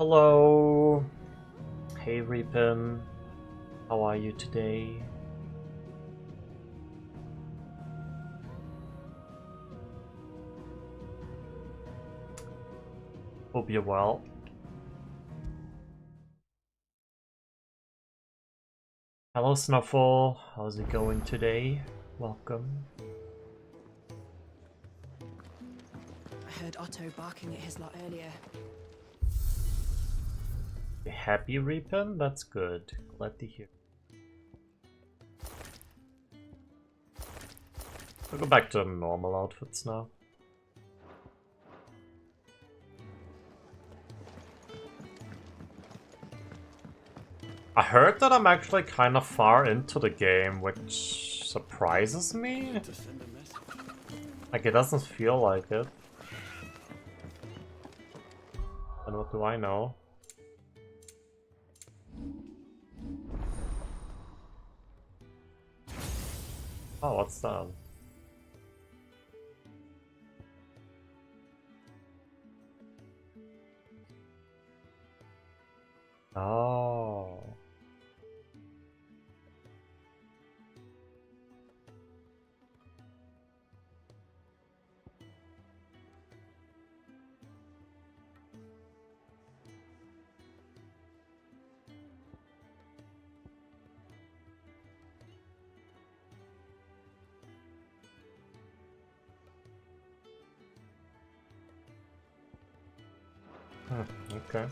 Hello. Hey Reapin. How are you today? Hope you're well. Hello Snuffle. How's it going today? Welcome. I heard Otto barking at his lot earlier. You happy Reapin? That's good. Glad to hear. We'll go back to normal outfits now. I heard that I'm actually kind of far into the game, which surprises me. Like, it doesn't feel like it. And what do I know? Oh, what's that? Oh. Okay.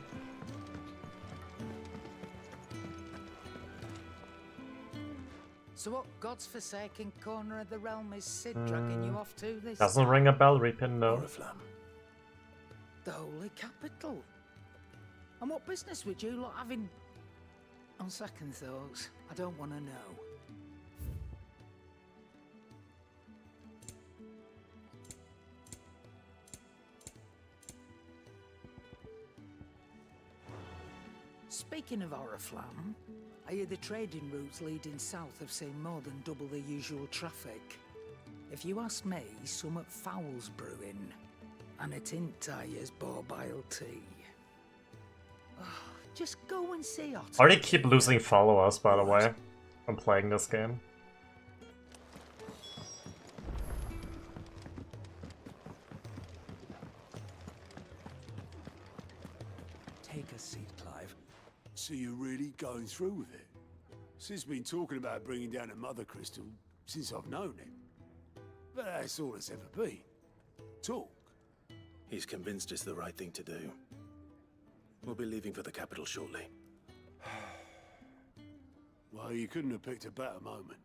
So what God's forsaken corner of the realm is Sid dragging you off to this Doesn't ring a bell, Reapin, no. Oriflamme. The holy capital. And what business would you lot having? On second thoughts, I don't want to know. Speaking of Oriflamme, I hear the trading routes leading south have seen more than double the usual traffic. If you ask me, summat foul's brewing, and it ain't tire's borbile tea. Oh, just go and see Otto. I already keep losing followers, by the way. I'm playing this game. Take a seat, Clive. So you're really going through with it? Sid's been talking about bringing down a mother crystal since I've known him. But that's all it's ever been. Talk. He's convinced it's the right thing to do. We'll be leaving for the capital shortly. Well, you couldn't have picked a better moment.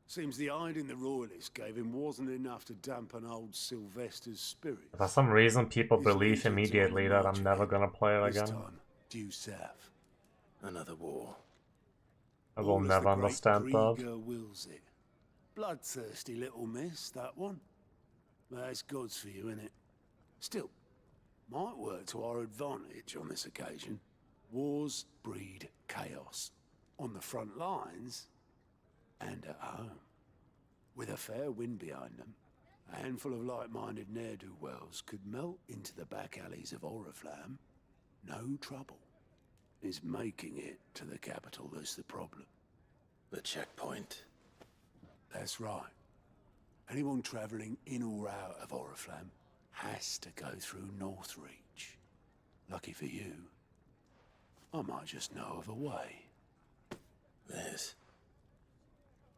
Seems the hiding the royalists gave him wasn't enough to dampen old Sylvester's spirit. For some reason, people believe immediately that I'm never gonna play it This again. time, due south. Another war. I will All as never the great understand that. Krieger wills it. Bloodthirsty little miss, that one. That's God's for you, innit? Still, might work to our advantage on this occasion. Wars breed chaos. On the front lines, and at home. With a fair wind behind them, a handful of like-minded ne'er-do-wells could melt into the back alleys of Oriflamme. No trouble. It's making it to the capital that's the problem. The checkpoint. That's right. Anyone travelling in or out of Oriflamme has to go through Northreach. Lucky for you, I might just know of a way. This.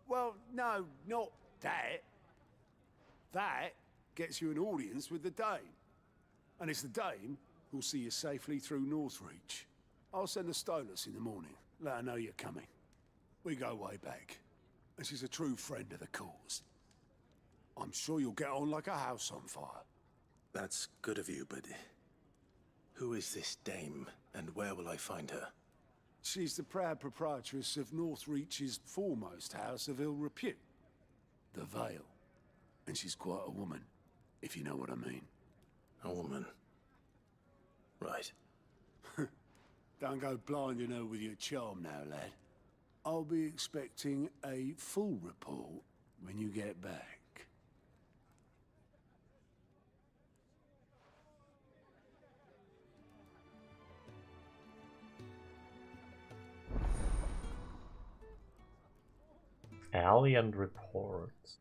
Well, no, not that. That gets you an audience with the Dame. And it's the Dame who'll see you safely through Northreach. I'll send a Stolas in the morning. Let her know you're coming. We go way back. And she's a true friend of the cause. I'm sure you'll get on like a house on fire. That's good of you, but who is this dame, and where will I find her? She's the proud proprietress of Northreach's foremost house of ill repute, the Vale. And she's quite a woman, if you know what I mean. A woman. Right. Don't go blinding her with your charm now, lad. I'll be expecting a full report when you get back. Alien reports.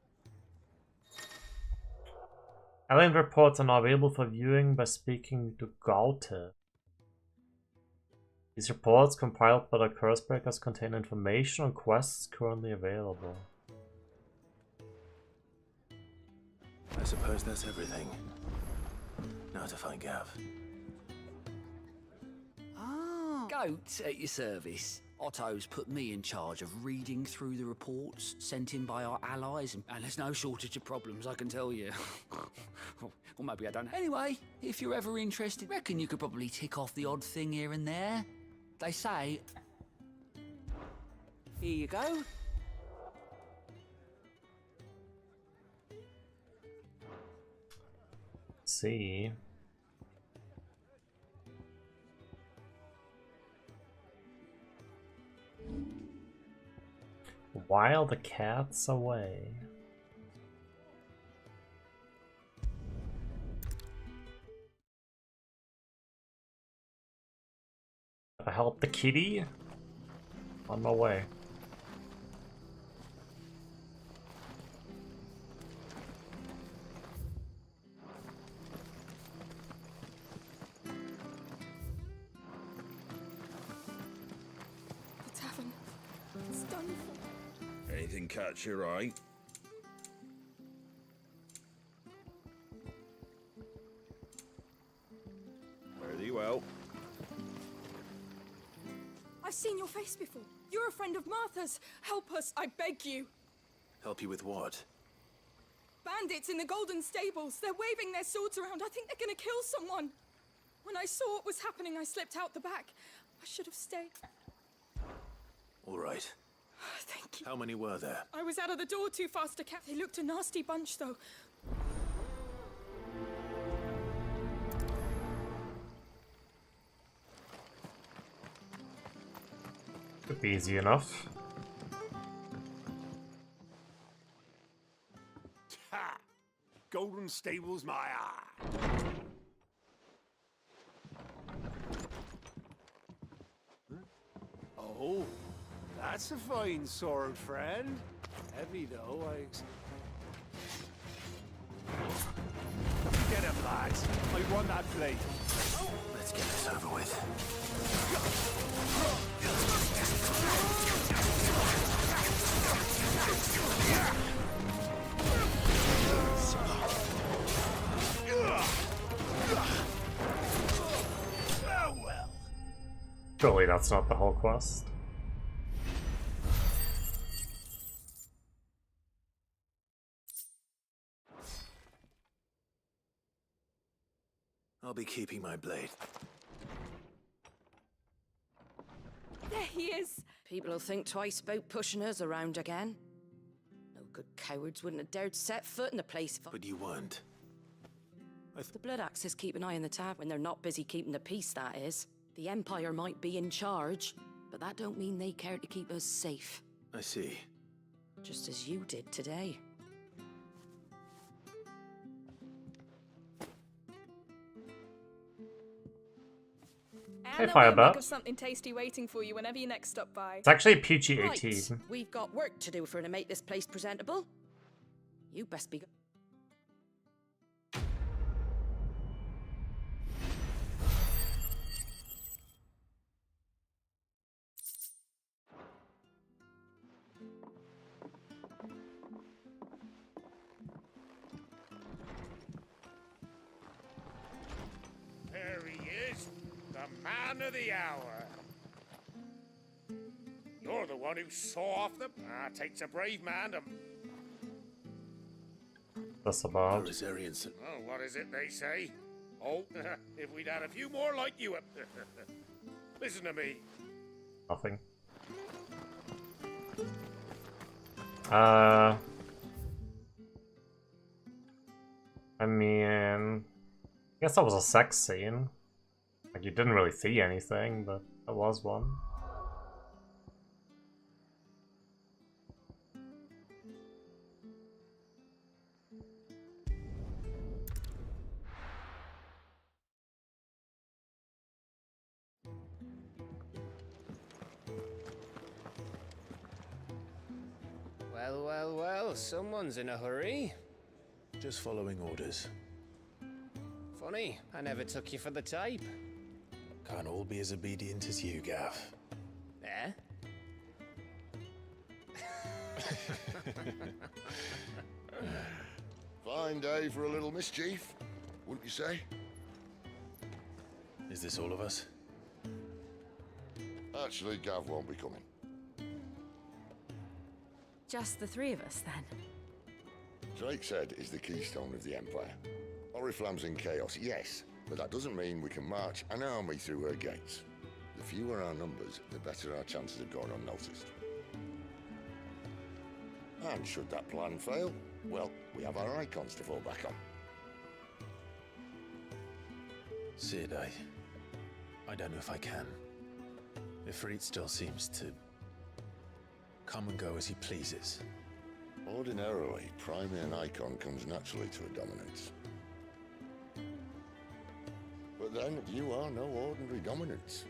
Alien reports are now available for viewing by speaking to Gaute. These reports, compiled by the Cursebreakers, contain information on quests currently available. I suppose that's everything. Now to find Gav. Ah, Goat at your service. Otto's put me in charge of reading through the reports sent in by our allies, and there's no shortage of problems, I can tell you. Or maybe I don't. Anyway, if you're ever interested, reckon you could probably tick off the odd thing here and there. They say... Here you go. See. While the cat's away. I help the kitty? On my way. The tavern. It's done for. Anything catch your eye? Very well. I've seen your face before. You're a friend of Martha's. Help us, I beg you. Help you with what? Bandits in the Golden Stables. They're waving their swords around. I think they're gonna kill someone. When I saw what was happening, I slipped out the back. I should have stayed. All right. Thank you. How many were there? I was out of the door too fast to catch. They looked a nasty bunch, though. Could be easy enough. Ha! Golden Stables, my eye. Oh, that's a fine sword, friend. Heavy though, Get him, lads. I won that blade. Let's get this over with. Surely that's not the whole quest. I'll be keeping my blade. There he is. People will think twice about pushing us around again. No good cowards wouldn't have dared set foot in the place if But you weren't. the Blood Axes keep an eye on the tab when they're not busy keeping the peace, that is. The Empire might be in charge, but that don't mean they care to keep us safe. I see. Just as you did today. Hey, Firebird. Have something tasty waiting for you whenever you next stop by. It's actually PG-18. Right, we've got work to do for to make this place presentable. You best be... There he is, the man of the hour. You're the one who saw off the... takes a brave man to... That's about. Rosarians. Oh, what is it they say? Oh, if we'd had a few more like you... Listen to me. Nothing. I mean, I guess that was a sex scene. Like, you didn't really see anything, but there was one. Well, well, well, someone's in a hurry. Just following orders. Funny, I never took you for the type. Can't all be as obedient as you, Gav. Eh? Fine day for a little mischief, wouldn't you say? Is this all of us? Actually, Gav won't be coming. Just the three of us, then? Drake's Head is the keystone of the Empire. Oriflamme's in chaos, yes, but that doesn't mean we can march an army through her gates. The fewer our numbers, the better our chances of going unnoticed. And should that plan fail, well, we have our icons to fall back on. Sid, I don't know if I can. Ifrit still seems to come and go as he pleases. Ordinarily, priming an icon comes naturally to a dominance. But then, you are no ordinary dominance.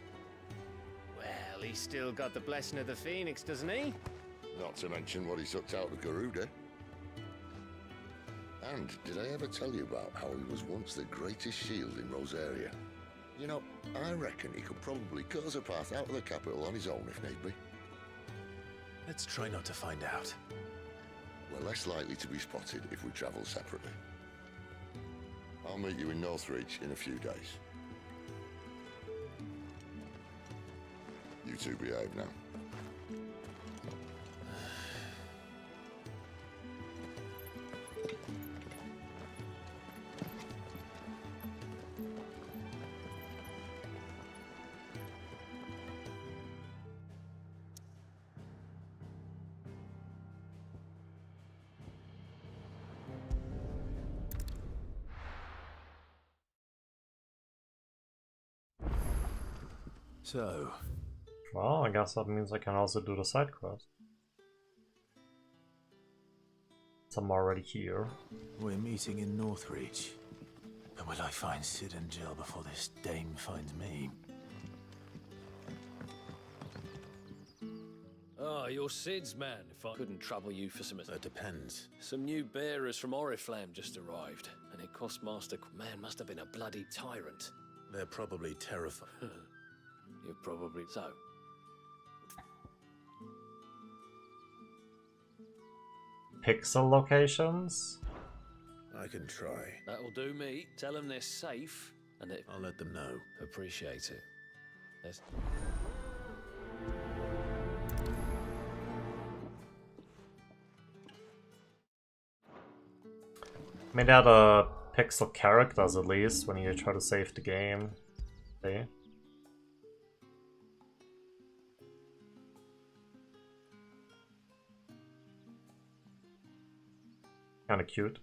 Well, he's still got the blessing of the Phoenix, doesn't he? Not to mention what he sucked out of Garuda. And did I ever tell you about how he was once the greatest shield in Rosaria? You know, I reckon he could probably cut us a path out of the capital on his own if need be. Let's try not to find out. We're less likely to be spotted if we travel separately. I'll meet you in Northreach in a few days. You two behave now. So, Well, I guess that means I can also do the side quest. So I'm already here. we're meeting in Northreach. But will I find Sid and Jill before this dame finds me? Oh, you're Sid's man, if I couldn't trouble you for some... That depends. Some new bearers from Oriflamme just arrived, and it cost Master... Man must have been a bloody tyrant. They're probably terrified. You're probably so. Pixel locations? I can try. That'll do me. Tell them they're safe, and that... I'll let them know. Appreciate it. Let's... Made out of pixel characters at least when you try to save the game. See? Kinda cute.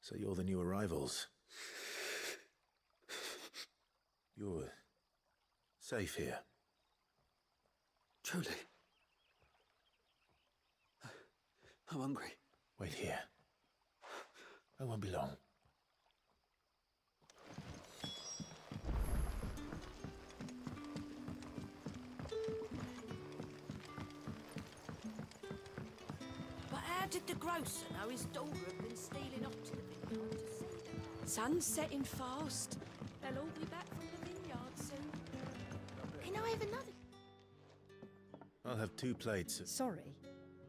So you're the new arrivals. You're safe here. Truly. I'm hungry. Wait here. I won't be long. But how did the grocer know his daughter had been stealing off to the vineyard to see them? Sun's setting fast. They'll all be back from the vineyard soon. Can I have another? I'll have 2 plates. Sorry.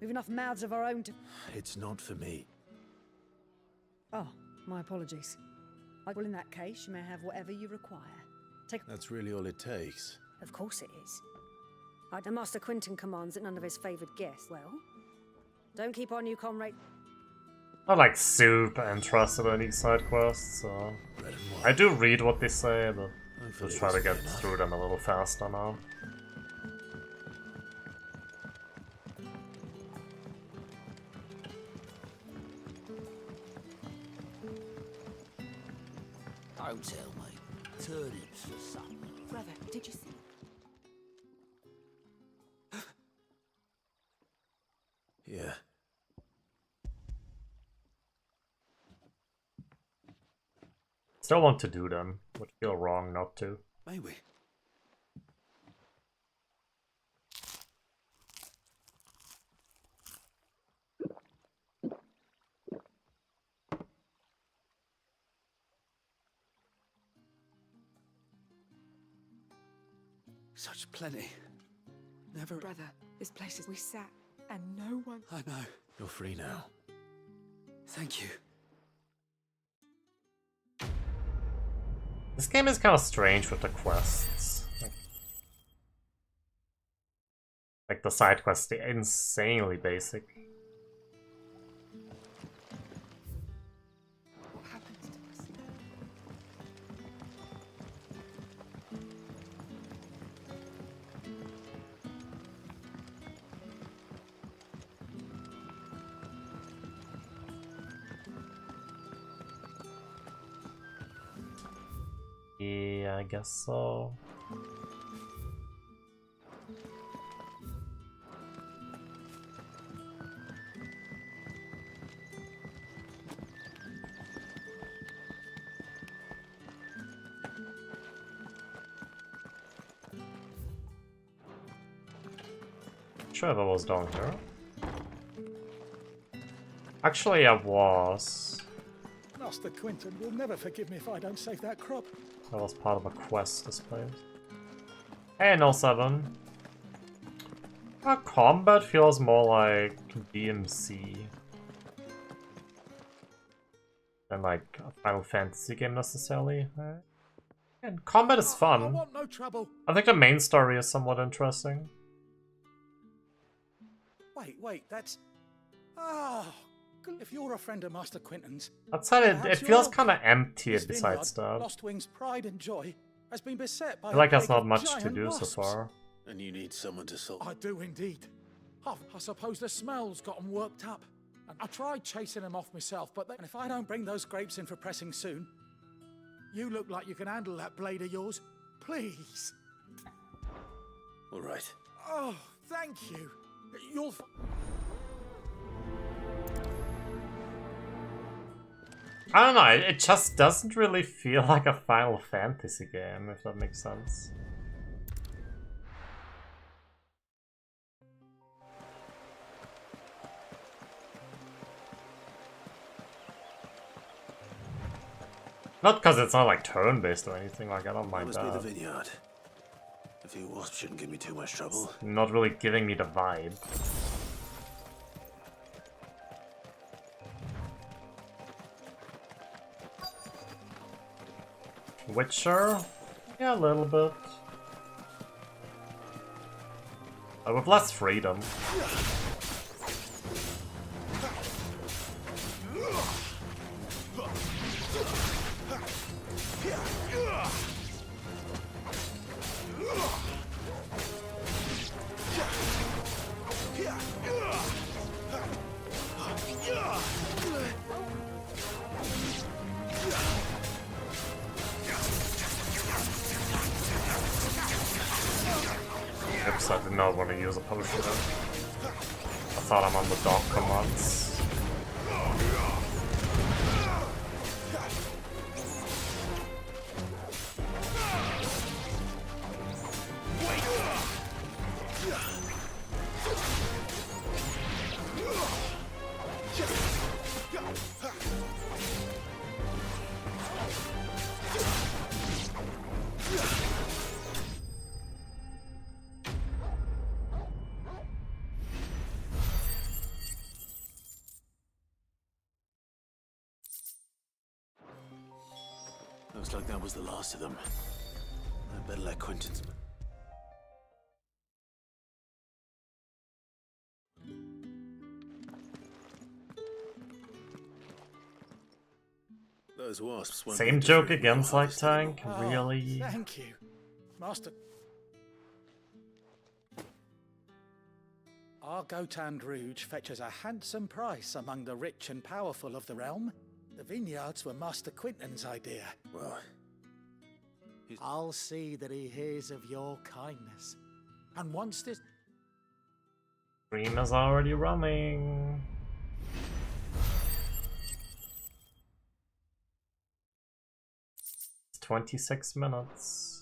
We've enough mouths of our own to... It's not for me. Oh, my apologies. Well, in that case, you may have whatever you require. That's really all it takes. Of course it is. The Master Quinton commands that none of his favoured guests... Well, don't keep on, you comrade. Not like super interested in these side quests, so... I do read what they say, but I'll try to get through them a little faster now. Don't tell me. Turnips for supper. Brother, did you see? Yeah. Still want to do them. Would feel wrong not to. May we? Such plenty. Never... Brother, this place is... We sat, and no one... I know. You're free now. Thank you. This game is kind of strange with the quests. Like the side quests, they're insanely basic. What happens to us? Yeah, I guess so. Sure, that was down here. Actually, I was. Master Quinton will never forgive me if I don't save that crop. That was part of a quest, this place. Hey, no 7. Combat feels more like DMC than like a Final Fantasy game necessarily. And combat is fun. I want no trouble. I think the main story is somewhat interesting. Wait, that's... Oh, if you're a friend of Master Quinton's... That said, it feels kind of empty besides stuff. Lost Wing's pride and joy has been beset by I feel like a that's plague not of much to giant do wasps. so far. And you need someone to solve. I do indeed. I suppose the smell's got them worked up. And I tried chasing them off myself, but if I don't bring those grapes in for pressing soon, you look like you can handle that blade of yours. Please. All right. Oh, thank you. You'll... I don't know, it just doesn't really feel like a Final Fantasy game, if that makes sense. Not because it's not like turn-based or anything, like I don't mind Must that. be the vineyard. A few wasps shouldn't give me too much trouble. Not really giving me the vibe. Witcher? Yeah, a little bit. With less freedom. Oops, I did not want to use a potion then. I thought I'm on the dog commands. Looks like that was the last of them. I better let Quinton's... Those wasps won't Same be joke different again, from Slight harvest Tank? anymore. Really? Thank you, Master. Our Gotand Rouge fetches a handsome price among the rich and powerful of the realm. The vineyards were Master Quinton's idea. Well, I'll see that he hears of your kindness. And once this... Stream is already running. 26 minutes.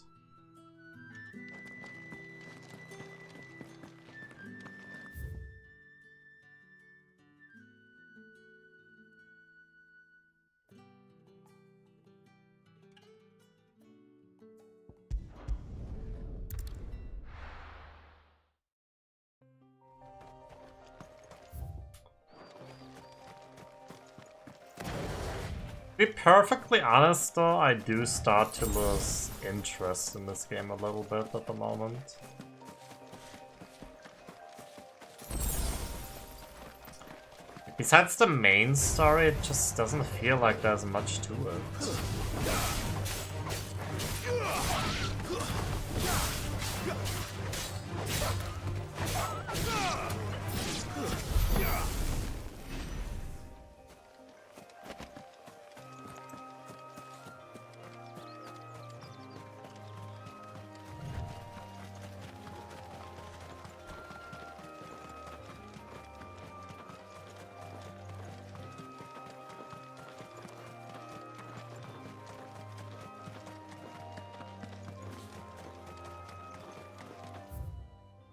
To be perfectly honest though, I do start to lose interest in this game a little bit at the moment. Besides the main story, it just doesn't feel like there's much to it.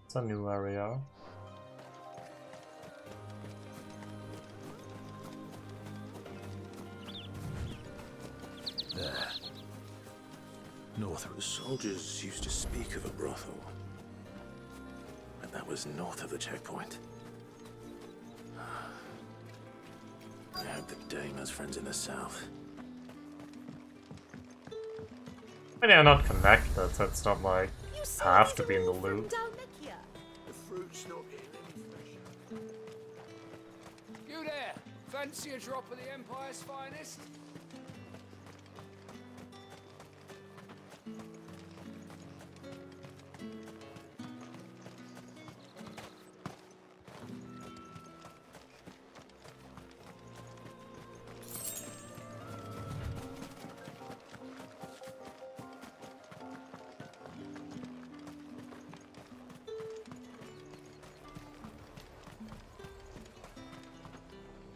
It's a new area. There. North. The soldiers used to speak of a brothel. But that was north of the checkpoint. I hope that Dame has friends in the south. I mean, they're not connected, so it's not like have to be in the loop. The fruit's not getting any fresher. You there? Fancy a drop of the Empire's finest?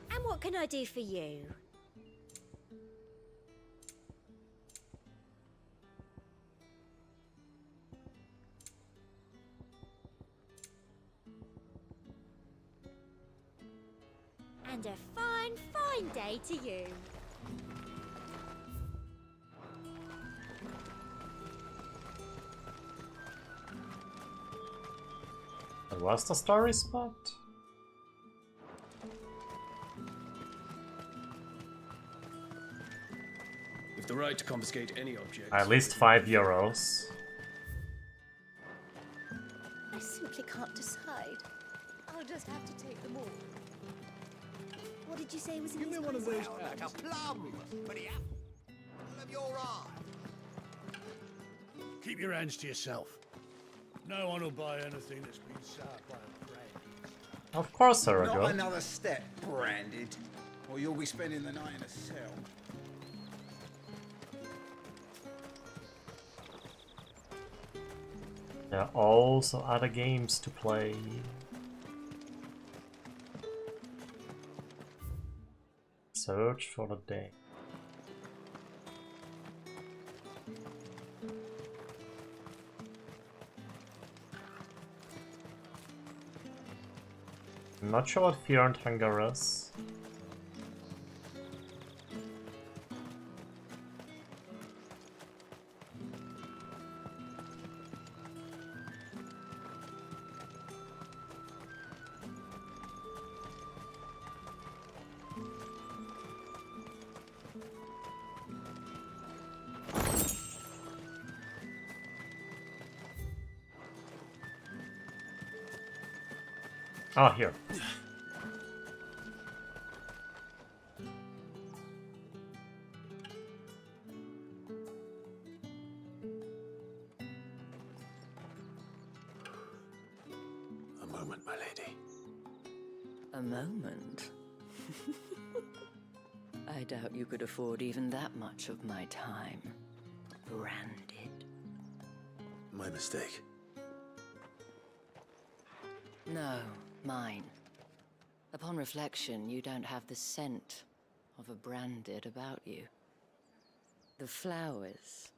And what can I do for you? And a fine, fine day to you. And what's the story spot? With the right to confiscate any object. At least €5. I simply can't decide. I'll just have to take them all. What did you say was in Give me these one of boxes? those. Like a plum for the apple of your eye. Keep your hands to yourself. No one will buy anything that's been sold by a brand. Of course, Arago. Not another step, branded, or you'll be spending the night in a cell. There are also other games to play. Search for the day. I'm not sure what Fear and Hunger is. Oh, here. A moment, my lady. A moment? I doubt you could afford even that much of my time. Branded. My mistake. No, mine. Upon reflection, you don't have the scent of a branded about you. The flowers.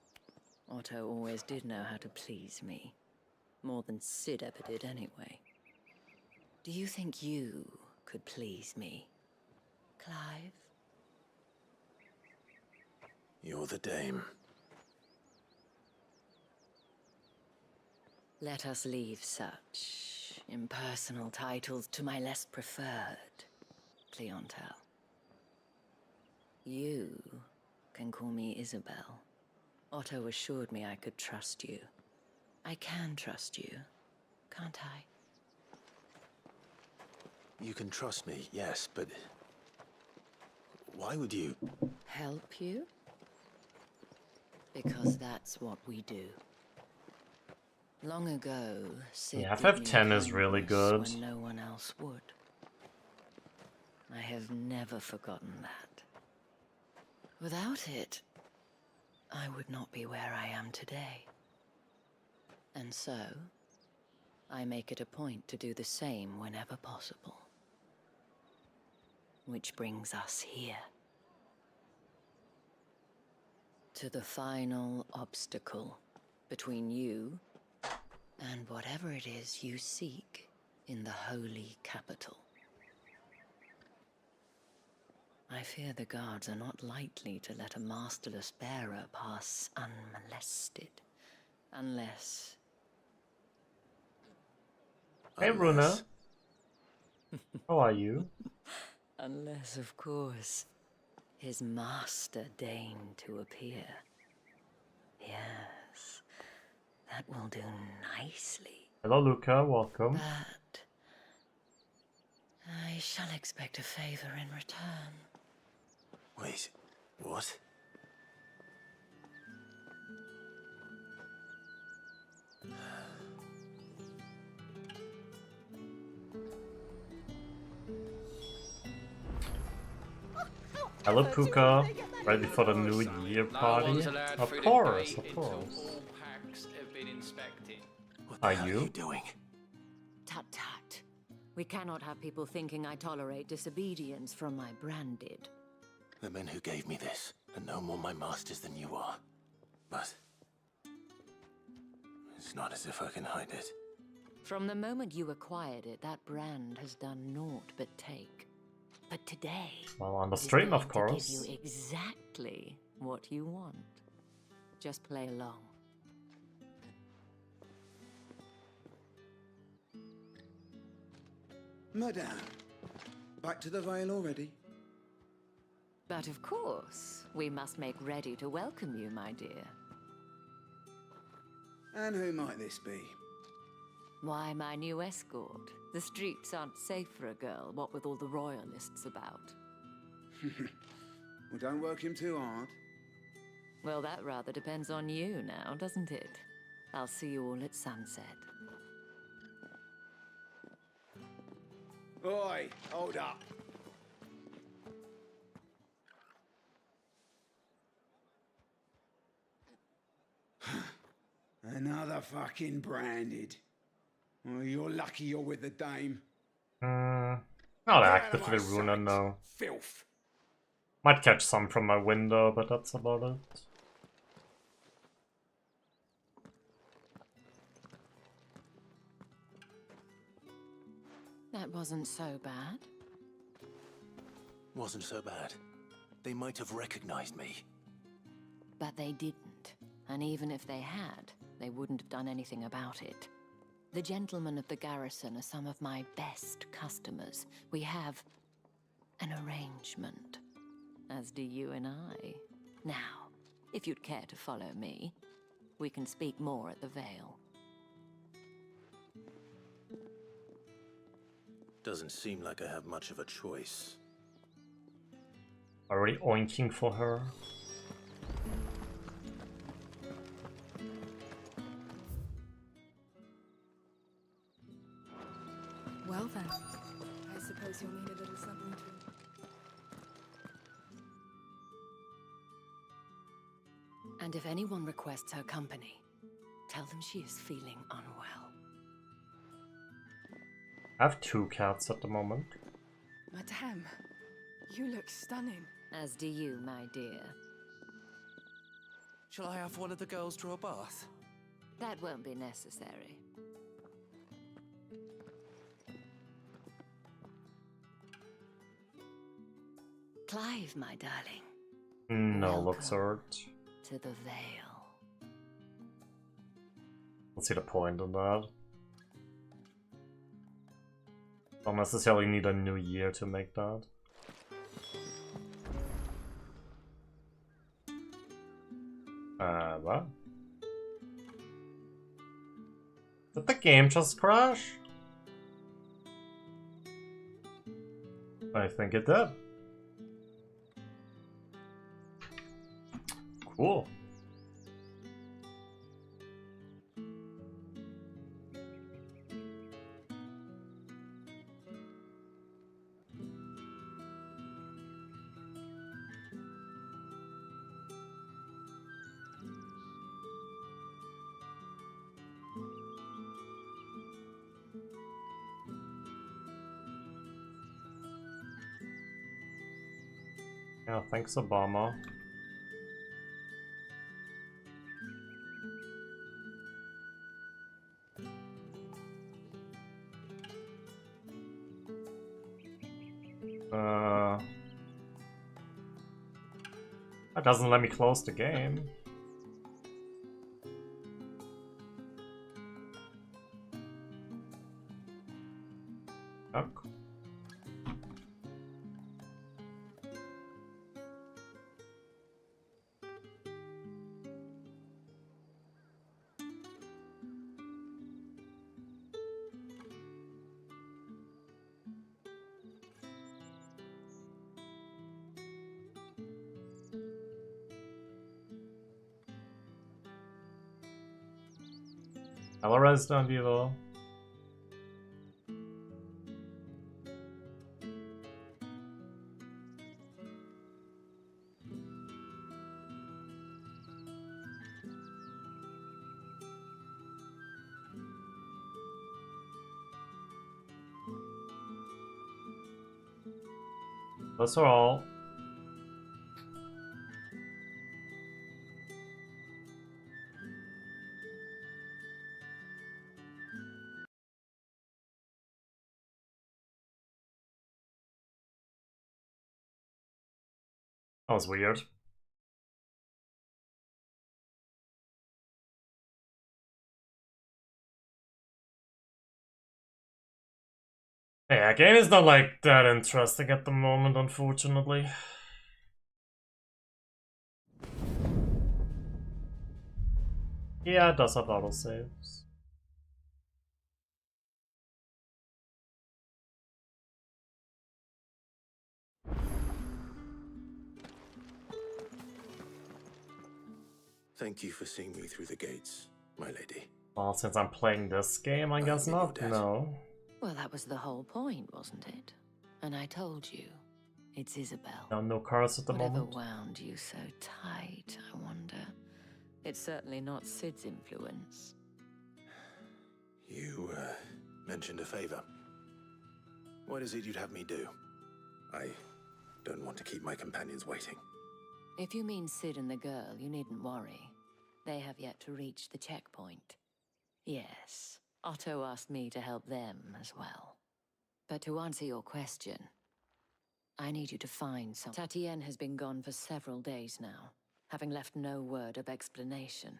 Otto always did know how to please me. More than Sid ever did anyway. Do you think you could please me, Clive? You're the dame. Let us leave such impersonal titles to my less preferred clientele. You can call me Isabel. Otto assured me I could trust you. I can trust you, can't I? You can trust me, yes, but why would you? Help you? Because that's what we do. Long ago, Sid Yeah, did me FF10 is really good. when no one else would. I have never forgotten that. Without it, I would not be where I am today. And so, I make it a point to do the same whenever possible. Which brings us here. To the final obstacle between you and whatever it is you seek in the holy capital. I fear the guards are not likely to let a masterless bearer pass unmolested. Unless... Hey, Runa. How are you? Unless, of course, his master deigned to appear. Yes, that will do nicely. Hello, Luca. Welcome. But I shall expect a favor in return. Wait, what? Hello, Puka. Ready for the New Year party? Of course, of course. Are you? Doing? Tut tut. We cannot have people thinking I tolerate disobedience from my branded. The men who gave me this are no more my masters than you are. But it's not as if I can hide it. From the moment you acquired it, that brand has done naught but take. But today, Well, on the it is stream, going of course. to give you exactly what you want. Just play along. Madame, back to the Vale already? But of course, we must make ready to welcome you, my dear. And who might this be? Why, my new escort. The streets aren't safe for a girl, what with all the royalists about. Well, don't work him too hard. Well, that rather depends on you now, doesn't it? I'll see you all at sunset. Oi, hold up. Another fucking branded. Well, you're lucky you're with the dame. Not Get out of actively my Runa, sight, no. Filth. Might catch some from my window, but that's about it. That wasn't so bad. Wasn't so bad. They might have recognized me. But they didn't. And even if they had, they wouldn't have done anything about it. The gentlemen of the garrison are some of my best customers. We have an arrangement, as do you and I. Now, if you'd care to follow me, we can speak more at the Vale. Doesn't seem like I have much of a choice. Already oinking for her. Well then, I suppose you'll need a little something to... And if anyone requests her company, tell them she is feeling unwell. I have 2 cats at the moment. Madame, you look stunning. As do you, my dear. Shall I have one of the girls draw a bath? That won't be necessary. Clive, my darling. No, looks hurt. To the Vale. Let's see the point of that. Don't necessarily need a new year to make that. What? Did the game just crash? I think it did. Cool. Yeah, thanks, Obama. That doesn't let me close the game. Oh. Hello, Resident Evil. That's all. That was weird. Yeah, game is not like that interesting at the moment, unfortunately. Yeah, it does have autosaves. Thank you for seeing me through the gates, my lady. Well, since I'm playing this game, I guess not, no. Well, that was the whole point, wasn't it? And I told you, it's Isabel. No cars at the Whatever moment. wound you so tight, I wonder. It's certainly not Sid's influence. You, mentioned a favor. What is it you'd have me do? I don't want to keep my companions waiting. If you mean Sid and the girl, you needn't worry. They have yet to reach the checkpoint. Yes, Otto asked me to help them as well. But to answer your question, I need you to find some. Tatienne has been gone for several days now, having left no word of explanation.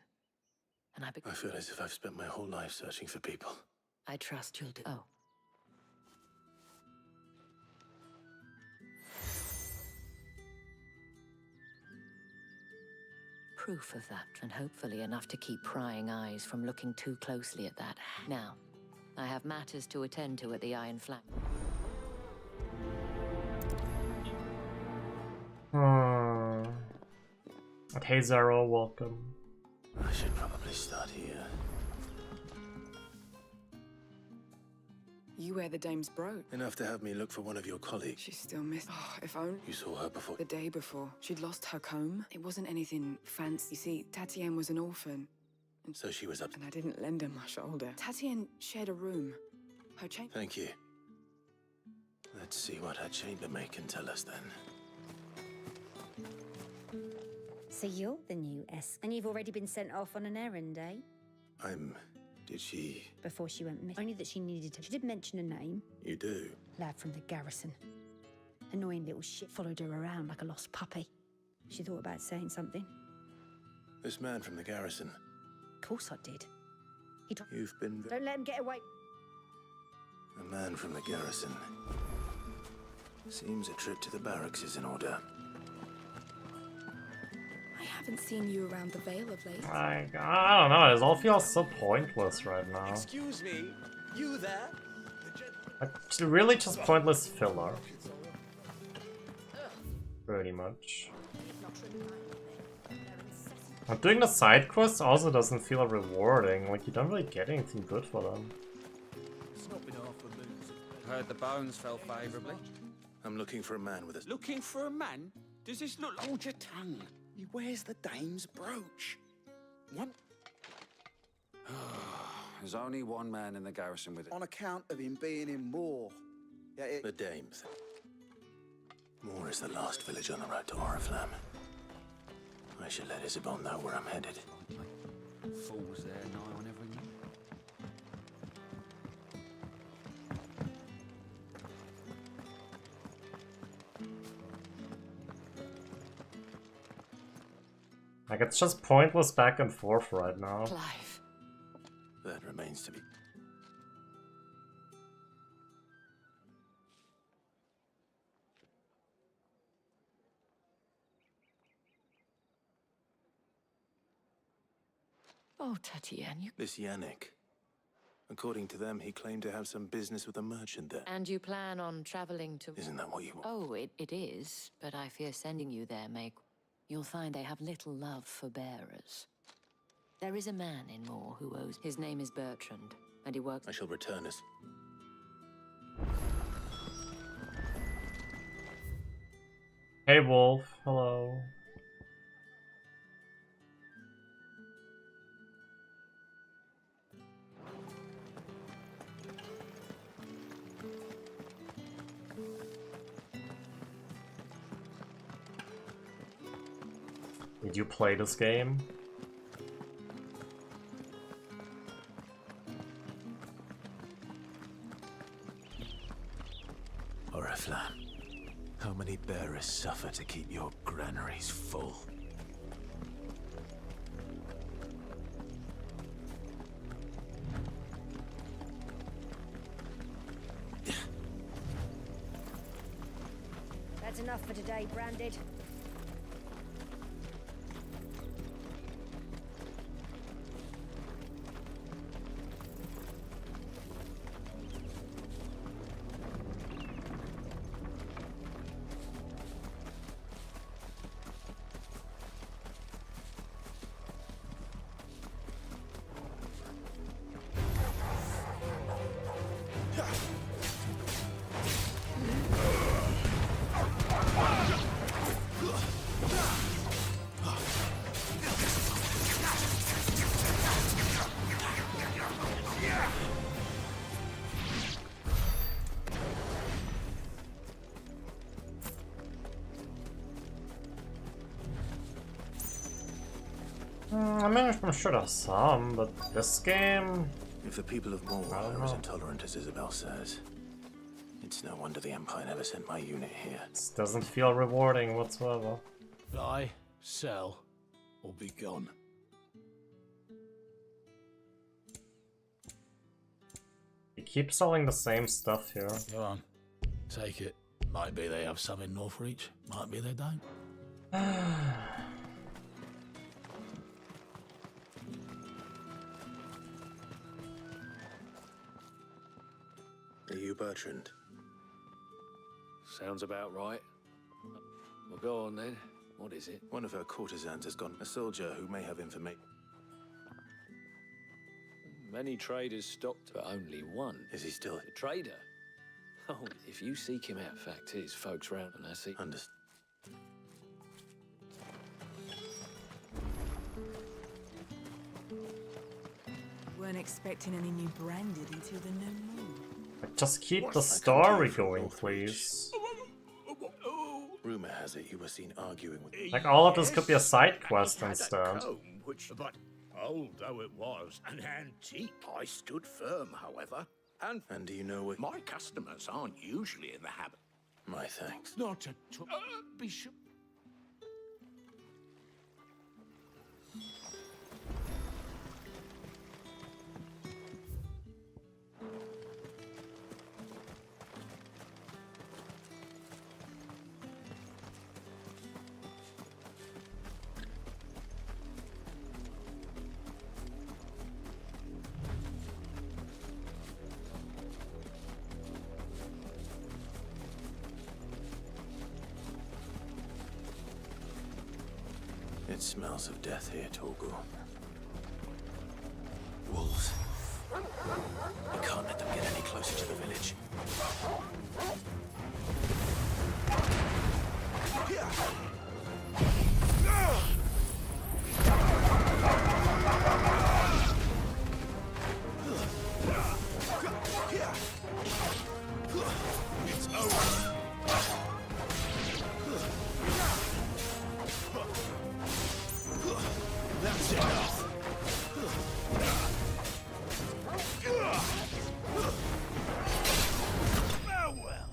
And I feel as if I've spent my whole life searching for people. I trust you'll do. Oh. Proof of that, and hopefully enough to keep prying eyes from looking too closely at that. Now, I have matters to attend to at the Iron Flag. Hey Zero, welcome. I should probably start here. You wear the dame's brooch. Enough to have me look for one of your colleagues. She's still missing. Oh, if only. You saw her before? The day before. She'd lost her comb. It wasn't anything fancy. You see, Tatienne was an orphan. So she was up. And I didn't lend her my shoulder. Tatienne shared a room. Her chamber. Thank you. Let's see what her chambermaid can tell us then. So you're the new S, and you've already been sent off on an errand, eh? Did she... Before she went missing. Only that she needed to. She did mention a name. You do? Lad from the garrison. Annoying little shit followed her around like a lost puppy. She thought about saying something. This man from the garrison. Of course I did. You've been... Don't let him get away. A man from the garrison. Seems a trip to the barracks is in order. I haven't seen you around the Vale of late. I don't know, it all feels so pointless right now. Excuse me, you there? Like, really just pointless filler. Pretty much. But doing the side quests also doesn't feel rewarding, like you don't really get anything good for them. Heard the bones fell favourably. I'm looking for a man with a... Looking for a man? Does this look like... Hold your tongue. He wears the dame's brooch. What? There's only one man in the garrison with it. On account of him being in Moor. Yeah, The dames. Moor is the last village on the road to Oriflamme. I should let Isabel know where I'm headed. Fools there nigh on every move. Like, it's just pointless back and forth right now. Clive. That remains to be... Oh, Tatiana, you... This Yannick. According to them, he claimed to have some business with a merchant there. And you plan on traveling to... Isn't that what you want? Oh, it is, but I fear sending you there may... You'll find they have little love for bearers. There is a man in Moor who owes... His name is Bertrand, and he works... I shall return as... Hey Wolf, hello. Did you play this game? Oriflamme, how many bearers suffer to keep your granaries full? That's enough for today, Branded. I mean, I'm sure there's some, but this game... If the people of Moor are as intolerant as Isabel says, it's no wonder the Empire never sent my unit here. This doesn't feel rewarding whatsoever. Buy, sell, or be gone. You keep selling the same stuff here. Go on, take it. Might be they have some in Northreach, might be they don't. Are you Bertrand? Sounds about right. Well, go on then. What is it? One of her courtesans has gone. A soldier who may have information. Many traders stopped, but only one. Is he still a trader? Oh, if you seek him out, fact is, folks round and I see. Understood. Weren't expecting any new Branded until the new moon. Just keep the story going, please. Rumor has has it you were seen arguing with... Like, all of this could be a side quest Had a instead. comb which, but old though it was, an antique. I stood firm, however. And do you know what... My customers aren't usually in the habit. My thanks. Not at all. Be sure. It smells of death here, Torgal. Wolves. We can't let them get any closer to the village. It's over. That's enough. Farewell.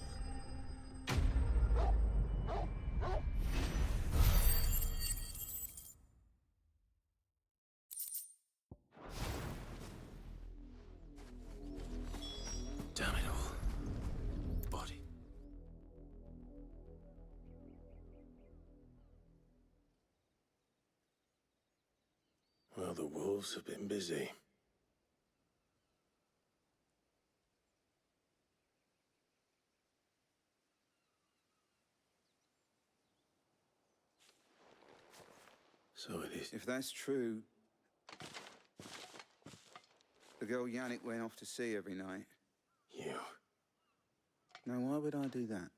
Damn it all. Body. Well, the wolves have been busy. So it is. If that's true, the girl Yannick went off to sea every night. You. Now, why would I do that?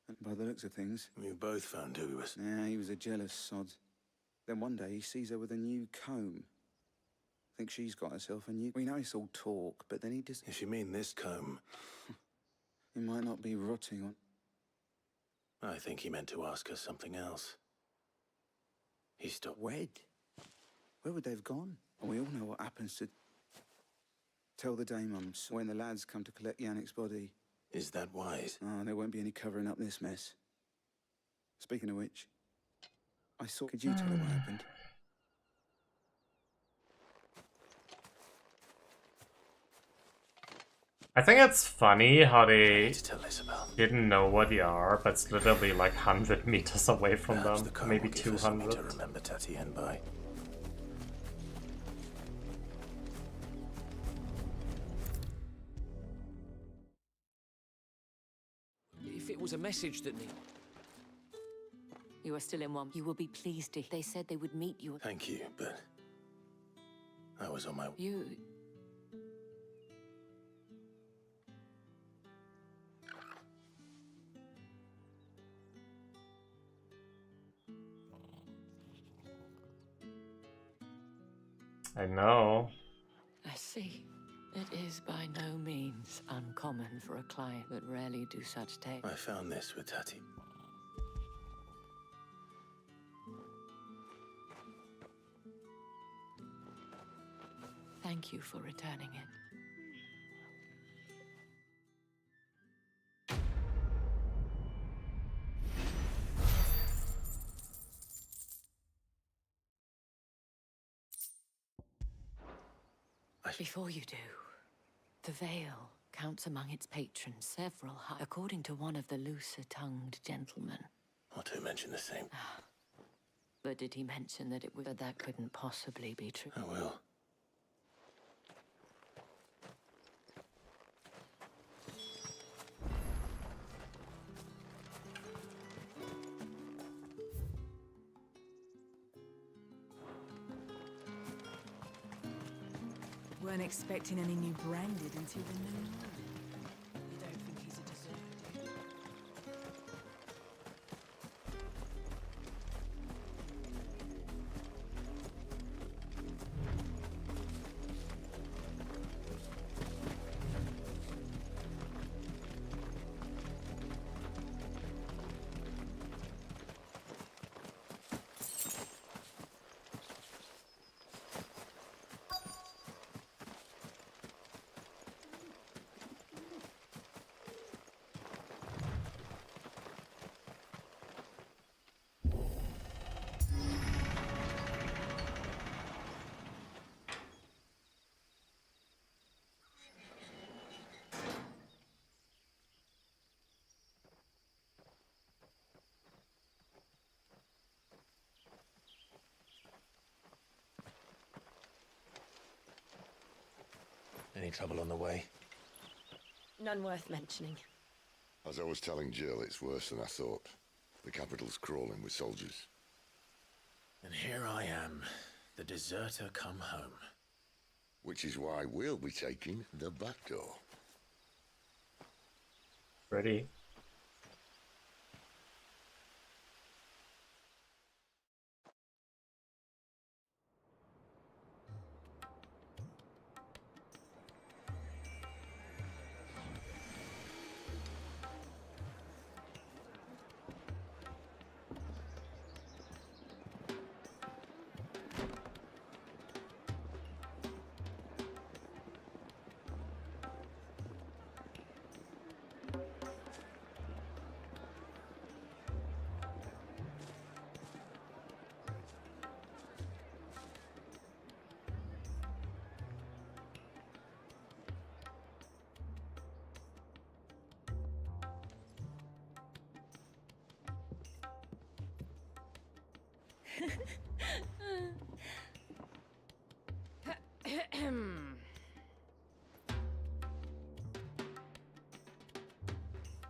And by the looks of things... You both found who he was. Yeah, he was a jealous sod. Then one day he sees her with a new comb. Thinks she's got herself a new... We know it's all talk, but then he just... If you mean this comb... He might not be rotting on... I think he meant to ask her something else. He stopped. Wed? Where would they have gone? And we all know what happens to... Tell the Daymums when the lads come to collect Yannick's body. Is that wise? Oh, there won't be any covering up this mess. Speaking of which, I saw... Could you tell her what happened? I think it's funny how they to tell Isabel. didn't know what they are, but it's literally like 100 meters away from Perhaps them, the maybe will give us something 200. to remember Tatienne by. If it was a message that needed... You are still in one. You will be pleased to... They said they would meet you. Thank you, but... I was on my... You... I know. I see. It is by no means uncommon for a client, but rarely do such tales. I found this with Tati. Thank you for returning it. Before you do, the Vale counts among its patrons several high... According to one of the looser-tongued gentlemen. Not to mention the same. But did he mention that it was... But that couldn't possibly be true. I will. Weren't expecting any new branded until the new moon. You don't think he's a deserter, do you? trouble on the way? None worth mentioning. As I was telling Jill, it's worse than I thought. The capital's crawling with soldiers. And here I am, the deserter come home. Which is why we'll be taking the back door. Ready?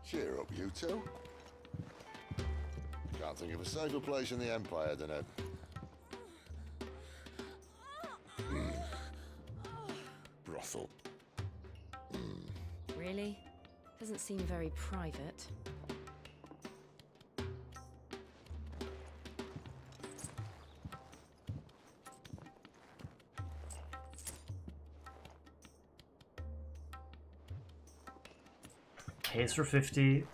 Cheer up, you two. Can't think of a safer place in the Empire than a... brothel. Really? Doesn't seem very private. Case for 50.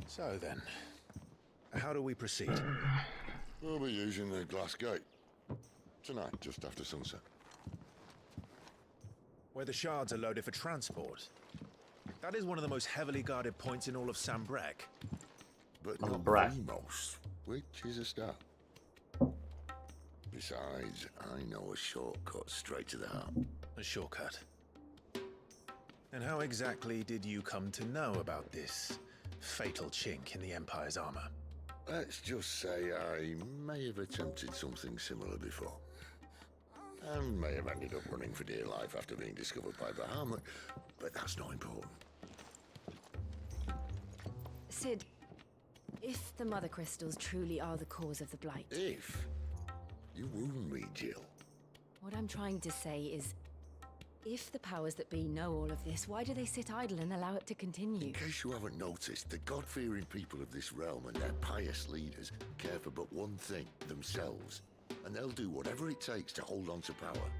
So then, how do we proceed? We'll be using the glass gate. Tonight, just after sunset. Where the shards are loaded for transport. That is one of the most heavily guarded points in all of Sambrek. But not the most, which is a start. Besides, I know a shortcut straight to the heart. A shortcut? And how exactly did you come to know about this fatal chink in the Empire's armor? Let's just say I may have attempted something similar before. And may have ended up running for dear life after being discovered by Bahamut, but that's not important. Sid, if the Mother Crystals truly are the cause of the Blight... If? You wound me, Jill. What I'm trying to say is, if the powers that be know all of this, why do they sit idle and allow it to continue? In case you haven't noticed, the God-fearing people of this realm and their pious leaders care for but one thing, themselves. And they'll do whatever it takes to hold on to power.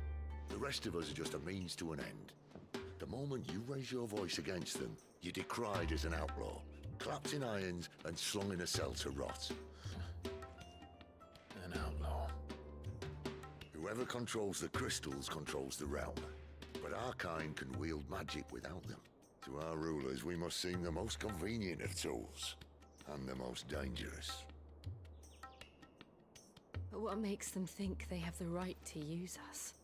The rest of us are just a means to an end. The moment you raise your voice against them, you're decried as an outlaw, clapped in irons and slung in a cell to rot. An outlaw. Whoever controls the crystals controls the realm. But our kind can wield magic without them. To our rulers, we must seem the most convenient of tools, and the most dangerous. But what makes them think they have the right to use us?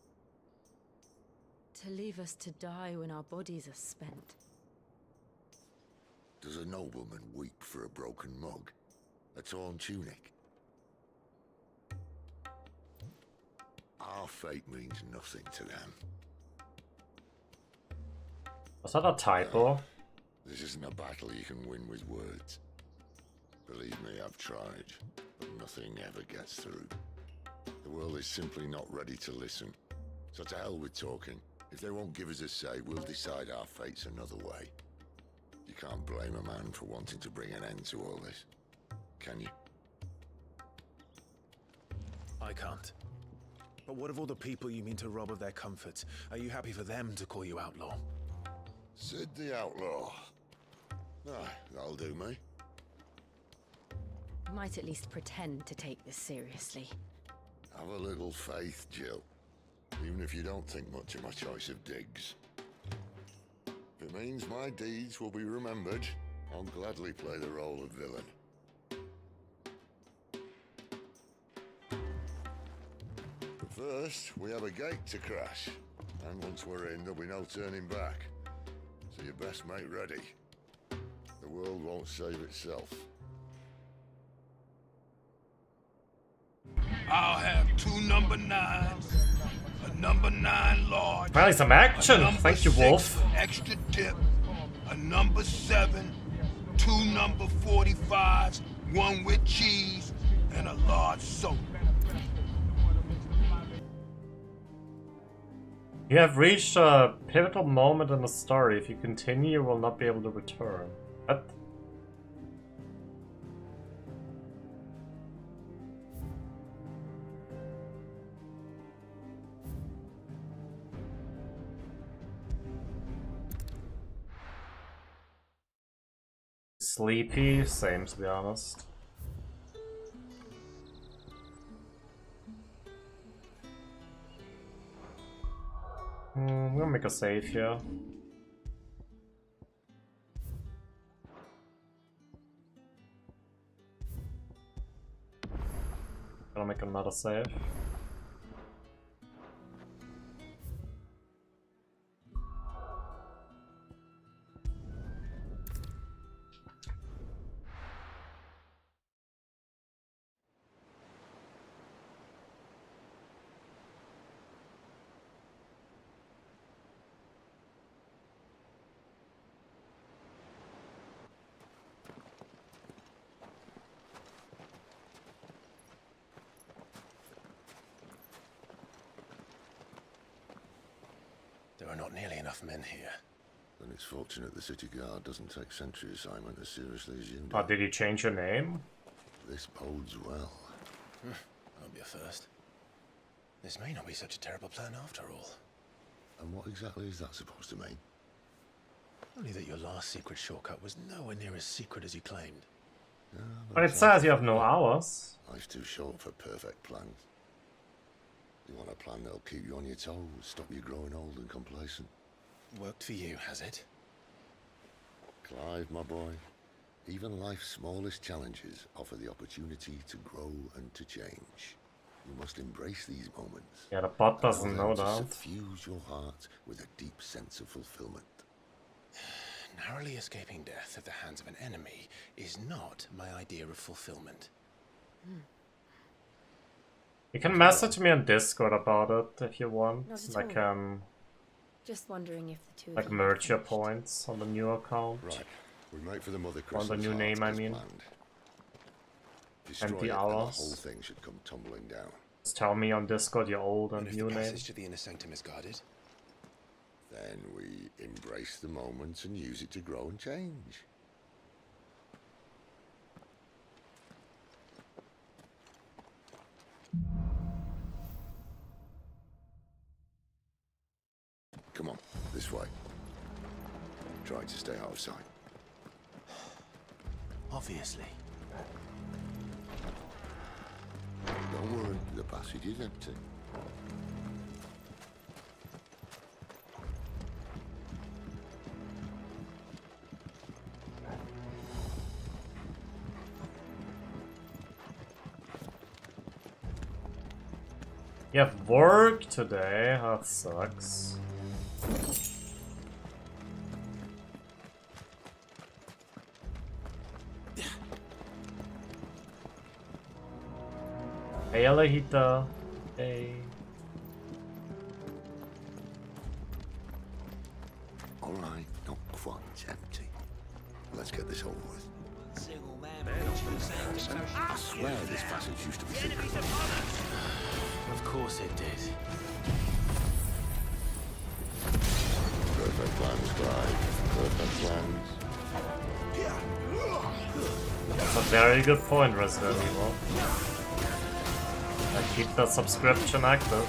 To leave us to die when our bodies are spent? Does a nobleman weep for a broken mug? A torn tunic? Our fate means nothing to them. Was that a typo? This isn't a battle you can win with words. Believe me, I've tried, but nothing ever gets through. The world is simply not ready to listen. So to hell with talking. If they won't give us a say, we'll decide our fates another way. You can't blame a man for wanting to bring an end to all this, can you? I can't. But what of all the people you mean to rob of their comforts? Are you happy for them to call you outlaw? Sid the Outlaw. Ah, that'll do me. You might at least pretend to take this seriously. Have a little faith, Jill. Even if you don't think much of my choice of digs. If it means my deeds will be remembered, I'll gladly play the role of villain. But first, we have a gate to crash. And once we're in, there'll be no turning back. So you best make ready. The world won't save itself. I'll have 2 number 9s, a number 9 large. Finally some action. A number Thank you, 6 Wolf. extra dip. A number 7. 2 number 45s. 1 with cheese. And a large soda. You have reached a pivotal moment in the story. If you continue, you will not be able to return. What? Sleepy? Same, to be honest. I'm gonna make a save here. Gonna make another save. There are not nearly enough men here. Then it's fortunate the city guard doesn't take sentry assignment as seriously as you do. Oh, did you change your name? This bodes well. I'll be a first. This may not be such a terrible plan after all. And what exactly is that supposed to mean? Only that your last secret shortcut was nowhere near as secret as you claimed. Yeah, But it says you have no hours. Life's too short for perfect plans. You want a plan that'll keep you on your toes, stop you growing old and complacent. Worked for you, has it? Clive, my boy, even life's smallest challenges offer the opportunity to grow and to change. You must embrace these moments. Yeah, the bot doesn't Allow know them to that. suffuse your heart with a deep sense of fulfillment. Narrowly escaping death at the hands of an enemy is not my idea of fulfillment. You can message me on Discord about it if you want. Not at I all. can Just wondering if the two of like you merge your points on the new account. Right, we make for the Mother On Crystal's the new heart name, I as mean. planned. Destroy And the it, and hours. the whole thing should come tumbling down. Just tell me on Discord your old and And if new the name. passage to the inner sanctum is guarded, Then we embrace the moment and use it to grow and change. Come on, this way. Try to stay out of sight. obviously. Don't worry, the passage is empty. You have work today, that sucks. Hey, Alejita. Hey. All right, not quite empty. Let's get this over with. I swear this passage used to be secret. Of course it did. Perfect plans, Clive. Perfect plans. That's a very good point, Resident Evil. I keep the subscription active.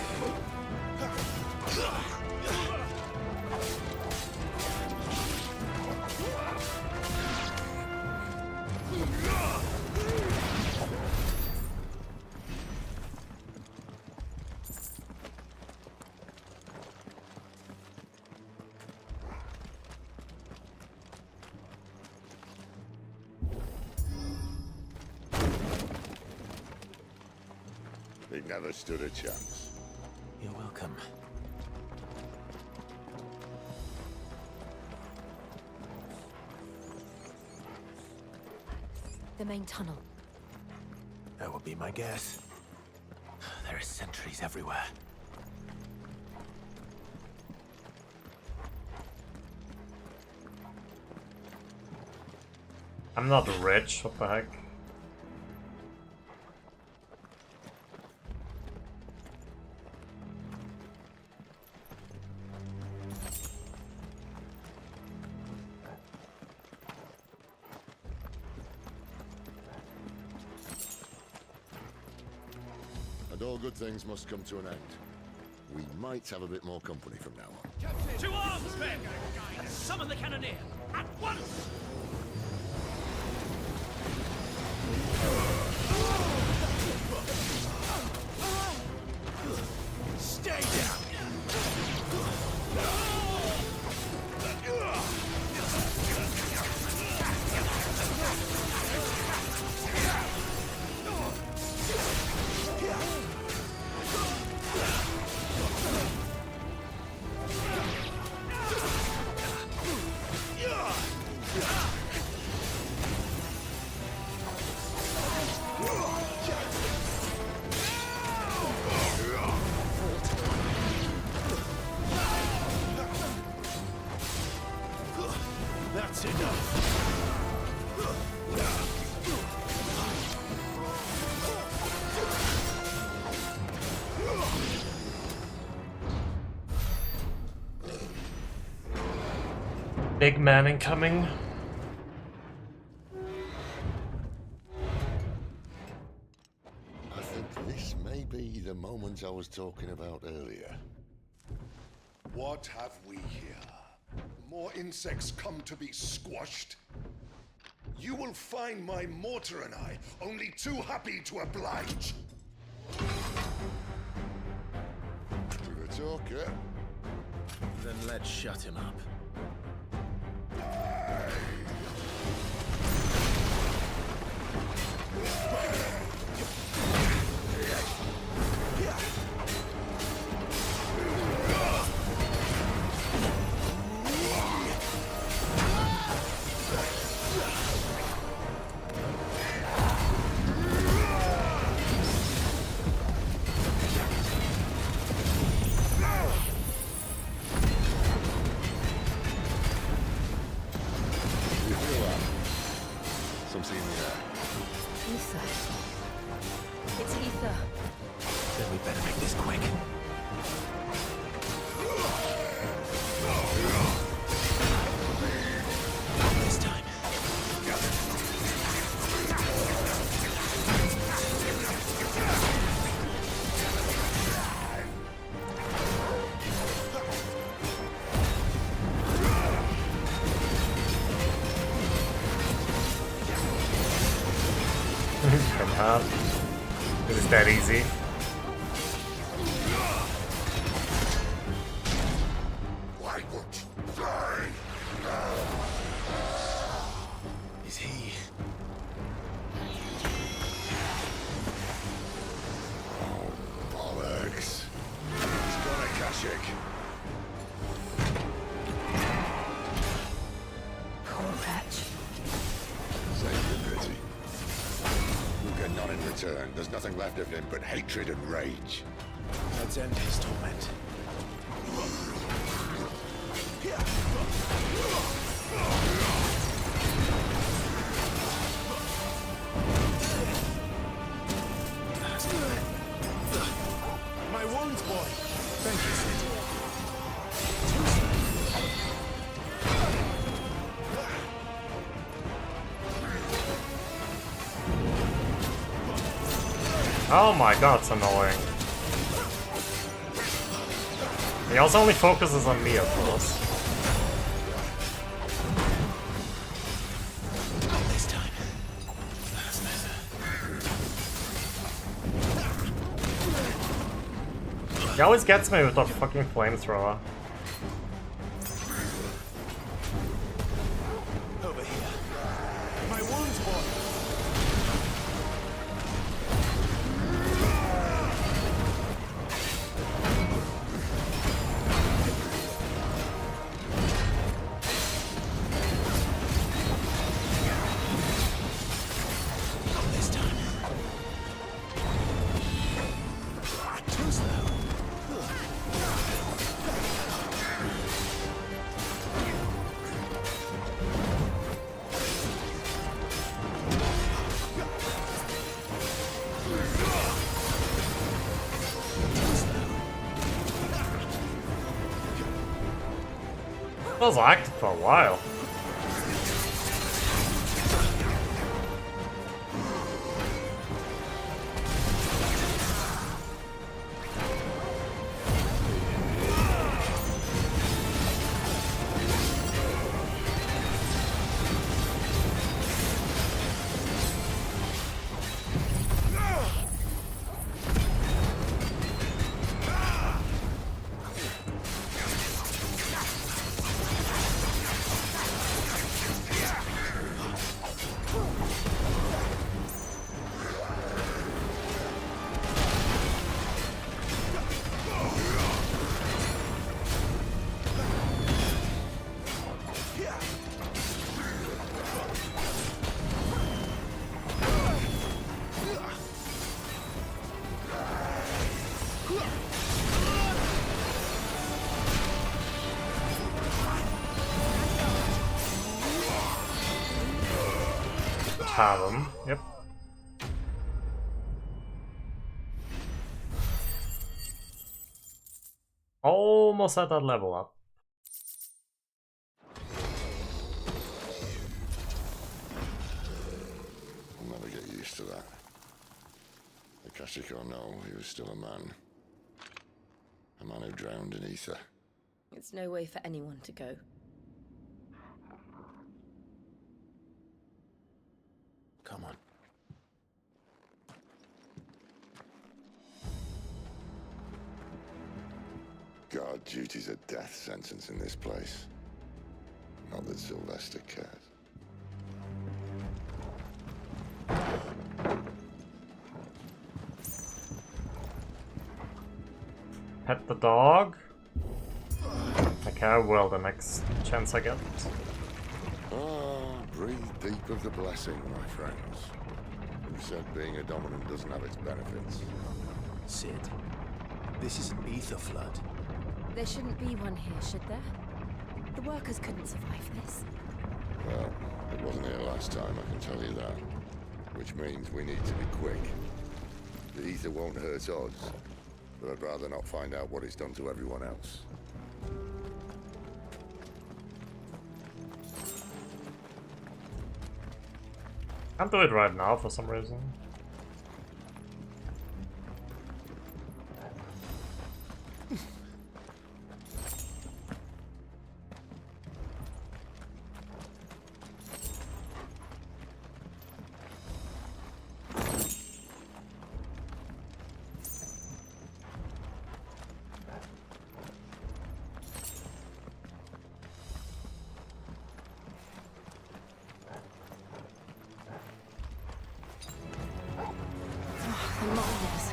He never stood a chance. You're welcome. The main tunnel. That would be my guess. There are sentries everywhere. I'm not rich, what the heck? And all good things must come to an end. We might have a bit more company from now on. To arms, men! And summon the cannoneer! At once! Stay down! That's enough. Big man incoming. I think this may be the moment I was talking about earlier. What have we here? More insects come to be squashed? You will find my mortar and I only too happy to oblige. With a talker. Then let's shut him up. Something in the air. Ether. It's ether. Then we better make this quick. This time. Come on. It was that easy. Why won't you die? Is he? Oh, bollocks. He's got a Kashik. Poor wretch. Save the pity. We'll get none in return. There's nothing left of him but hatred and rage. Let's end his torment. My wounds, boy! Thank you, Sid. Oh my god, it's annoying. He also only focuses on me, of course. This time. He always gets me with the fucking flamethrower. Over here. My wounds, boy! This time. Too slow. was active for a while. Have him. Yep. Almost at that level up. I'll never get used to that. Akashic or no, he was still a man. A man who drowned in ether. It's no way for anyone to go. Come on. Guard duty's a death sentence in this place. Not that Sylvester cares. Pet the dog. Okay, I will the next chance I get. Breathe deep of the blessing, my friends. Who said being a dominant doesn't have its benefits? Sid, this is an ether flood. There shouldn't be one here, should there? The workers couldn't survive this. Well, it wasn't here last time, I can tell you that. Which means we need to be quick. The ether won't hurt us, but I'd rather not find out what it's done to everyone else. Can't do it right now for some reason. The miners.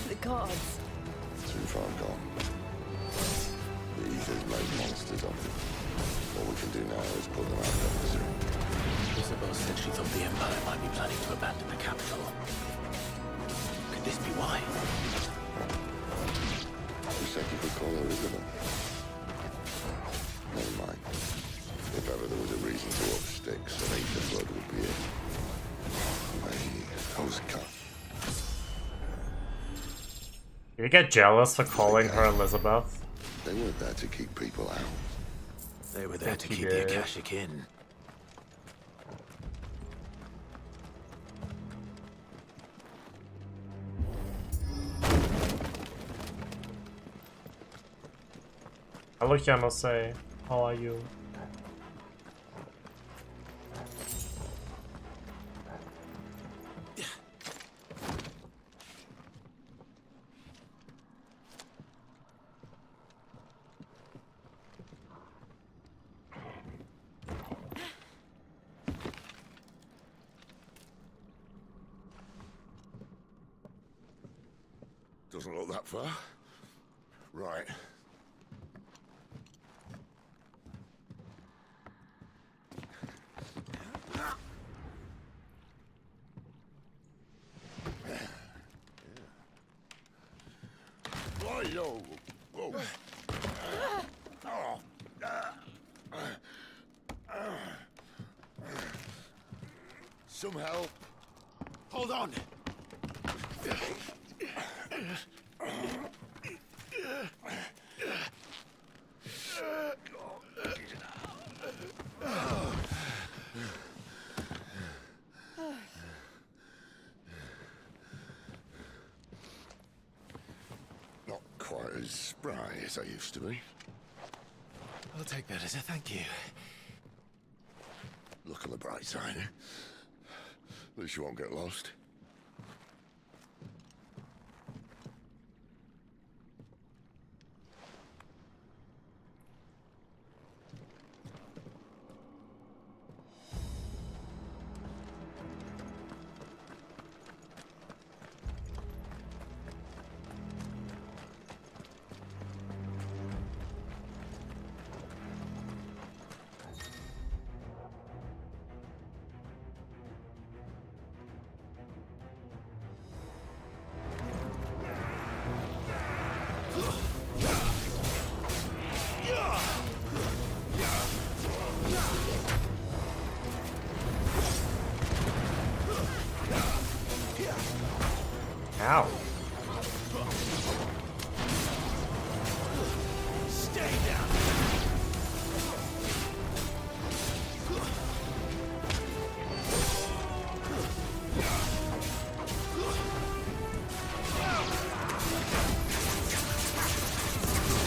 The guards. Too far gone. The ether's made monsters of them. All we can do now is put them out of their misery. Isabel said she thought the Empire might be planning to abandon the capital. Could this be why? Who said you could call her Isabel? Never mind. If ever there was a reason to up sticks, an ether flood would be it. How's it come? You get jealous for calling her Elizabeth? They weren't there to keep people out. They were there to keep the Akashic in. Hello, Yamase. How are you? Doesn't look that far. Right. Yo. Whoa. Some help. Hold on. as spry as I used to be. I'll take that as a thank you. Look on the bright side, eh? At least you won't get lost. Ow. Stay down.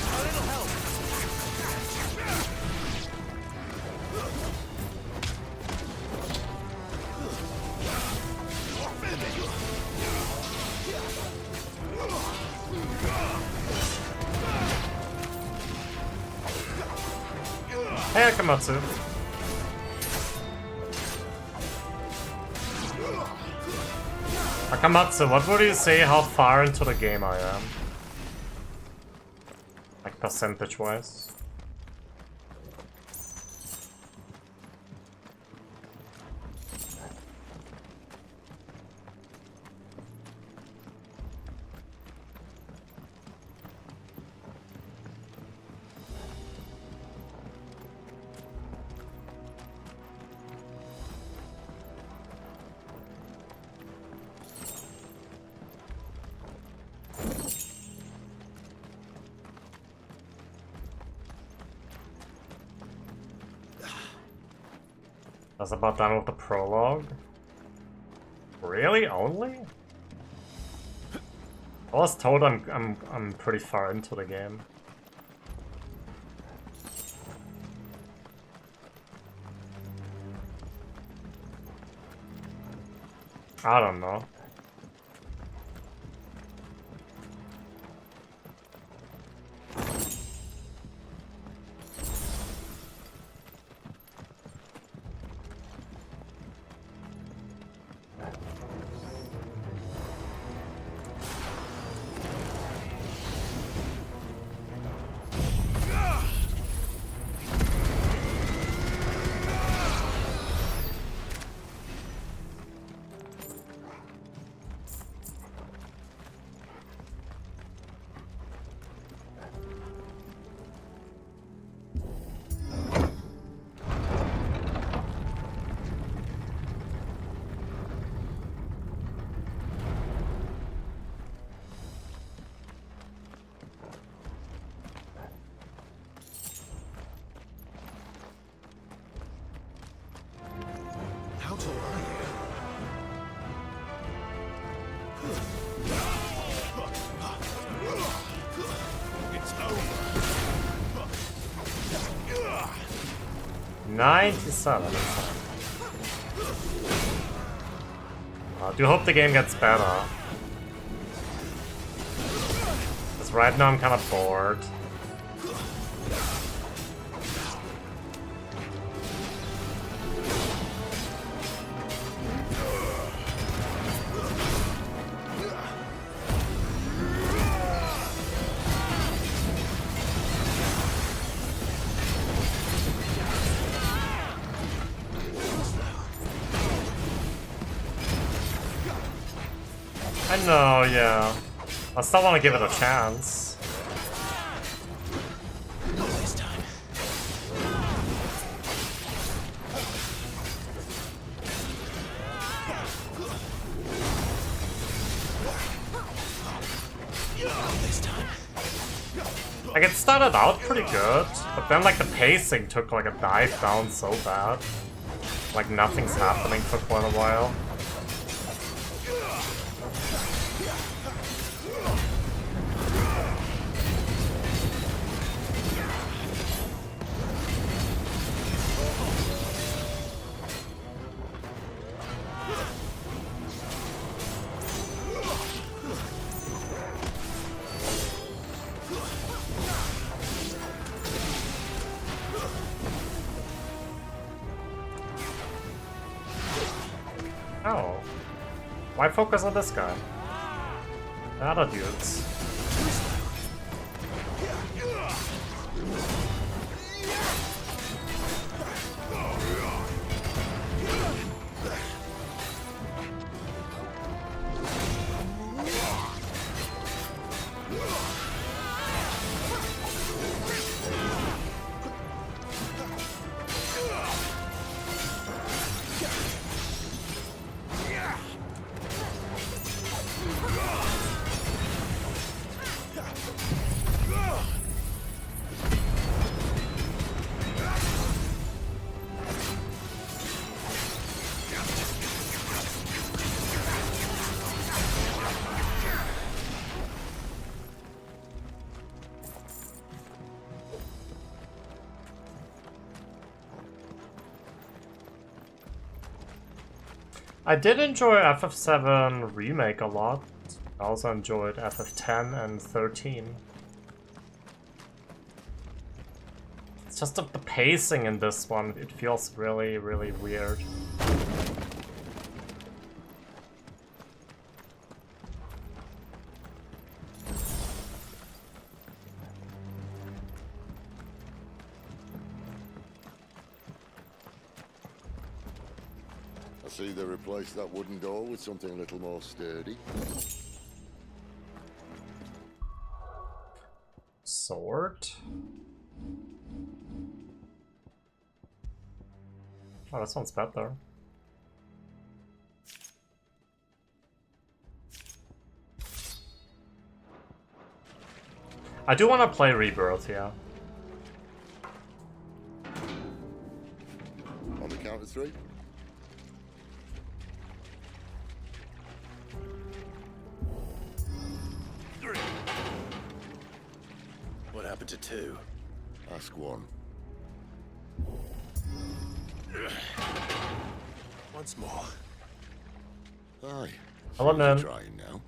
A little help. Hey, Akamatsu. Akamatsu, what would you say how far into the game I am? Like percentage-wise? That's about done with the prologue? Really? Only? I was told I'm pretty far into the game. I don't know. How tall are you? It's over. 97. I do hope the game gets better. Because right now I'm kind of bored. I know, yeah. I still want to give it a chance. Not this time. Not this time. Like, it started out pretty good, but then, like, the pacing took, like, a dive down so bad. Like, nothing's happening for quite a while. Why focus on this guy? The other dudes. I did enjoy FF7 Remake a lot. I also enjoyed FF10 and 13. It's just the pacing in this one, it feels really, really weird. I see they replaced that wooden door with something a little more sturdy. Sword? Oh, that sounds better. I do want to play Rebirth, yeah. On the count of 3. What happened to 2? Ask 1. Once more. Aye. Hello, man. Trying now.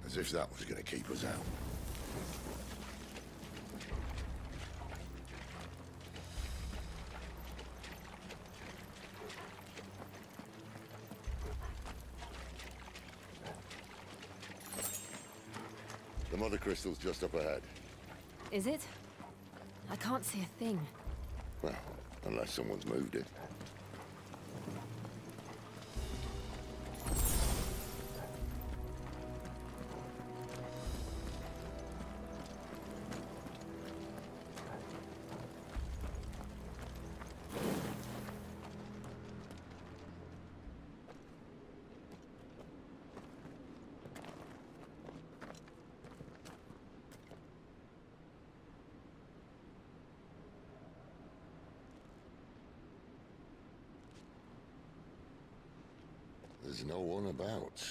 As if that was going to keep us out. The mother crystal's just up ahead. Is it? I can't see a thing. Well, unless someone's moved it. There's no one about.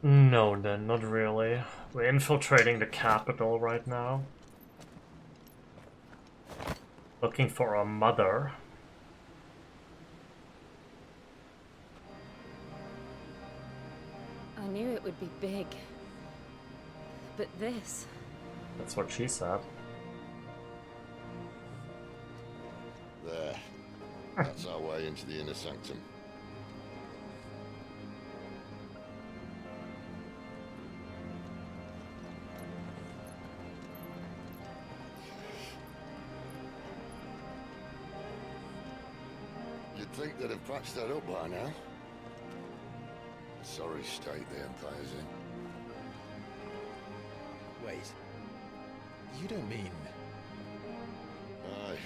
No, then, not really. We're infiltrating the capital right now. Looking for our mother. I knew it would be big. But this... That's what she said. There. That's our way into the inner sanctum. You'd think they'd have patched that up by now. Sorry state the Empire's in. Wait. You don't mean... Aye.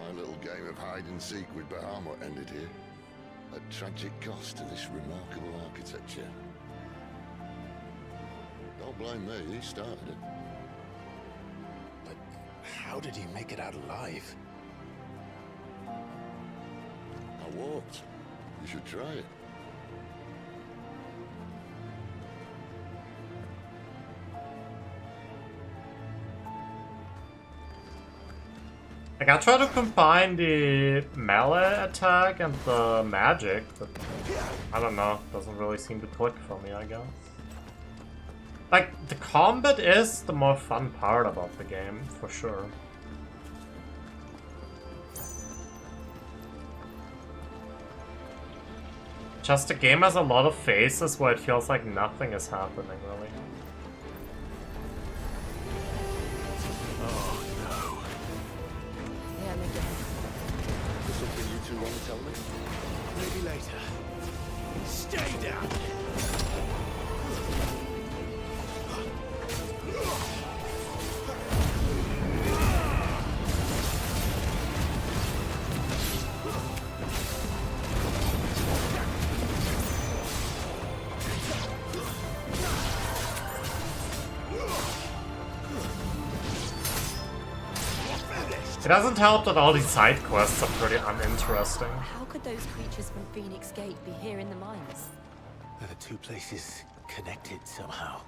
My little game of hide-and-seek with Bahamut ended here. At tragic cost to this remarkable architecture. Don't blame me, he started it. But how did he make it out alive? I walked. You should try it. Like, I try to combine the melee attack and the magic, but I don't know, doesn't really seem to click for me, I guess. Like, The combat is the more fun part about the game, for sure. Just the game has a lot of phases where it feels like nothing is happening, really. Oh no. Him again. Is there something you two want to tell me? Maybe later. Stay down! It doesn't help that all these side quests are pretty uninteresting. How could those creatures from Phoenix Gate be here in the mines? Are the two places connected somehow?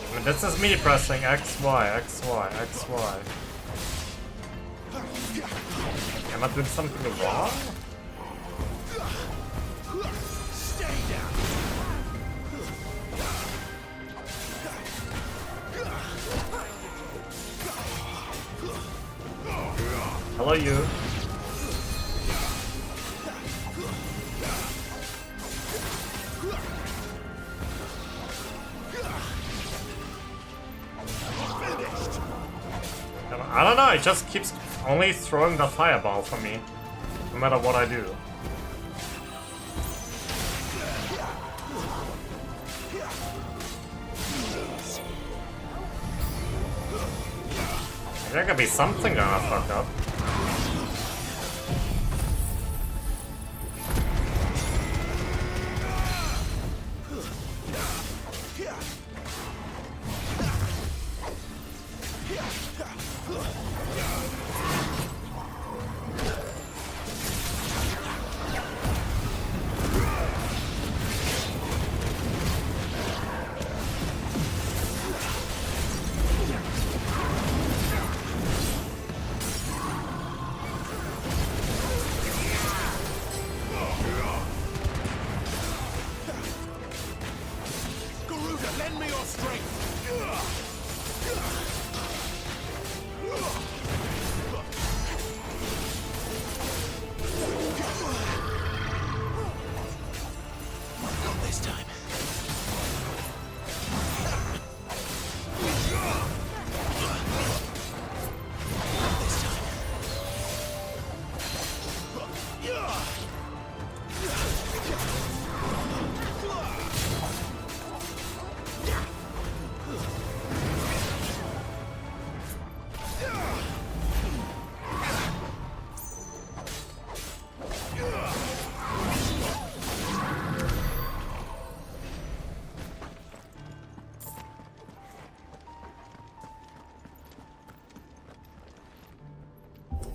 I mean, this is me pressing X, Y, X, Y, X, Y. Am I doing something wrong? Stay down! Hello, you. I don't know, it just keeps only throwing the fireball for me, no matter what I do. There could be something gonna fuck up. Lend me your strength! Not this time.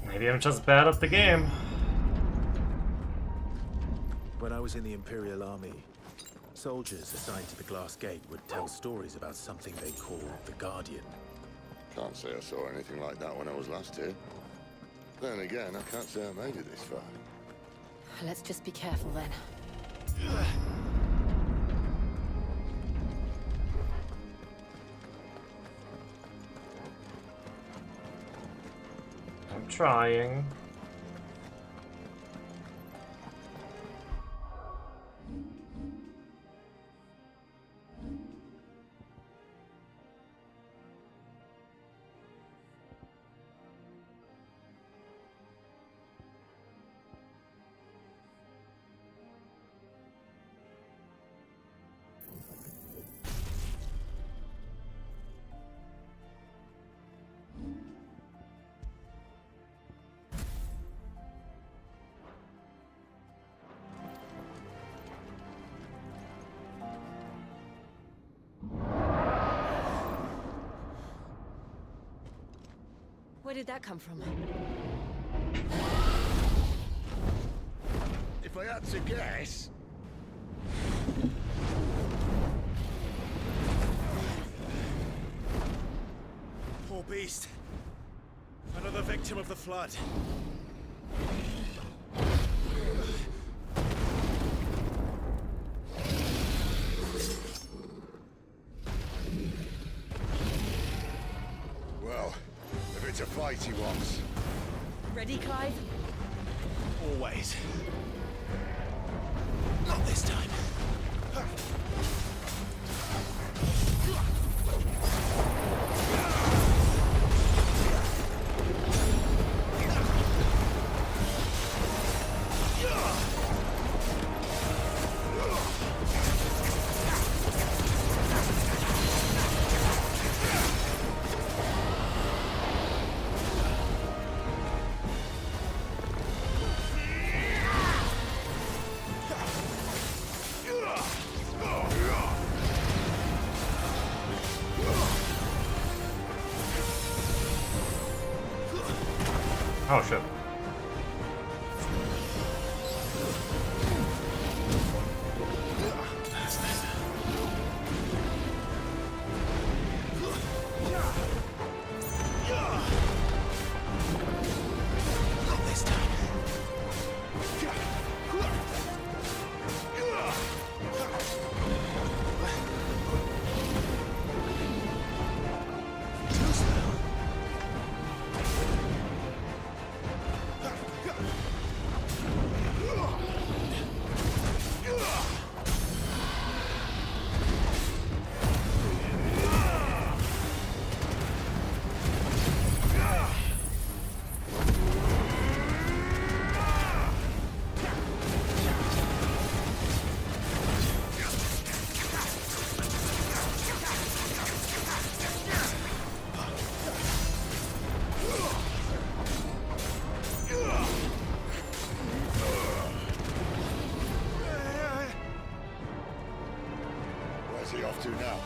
Maybe I'm just bad at the game. When I was in the Imperial Army, soldiers assigned to the Glass Gate would tell stories about something they called the Guardian. Can't say I saw anything like that when I was last here. Then again, I can't say I made it this far. Let's just be careful then. I'm trying. Where did that come from? If I had to guess... Poor beast. Another victim of the flood. Well, if it's a fight he wants. Ready, Clive? Always. Not this time. Oh shit. Where's he off to now?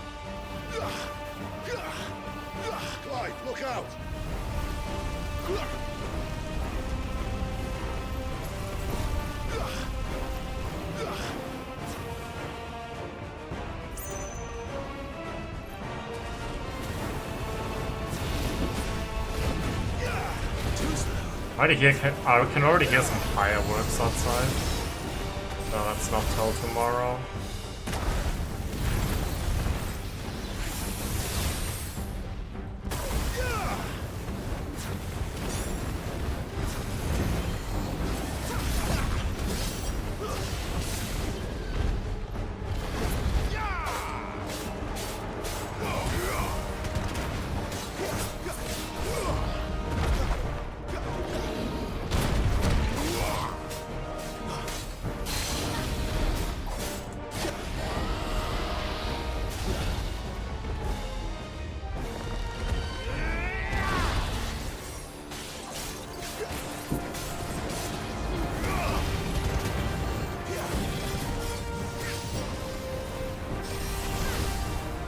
Clive, look out! I can already hear some fireworks outside. No, that's not till tomorrow.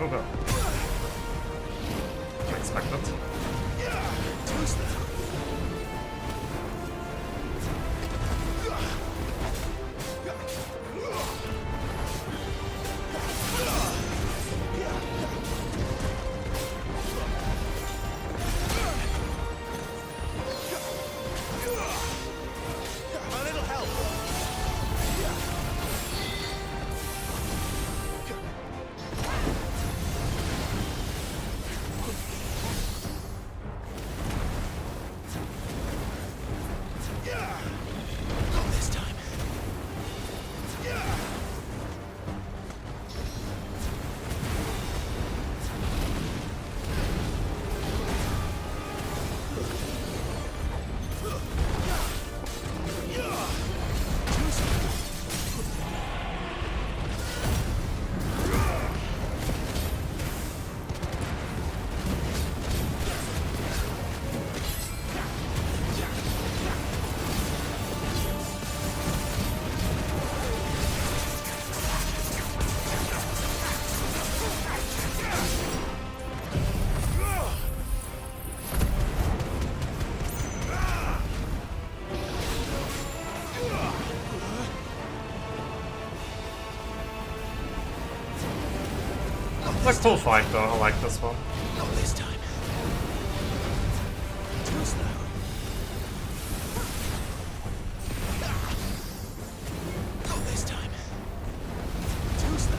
Okay. Unexpected. A little help. It's a cool fight though, I like this one. Not this time. Too slow. Not this time. Too slow.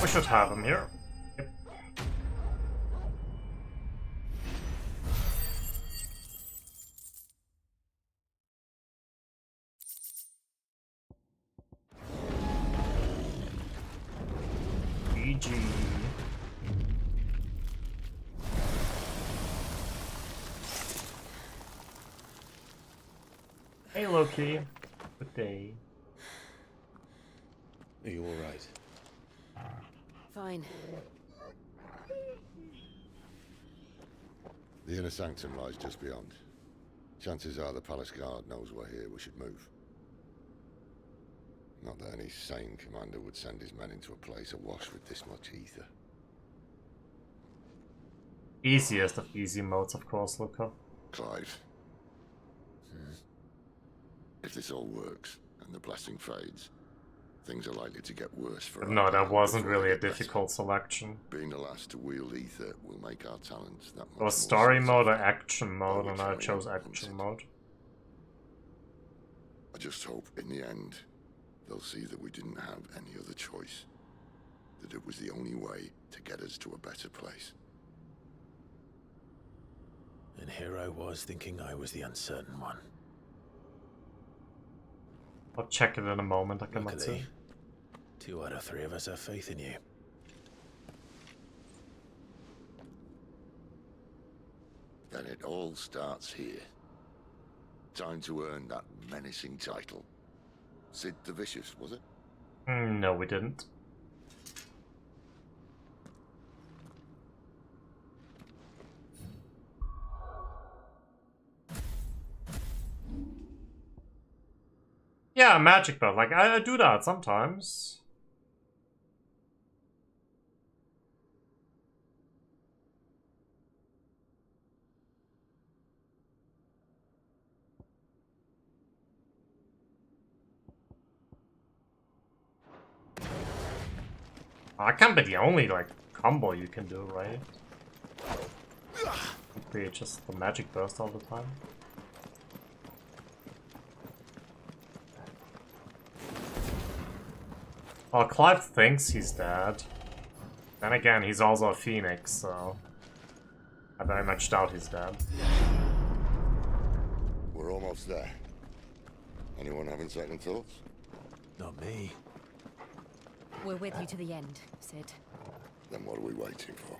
We should have him here. Yep. GG. Hey Loki. Good day. Are you alright? Fine. The inner sanctum lies just beyond. Chances are the palace guard knows we're here. We should move. Not that any sane commander would send his men into a place awash with this much ether. Easiest of easy modes, of course, Luca. Clive. If this all works, and the blessing fades, things are likely to get worse for No, our that band wasn't before they really a get better. difficult selection. Being the last to wield ether will make our talents that much It more was story sensitive, mode or action mode, by and which I mean chose hunted. action mode. I just hope in the end they'll see that we didn't have any other choice. That it was the only way to get us to a better place. And here I was thinking I was the uncertain one. I'll check it in a moment, I cannot Luckily, see. 2 out of 3 of us have faith in you. Then it all starts here. Time to earn that menacing title. Sid the Vicious, was it? No, we didn't. Yeah, magic belt. Like, I do that sometimes. That can't be the only, like, combo you can do, right? Create just the magic burst all the time. Well, Clive thinks he's dead. Then again, he's also a phoenix, so I very much doubt he's dead. We're almost there. Anyone having second thoughts? Not me. We're with you to the end, Sid. Then what are we waiting for?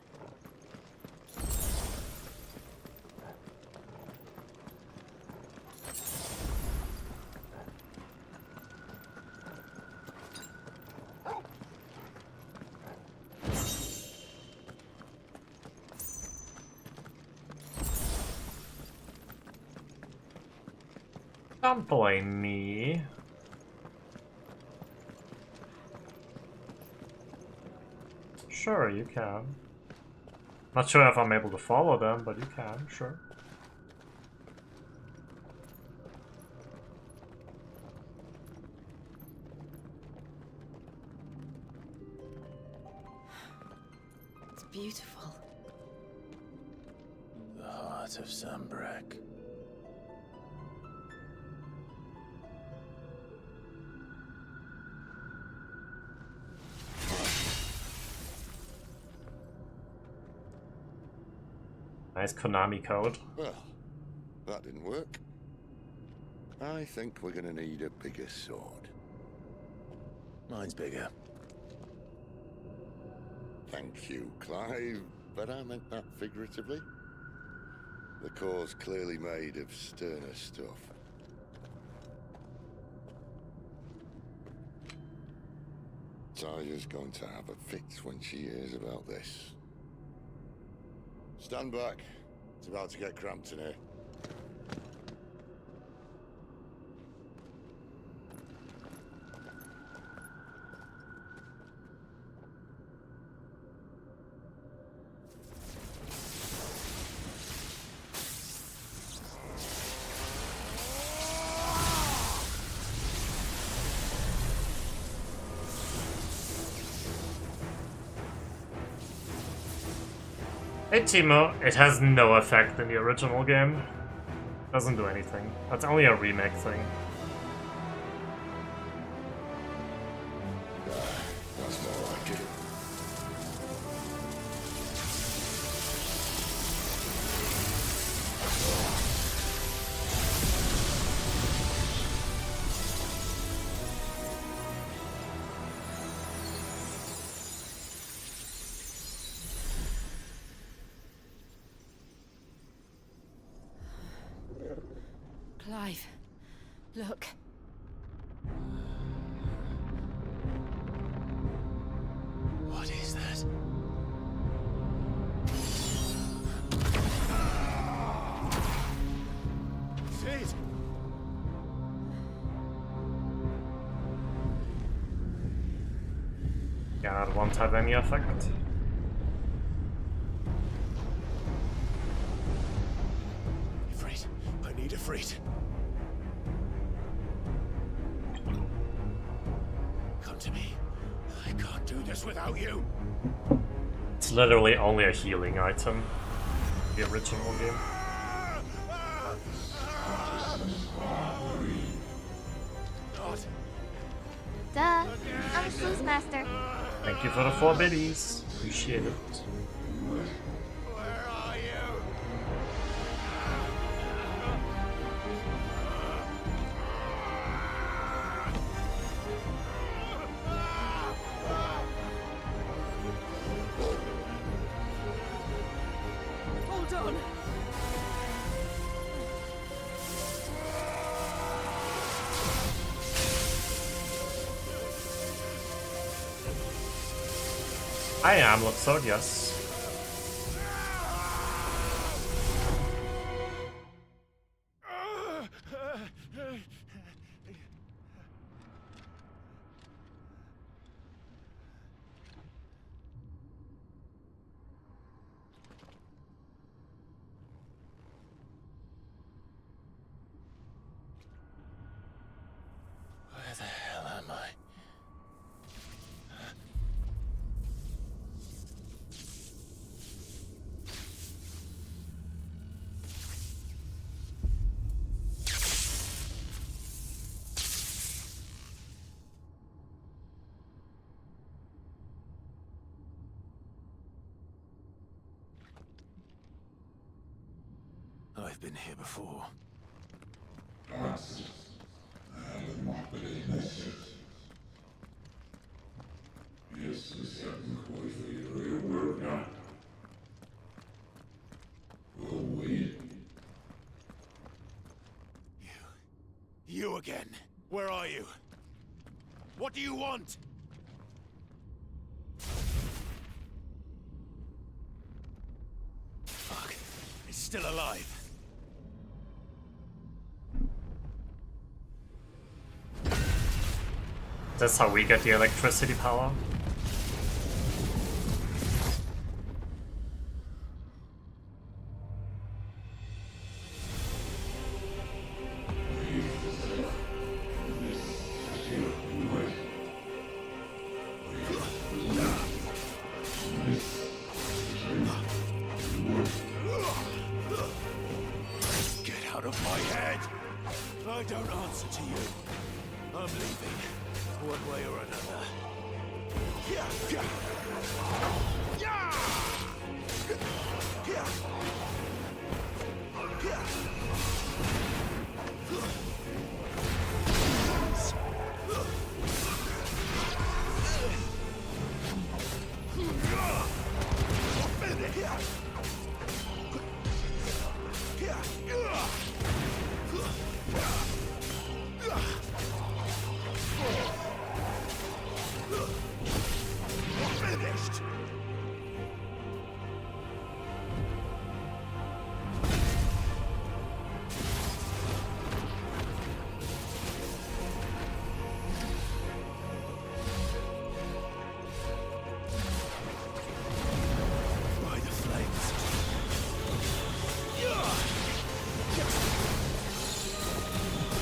Don't blame me. Sure, you can. Not sure if I'm able to follow them, but you can, sure. It's beautiful. The heart of Sambrek. Nice Konami code. Well, that didn't work. I think we're gonna need a bigger sword. Mine's bigger. Thank you, Clive, but I meant that figuratively. The core's clearly made of sterner stuff. Tiger's going to have a fit when she hears about this. Stand back. It's about to get cramped in here. Hey Timo, it has no effect in the original game. Doesn't do anything. That's only a remake thing. That's more like it. Clive, look. What is that? Sid! Yeah, that won't have any effect. Ifrit, I need Ifrit. Come to me. I can't do this without you. It's literally only a healing item. The original game. Duh, I'm a sluice master. Thank you for the 4 biddies. Appreciate it. Hold on. I am Luxord, yes. Where the hell am I? I've been here before. You again. Where are you? What do you want? Fuck. It's still alive. That's how we get the electricity power. Get out of my head! I don't answer to you. I'm leaving, one way or another.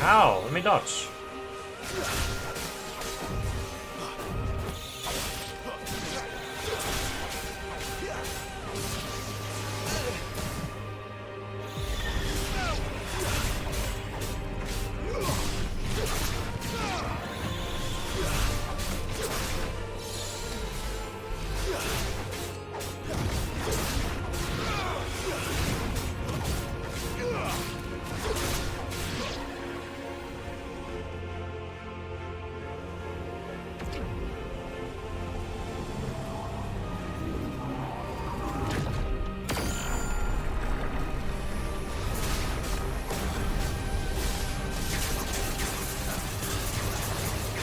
Ow, let me dodge.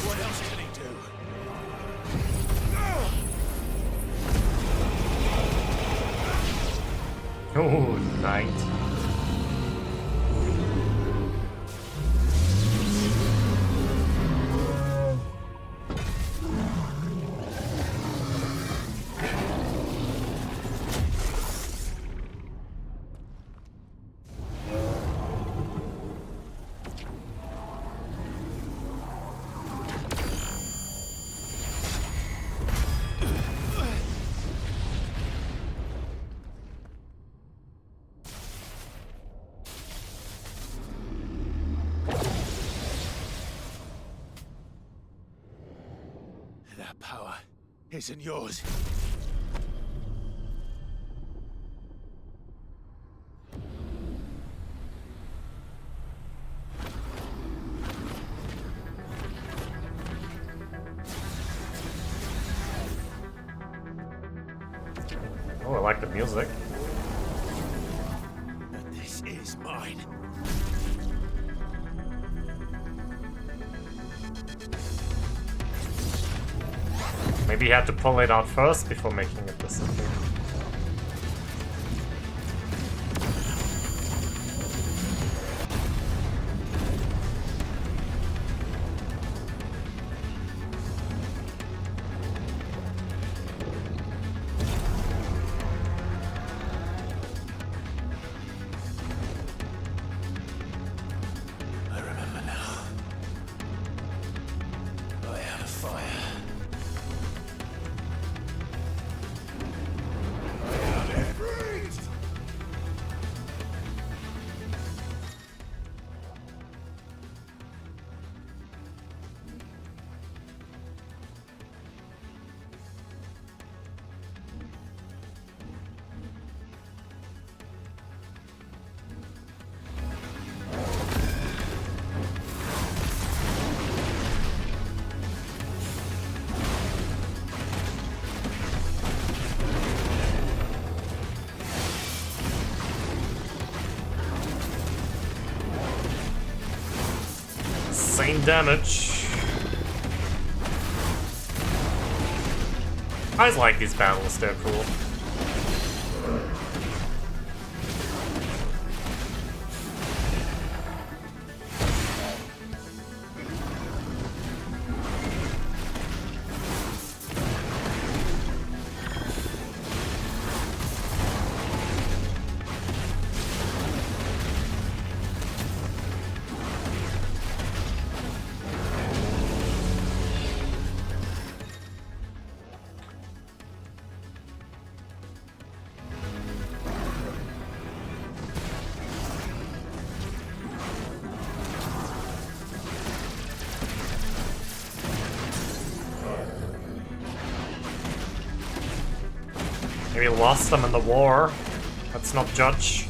What else can he do? Oh, knight. That power isn't yours. Oh, I like the music. But this is mine. Maybe you had to pull it out first before making it disappear. I remember now. I had a fire. Same damage. I just like these battles, they're cool. Maybe lost them in the war. Let's not judge.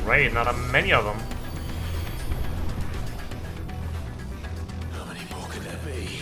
Great, not many of them. How many more could there be?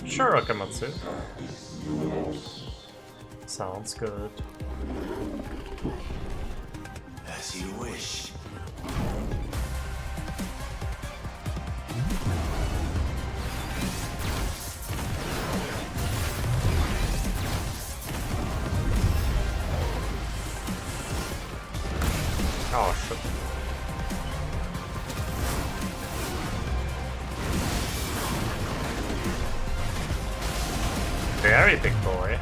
Sure, Akamatsu. Sounds good. As you wish. Oh shit. Very big boy.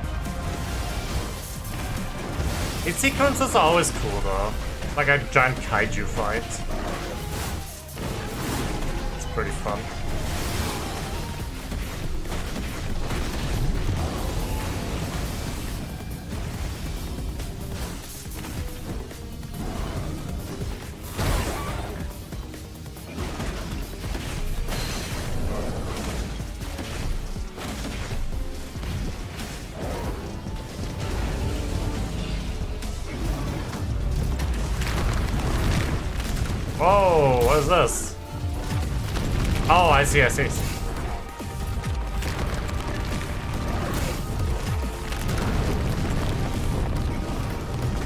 Its sequences are always cool though. Like a giant kaiju fight. It's pretty fun. Whoa, what is this? Oh, I see, I see.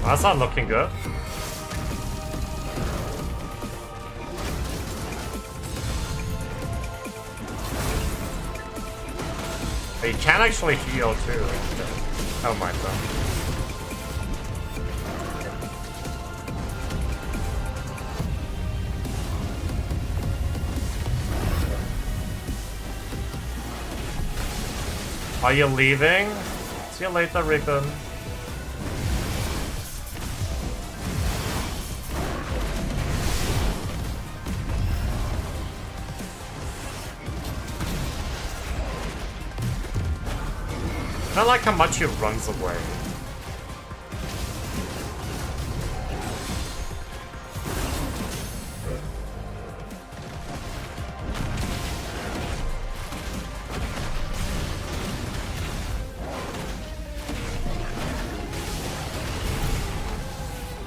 That's not looking good. But you can actually heal too. Oh my god. Are you leaving? See you later, Rickon. I don't like how much he runs away.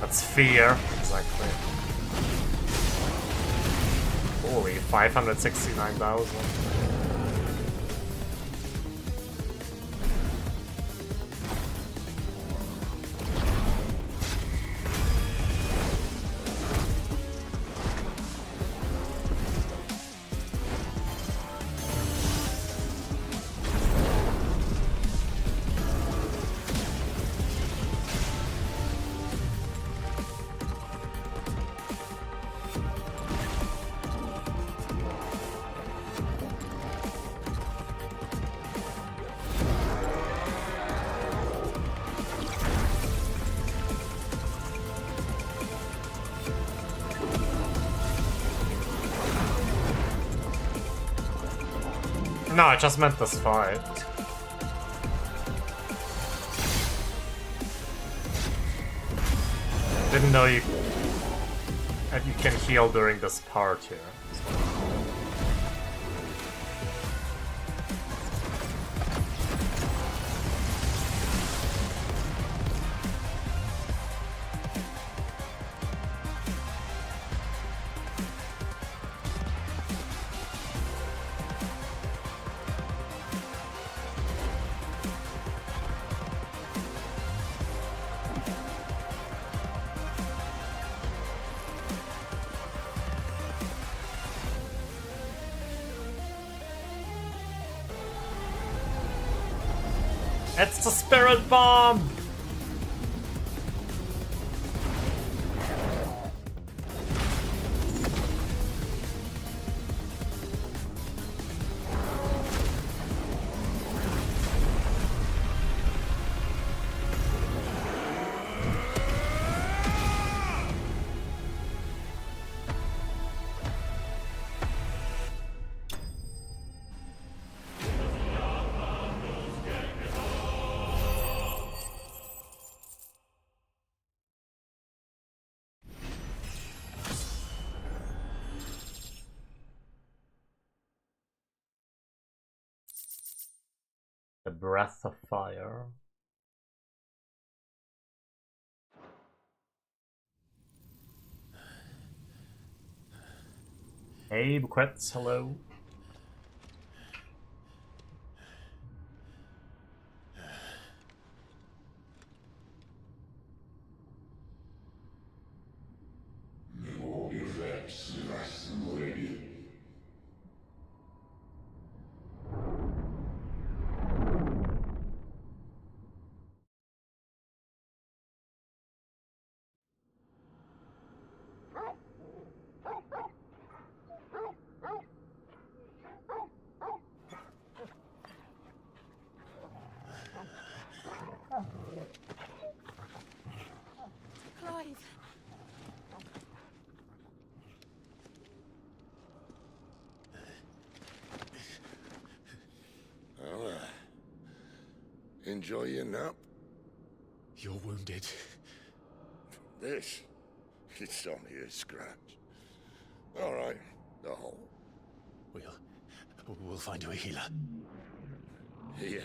That's fear, exactly. Holy, 569,000. No, I just meant this fight. Didn't know you that you can heal during this part here. It's the spirit bomb! The breath of fire. Hey, Buquets, hello. Clive. Well, enjoy your nap. You're wounded. This? It's only a scratch. All right, the hole. We'll find you a healer. Here.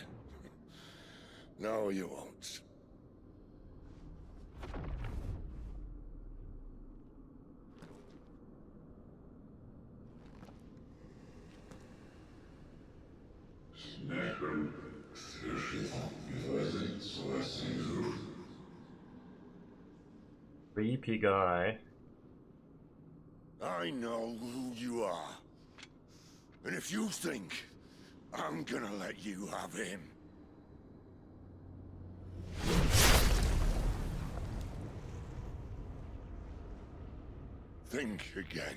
No, you won't. Creepy guy. I know who you are. And if you think I'm gonna let you have him... think again.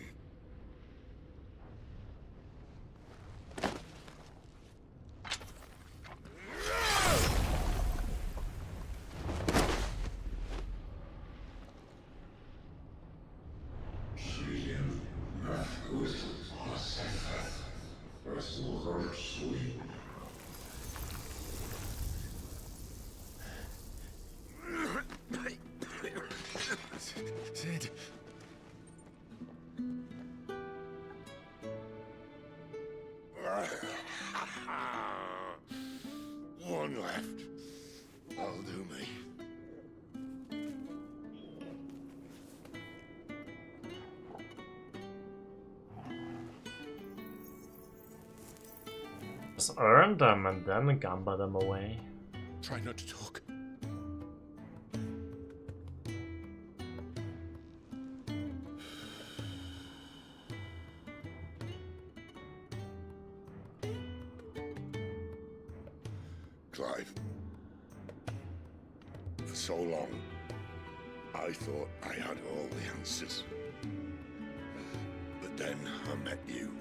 Sid. One left. That'll do me. Just earn them and then gamba them away. Try not to talk. Clive. For so long, I thought I had all the answers. But then I met you.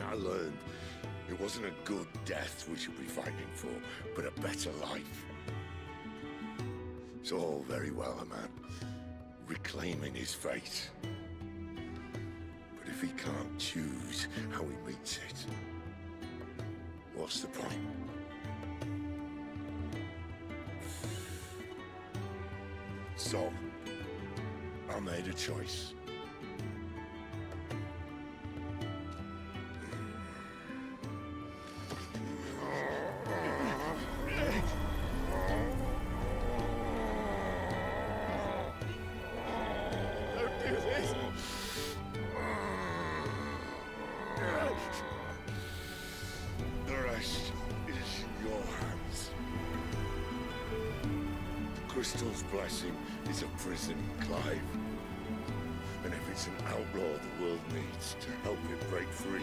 I learned it wasn't a good death we should be fighting for, but a better life. It's all very well, a man reclaiming his fate. But if he can't choose how he meets it, what's the point? So, I made a choice. Don't do this. The rest is in your hands. The crystal's blessing is a prison, Clive. And if it's an outlaw the world needs to help it break free,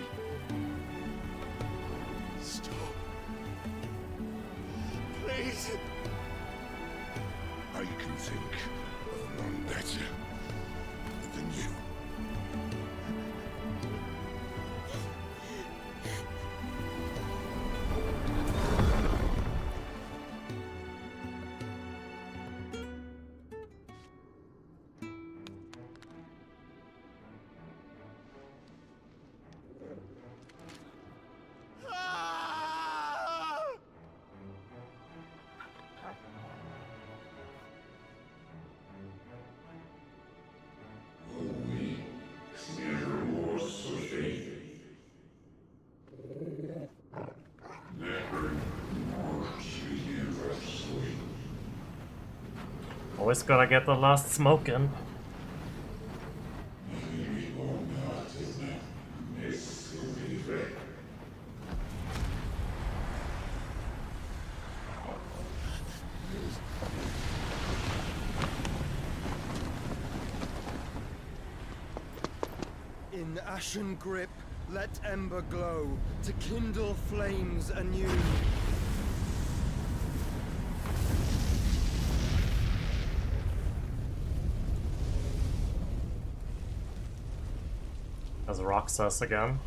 stop. it! I can think of none better than you. Always gotta get the last smoke in. In ashen grip, let ember glow, to kindle flames anew. As Rock says again.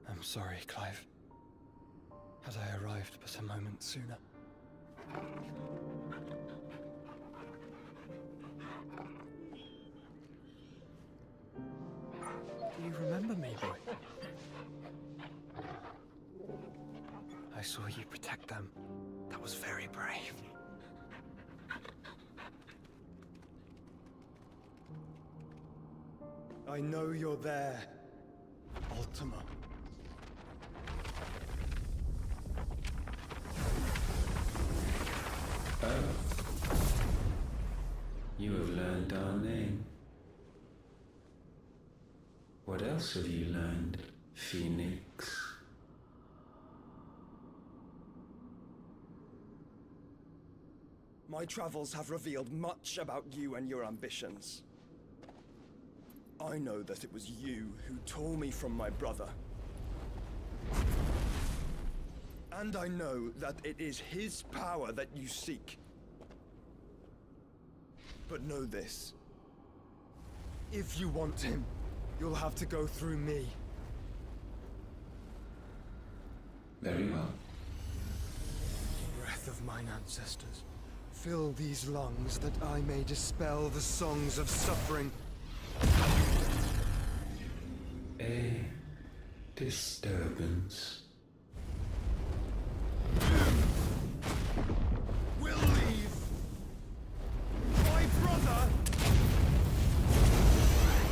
I'm sorry, Clive. Had I arrived but a moment sooner. Do you remember me, boy? I saw you protect them. That was very brave. I know you're there, Ultima. Oh. You have learned our name. What else have you learned, Phoenix? My travels have revealed much about you and your ambitions. I know that it was you who tore me from my brother. And I know that it is his power that you seek. But know this. If you want him, you'll have to go through me. Very well. Breath of mine ancestors, fill these lungs that I may dispel the songs of suffering. A disturbance. We'll leave. My brother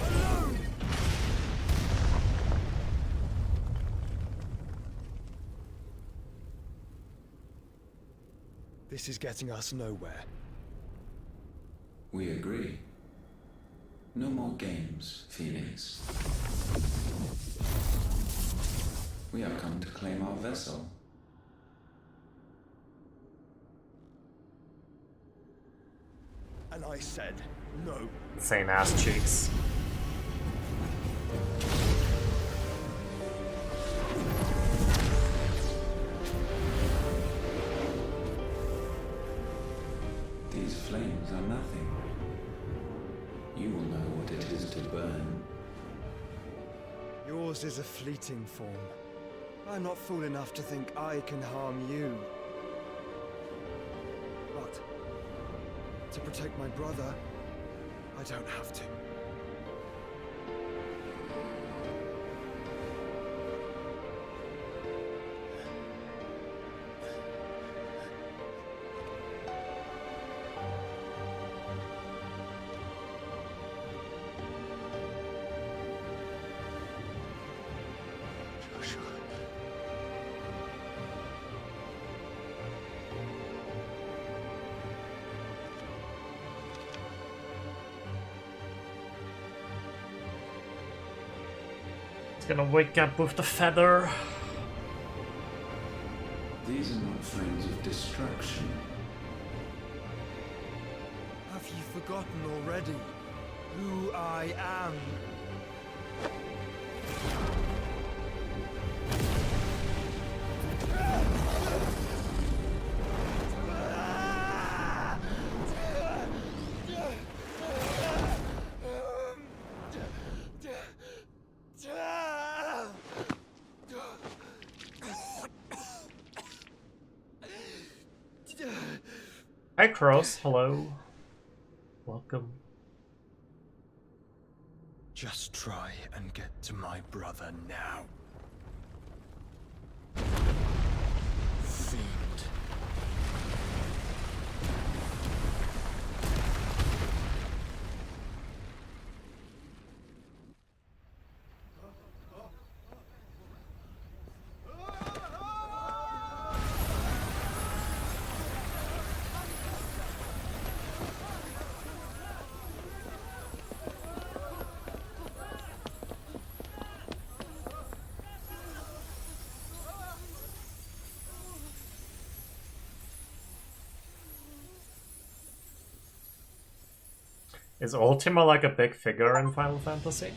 alone. This is getting us nowhere. We agree. No more games, Phoenix. We have come to claim our vessel. And I said no. Insane ass cheeks. These flames are nothing. You will know what it is to burn. Yours is a fleeting form. I'm not fool enough to think I can harm you. But to protect my brother, I don't have to. gonna wake up with the feather. These are not flames of destruction. Have you forgotten already who I am? Hi Cross, hello. Welcome. Just try and get to my brother now. Fiend. Is Ultima like a big figure in Final Fantasy?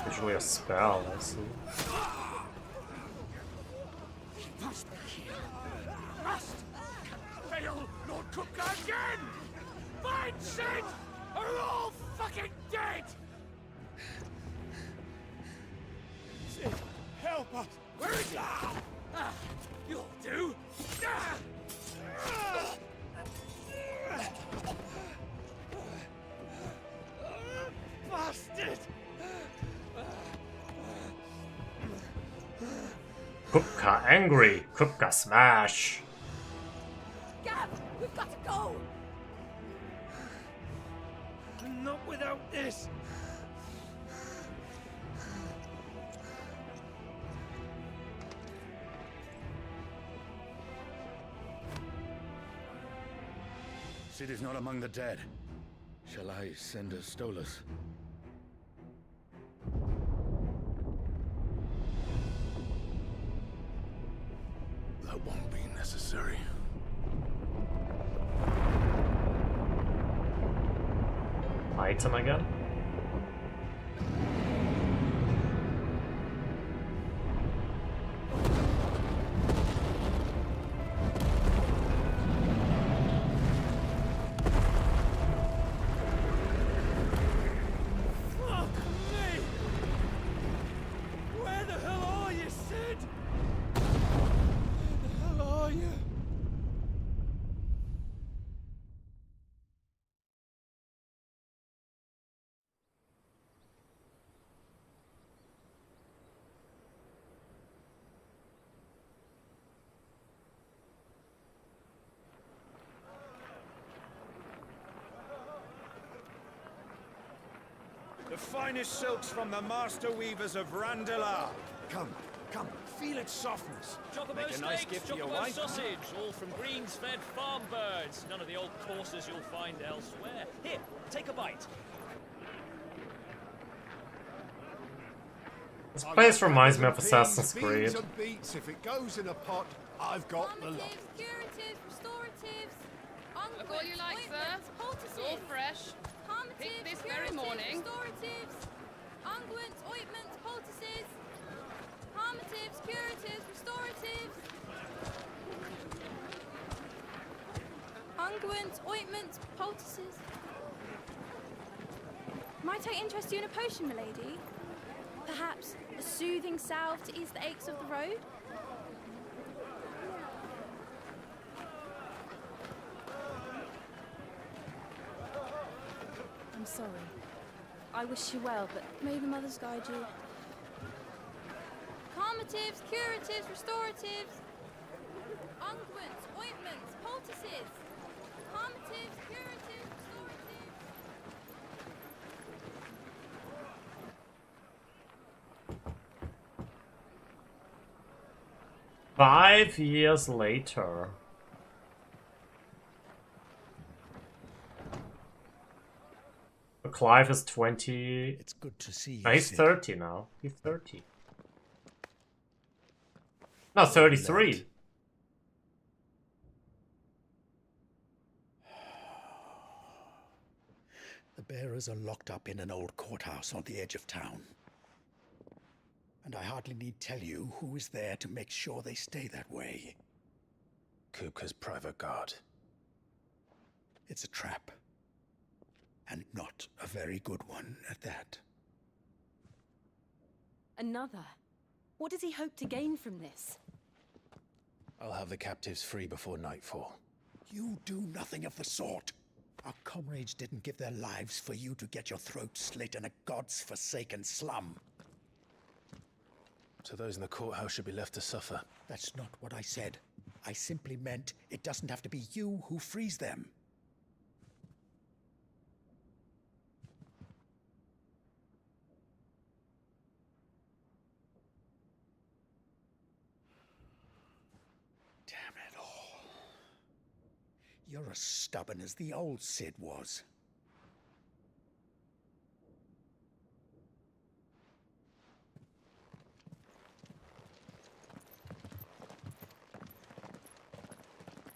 Usually a spell, I see. Must be here. Must! Fail, Lord Kupka again! Find Sid! Are all fucking dead! Sid, help us! Where is he? You'll do! Bastard! Kupka angry! Kupka smash! Gab, we've got to go! Not without this! Sid is not among the dead. Shall I send a Stolas? That won't be necessary. Item again? Fuck me! Where the hell are you, Sid? Where the hell are you? The finest silks from the master weavers of Rando. Come, come, feel its softness. Chocobo Make a nice steaks, gift for your chocobo wife. sausage, all from greens-fed farm birds. None of the old courses you'll find elsewhere. Here, take a bite. This place reminds me of Assassin's Creed. Beans and beets. If it goes in a pot, I've got the lot. Curatives, restoratives, Look all you like, sir. It's all fresh. Picked this very morning. restoratives, unguents, ointments, poultices, palmatives, curatives, restoratives, unguents, ointments, poultices. Might I interest you in a potion, milady? Perhaps a soothing salve to ease the aches of the road? I'm sorry. I wish you well, but may the mothers guide you. Calmatives, curatives, restoratives, unguents, ointments, poultices. Calmatives, curatives, restoratives. 5 years later. Clive is 20. It's good to see you. No, he's Sid. 30 now. He's 30. No, 33. The bearers are locked up in an old courthouse on the edge of town. And I hardly need tell you who is there to make sure they stay that way. Kupka's private guard. It's a trap. And not a very good one at that. Another? What does he hope to gain from this? I'll have the captives free before nightfall. You do nothing of the sort. Our comrades didn't give their lives for you to get your throat slit in a god's forsaken slum. So those in the courthouse should be left to suffer. That's not what I said. I simply meant it doesn't have to be you who frees them. Damn it all. You're as stubborn as the old Sid was.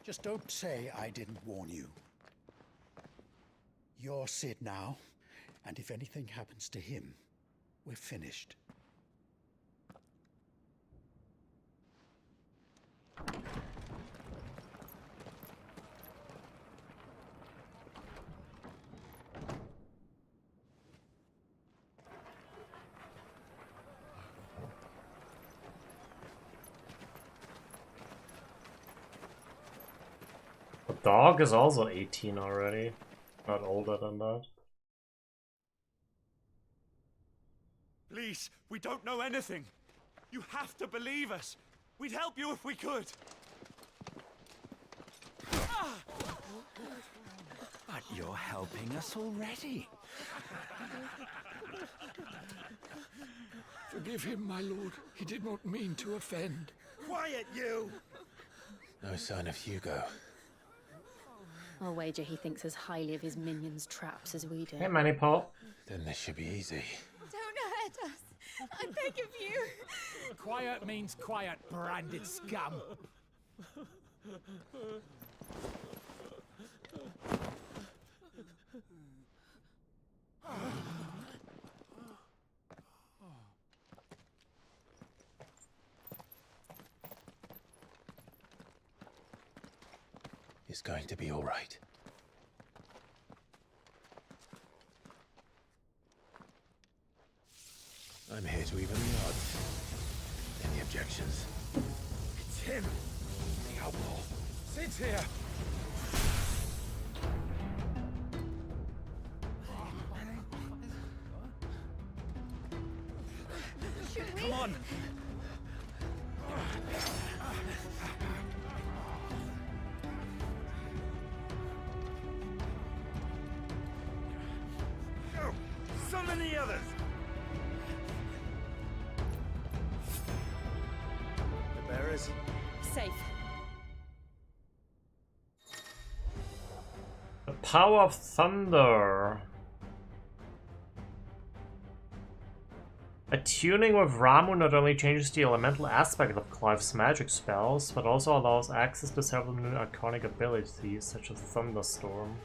Just don't say I didn't warn you. You're Sid now, and if anything happens to him, we're finished. The dog is also 18 already. Not older than that. Please, we don't know anything. You have to believe us. We'd help you if we could. But you're helping us already. Forgive him, my lord. He did not mean to offend. Quiet, you! No sign of Hugo. I'll wager he thinks as highly of his minions' traps as we do. Hey, Manipaw. Then this should be easy. Don't hurt us. I beg of you. Quiet means quiet, branded scum. It's going to be all right. I'm here to even the odds. Any objections? It's him, the outlaw. Sid's here. Should we? Come on. Go! Summon the others! The bearers? Safe. The power of thunder. Attuning with Ramu not only changes the elemental aspect of Clive's magic spells, but also allows access to several new iconic abilities, such as Thunderstorm.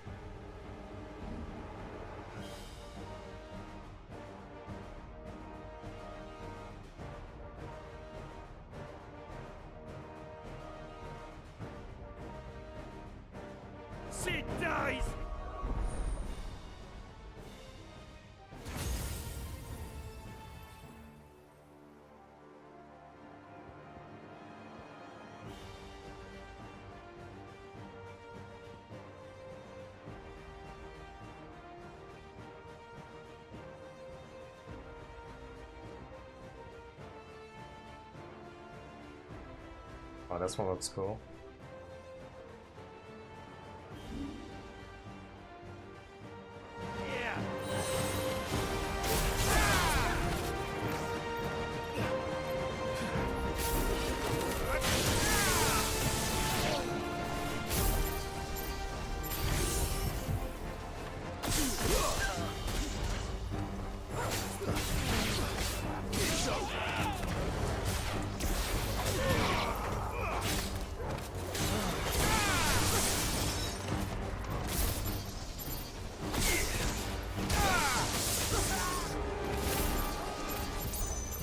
Sid dies! Oh, this one looks cool.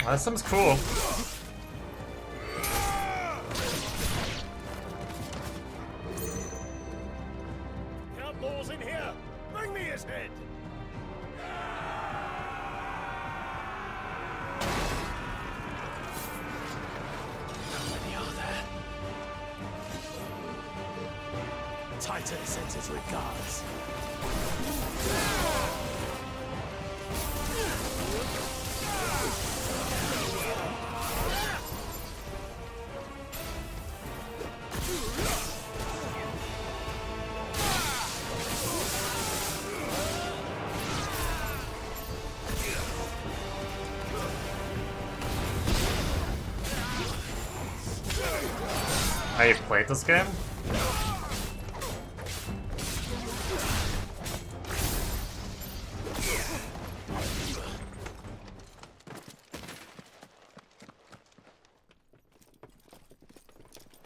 That seems cool. The outlaw's in here! Bring me his head! How many are there? Titan sends his regards. I've played this game.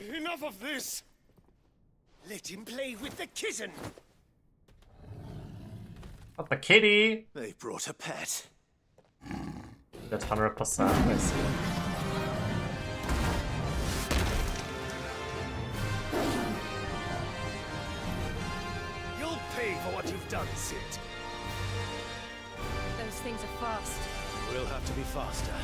Enough of this! Let him play with the kitten! But the kitty! They brought a pet. That 100%, I see. You'll pay for what you've done, Sid. Those things are fast. We'll have to be faster.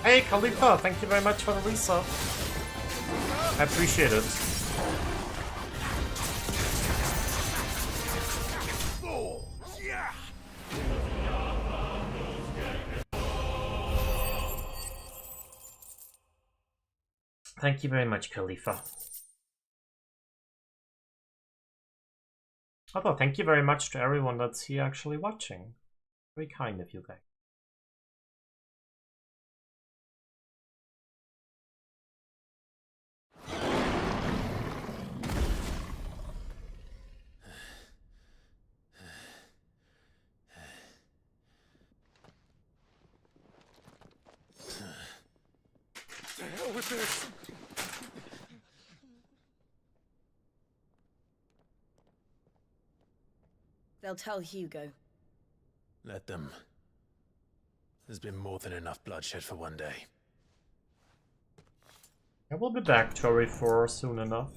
Hey Khalifa, thank you very much for the resub. I appreciate it. Thank you very much, Khalifa. Although, thank you very much to everyone that's here actually watching. Very kind of you guys. The hell with this? They'll tell Hugo. Let them. There's been more than enough bloodshed for one day. I will be back to RE4 soon enough.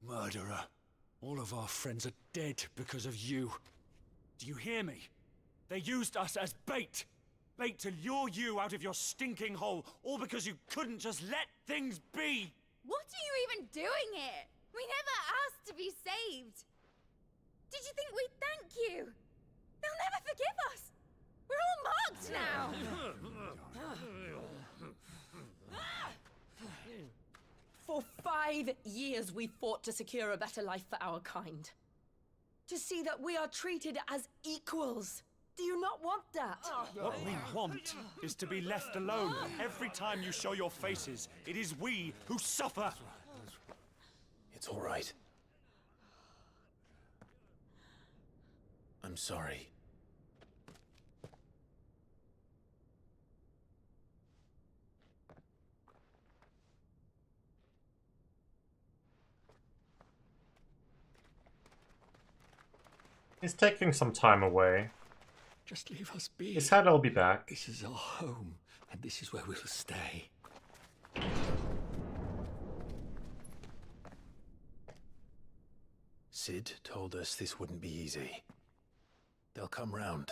Murderer. All of our friends are dead because of you. Do you hear me? They used us as bait. Bait to lure you out of your stinking hole, all because you couldn't just let things be. What are you even doing here? We never asked to be saved. Did you think we'd thank you? They'll never forgive us. We're all marked now. For 5 years we fought to secure a better life for our kind. To see that we are treated as equals. Do you not want that? What we want is to be left alone. Every time you show your faces, it is we who suffer. It's all right. I'm sorry. He's taking some time away. Just leave us be. He said he'll be back. This is our home, and this is where we'll stay. Sid told us this wouldn't be easy. They'll come round.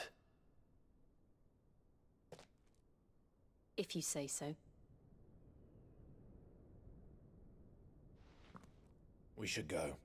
If you say so. We should go.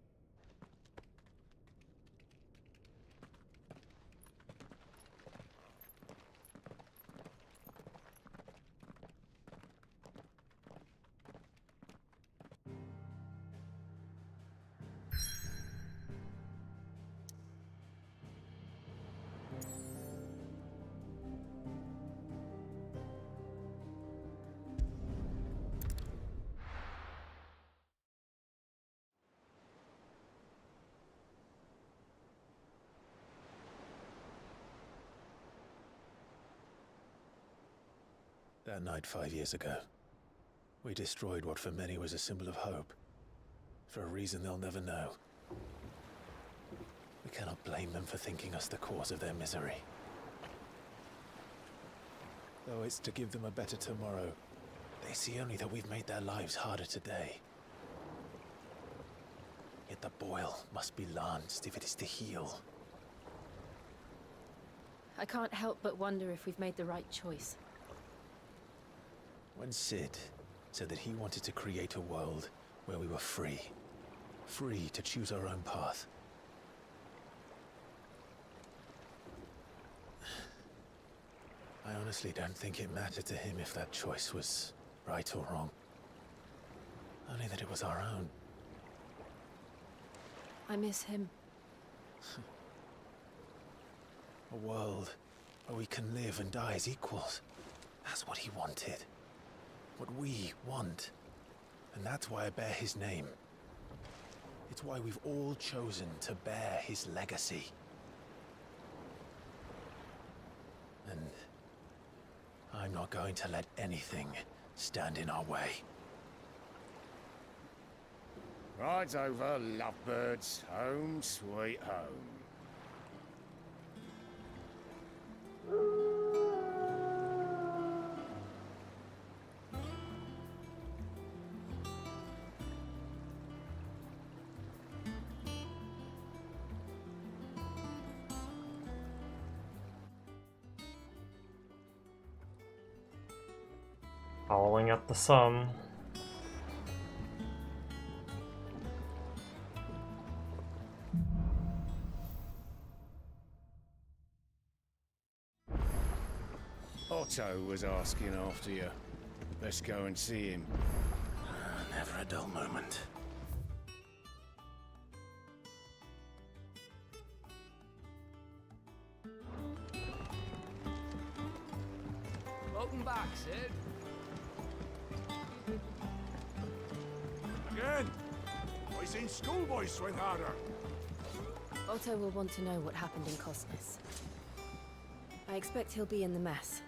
That night 5 years ago, we destroyed what for many was a symbol of hope. For a reason they'll never know. We cannot blame them for thinking us the cause of their misery. Though it's to give them a better tomorrow, they see only that we've made their lives harder today. Yet the boil must be lanced if it is to heal. I can't help but wonder if we've made the right choice. When Sid said that he wanted to create a world where we were free. Free to choose our own path. I honestly don't think it mattered to him if that choice was right or wrong. Only that it was our own. I miss him. A world where we can live and die as equals. That's what he wanted. What we want. And that's why I bear his name. It's why we've all chosen to bear his legacy. And I'm not going to let anything stand in our way. Rides over, lovebirds. Home, sweet home. Howling at the sun. Otto was asking after you. Let's go and see him. Never a dull moment. Welcome back, Sid. Again! I seen schoolboys swing harder. Otto will want to know what happened in Cosmos. I expect he'll be in the mess.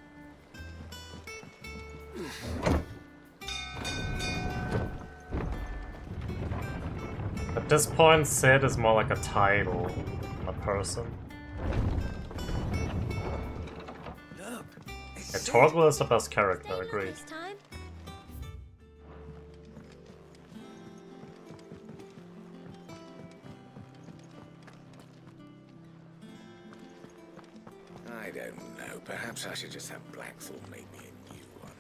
At this point, Sid is more like a title than a person. Look, Yeah, Torgal is the best character, agreed. I don't know. Perhaps I should just have Blackthorn make me a new one.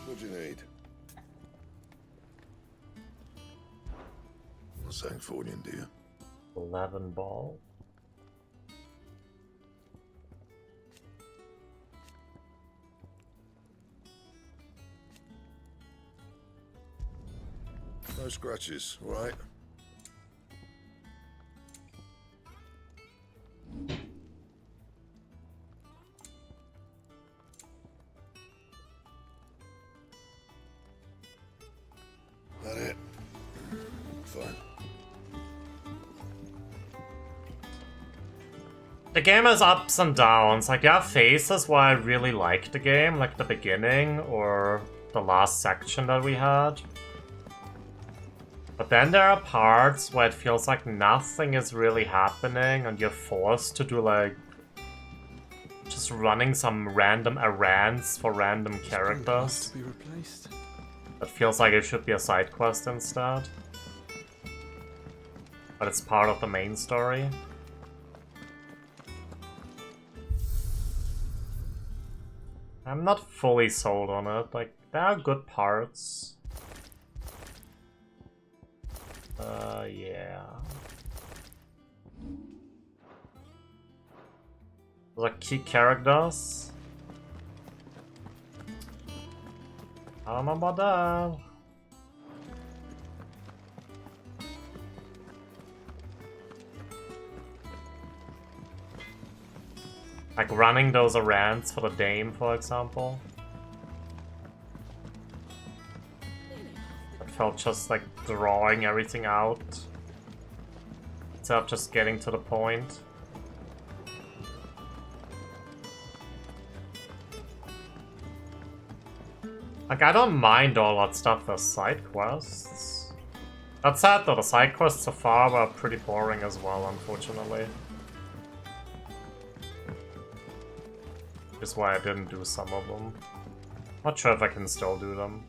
What do you need? Something for you, dear. 11 ball. No scratches, right? That it? fun. The game has ups and downs. Like, you have phases where I really like the game, like the beginning or the last section that we had. But then there are parts where it feels like nothing is really happening and you're forced to do like just running some random errands for random characters. It feels like it should be a side quest instead. But it's part of the main story. I'm not fully sold on it. Like, there are good parts. Yeah. Those are key characters. I don't know about that. Like running those errands for the Dame, for example. It felt just like drawing everything out instead of just getting to the point. Like, I don't mind all that stuff as side quests. That said though, the side quests so far were pretty boring as well, unfortunately. Which is why I didn't do some of them. Not sure if I can still do them.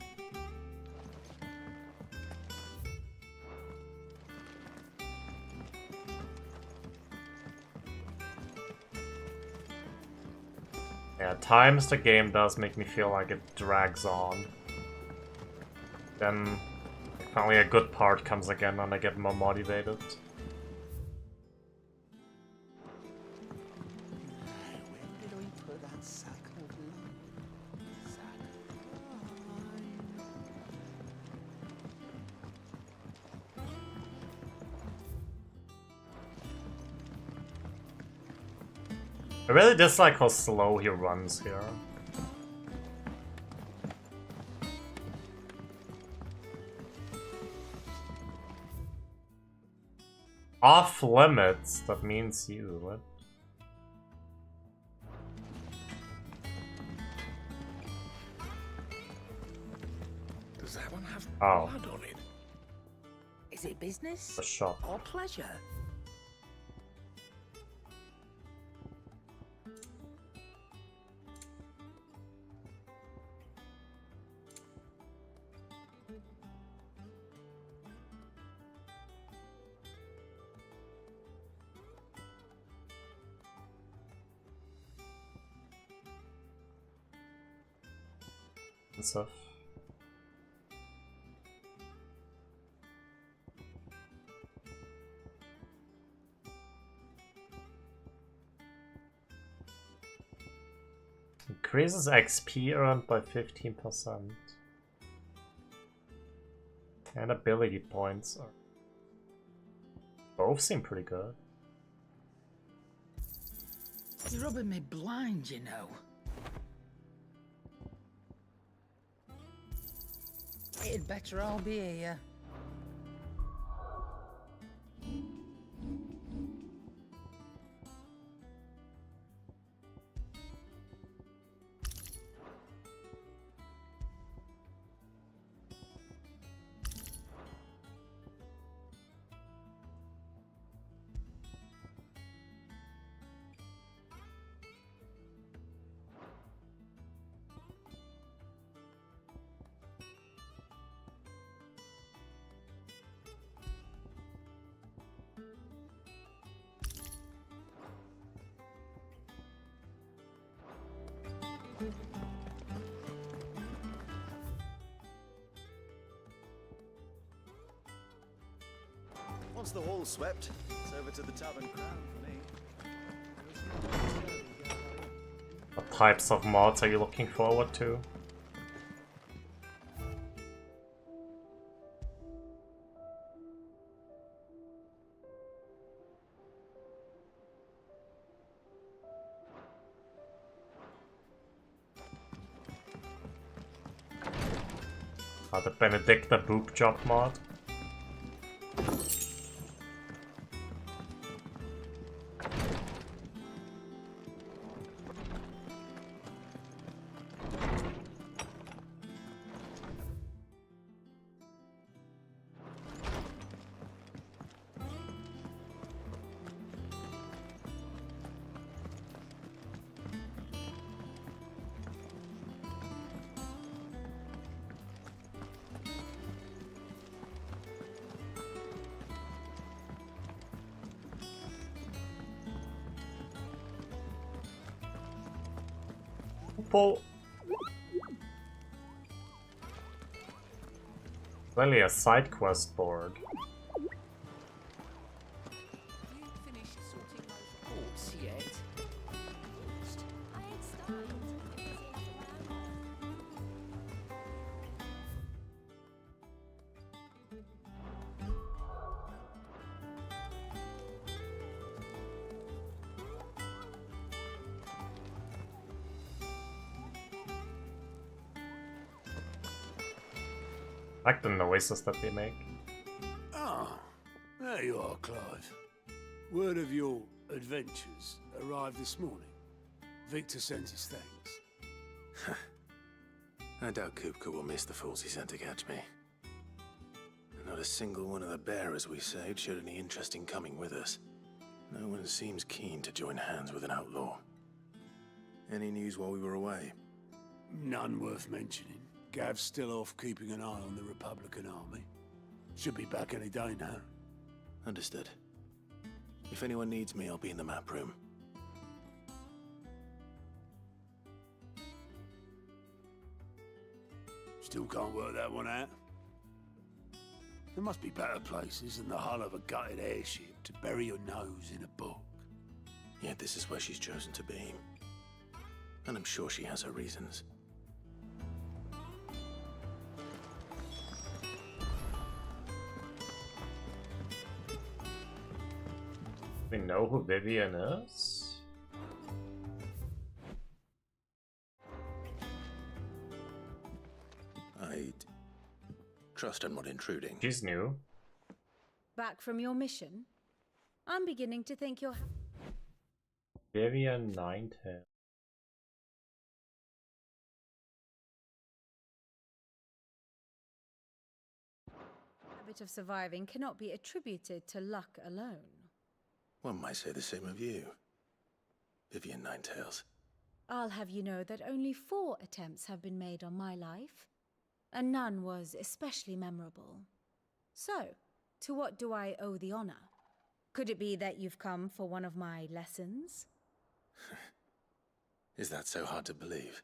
Yeah, at times the game does make me feel like it drags on. Then finally a good part comes again and I get more motivated. I really dislike how slow he runs here. Off limits, that means you. What? Does that one have Oh. blood on it? Is it business The shop. or pleasure? And stuff. Increases XP earned by 15%. And ability points. Both seem pretty good. It's rubbing me blind, you know. It'd better all be here. Once the hall's swept, it's over to the Tavern Crown for me. What types of mods are you looking forward to? The Benedicta book job mod. Pull. Clearly a side quest board. I like the noises that they make. Ah, there you are, Clive. Word of your adventures arrived this morning. Victor sends his thanks. I doubt Kupka will miss the fools he sent to catch me. Not a single one of the bearers we saved showed any interest in coming with us. No one seems keen to join hands with an outlaw. Any news while we were away? None worth mentioning. Gav's still off keeping an eye on the Republican army. Should be back any day now. Understood. If anyone needs me, I'll be in the map room. Still can't work that one out. There must be better places than the hull of a gutted airship to bury your nose in a book. Yet this is where she's chosen to be. And I'm sure she has her reasons. We know who Vivian is? I'd trust I'm not intruding. She's new. Back from your mission? I'm beginning to think you're... Vivian Ninetail. Habit of surviving cannot be attributed to luck alone. One might say the same of you, Vivian Ninetails. I'll have you know that only 4 attempts have been made on my life, and none was especially memorable. So, to what do I owe the honor? Could it be that you've come for one of my lessons? Is that so hard to believe?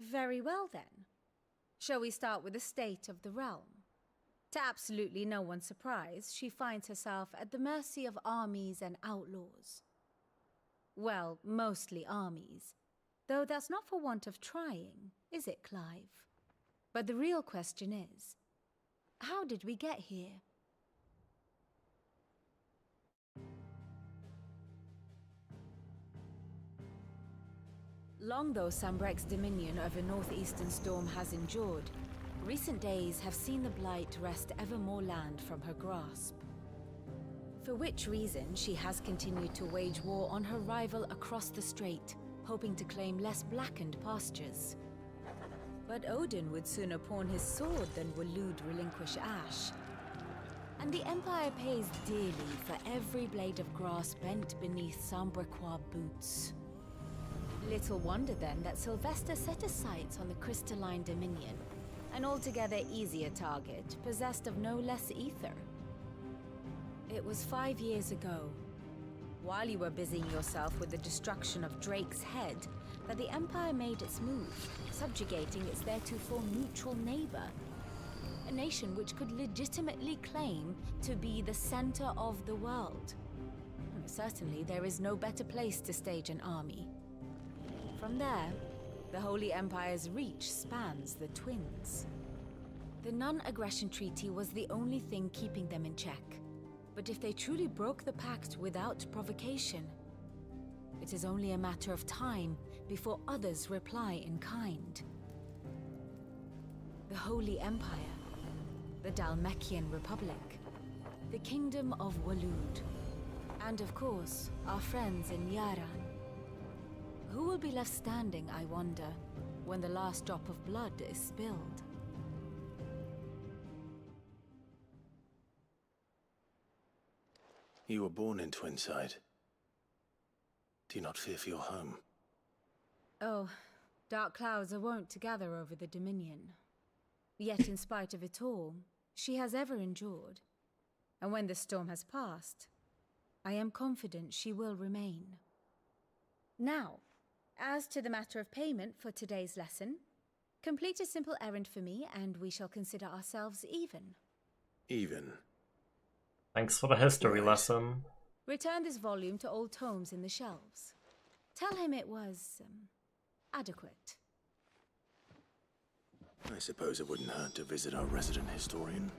Very well then. Shall we start with the state of the realm? To absolutely no one's surprise, she finds herself at the mercy of armies and outlaws. Well, mostly armies. Though that's not for want of trying, is it, Clive? But the real question is, how did we get here? Long though Sambrek's dominion over northeastern Storm has endured, recent days have seen the Blight wrest ever more land from her grasp. For which reason, she has continued to wage war on her rival across the strait, hoping to claim less blackened pastures. But Odin would sooner pawn his sword than Waloed relinquish Ash. And the Empire pays dearly for every blade of grass bent beneath Sambrequois boots. Little wonder then that Sylvester set his sights on the crystalline dominion, an altogether easier target, possessed of no less ether. It was 5 years ago, while you were busying yourself with the destruction of Drake's head, that the Empire made its move, subjugating its theretofore neutral neighbor. A nation which could legitimately claim to be the center of the world. Certainly, there is no better place to stage an army. From there, the Holy Empire's reach spans the Twins. The non-aggression treaty was the only thing keeping them in check. But if they truly broke the pact without provocation, it is only a matter of time before others reply in kind. The Holy Empire, the Dhalmekian Republic, the Kingdom of Waloed, and of course, our friends in Yaran. Who will be left standing, I wonder, when the last drop of blood is spilled? You were born in Twinside. Do you not fear for your home? Oh, dark clouds are wont to gather over the Dominion. Yet in spite of it all, she has ever endured. And when the storm has passed, I am confident she will remain. Now, As to the matter of payment for today's lesson, complete a simple errand for me and we shall consider ourselves even. Even? Thanks for the history lesson. Return this volume to old tomes in the shelves. Tell him it was, adequate. I suppose it wouldn't hurt to visit our resident historian.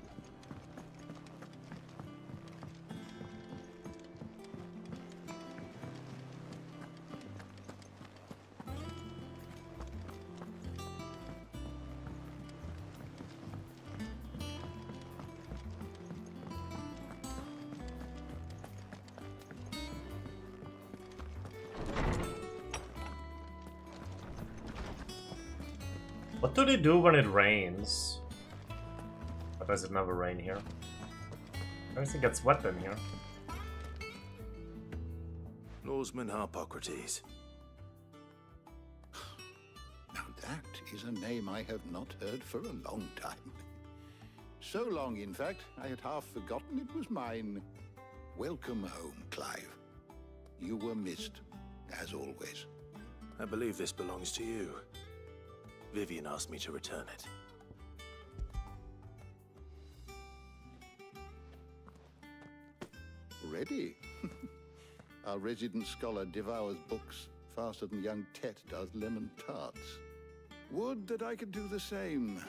What do they do when it rains? Or does it never rain here? Everything gets wet in here. Lawsman Harpocrates. Now that is a name I have not heard for a long time. So long, in fact, I had half forgotten it was mine. Welcome home, Clive. You were missed, as always. I believe this belongs to you. Vivian asked me to return it. Ready? Our resident scholar devours books faster than young Tet does lemon tarts. Would that I could do the same.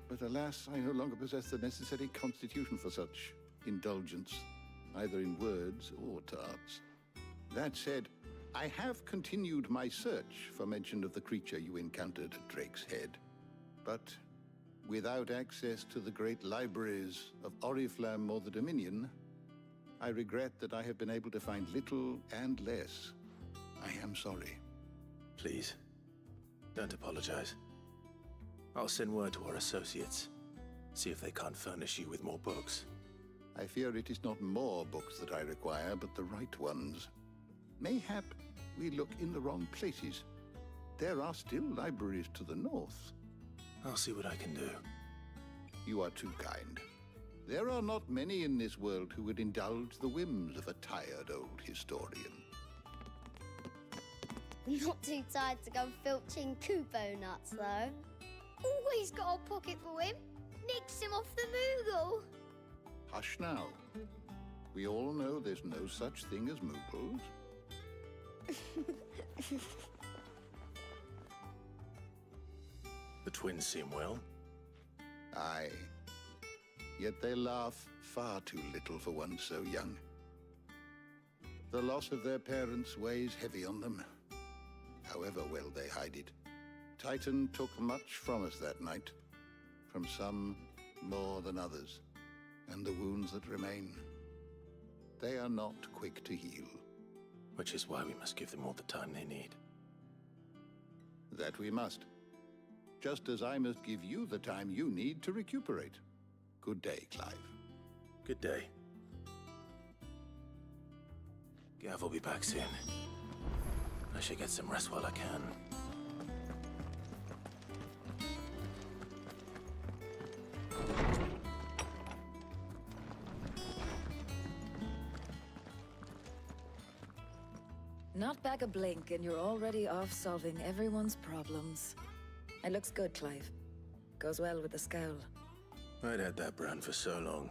But alas, I no longer possess the necessary constitution for such indulgence, either in words or tarts. That said, I have continued my search for mention of the creature you encountered at Drake's Head. But without access to the great libraries of Oriflamme or the Dominion, I regret that I have been able to find little and less. I am sorry. Please, don't apologize. I'll send word to our associates. See if they can't furnish you with more books. I fear it is not more books that I require, but the right ones. Mayhap we look in the wrong places. There are still libraries to the north. I'll see what I can do. You are too kind. There are not many in this world who would indulge the whims of a tired old historian. Not too tired to go filching Kupo nuts, though. Always got a pocket for him. Nicks him off the Moogle. Hush now. We all know there's no such thing as Moogles. The twins seem well. Aye. Yet they laugh far too little for one so young. The loss of their parents weighs heavy on them, however well they hide it. Titan took much from us that night, from some more than others, and the wounds that remain, they are not quick to heal. Which is why we must give them all the time they need. That we must. Just as I must give you the time you need to recuperate. Good day, Clive. Good day. Gav will be back soon. I should get some rest while I can. Not back a blink and you're already off solving everyone's problems. It looks good, Clive. Goes well with the scowl. I'd had that brand for so long.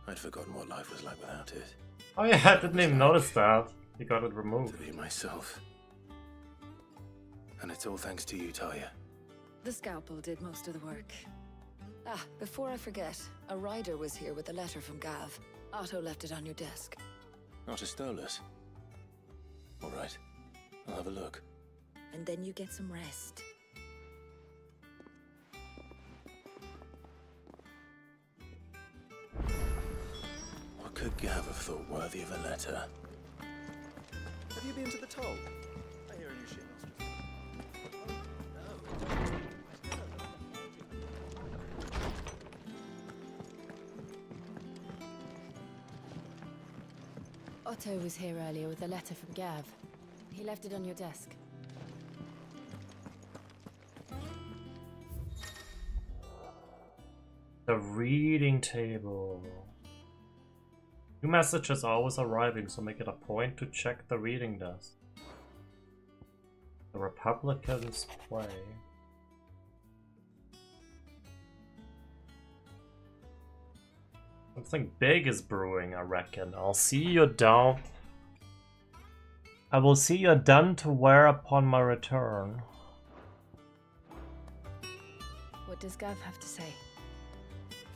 I'd forgotten what life was like without it. Oh yeah, I didn't even notice that. You got it removed. To be myself. And it's all thanks to you, Talia. The scalpel did most of the work. Ah, before I forget, a rider was here with a letter from Gav. Otto left it on your desk. Not a Stolas. All right, I'll have a look. And then you get some rest. What could Gav have thought worthy of a letter? Have you been to the toll? I hear a new ship. Otto was here earlier with a letter from Gav. He left it on your desk. The reading table. New messages always arriving, so make it a point to check the reading desk. The Republicans play. Something big is brewing, I reckon. I'll see you down. I will see you done to wear upon my return. What does Gav have to say?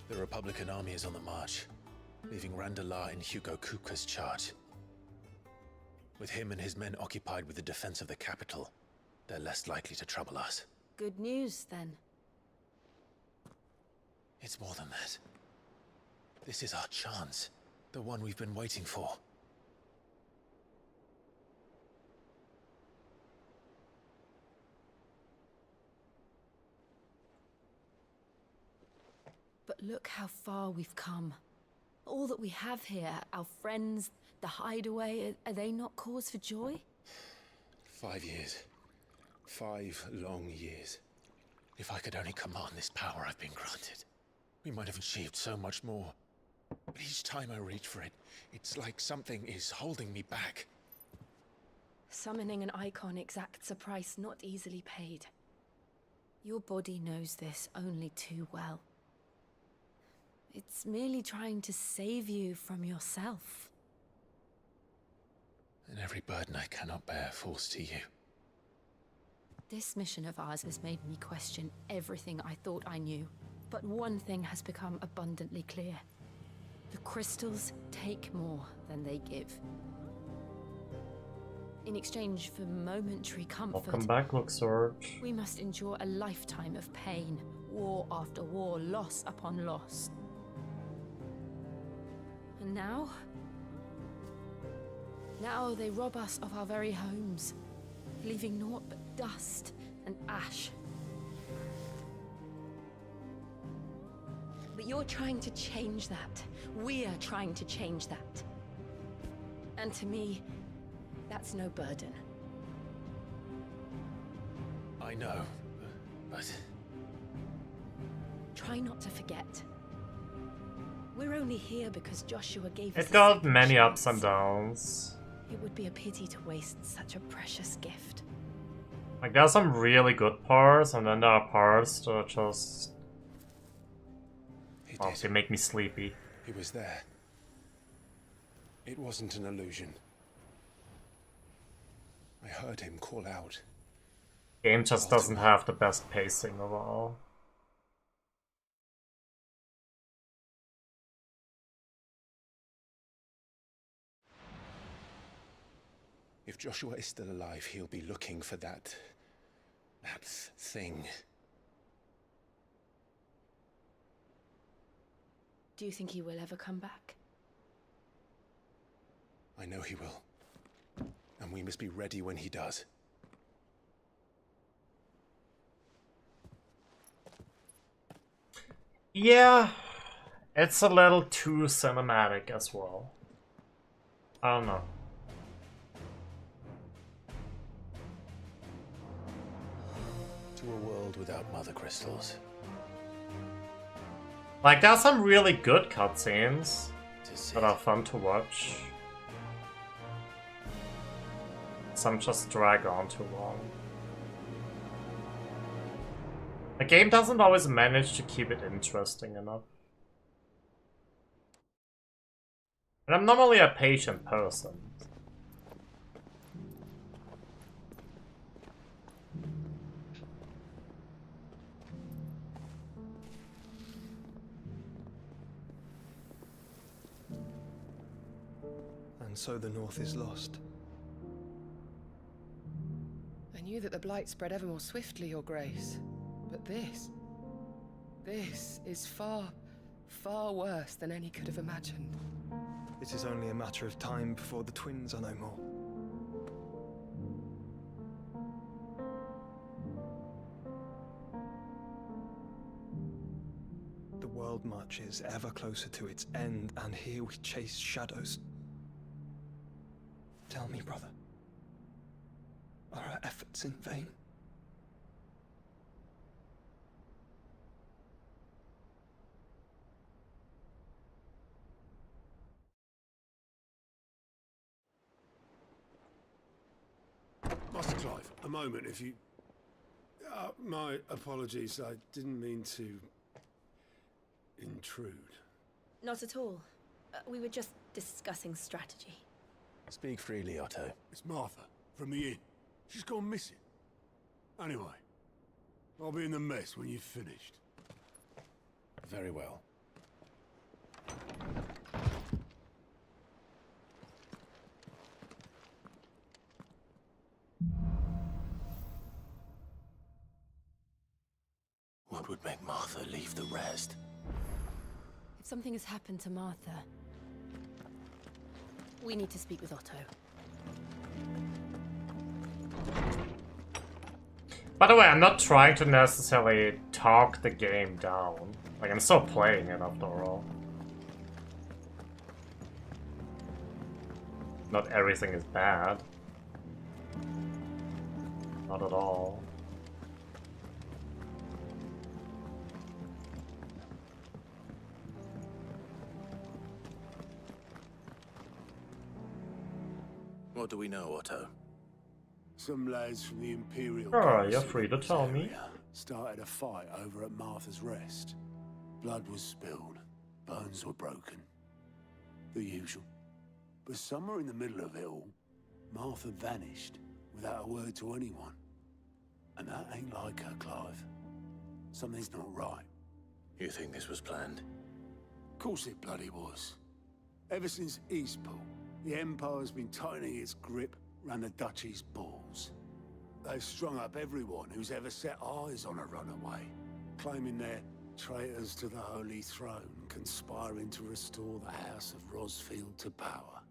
The Republican army is on the march, leaving Rando in Hugo Kupka's charge. With him and his men occupied with the defense of the capital, they're less likely to trouble us. Good news, then. It's more than that. This is our chance. The one we've been waiting for. But look how far we've come. All that we have here, our friends, the hideaway, are they not cause for joy? 5 years. 5 long years. If I could only command this power I've been granted, we might have achieved so much more. But each time I reach for it, it's like something is holding me back. Summoning an icon exacts a price not easily paid. Your body knows this only too well. It's merely trying to save you from yourself. And every burden I cannot bear falls to you. This mission of ours has made me question everything I thought I knew. But one thing has become abundantly clear. The crystals take more than they give. In exchange for momentary comfort, Welcome back, Luxord. we must endure a lifetime of pain, war after war, loss upon loss. And now they rob us of our very homes, leaving naught but dust and ash. But you're trying to change that. We're trying to change that. And to me, that's no burden. I know, but... Try not to forget. We're only here because Joshua gave us It a got second many chance. ups and downs. It would be a pity to waste such a precious gift. Like, there's some really good parts, and then there are parts that are just... Oh, they make me sleepy. He was there. It wasn't an illusion. I heard him call out. Game just doesn't have the best pacing overall. If Joshua is still alive, he'll be looking for that thing. Do you think he will ever come back? I know he will. And we must be ready when he does. Yeah, it's a little too cinematic as well. I don't know. To a world without mother crystals. Like, there's some really good cutscenes that are fun to watch. Some just drag on too long. The game doesn't always manage to keep it interesting enough. And I'm normally a patient person. And so the North is lost. I knew that the Blight spread ever more swiftly, Your Grace. But this is far, far worse than any could have imagined. It is only a matter of time before the twins are no more. The world marches ever closer to its end, and here we chase shadows. Tell me, brother, are our efforts in vain? Master Clive, a moment, if you... my apologies, I didn't mean to... intrude. Not at all. We were just discussing strategy. Speak freely, Otto. It's Martha, from the inn. She's gone missing. Anyway, I'll be in the mess when you've finished. Very well. What would make Martha leave the rest? If something has happened to Martha, we need to speak with Otto. By the way, I'm not trying to necessarily talk the game down. Like, I'm still playing it after all. Not everything is bad. Not at all. What do we know, Otto? Some lads from the Imperial... Oh, you're free to tell me. ...started a fight over at Martha's Rest. Blood was spilled. Bones were broken. The usual. But somewhere in the middle of it all, Martha vanished without a word to anyone. And that ain't like her, Clive. Something's not right. You think this was planned? Of course it bloody was. Ever since Eastpool, the Empire's been tightening its grip round the Duchy's balls. They've strung up everyone who's ever set eyes on a runaway, claiming they're traitors to the Holy Throne, conspiring to restore the House of Rosfield to power.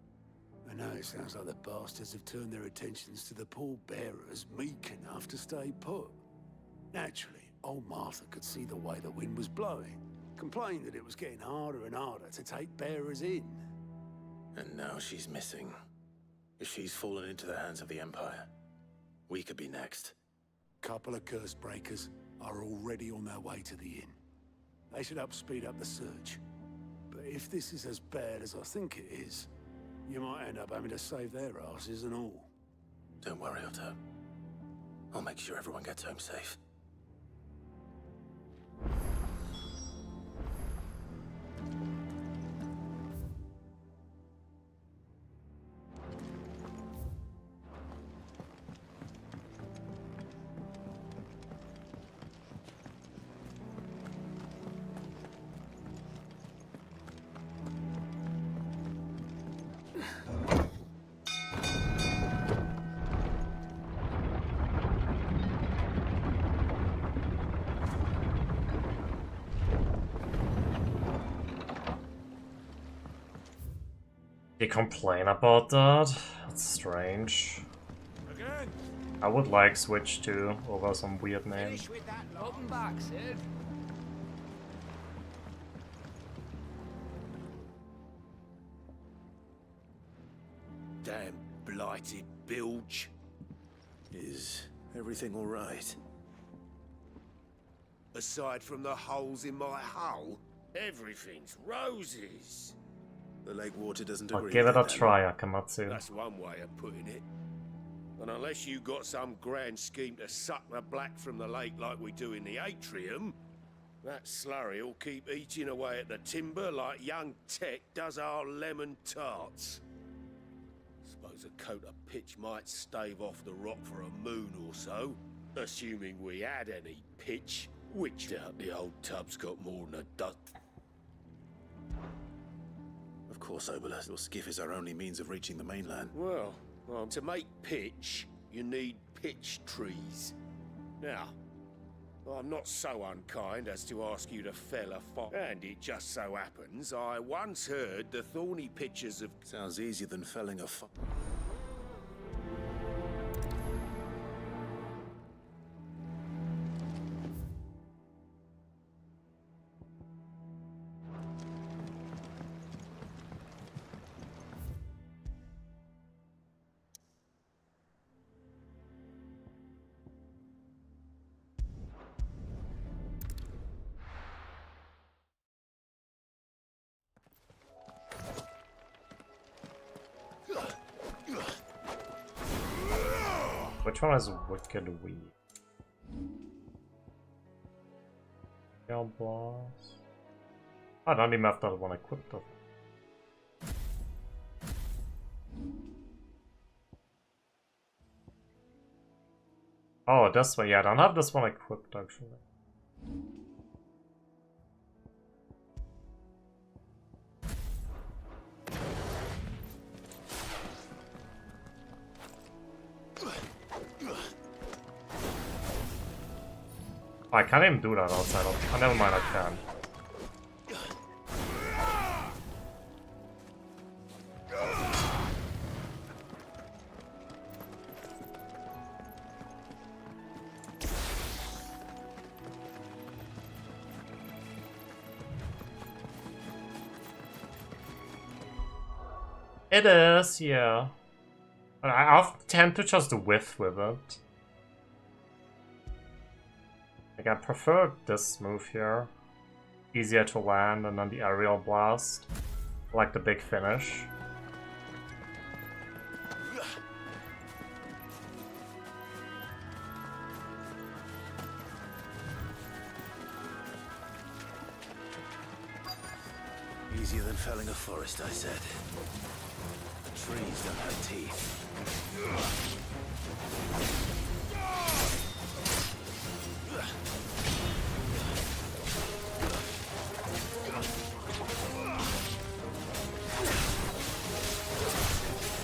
And now it sounds like the bastards have turned their attentions to the pallbearers meek enough to stay put. Naturally, old Martha could see the way the wind was blowing, complained that it was getting harder and harder to take bearers in. And now she's missing. If she's fallen into the hands of the Empire, we could be next. Couple of curse breakers are already on their way to the inn. They should help speed up the search. But if this is as bad as I think it is, you might end up having to save their asses and all. Don't worry, Otto. I'll make sure everyone gets home safe. You complain about that? That's strange. Again? I would like Switch 2 over some weird name. Open back, Sid. Damn blighted bilge. Is everything all right? Aside from the holes in my hull, everything's roses. The lake water doesn't I'll agree. give it a with that. try, Akamatsu. That's one way of putting it. And unless you got some grand scheme to suck the black from the lake like we do in the atrium, that slurry will keep eating away at the timber like young Tech does our lemon tarts. Suppose a coat of pitch might stave off the rock for a moon or so, assuming we had any pitch, which doubt the old tub's got more than a dozen. Of course, Obola. Your skiff is our only means of reaching the mainland. Well, to make pitch, you need pitch trees. Now, I'm not so unkind as to ask you to fell a fire. And it just so happens, I once heard the thorny pitches of... Sounds easier than felling a Which one is Wicked Weed? Blast. I don't even have that one equipped up. Oh, this one. Yeah, I don't have this one equipped actually. Oh, I can't even do that outside of. Oh, never mind, I can. It is, yeah. I often tend to just whiff with it. Like, I prefer this move here. Easier to land, and then the aerial blast. I like the big finish. Easier than felling a forest, I said. The trees don't have teeth.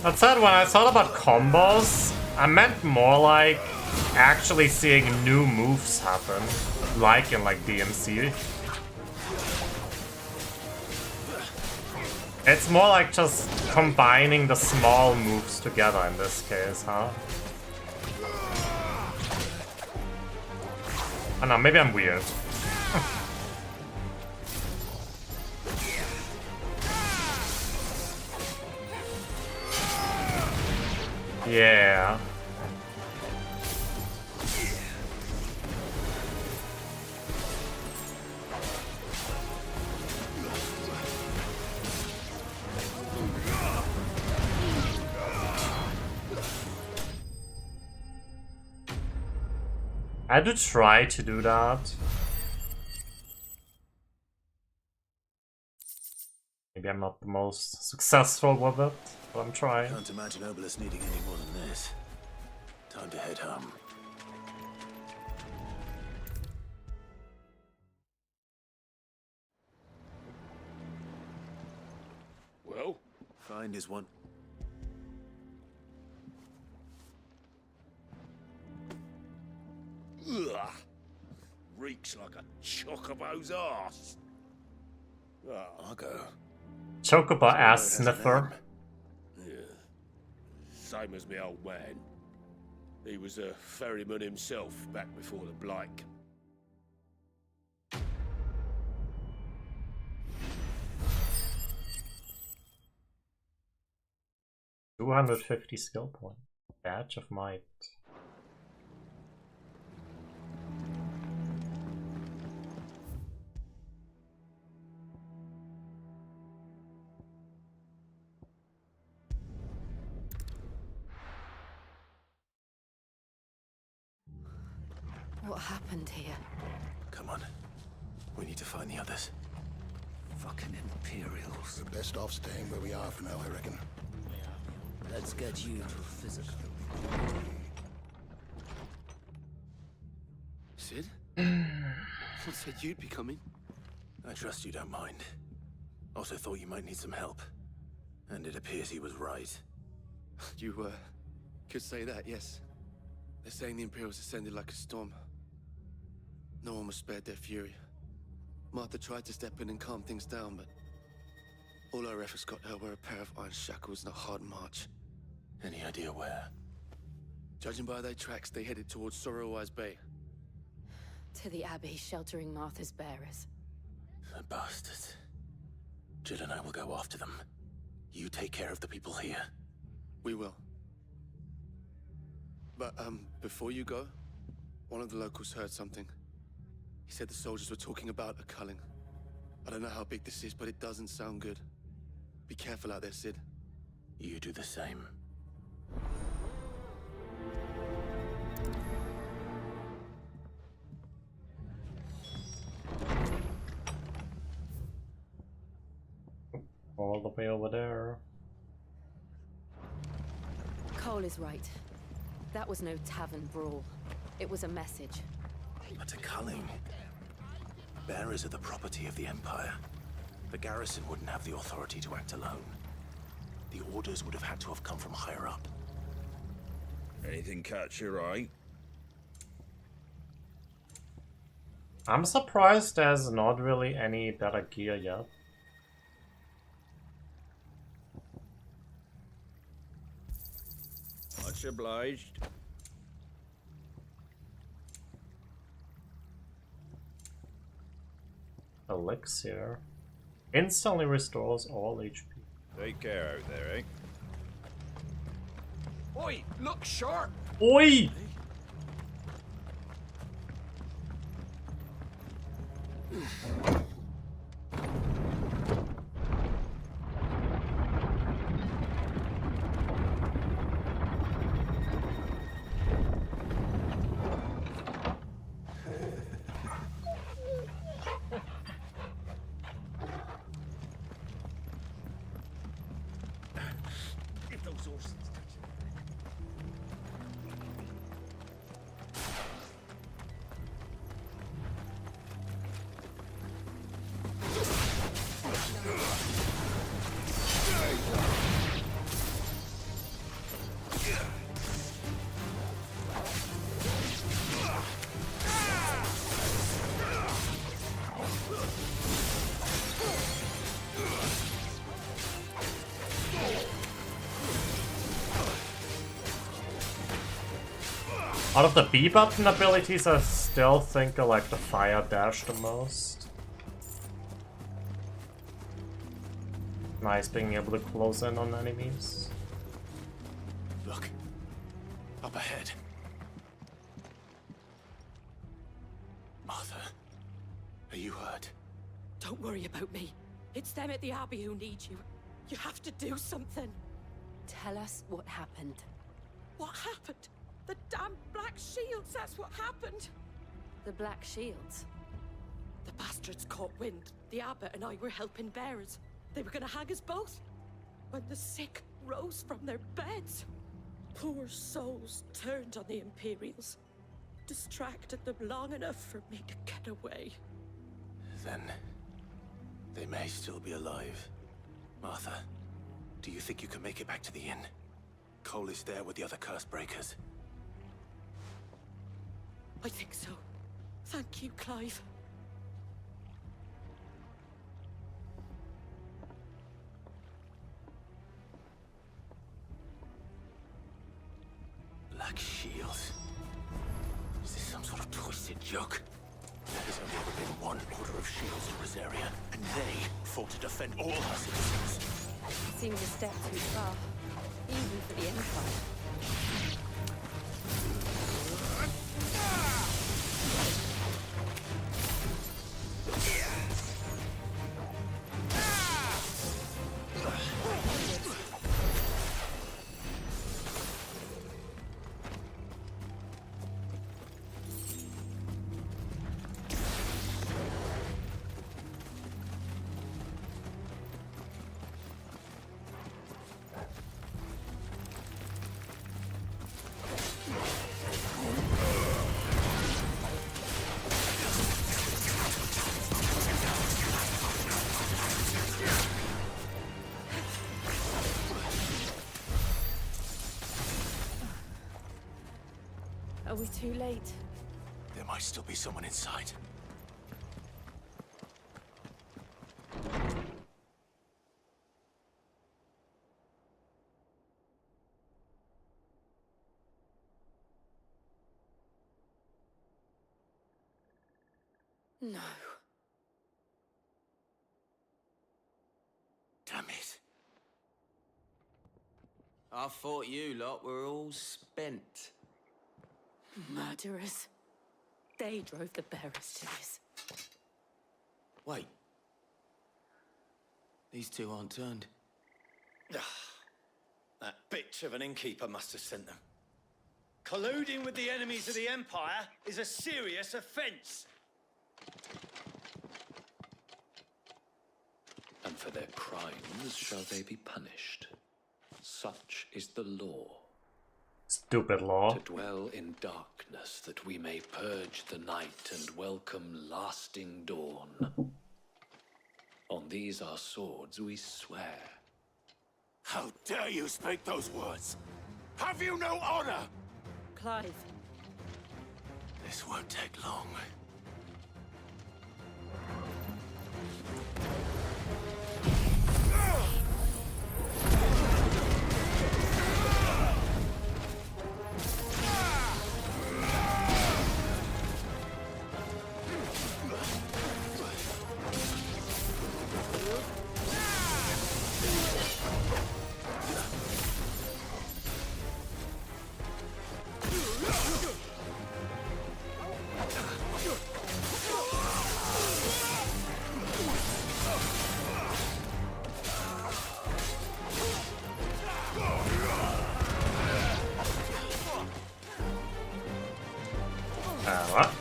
That said, when I thought about combos, I meant more like actually seeing new moves happen, like in like DMC. It's more like just combining the small moves together in this case, huh? I don't know, maybe I'm weird. Yeah. I do try to do that. Maybe I'm not the most successful with it, but I'm trying. Can't imagine Obelisk needing any more than this. Time to head home. Well? Find is one. Ugh. Reeks like a chocobo's arse. I'll go. Chocobo ass sniffer. Yeah. Same as me old man. He was a ferryman himself back before the Blight. 250 skill point. Badge of Might. What happened here? Come on. We need to find the others. Fucking Imperials. We're best off staying where we are for now, I reckon. Let's get you to physical. Sid? Someone said you'd be coming. I trust you don't mind. Also thought you might need some help. And it appears he was right. You, could say that, yes. They're saying the Imperials descended like a storm. No one was spared their fury. Martha tried to step in and calm things down, but all our efforts got her were a pair of iron shackles and a hard march. Any idea where? Judging by their tracks, they headed towards Sorrowwise Bay. To the Abbey, sheltering Martha's bearers. The bastards. Jill and I will go after them. You take care of the people here. We will. But, before you go, one of the locals heard something. He said the soldiers were talking about a culling. I don't know how big this is, but it doesn't sound good. Be careful out there, Sid. You do the same. All the way over there. Cole is right. That was no tavern brawl. It was a message. But a culling. Bearers are the property of the Empire. The garrison wouldn't have the authority to act alone. The orders would have had to have come from higher up. Anything catch your eye? I'm surprised there's not really any better gear yet. Much obliged. Elixir. Instantly restores all HP. Take care out there, eh? Oi, look sharp! Oi! If those horses touch it. Out of the B button abilities, I still think I like the fire dash the most. Nice being able to close in on enemies. Look. Up ahead. Martha. Are you hurt? Don't worry about me. It's them at the Abbey who need you. You have to do something. Tell us what happened. What happened? The damn Black Shields, that's what happened. The Black Shields? The bastards caught wind. The abbot and I were helping bearers. They were gonna hang us both. When the sick rose from their beds, poor souls turned on the Imperials. Distracted them long enough for me to get away. Then they may still be alive. Martha, do you think you can make it back to the inn? Cole is there with the other curse breakers. I think so. Thank you, Clive. Black Shields? Is this some sort of twisted joke? There has only ever been one Order of Shields in Rosaria, and they fought to defend all our citizens. Seems a step too far, even for the Empire. Are we too late? There might still be someone inside. No. Damn it. I thought you lot were all spent. Murderers. They drove the bearers to this. Wait. These two aren't turned. That bitch of an innkeeper must have sent them. Colluding with the enemies of the Empire is a serious offense. And for for their crimes shall they be punished. Such is the law. Stupid law. To dwell in darkness that we may purge the night and welcome lasting dawn. On these our swords we swear. How dare you speak those words? Have you no honor? Clive. This won't take long. What?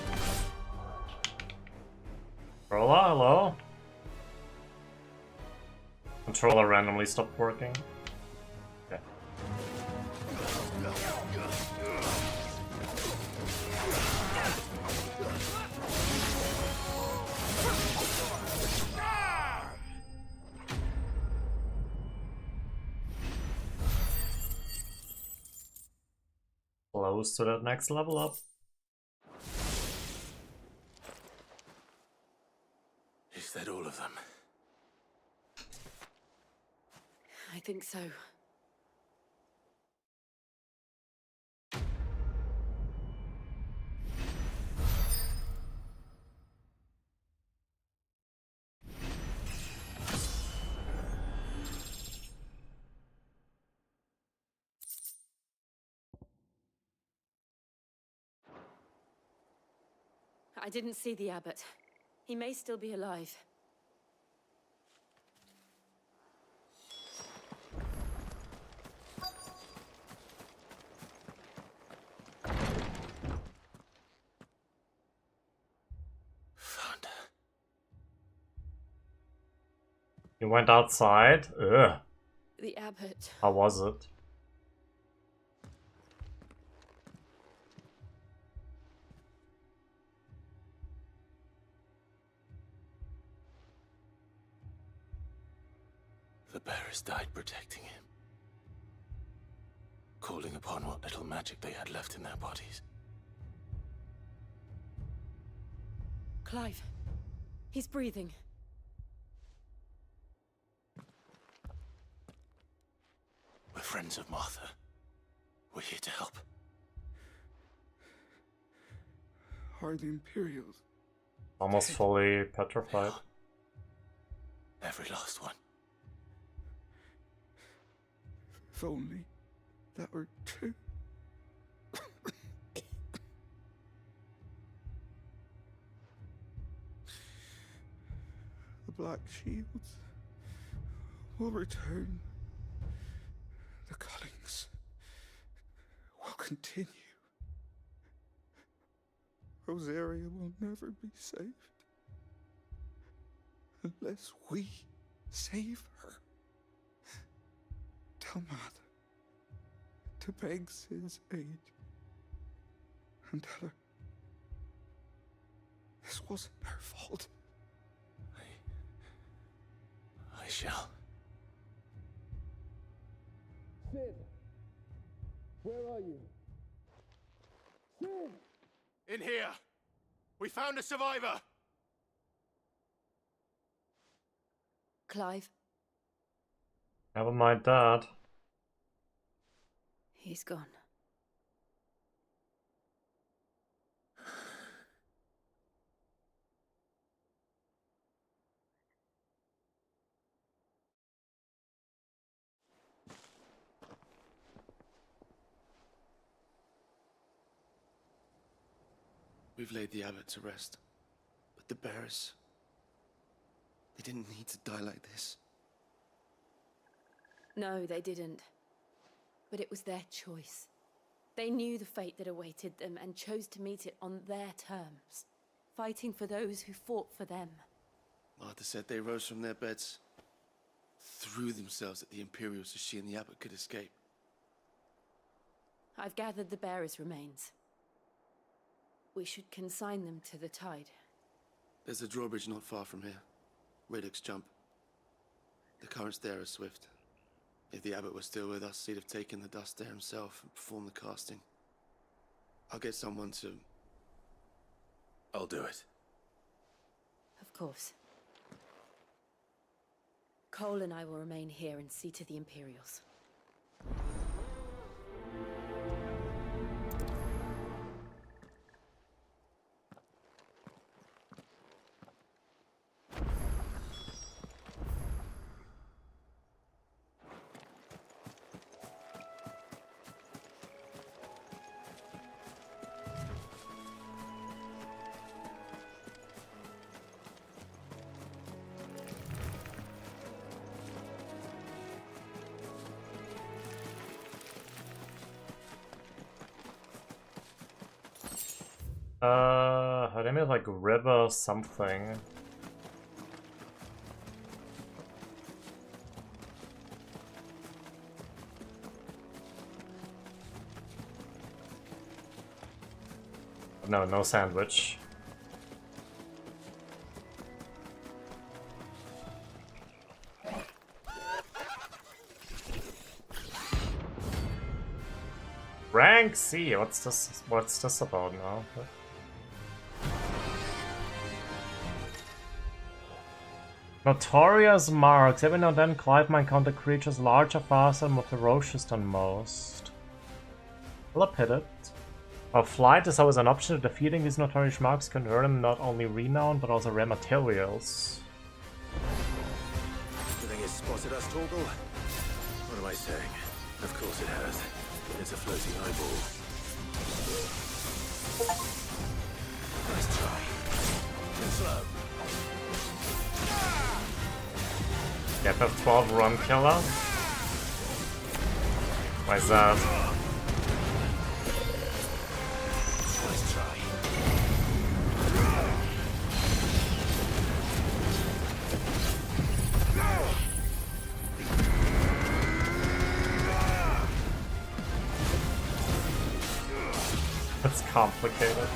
Controller, hello? Controller randomly stopped working. Okay. Close to that next level up. Is that all of them? I think so. I didn't see the abbot. He may still be alive. You went outside? Ugh. The abbot. How was it? The bearers died protecting him. Calling upon what little magic they had left in their bodies. Clive. He's breathing. We're friends of Martha. We're here to help. Are the Imperials? Almost fully petrified. Every last one. If only that were true. The Black Shields will return. The cullings will continue. Rosaria will never be saved unless we save her. Tell Mother to beg Sid's aid and tell her this wasn't her fault. I shall. Sid! Where are you? Sid! In here! We found a survivor! Clive. Never mind that. He's gone. We've laid the abbot to rest. But the bearers... they didn't need to die like this. No, they didn't. But it was their choice. They knew the fate that awaited them and chose to meet it on their terms, fighting for those who fought for them. Martha said they rose from their beds, threw themselves at the Imperials so she and the Abbot could escape. I've gathered the bearers' remains. We should consign them to the tide. There's a drawbridge not far from here. Riddick's Jump. The currents there are swift. If the Abbot was still with us, he'd have taken the dust there himself and performed the casting. I'll get someone to... I'll do it. Of course. Cole and I will remain here and see to the Imperials. Her name is like River something. No, no sandwich. Rank C, what's this about now? Notorious marks. Every now and then Clive might encounter creatures larger, faster, and more ferocious than most. Will I pit it? While flight is always an option, defeating these notorious marks can earn them not only renown, but also rare materials. You think it's spotted us, Torgal? What am I saying? Of course it has. It's a floating eyeball. Nice try. Too slow. FF12 run killer? Why is that? Nice try. That's complicated.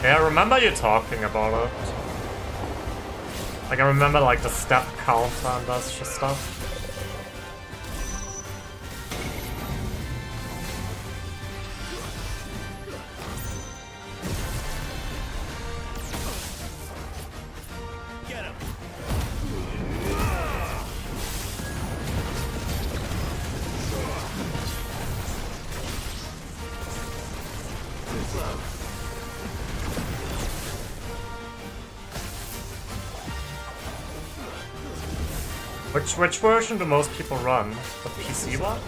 Yeah, I remember you talking about it. Like, I remember, like, the step counter and that stuff. Get him. Too slow. Which version do most people run? The PC one?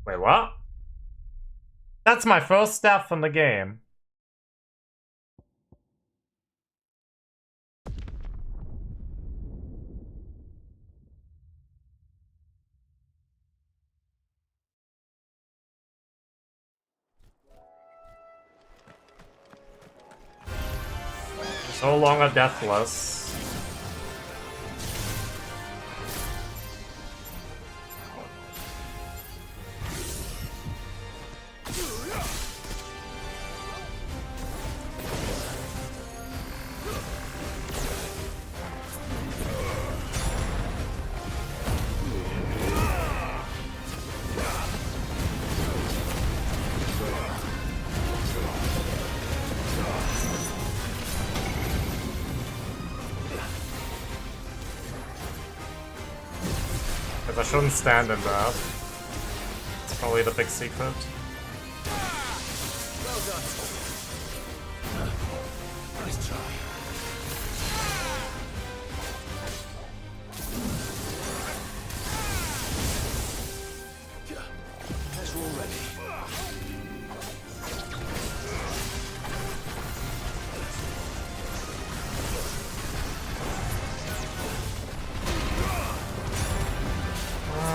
Wait, what? That's my first death in the game. No longer deathless. I shouldn't stand in that. It's probably the big secret. Well done. Nice try. Guess we're all ready.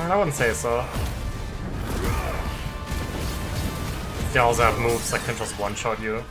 I wouldn't say so. They also have moves that can just one-shot you.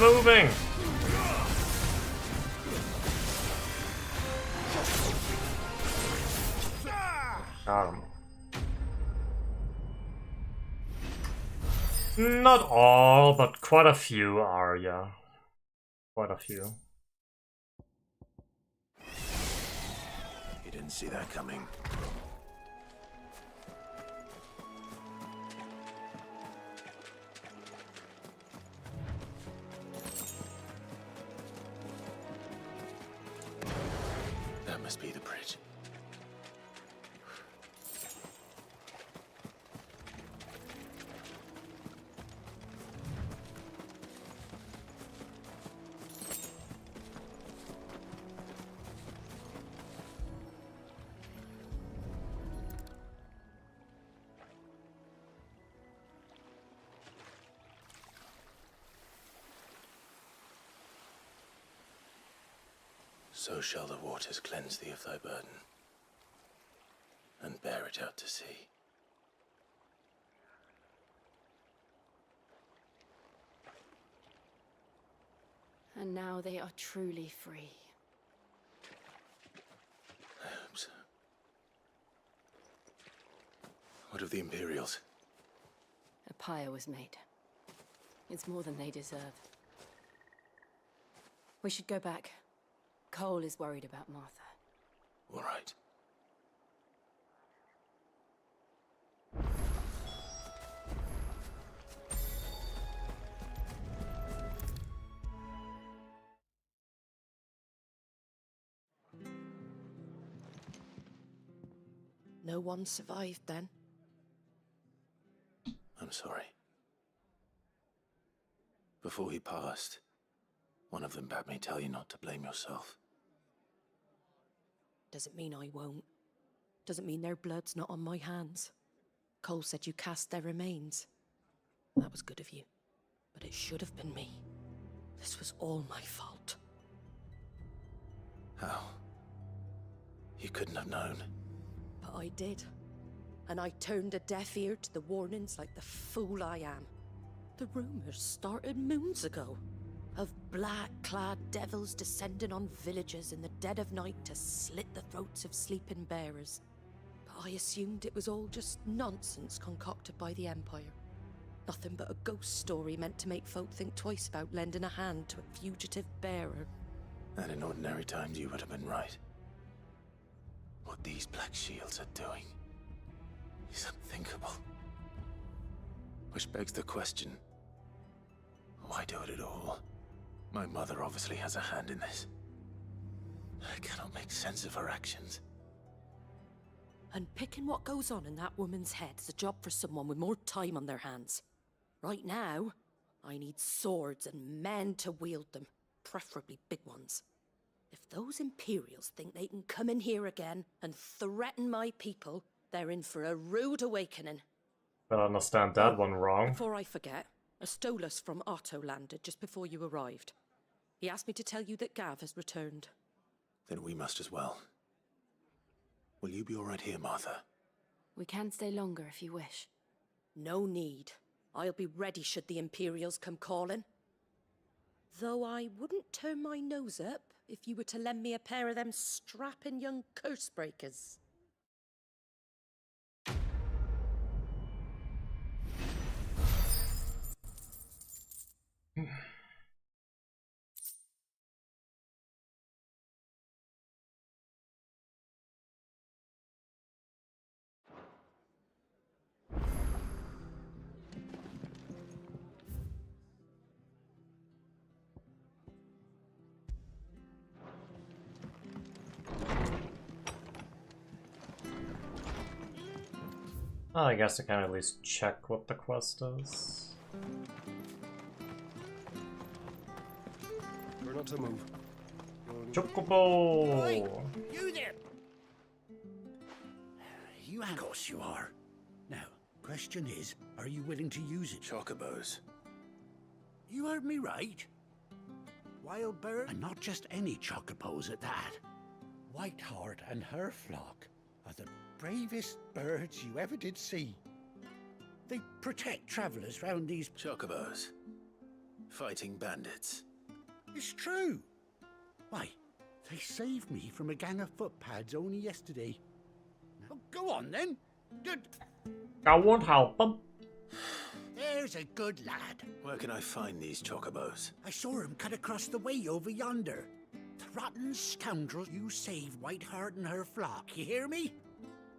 Moving! Not all, but quite a few are, yeah. Quite a few. You didn't see that coming. That must be the bridge. So shall the waters cleanse thee of thy burden, and bear it out to sea. And now they are truly free. I hope so. What of the Imperials? A pyre was made. It's more than they deserve. We should go back. Cole is worried about Martha. All right. No one survived then? I'm sorry. Before he passed, one of them bade me tell you not to blame yourself. Doesn't mean I won't. Doesn't mean their blood's not on my hands. Cole said you cast their remains. That was good of you. But it should have been me. This was all my fault. How? You couldn't have known. But I did. And I turned a deaf ear to the warnings like the fool I am. The rumors started moons ago. Of black-clad devils descending on villages in the dead of night to slit the throats of sleeping bearers. I assumed it was all just nonsense concocted by the Empire. Nothing but a ghost story meant to make folk think twice about lending a hand to a fugitive bearer. And in ordinary times you would have been right. What these Black Shields are doing is unthinkable. Which begs the question, why do it at all? My mother obviously has a hand in this. I cannot make sense of her actions. Unpicking what goes on in that woman's head is a job for someone with more time on their hands. Right now, I need swords and men to wield them, preferably big ones. If those Imperials think they can come in here again and threaten my people, they're in for a rude awakening. Don't understand that one wrong. Before I forget, a Stolas from Otto landed just before you arrived. He asked me to tell you that Gav has returned. Then we must as well. Will you be all right here, Martha? We can stay longer if you wish. No need. I'll be ready should the Imperials come calling. Though I wouldn't turn my nose up if you were to lend me a pair of them strapping young curse breakers. Well, I guess I can at least check what the quest is. We're not to move. Chocobo! Oi, you there! You of course you are. Now, question is, are you willing to use it? Chocobos. You heard me right. Wild bird? And not just any chocobos at that. Whiteheart and her flock are the bravest birds you ever did see. They protect travelers round these Chocobos. Fighting bandits. It's true. Why, they saved me from a gang of footpads only yesterday. Now, go on then. Good. I won't help them. There's a good lad. Where can I find these chocobos? I saw him cut across the way over yonder. The rotten scoundrels you saved Whiteheart and her flock, you hear me?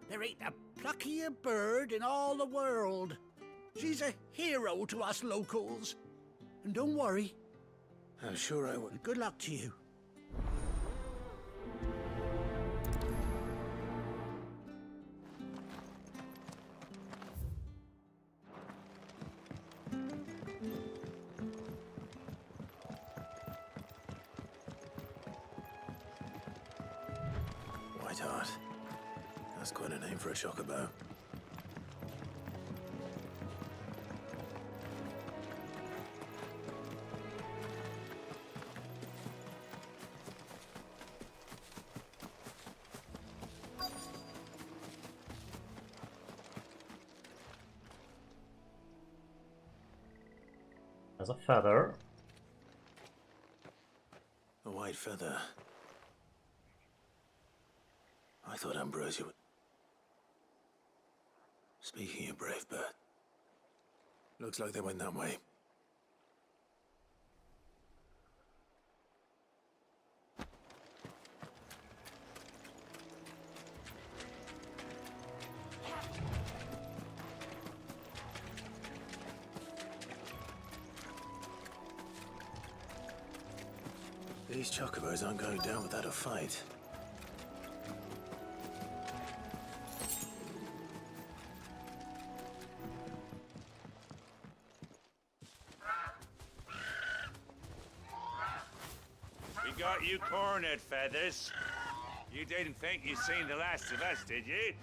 There ain't a pluckier bird in all the world. She's a hero to us locals. And don't worry. I'm sure I will. Good luck to you. Whiteheart. That's quite a name for a chocobo. There's a feather. A white feather. I thought Ambrosia would... Speaking of brave bird, looks like they went that way. These chocobos aren't going down without a fight. We got you cornered, Feathers. You didn't think you'd seen the last of us, did you?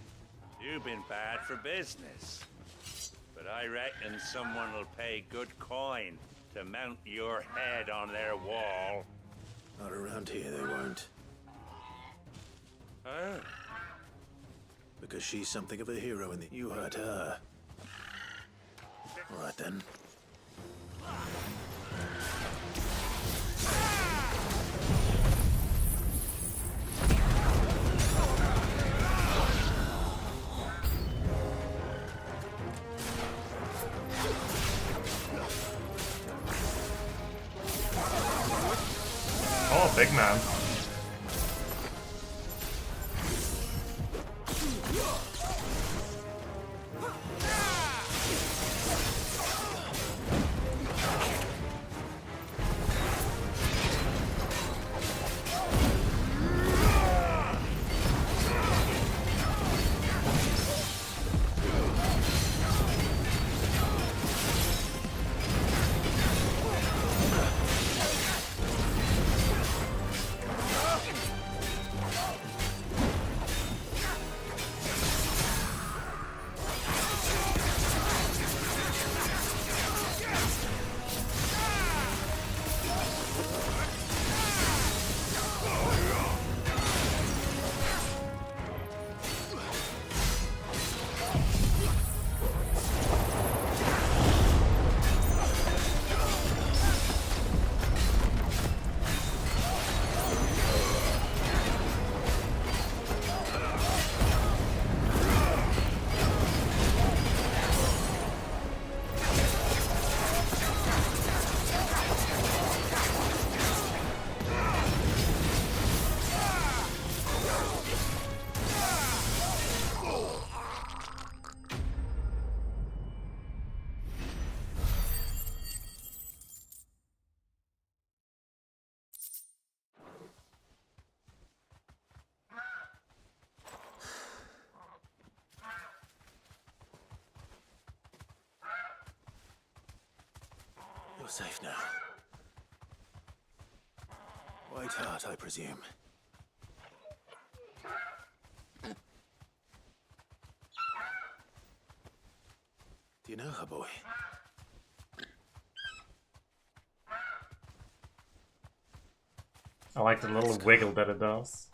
You've been bad for business. But I reckon someone will pay good coin to mount your head on their wall. Not around here, they won't. Huh? Because she's something of a hero and you hurt her. All right then. Oh, big man. You're safe now. White Heart, I presume. Do you know her, boy? I like the little wiggle that it does.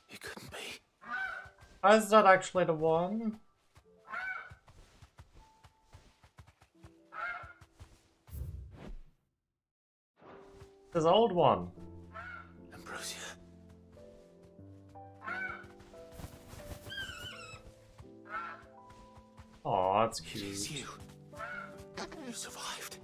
It couldn't be. Oh, is that actually the one? This old one. Ambrosia. Aw, that's cute. It's you. You survived.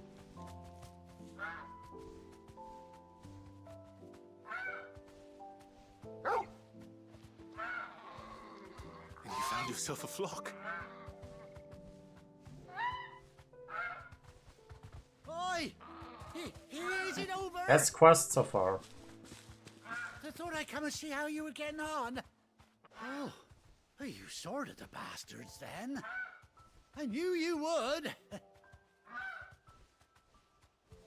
And you found yourself a flock. Oi! Is it over? Best quest so far. I thought I'd come and see how you were getting on. Oh, you sorted the bastards then. I knew you would.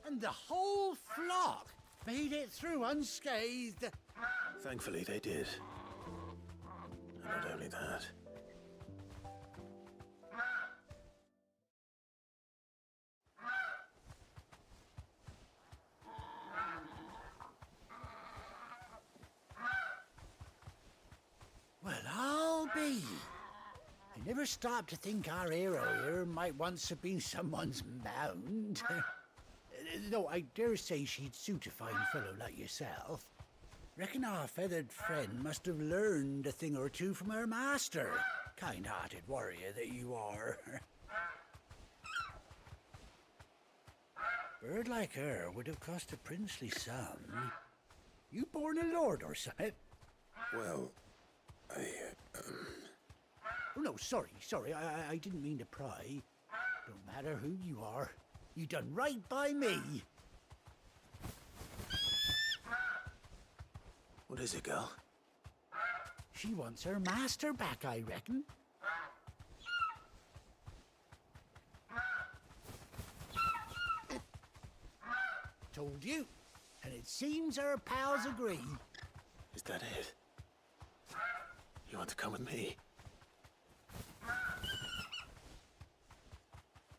And the whole flock made it through unscathed. Thankfully, they did. And not only that. Well, I'll be. I never stopped to think our hero here might once have been someone's mount. Though I dare say she'd suit a fine fellow like yourself. Reckon our feathered friend must have learned a thing or two from her master. Kind-hearted warrior that you are. Bird like her would have cost a princely sum. You born a lord or something? Well, Oh, no, sorry. I didn't mean to pry. Don't matter who you are. You done right by me. What is it, girl? She wants her master back, I reckon. Told you. And it seems her pals agree. Is that it? You want to come with me?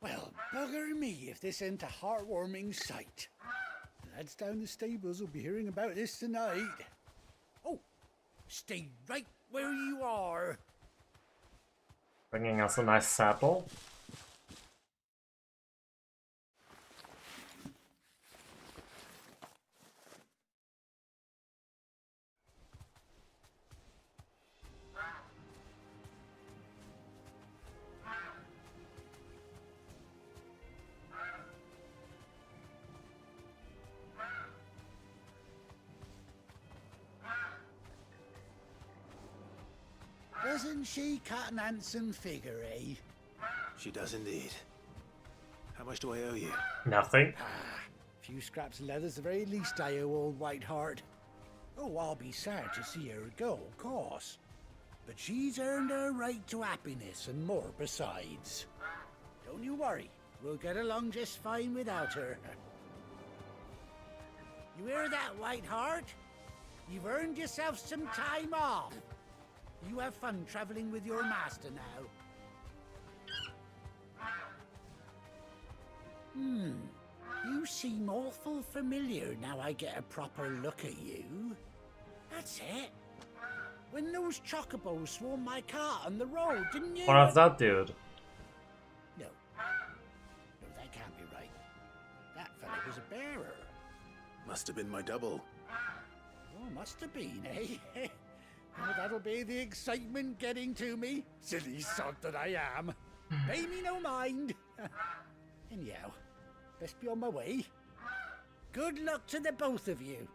Well, bugger me if this ain't a heartwarming sight. The lads down the stables will be hearing about this tonight. Oh, stay right where you are. Bringing us a nice saddle. Doesn't she cut an handsome figure, eh? She does indeed. How much do I owe you? Nothing. A few scraps of leather's the very least I owe old Whiteheart. Oh, I'll be sad to see her go, of course. But she's earned her right to happiness and more besides. Don't you worry, we'll get along just fine without her. You hear that, Whiteheart? You've earned yourself some time off. You have fun traveling with your master now. You seem awful familiar now I get a proper look at you. That's it. When those chocobos swarmed my cart on the road, didn't you? What of that dude? No. No, that can't be right. That fella was a bearer. Must have been my double. Oh, must have been, eh? Oh, that'll be the excitement getting to me. Silly sod that I am. Pay me no mind. Anyhow, best be on my way. Good luck to the both of you.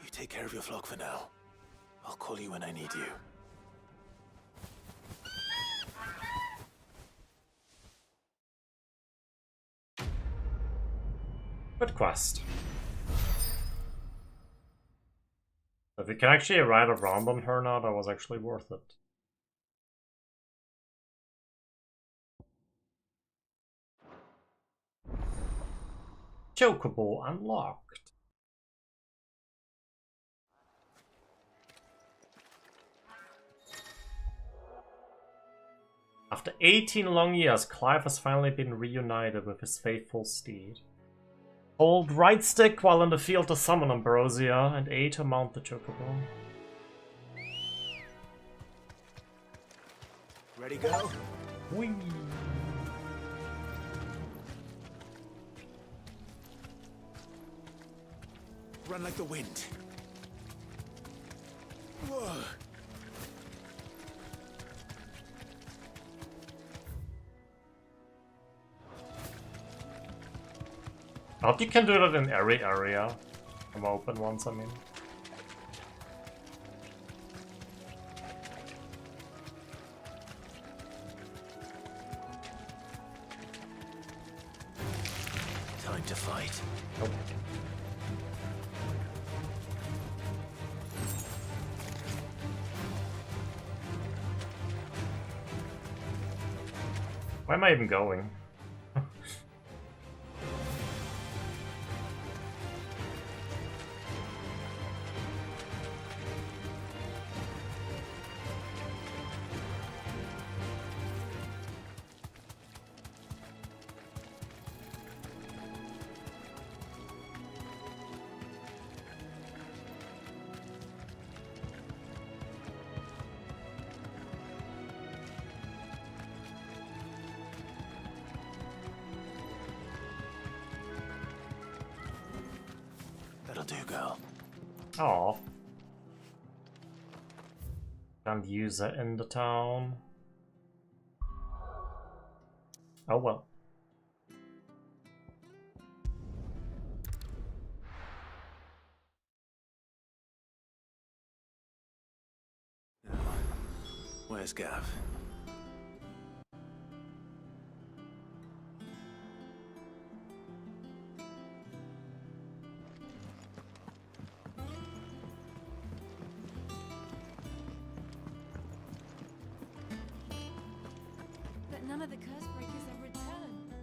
You take care of your flock for now. I'll call you when I need you. Good quest. If we can actually ride around on her now, that was actually worth it. Chocobo unlocked. After 18 long years, Clive has finally been reunited with his faithful steed. Hold right stick while in the field to summon Ambrosia, and A to mount the Chocobo. Ready, go? Whee! Run like the wind. Whoa. I hope you can do that in every area. From open ones, I mean. Time to fight. Nope. Where am I even going? That'll do, girl. Oh. Can't use it in the town. Oh well. Where's Gav? But none of the curse breakers have returned.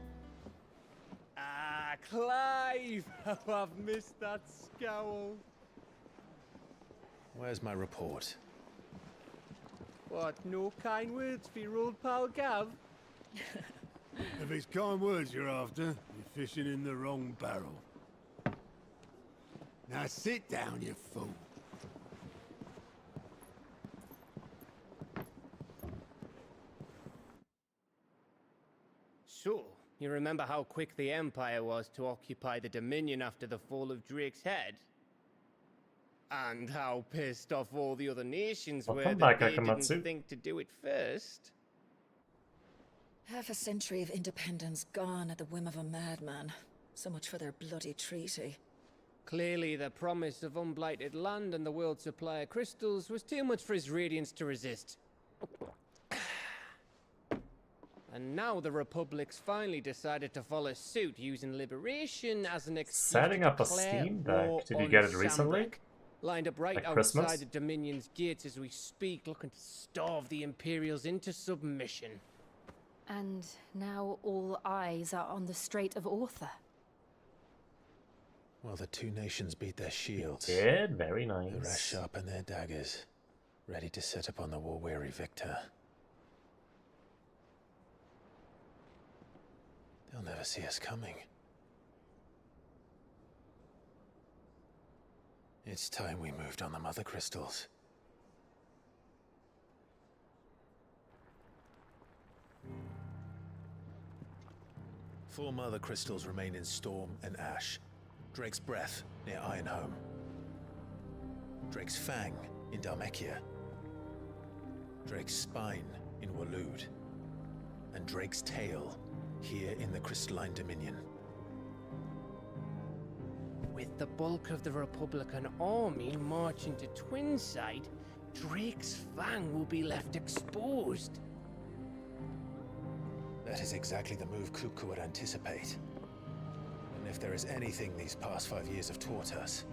Ah, Clive! Oh, I've missed that scowl. Where's my report? What, no kind words for your old pal Gav? If it's kind words you're after, you're fishing in the wrong barrel. Now sit down, you fool. So, you remember how quick the Empire was to occupy the Dominion after the fall of Drake's head? And how pissed off all the other nations were Welcome that back, they Akamatsu. didn't think to do it first. Half a century of independence gone at the whim of a madman. So much for their bloody treaty. Clearly, the promise of unblighted land and the world's supply of crystals was too much for his radiance to resist. And now the Republic's finally decided to follow suit, using liberation as an excuse Setting to up a declare Steam war Deck. Did you on get it recently? Sambrek. Lined up right Like outside Christmas? the Dominion's gates as we speak, looking to starve the Imperials into submission. And now all eyes are on the Strait of Author. Well, the two nations beat their shields. Did? Very nice. The rest sharpen their daggers, ready to set upon the war-weary victor. They'll never see us coming. It's time we moved on the mother crystals. Four mother crystals remain in Storm and Ash. Drake's Breath near Ironhome. Drake's Fang in Dhalmekia. Drake's Spine in Waloed. And Drake's Tail here in the Crystalline Dominion. With the bulk of the Republican army marching to Twinside, Drake's Fang will be left exposed. That is exactly the move Kupka would anticipate. And if there is anything these past 5 years have taught us,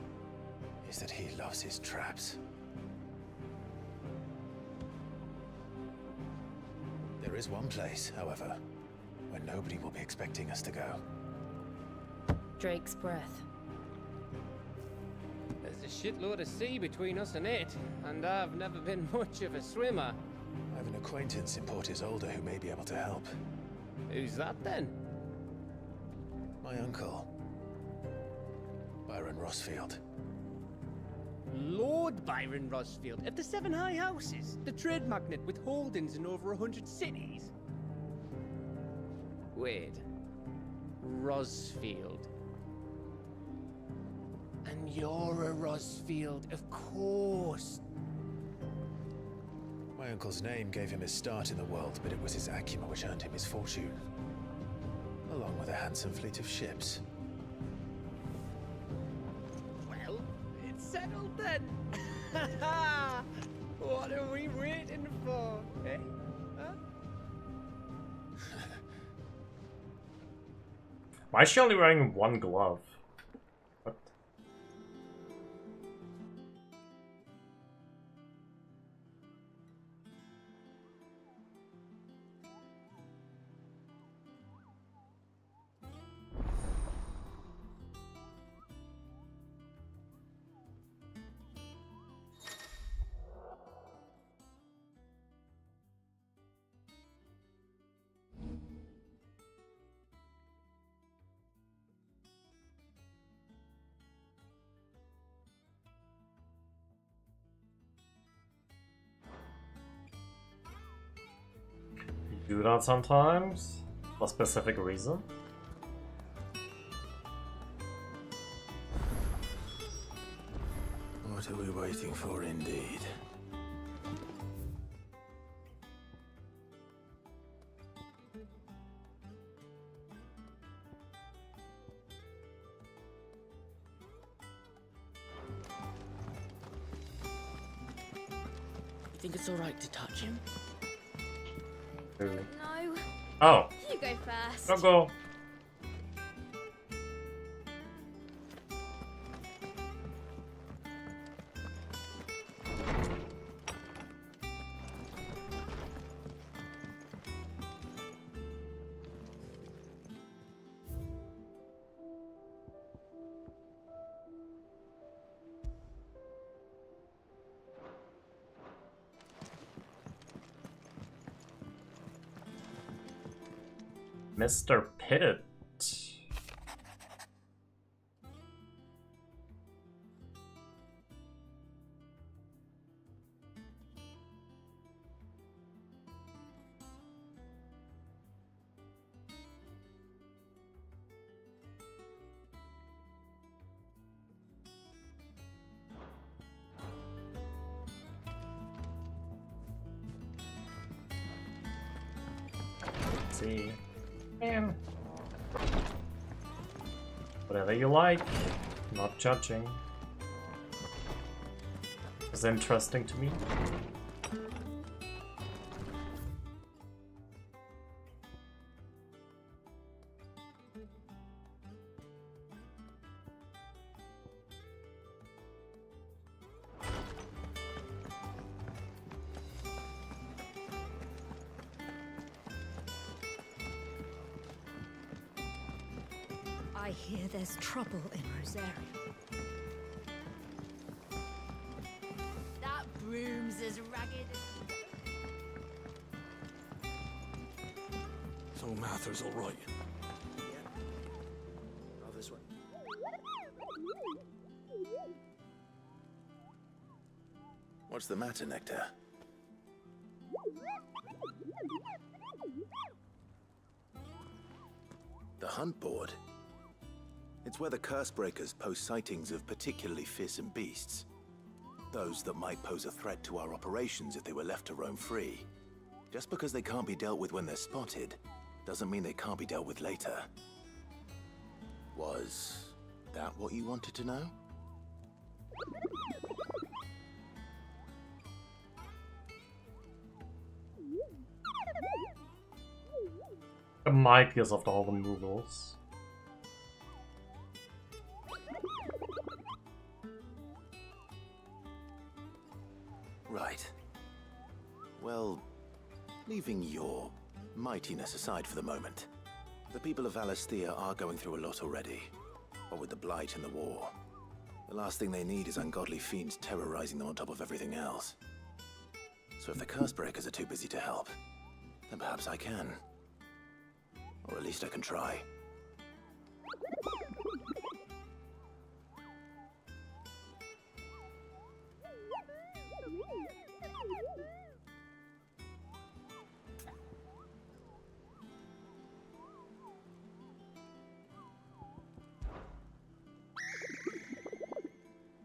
is that he loves his traps. There is one place, however, where nobody will be expecting us to go. Drake's Breath. There's a shitload of sea between us and it, and I've never been much of a swimmer. I have an acquaintance in Port Isolde who may be able to help. Who's that then? My uncle, Byron Rossfield. Lord Byron Rossfield of the Seven High Houses, the trade magnate with holdings in over 100 cities. Wait, Rossfield. And you're a Rossfield, of course. My uncle's name gave him his start in the world, but it was his acumen which earned him his fortune, along with a handsome fleet of ships. Well, it's settled then. What are we waiting for, eh? Huh? Why is she only wearing one glove? What? Do that sometimes? For a specific reason? What are we waiting for, indeed? You think it's alright to touch him? Who? No. Oh. You go first. Go go. Mr. Pitted. Let's see. Whatever you like. Not judging. It's interesting to me. I hear there's trouble in Rosaria. That broom's as ragged as... So Mather's all right. Oh, this way. What's the matter, Nectar? The hunt board? It's where the curse breakers post sightings of particularly fearsome beasts. Those that might pose a threat to our operations if they were left to roam free. Just because they can't be dealt with when they're spotted, doesn't mean they can't be dealt with later. Was that what you wanted to know? The mightiest of all the noodles. Right. Well, leaving your mightiness aside for the moment, the people of Valisthea are going through a lot already. What with the Blight and the war. The last thing they need is ungodly fiends terrorizing them on top of everything else. So if the Cursebreakers are too busy to help, then perhaps I can. Or at least I can try.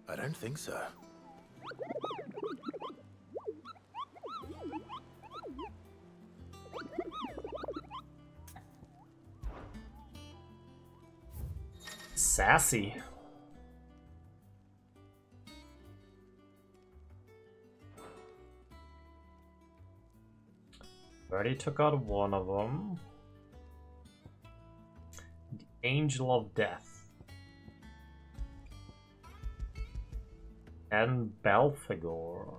I don't think so. Sassy. Already took out one of them. The Angel of Death. And Belphegor.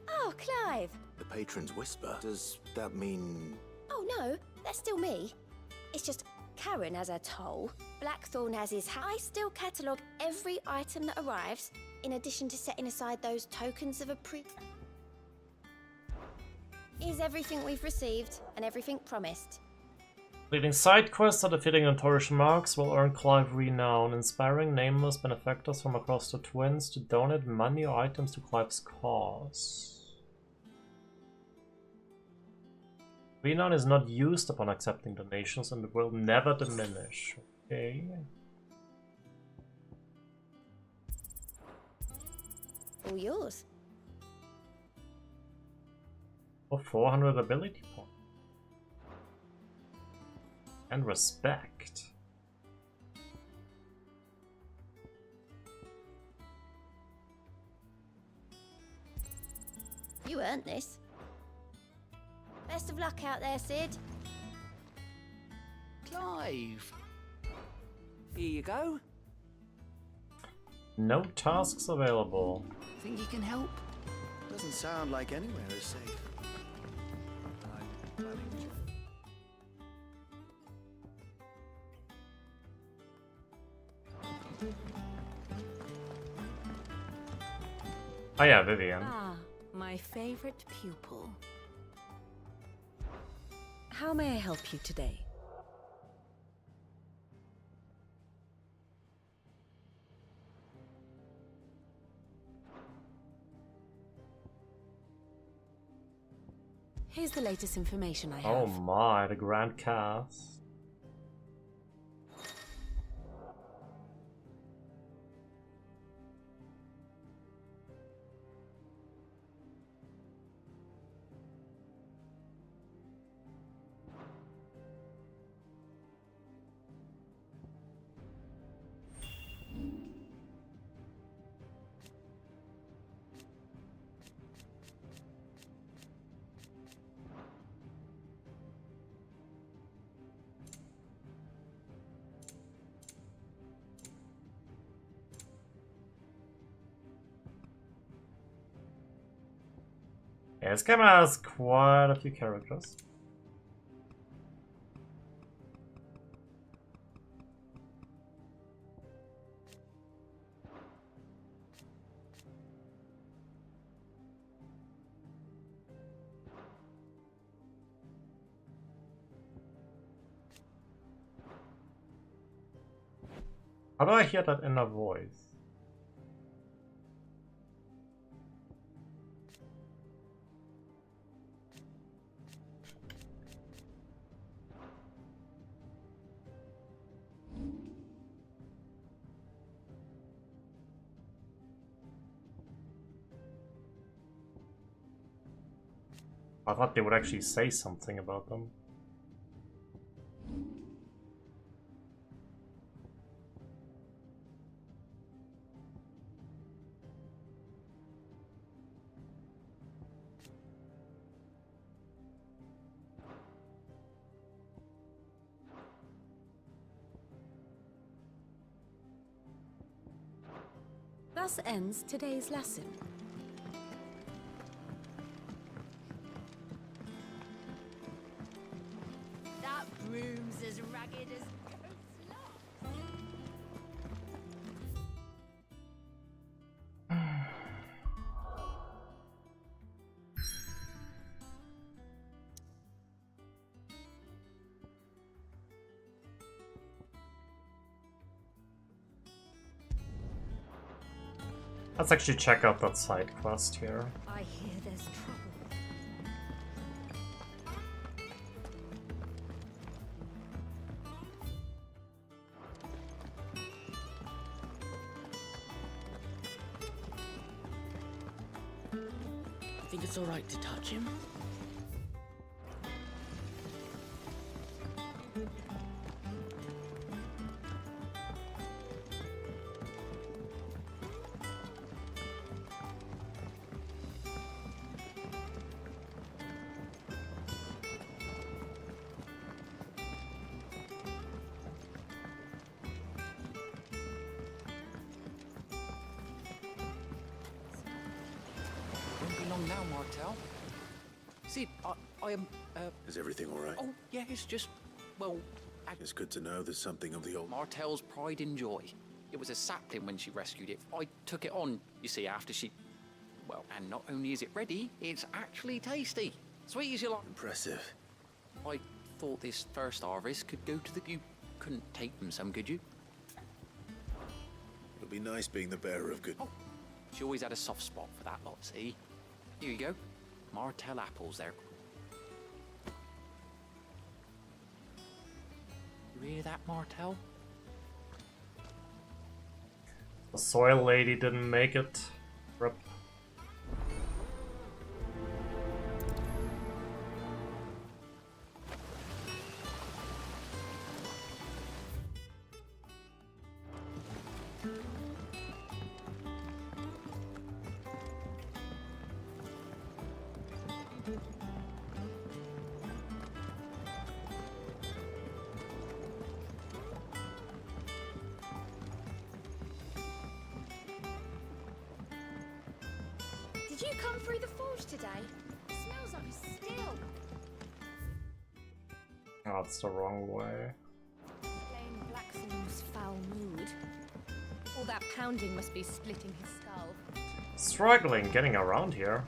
Oh, Clive! The Patron's Whisper. Does that mean... Oh no, that's still me. It's just Karen has her toll, Blackthorn has his hat. I still catalogue every item that arrives, in addition to setting aside those tokens of Here's everything we've received, and everything promised. Leading side quests or defeating notorious marks will earn Clive renown, inspiring nameless benefactors from across the Twins to donate money or items to Clive's cause. Renown is not used upon accepting donations and will never diminish. Okay. All yours. For 400 ability points. And respect. You earned this. Best of luck out there, Sid. Clive. Here you go. No tasks available. Think you can help? Doesn't sound like anywhere is safe. Oh yeah, Vivian. Ah, my favorite pupil. How may I help you today? Here's the latest information I have. Oh my, the Grand Cast. Yeah, this game has quite a few characters. How do I hear that inner voice? I thought they would actually say something about them. Thus ends today's lesson. That broom's as ragged as goat's lot. Let's actually check out that side quest here. I hear there's trouble. Think it's all right to touch him? Won't be long now, Martel. See, I am. Is everything all right? Oh, yeah, it's just. Well. It's good to know there's something of the old. Martel's pride and joy. It was a sapling when she rescued it. I took it on, you see, after she. Well, and not only is it ready, it's actually tasty. Sweet as you like. Impressive. I thought this first harvest could go to the. You couldn't take them some, could you? It'll be nice being the bearer of good. Oh, she always had a soft spot for that lot, see? Here you go. Martel apples there. You hear that, Martel? The soil lady didn't make it. Rip. Did you come through the forge today? It smells like a still. Oh, it's the wrong way. Plain Blackthorn's foul mood. All that pounding must be splitting his skull. Struggling getting around here.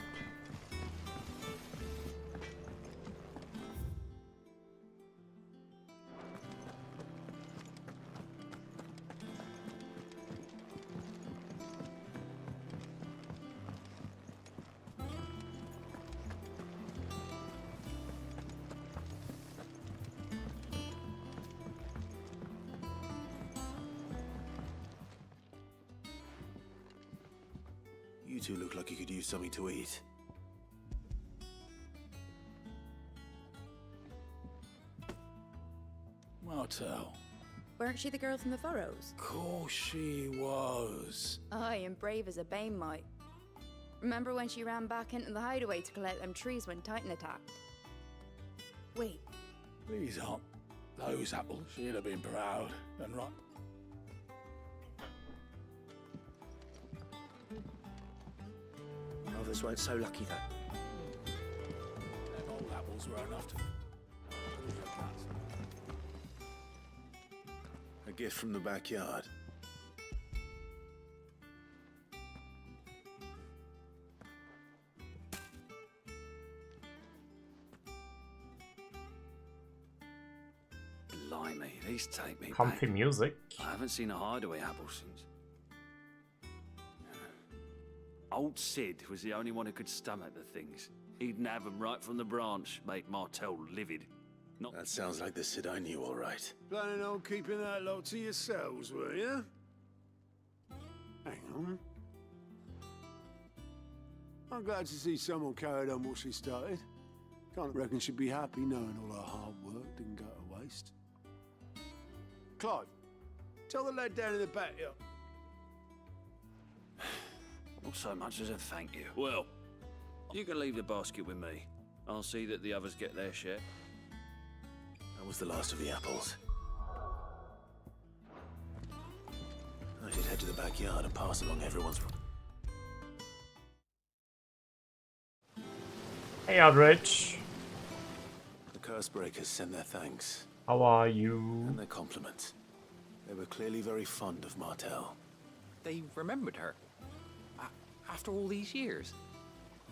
You two look like you could use something to eat. Martel. Weren't she the girl from the furrows? Course she was. Aye, and brave as a bane might. Remember when she ran back into the hideaway to collect them trees when Titan attacked? Wait, These aren't those apples. She'd have been proud and right. Others weren't so lucky, though. apples were enough to... A gift from the backyard. Blimey, these take me Comfy back. music. I haven't seen a hideaway apple since. Old Sid was the only one who could stomach the things. He'd nab them right from the branch, make Martell livid. Not That sounds like the Sid I knew, all right. Planning on keeping that lot to yourselves, were you? Hang on. I'm glad to see someone carried on what she started. Can't reckon she'd be happy knowing all her hard work didn't go to waste. Clive, tell the lad down in the back here. Not so much as a thank you. Well, you can leave the basket with me. I'll see that the others get their share. That was the last of the apples. I should head to the backyard and pass along everyone's... Hey, Aldrich. The Cursebreakers send their thanks. How are you? And their compliments. They were clearly very fond of Martell. They remembered her. After all these years.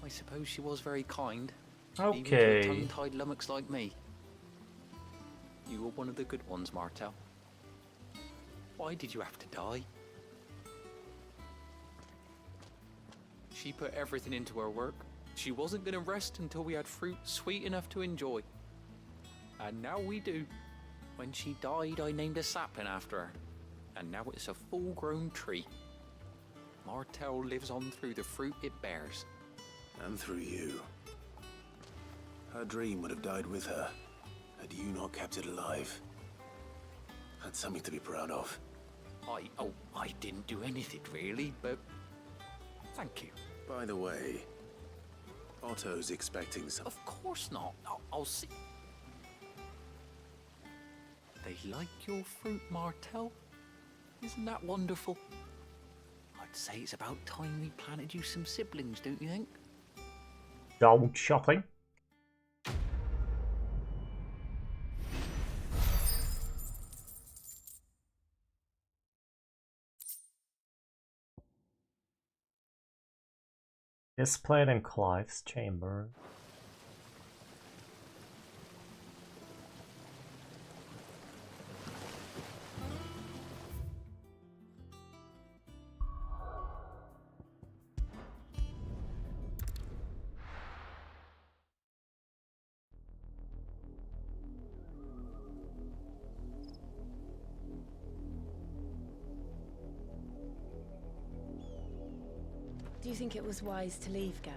I suppose she was very kind. Even to a Okay. tongue-tied lummox like me. You were one of the good ones, Martell. Why did you have to die? She put everything into her work. She wasn't going to rest until we had fruit sweet enough to enjoy. And now we do. When she died, I named a sapling after her. And now it's a full-grown tree. Martell lives on through the fruit it bears. And through you. Her dream would have died with her, had you not kept it alive. That's something to be proud of. I didn't do anything really, but thank you. By the way, Otto's expecting some... Of course not. I'll see. They like your fruit, Martell. Isn't that wonderful? I'd say it's about time we planted you some siblings, don't you think? Dog shopping. Displayed in Clive's chamber. Do you think it was wise to leave, Gav?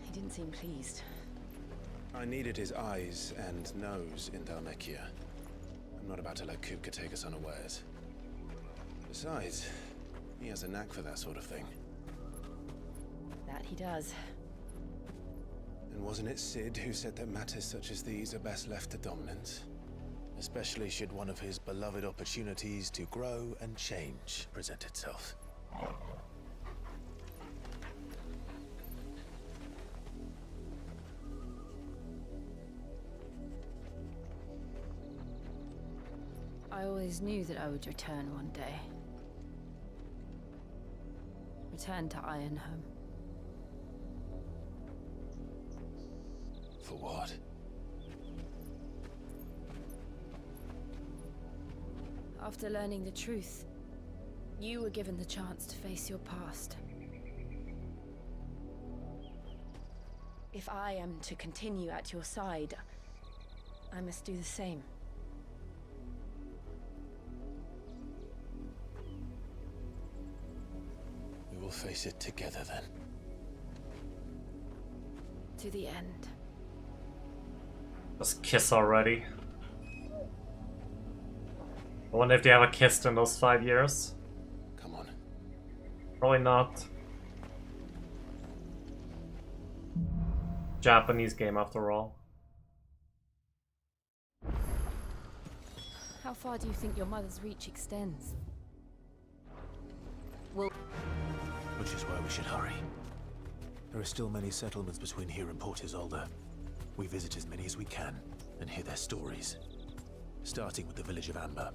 He didn't seem pleased. I needed his eyes and nose in Dhalmekia. I'm not about to let Kupka take us unawares. Besides, he has a knack for that sort of thing. That he does. And wasn't it Sid who said that matters such as these are best left to dominance? Especially should one of his beloved opportunities to grow and change present itself. I always knew that I would return one day. Return to Ironhome. For what? After learning the truth, you were given the chance to face your past. If I am to continue at your side, I must do the same. We will face it together then. To the end. Just kiss already. I wonder if they ever kissed in those 5 years. Come on. Probably not. Japanese game after all. How far do you think your mother's reach extends? Well, Which is why we should hurry. There are still many settlements between here and Port Isolde. We visit as many as we can and hear their stories, starting with the village of Amber.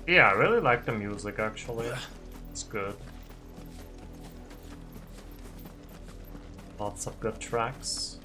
Yeah, I really like the music actually. It's good. Lots of good tracks.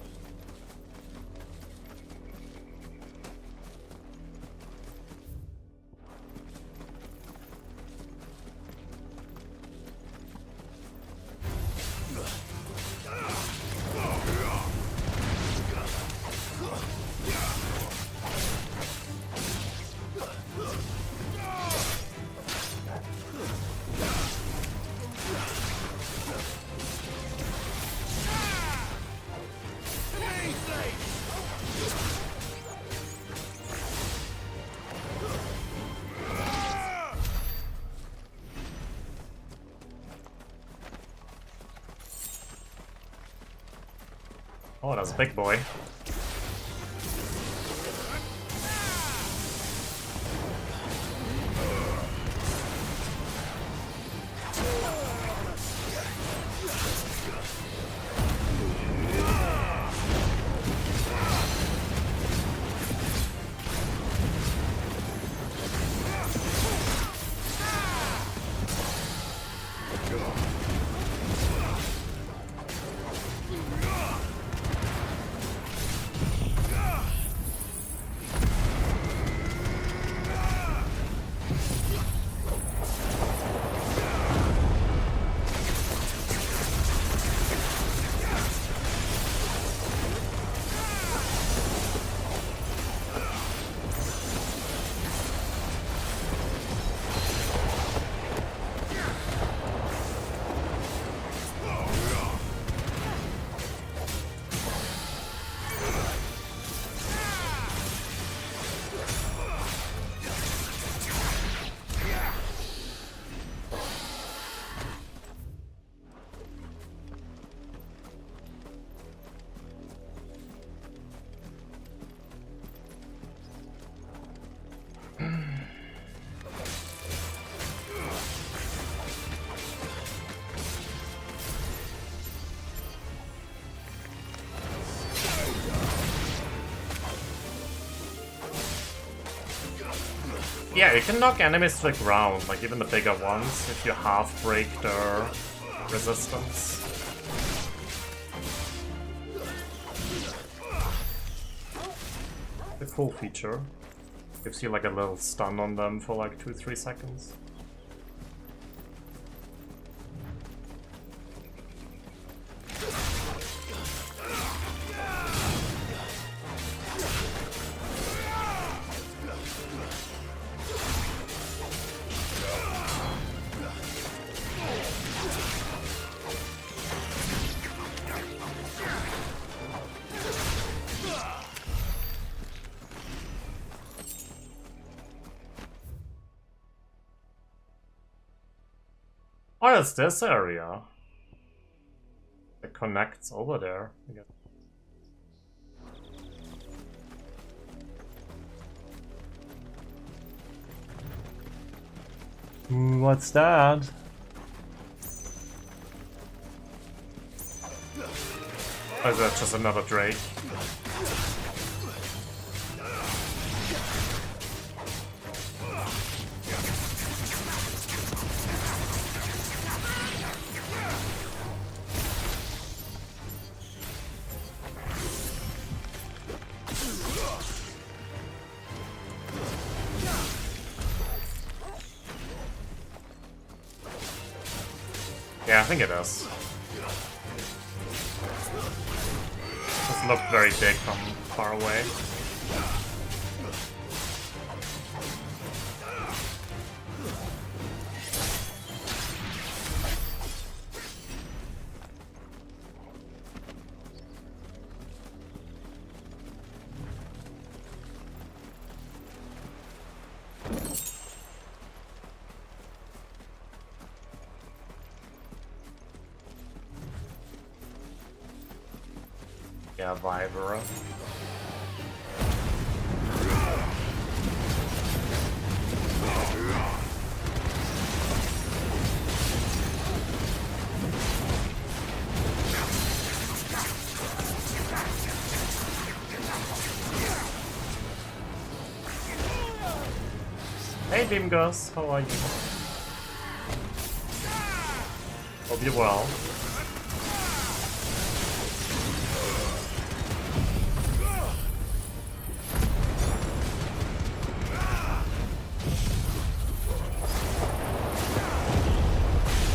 Oh, that's a big boy. Yeah, you can knock enemies to the ground, like even the bigger ones, if you half break their resistance. A cool feature. Gives you like a little stun on them for like 2-3 seconds. Oh, it's this area. It connects over there. I guess. Ooh, what's that? Oh, is that just another Drake? Yeah, I think it is. Just looked very big from far away. Yeah, Vibra. Hey Dimgos, how are you? Hope you're well.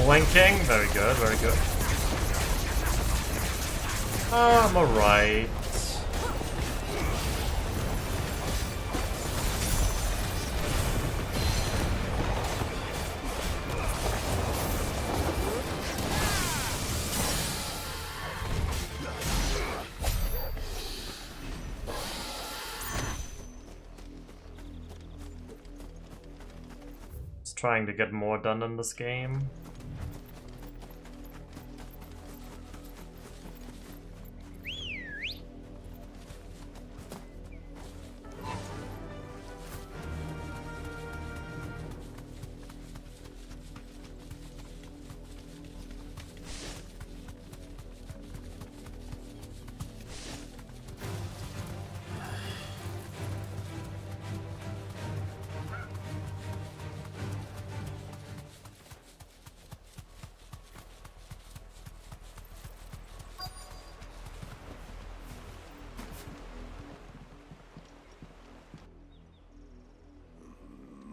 Blinking, very good, very good. I'm alright. Just trying to get more done in this game.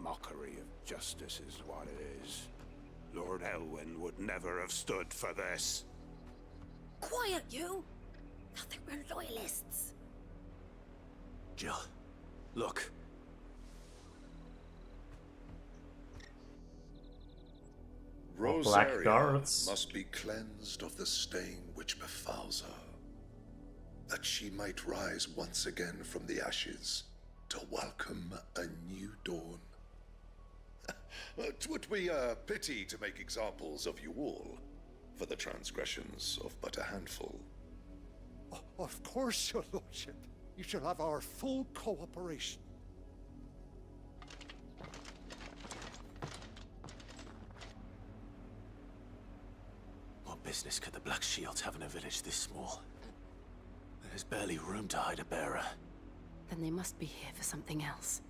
Mockery of justice is what it is. Lord Elwyn would never have stood for this. Quiet, you! Nothing, we're loyalists. Jill, look. Black guards must be cleansed of the stain which befouls her, that she might rise once again from the ashes to welcome a new dawn. 'Twould be a pity to make examples of you all for the transgressions of but a handful. Of course, your lordship. You shall have our full cooperation. What business could the Black Shields have in a village this small? There's barely room to hide a bearer. Then they must be here for something else.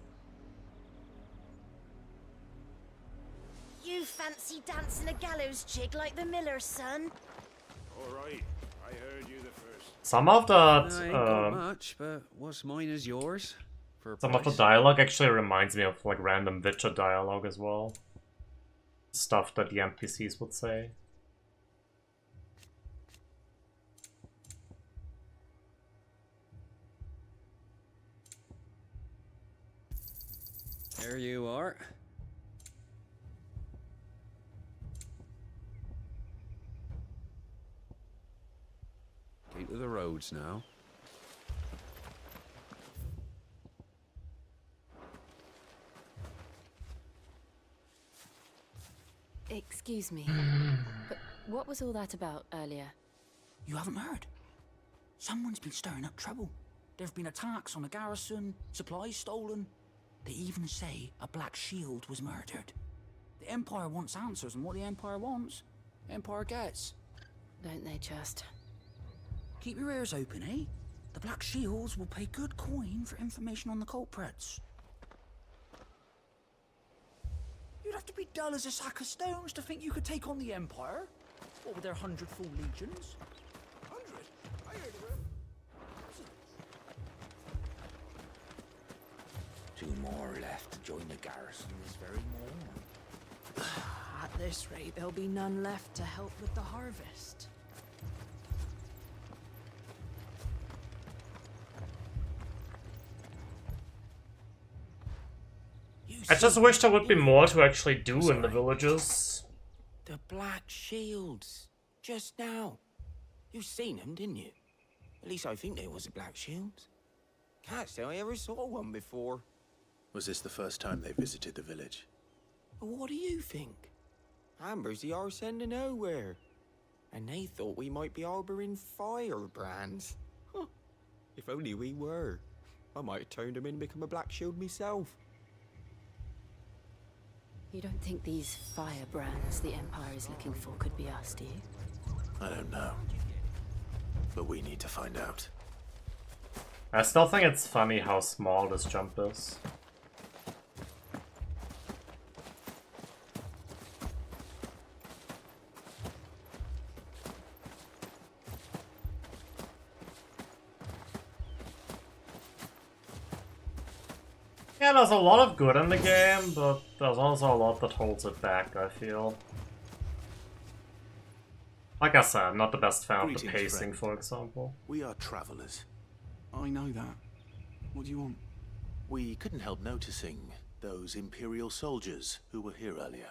You fancy dancing a gallows jig like the miller's son? All right, I heard you the first. Some of I ain't got that, much, but what's mine is yours. For a some of the price. dialogue actually reminds me of like random Witcher dialogue as well. Stuff that the NPCs would say. There you are. Gate of the roads now. Excuse me, but what was all that about earlier? You haven't heard? Someone's been stirring up trouble. There have been attacks on the garrison, supplies stolen. They even say a Black Shield was murdered. The Empire wants answers, and what the Empire wants, the Empire gets. Don't they just? Keep your ears open, eh? The Black Shields will pay good coin for information on the culprits. You'd have to be dull as a sack of stones to think you could take on the Empire. What with their 100 full legions? 100? I heard of it. 2 more left to join the garrison this very morning. At this rate, there'll be none left to help with the harvest. I just wish there would be more to actually do in the villages. The Black Shields. Just now. You seen them, didn't you? At least I think there was a Black Shield. Can't say I ever saw one before. Was this the first time they visited the village? What do you think? Amber's the arse end of nowhere. And they thought we might be harboring firebrands. Huh. If only we were. I might have turned them in and become a Black Shield myself. You don't think these firebrands the Empire is looking for could be us, do you? I don't know. But we need to find out. I still think it's funny how small this jump is. Yeah, there's a lot of good in the game, but there's also a lot that holds it back, I feel. Like I said, I'm not the best fan of the pacing, for example. We are travelers. I know that. What do you want? We couldn't help noticing those Imperial soldiers who were here earlier.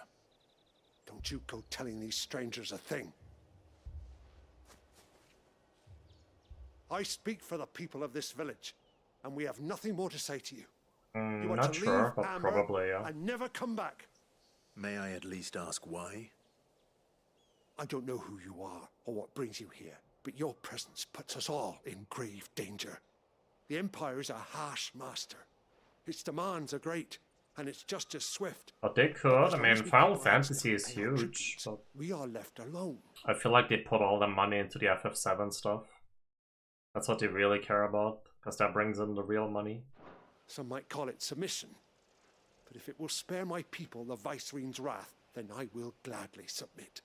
Don't you go telling these strangers a thing. I speak for the people of this village, and we have nothing more to say to you. You want Not to sure, leave but Amber probably, yeah. and never come back. May I at least ask why? I don't know who you are or what brings you here, but your presence puts us all in grave danger. The Empire is a harsh master. Its demands are great, and it's just as swift. But they could. I mean, Final Fantasy is huge. So we are left alone. I feel like they put all the money into the FF7 stuff. That's what they really care about, because that brings in the real money. Some might call it submission. But if it will spare my people the Viceroy's wrath, then I will gladly submit.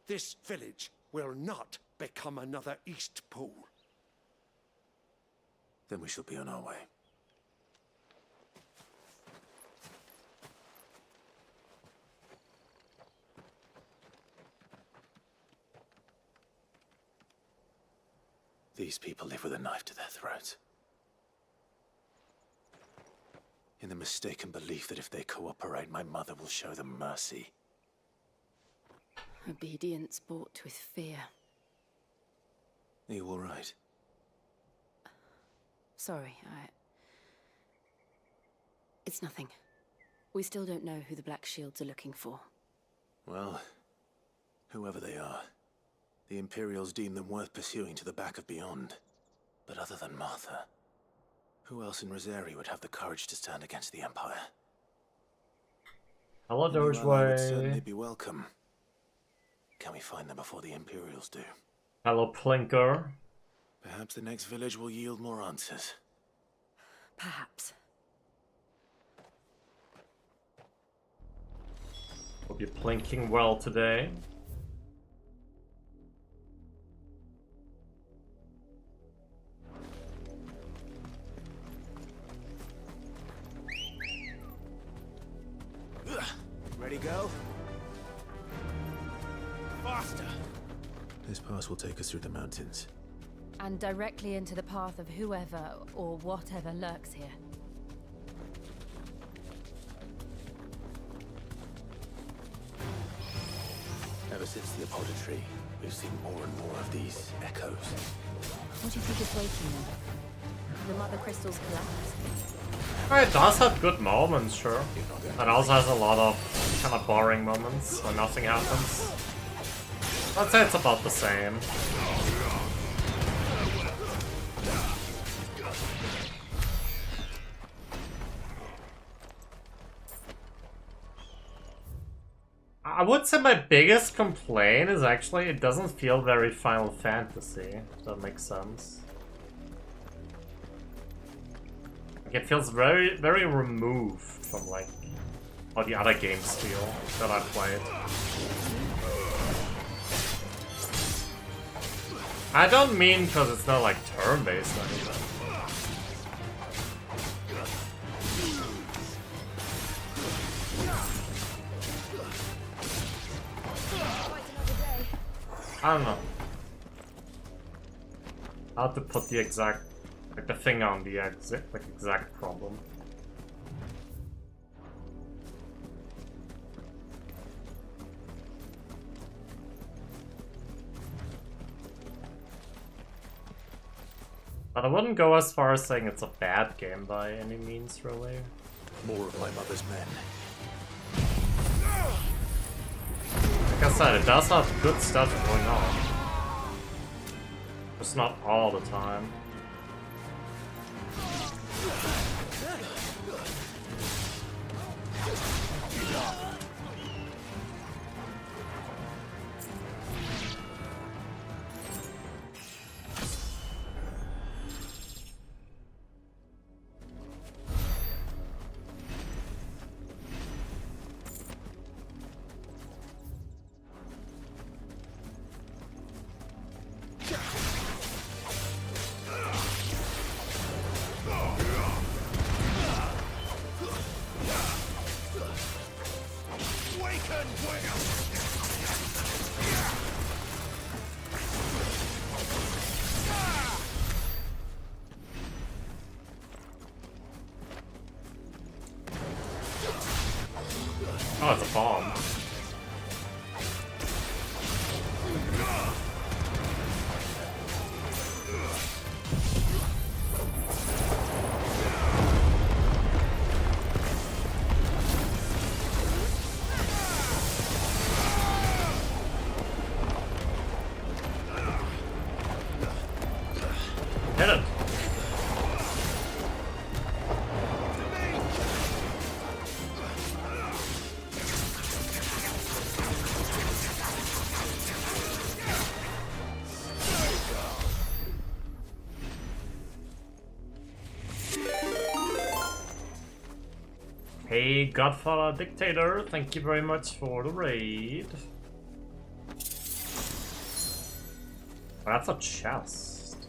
This village will not become another East Pole. Then we shall be on our way. These people live with a knife to their throats. In the mistaken belief that if they cooperate, my mother will show them mercy. Obedience bought with fear. Are you all right? Sorry, It's nothing. We still don't know who the Black Shields are looking for. Well, whoever they are, the Imperials deem them worth pursuing to the back of beyond. But other than Martha, who else in Rosari would have the courage to stand against the Empire? Hello, Doge would certainly Way. be welcome. Can we find them before the Imperials do? Hello, Plinker. Perhaps the next village will yield more answers. Perhaps. Hope you're plinking well today. Ready, go? Faster! This pass will take us through the mountains. And directly into the path of whoever or whatever lurks here. Ever since the Apollo tree, we've seen more and more of these echoes. What do you think is waking them? The mother crystals collapse? It does have good moments, sure. It also has a lot of kind of boring moments where nothing happens. I'd say it's about the same. I would say my biggest complaint is actually it doesn't feel very Final Fantasy, if that makes sense. Like, it feels very, very removed from like how the other games feel that I played. I don't mean because it's not like turn-based or anything. I don't know how to put the exact, like the finger on the exact problem. But I wouldn't go as far as saying it's a bad game by any means, really. More of my mother's men. Like I said, it does have good stuff going on. Just not all the time. Oh, it's a bomb. Hit it. Hey, Godfather Dictator, thank you very much for the raid. That's a chest.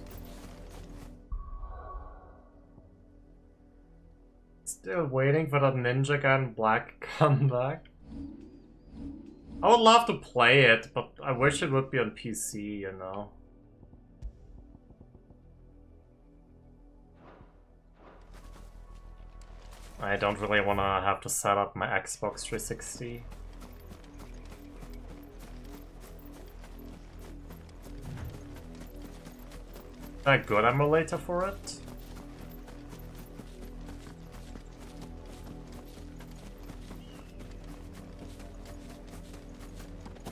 Still waiting for that ninja guy in black comeback. I would love to play it, but I wish it would be on PC, you know. I don't really want to have to set up my Xbox 360. Is that a good emulator for it?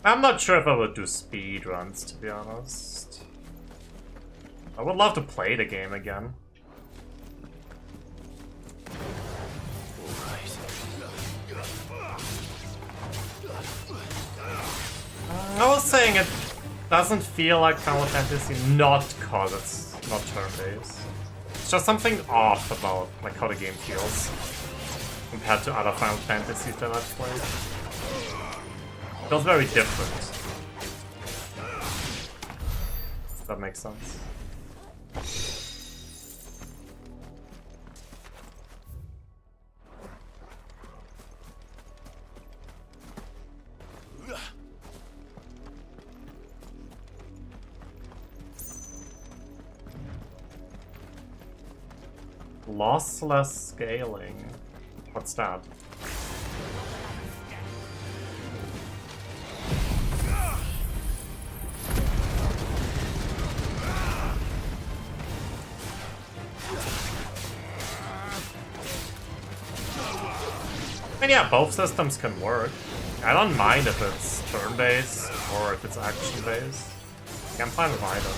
I'm not sure if I would do speedruns, to be honest. I would love to play the game again. I was saying it doesn't feel like Final Fantasy not cause it's not turn-based. It's just something off about like how the game feels compared to other Final Fantasies that I've played. It feels very different. If that makes sense. Lossless scaling. What's that? And yeah, both systems can work. I don't mind if it's turn-based or if it's action-based. I'm fine with either.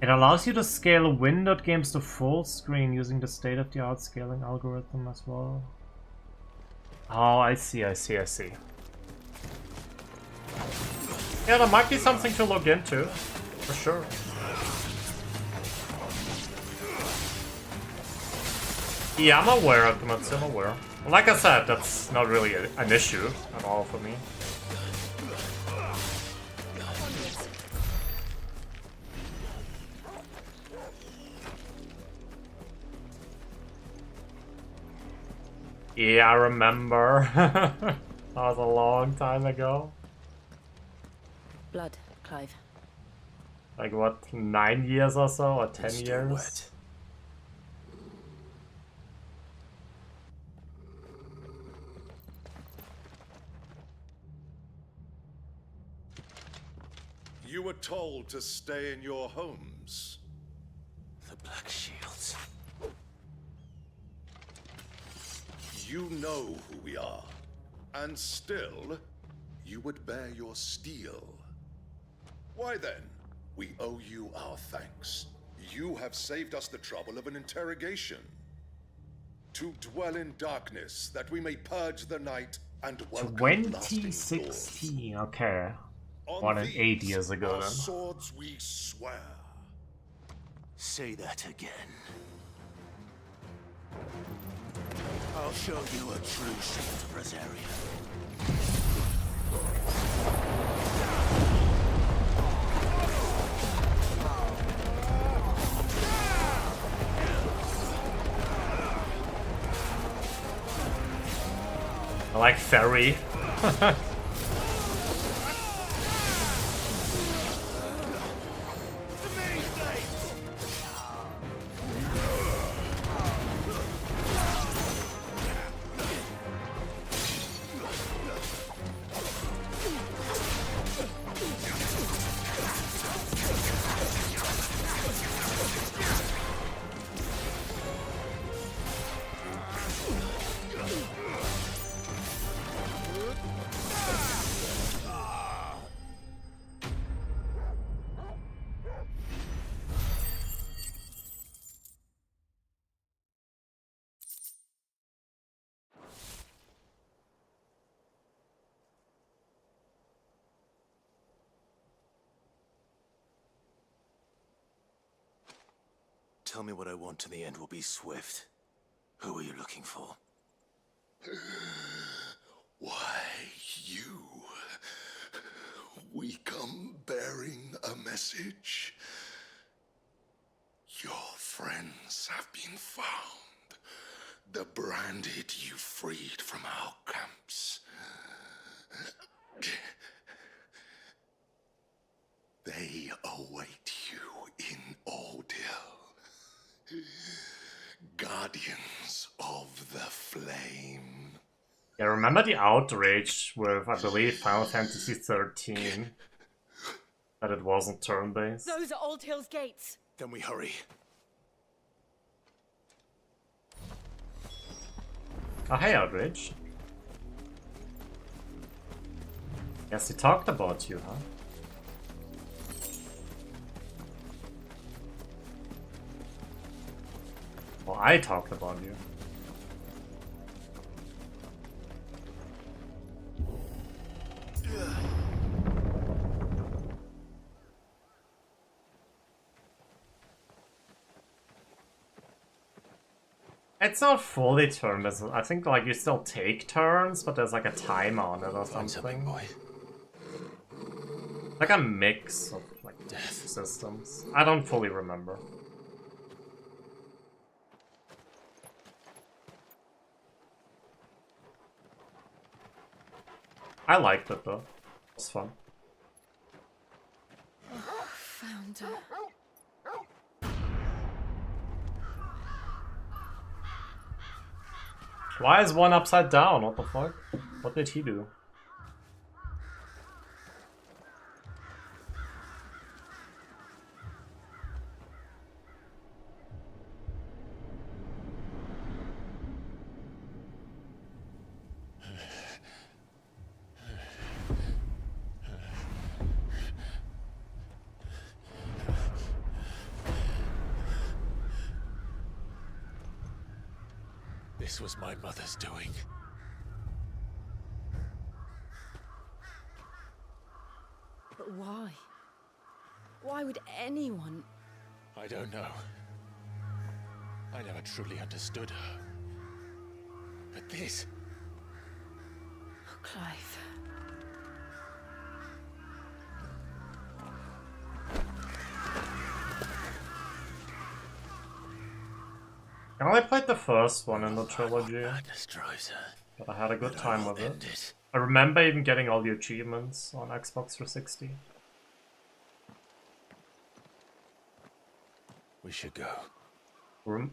It allows you to scale windowed games to full screen using the state-of-the-art scaling algorithm as well. Oh, I see. Yeah, there might be something to look into, for sure. Yeah, I'm aware of them, I'm aware. Like I said, that's not really an issue at all for me. Yeah, I remember. That was a long time ago. Blood, Clive. Like what, 9 years or so, or 10 years? Wet. You were told to stay in your homes. The Black Shields. You know who we are, and still, you would bear your steel. Why then, we owe you our thanks. You have saved us the trouble of an interrogation. To dwell in darkness, that we may purge the night and welcome lasting 2016, okay. On More than these, 8 years ago our then. swords we swear. Say that again. I'll show you a true shield of Rosaria. I like Ferry. Tell me what I want and the end will be swift. Who are you looking for? Why, you. We come bearing a message. Your friends have been found. The branded you freed from our camps. They await you in Ordeal. Guardians of the Flame. Yeah, remember the outrage with, I believe, Final Fantasy 13? That it wasn't turn-based? Those are Old Hill's gates. Then we hurry. Oh, hey, Outrage. Guess he talked about you, huh? Well, I talked about you. It's not fully turn-based. I think like you still take turns, but there's like a timer on it or something. Like a mix of like death systems. I don't fully remember. I liked it though. It was fun. Found her. Why is one upside down? What the fuck? What did he do? This was my mother's doing. But why? Why would anyone... I don't know. I never truly understood her. But this... Oh, Clive. I only played the first one in the trilogy, drives her. but I had a good time with it. I remember even getting all the achievements on Xbox 360. We should go.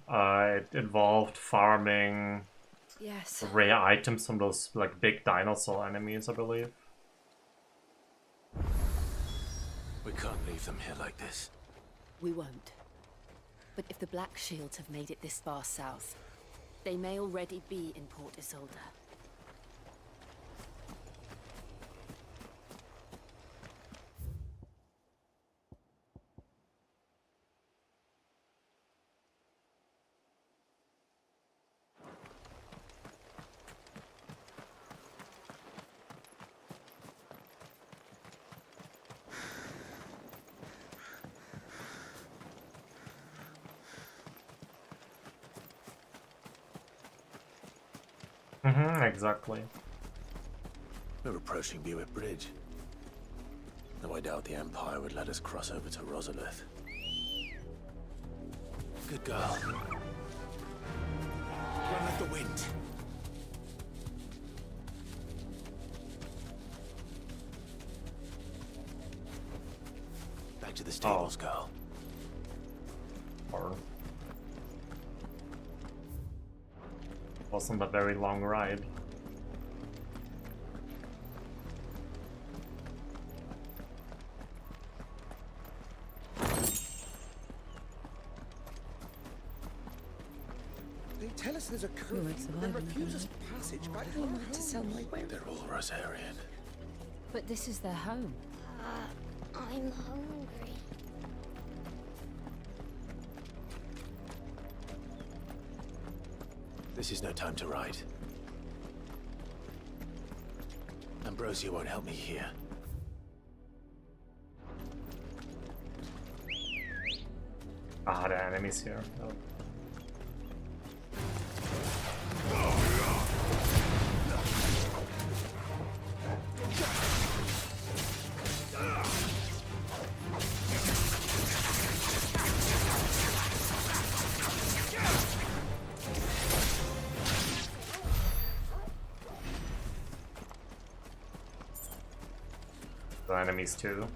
It involved farming Yes. rare items from those like big dinosaur enemies, I believe. We can't leave them here like this. We won't. But if the Black Shields have made it this far south, they may already be in Port Isolde. Exactly. We're approaching Bewick Bridge. Though I doubt the Empire would let us cross over to Rosalith. Good girl. Run like the wind. Back to the stables, girl. Or wasn't a very long ride. They tell us there's a curfew that refuses passage back to our home. To sell my wares. They're all Rosarian. But this is their home. I'm hungry. This is no time to ride. Ambrosia won't help me here. Ah, the enemies here. Oh. The enemies too.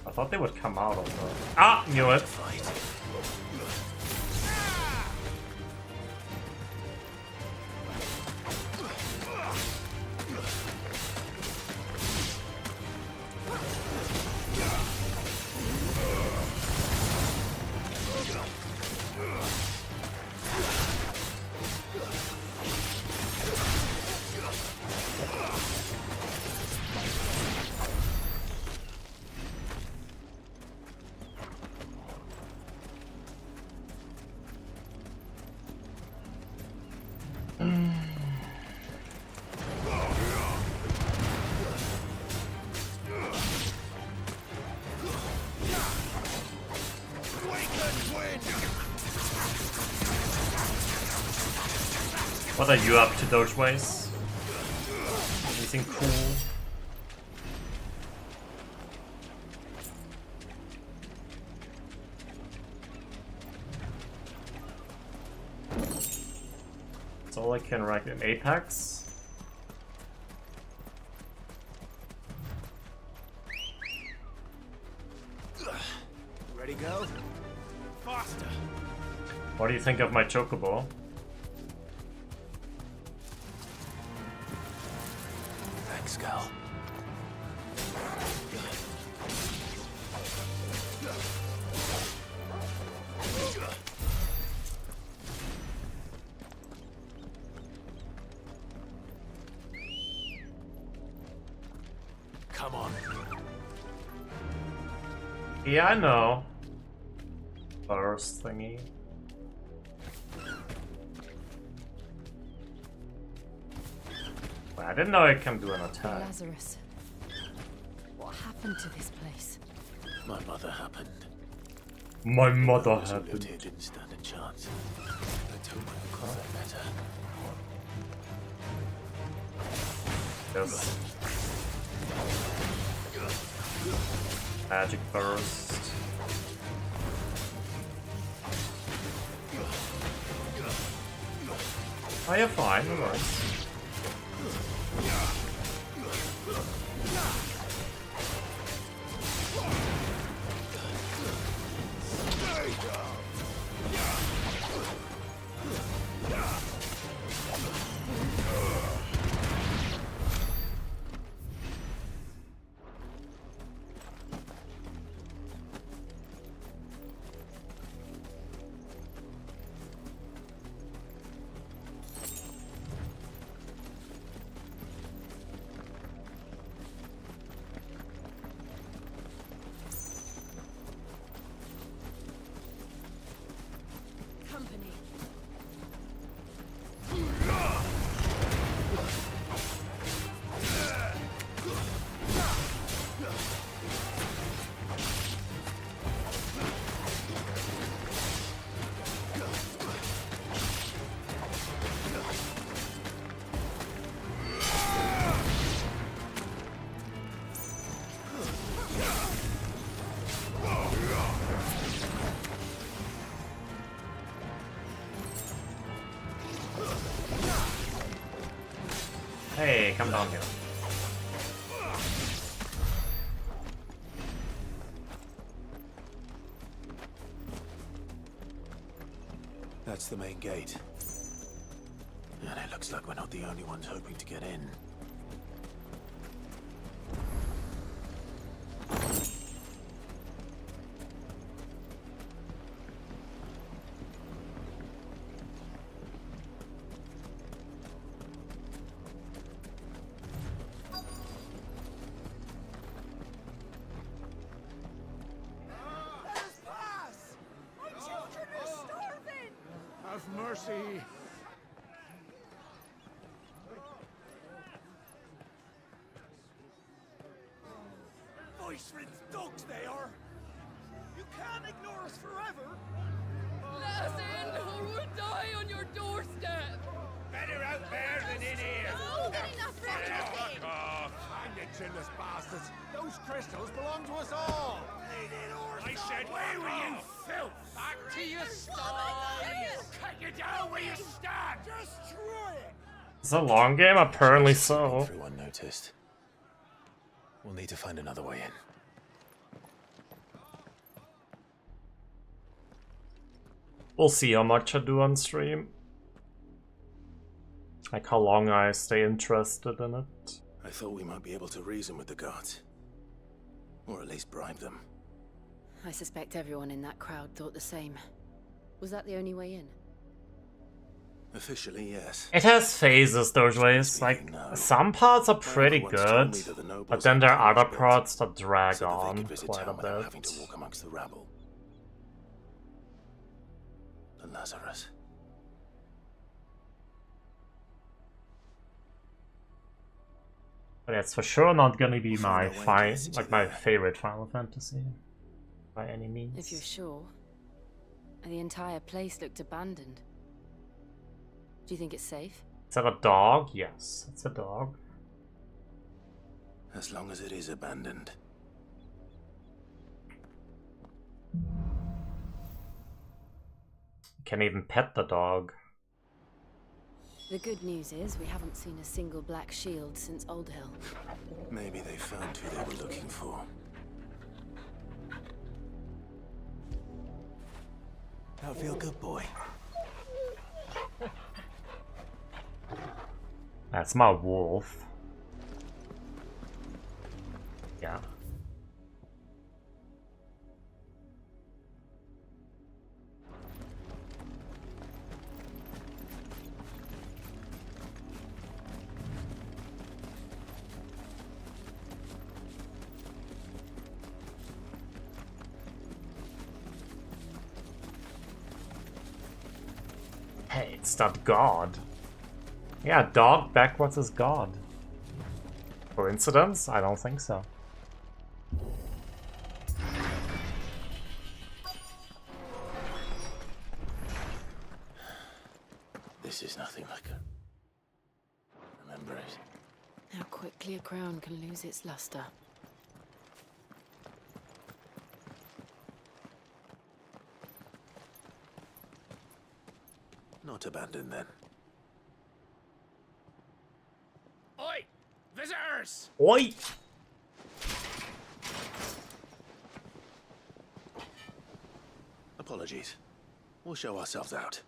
I thought they would come out of the... Ah! Knew it! What are you up to, Dogeways? Anything cool? That's all I can write in Apex. Ready, go? Faster. What do you think of my chocobo? Thanks, Gal. Come on. Yeah, I know. Burst thingy. I didn't know it can do an attack. Lazarus. What happened to this place? My mother happened. My mother Those who lived happened. here didn't stand a chance. Let's hope my uncle felt better. Yes. Magic burst. Oh, you're fine, no worries. Company. Hey, come down here. That's the main gate. And it looks like we're not the only ones hoping to get in. Have mercy. Voice-ridden dogs they are. You can't ignore us forever. Let us in, or we'll die on your doorstep. Better out there than in here. No, enough for Fuck off. Hang you chinless bastards. Those crystals belong to us all. I said, where were you, filth? Back to your sties. Cut you down where you stand. Destroy it. It's a long game? Apparently so. Everyone noticed. We'll need to find another way in. We'll see how much I do on stream. Like how long I stay interested in it. I thought we might be able to reason with the guards. Or at least bribe them. I suspect everyone in that crowd thought the same. Was that the only way in? Officially, yes. It has phases those ways. Like, some parts are pretty good, but then there are other parts that drag So that they on could visit quite a town without bit. having to walk amongst the rabble. The Lazarus. But it's for sure not gonna be We'll my find a way to get my favorite Final Fantasy by any means. If you're sure. The entire place looked abandoned. Do you think it's safe? Is that a dog? Yes, it's a dog. As long as it is abandoned. You can't even pet the dog. The good news is we haven't seen a single black shield since Old Hill. Maybe they found who they were looking for. Now feel good, boy. That's my wolf. Yeah. Hey, it's that god. Yeah, dog backwards is god. Coincidence? I don't think so. This is nothing like a... Remember it. How quickly a crown can lose its luster. Not abandoned then. Oi! Visitors! Oi! Apologies. We'll show ourselves out.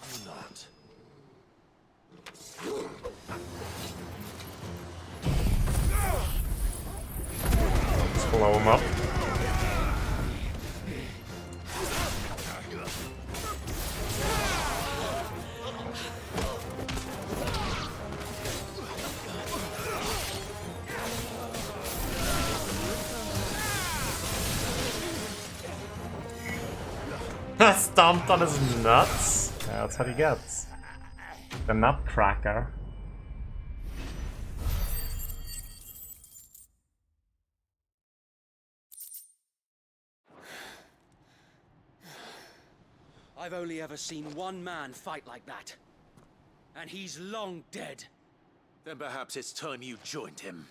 Or not. Let's blow him up. Stomped on his nuts. Yeah, that's what he gets. The nutcracker. I've only ever seen one man fight like that. And he's long dead. Then perhaps it's time you joined him.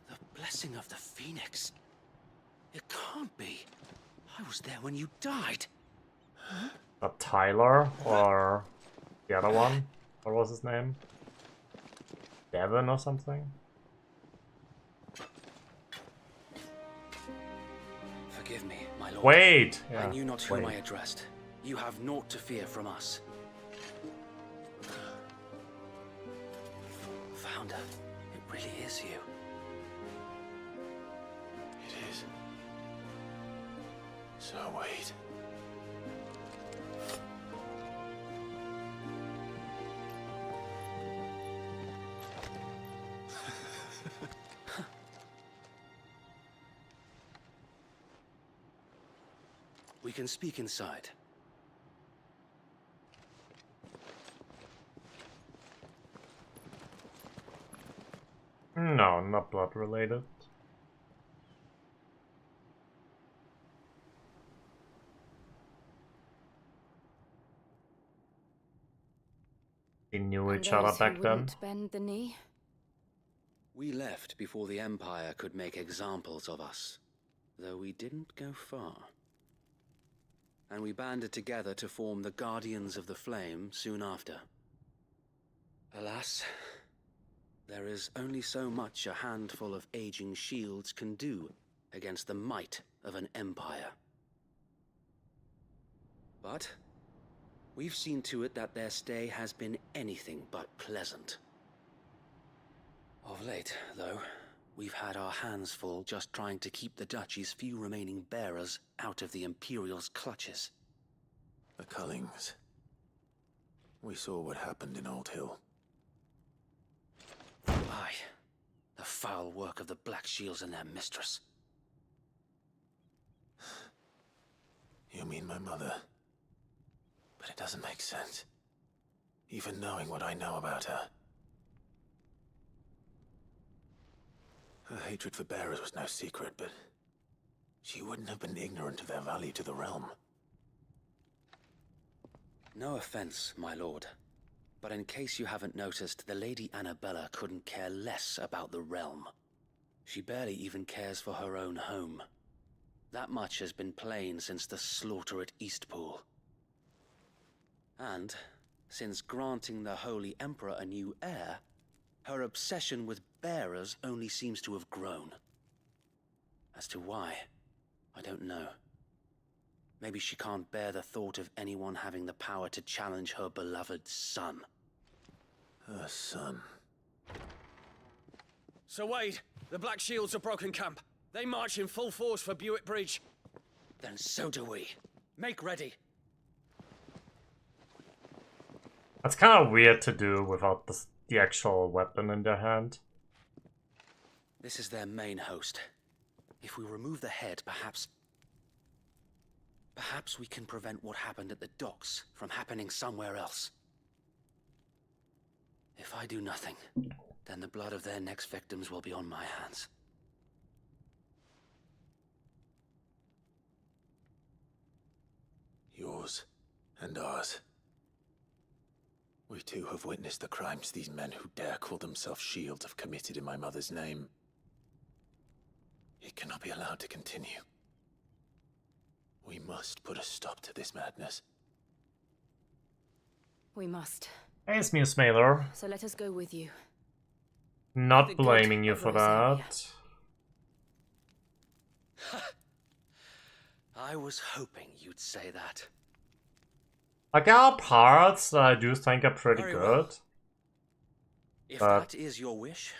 The blessing of the Phoenix. It can't be. I was there when you died. Tyler or the other one? What was his name? Devon or something? Forgive me, my lord. Wait! I Yeah, knew not whom wait. I addressed. You have naught to fear from us. Founder, it really is you. It is. So wait. We can speak inside. No, not blood related. We knew And each other those who back then. wouldn't bend the knee? We left before the Empire could make examples of us, though we didn't go far. And we banded together to form the Guardians of the Flame soon after. Alas, there is only so much a handful of aging shields can do against the might of an empire. But we've seen to it that their stay has been anything but pleasant. Of late, though, we've had our hands full just trying to keep the Duchy's few remaining bearers out of the Imperial's clutches. The Cullings. We saw what happened in Old Hill. Aye, the foul work of the Black Shields and their mistress. You mean my mother? But it doesn't make sense. Even knowing what I know about her. Her hatred for bearers was no secret, but she wouldn't have been ignorant of their value to the realm. No offense, my lord, but in case you haven't noticed, the Lady Annabella couldn't care less about the realm. She barely even cares for her own home. That much has been plain since the slaughter at Eastpool. And, since granting the Holy Emperor a new heir, her obsession with bearers only seems to have grown. As to why, I don't know. Maybe she can't bear the thought of anyone having the power to challenge her beloved son. Her son. Sir Wade, the Black Shields have broken camp. They march in full force for Buick Bridge. Then so do we. Make ready. That's kind of weird to do without the actual weapon in their hand. This is their main host. If we remove the head, perhaps we can prevent what happened at the docks from happening somewhere else. If I do nothing, then the blood of their next victims will be on my hands. Yours and ours. We too have witnessed the crimes these men who dare call themselves shields have committed in my mother's name. It cannot be allowed to continue. We must put a stop to this madness. We must. Hey, Muse Mailer. So let us go with you. Not blaming you for that. I was hoping you'd say that. Like, there are parts that I do think are pretty Very good. well. If But, that is your wish,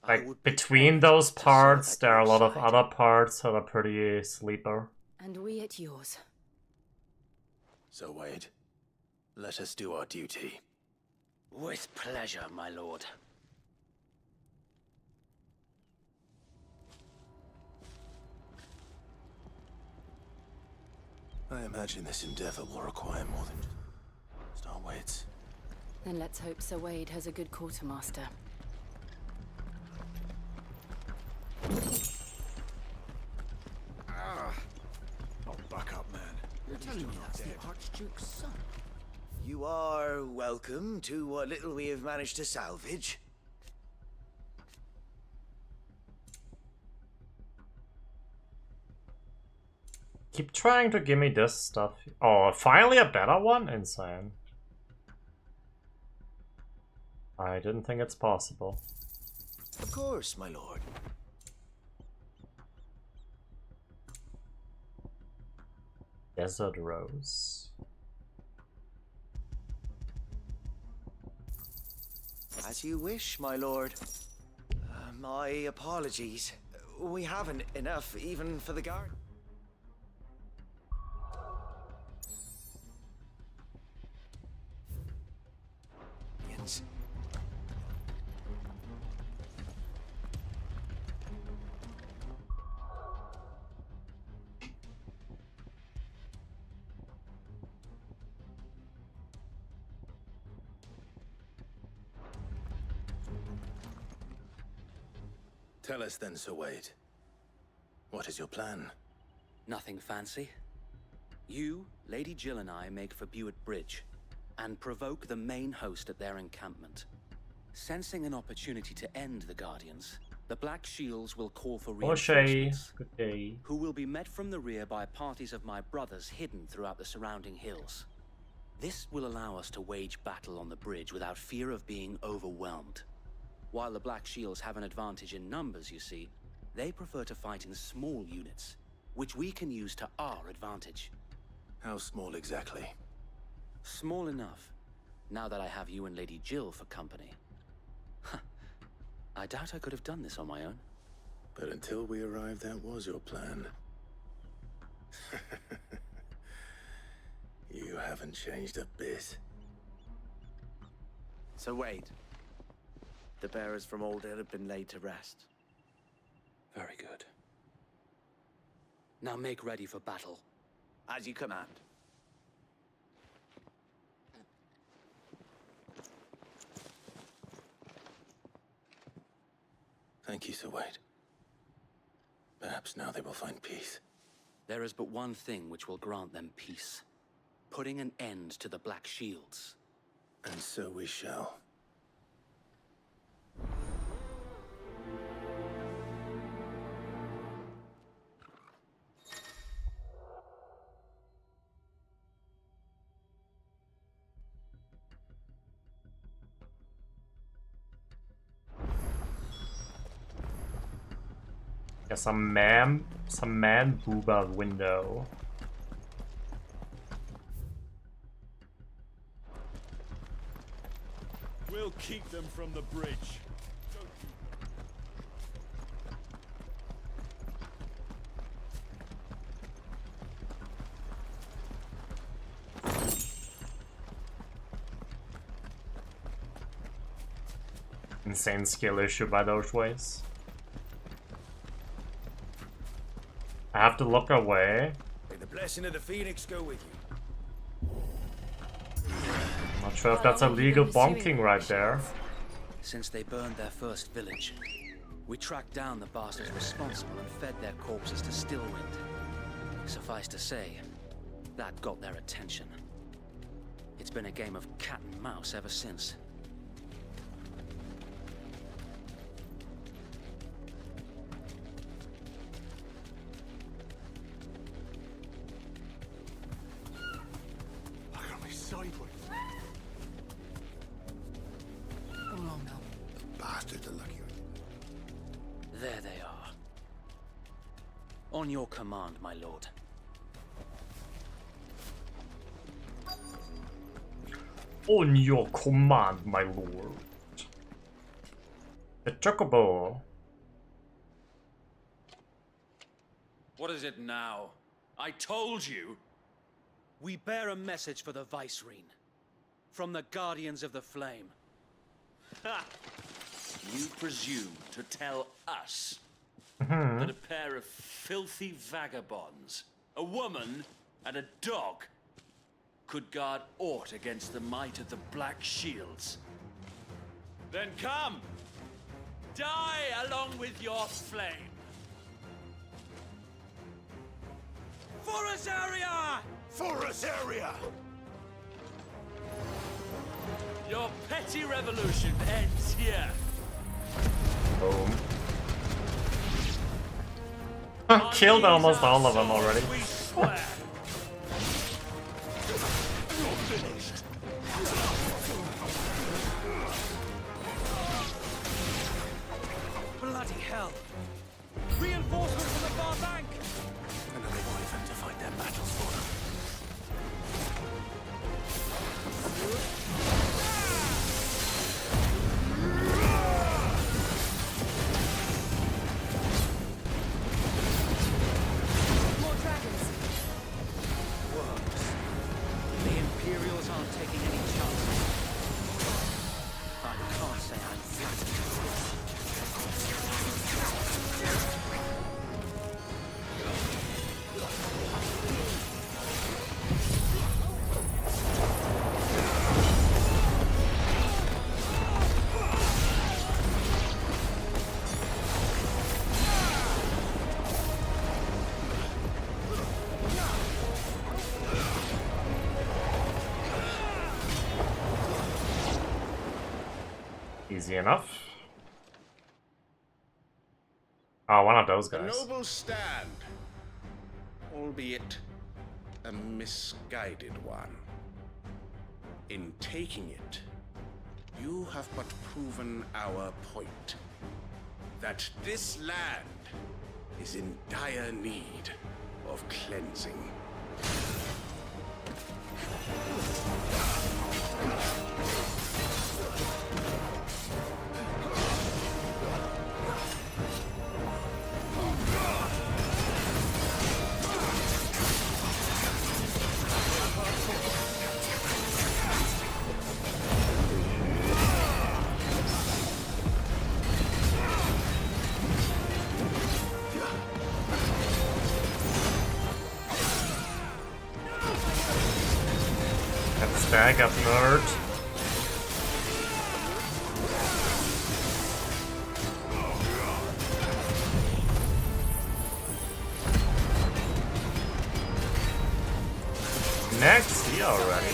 like, between those parts, there are a lot of other parts that are pretty sleeper. And we at yours. So, Wade, let us do our duty. with pleasure, my lord. I imagine this endeavor will require more than just our wits. Then let's hope Sir Wade has a good quartermaster. Oh, buck up, man. You're telling me that's the Archduke's son? You are welcome to what little we have managed to salvage. Keep trying to give me this stuff. Oh, finally a better one? Insane. I didn't think it's possible. Of course, my lord. Desert Rose. As you wish, my lord. My apologies. We haven't enough even for the guard. Tell us then, Sir Wade. What is your plan? Nothing fancy. You, Lady Jill and I make for Buick Bridge and provoke the main host at their encampment. Sensing an opportunity to end the Guardians, the Black Shields will call for reinforcements, Good day. who will be met from the rear by parties of my brothers hidden throughout the surrounding hills. This will allow us to wage battle on the bridge without fear of being overwhelmed. While the Black Shields have an advantage in numbers, you see, they prefer to fight in small units, which we can use to our advantage. How small exactly? Small enough, now that I have you and Lady Jill for company. I doubt I could have done this on my own. But until we arrived, that was your plan. You haven't changed a bit. So Wade, the bearers from Alden have been laid to rest. Very good. Now make ready for battle. As you command. Thank you, Sir Wade. Perhaps now they will find peace. There is but one thing which will grant them peace. Putting an end to the Black Shields. And so we shall. Yeah, some man booba window. We'll keep them from the bridge. Insane skill issue by those ways. I have to look away. May the blessing of the Phoenix go with you. Not sure if that's a legal bonking right there. Since they burned their first village, we tracked down the bastards responsible and fed their corpses to Stillwind. Suffice to say, that got their attention. It's been a game of cat and mouse ever since. Sideways. Come along now. The bastards are lucky. There they are. On your command, my lord. On your command, my lord. The chocobo. What is it now? I told you! We bear a message for the Vicereine. From the Guardians of the Flame. Ha! You presume to tell us that a pair of filthy vagabonds, a woman and a dog, could guard aught against the might of the Black Shields? Then come! Die along with your flame! For us, area! For us, area! Your petty revolution ends here. Boom. Killed almost all of them already. We swear. Bloody hell! Reinforcements from the far bank! And then they want them to fight their battles for them. More dragons. Worms. The Imperials aren't taking any chances. I can't say I'm flattered. Easy enough. Oh, one of those A guys. noble stand, albeit a misguided one. In taking it, you have but proven our point. That this land is in dire need of cleansing. Stag up, nerd. Next, he already.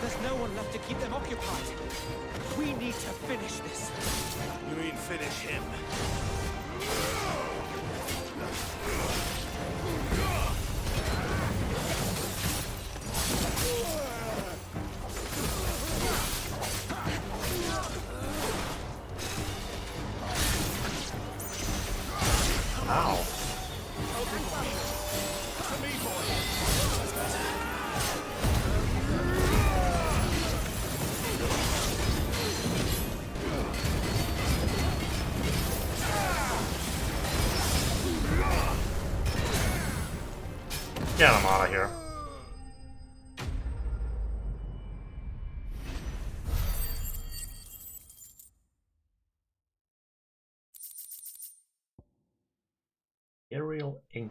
There's no one left to keep them occupied. We need to finish this. You mean finish him? Get him out of here. Aerial ink.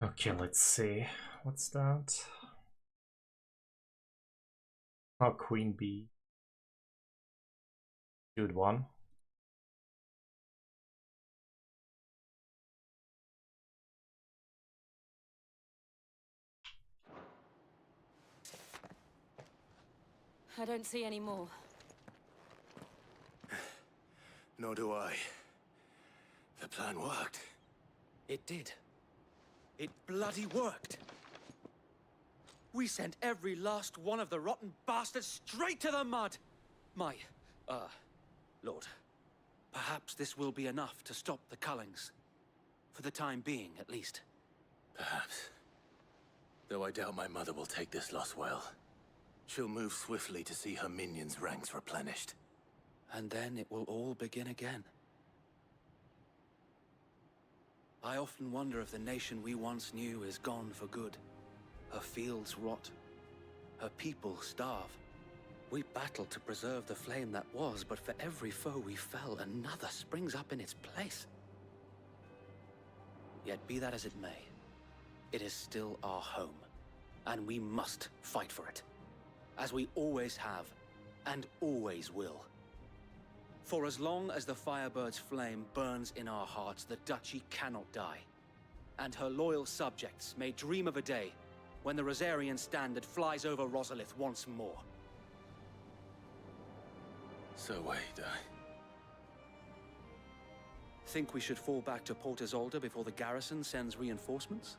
Okay, let's see. What's that? Oh, Queen Bee. Good one. I don't see any more. Nor do I. The plan worked. It did. It bloody worked. We sent every last one of the rotten bastards straight to the mud! My, Lord, perhaps this will be enough to stop the Cullings. For the time being, at least. Perhaps. Though I doubt my mother will take this loss well. She'll move swiftly to see her minions' ranks replenished. And then it will all begin again. I often wonder if the nation we once knew is gone for good. Her fields rot. Her people starve. We battled to preserve the flame that was, but for every foe we fell, another springs up in its place. Yet be that as it may, it is still our home, and we must fight for it. As we always have, and always will. For as long as the Firebird's flame burns in our hearts, the Duchy cannot die. And her loyal subjects may dream of a day when the Rosarian standard flies over Rosalith once more. So wait, Think we should fall back to Port Isolde before the garrison sends reinforcements?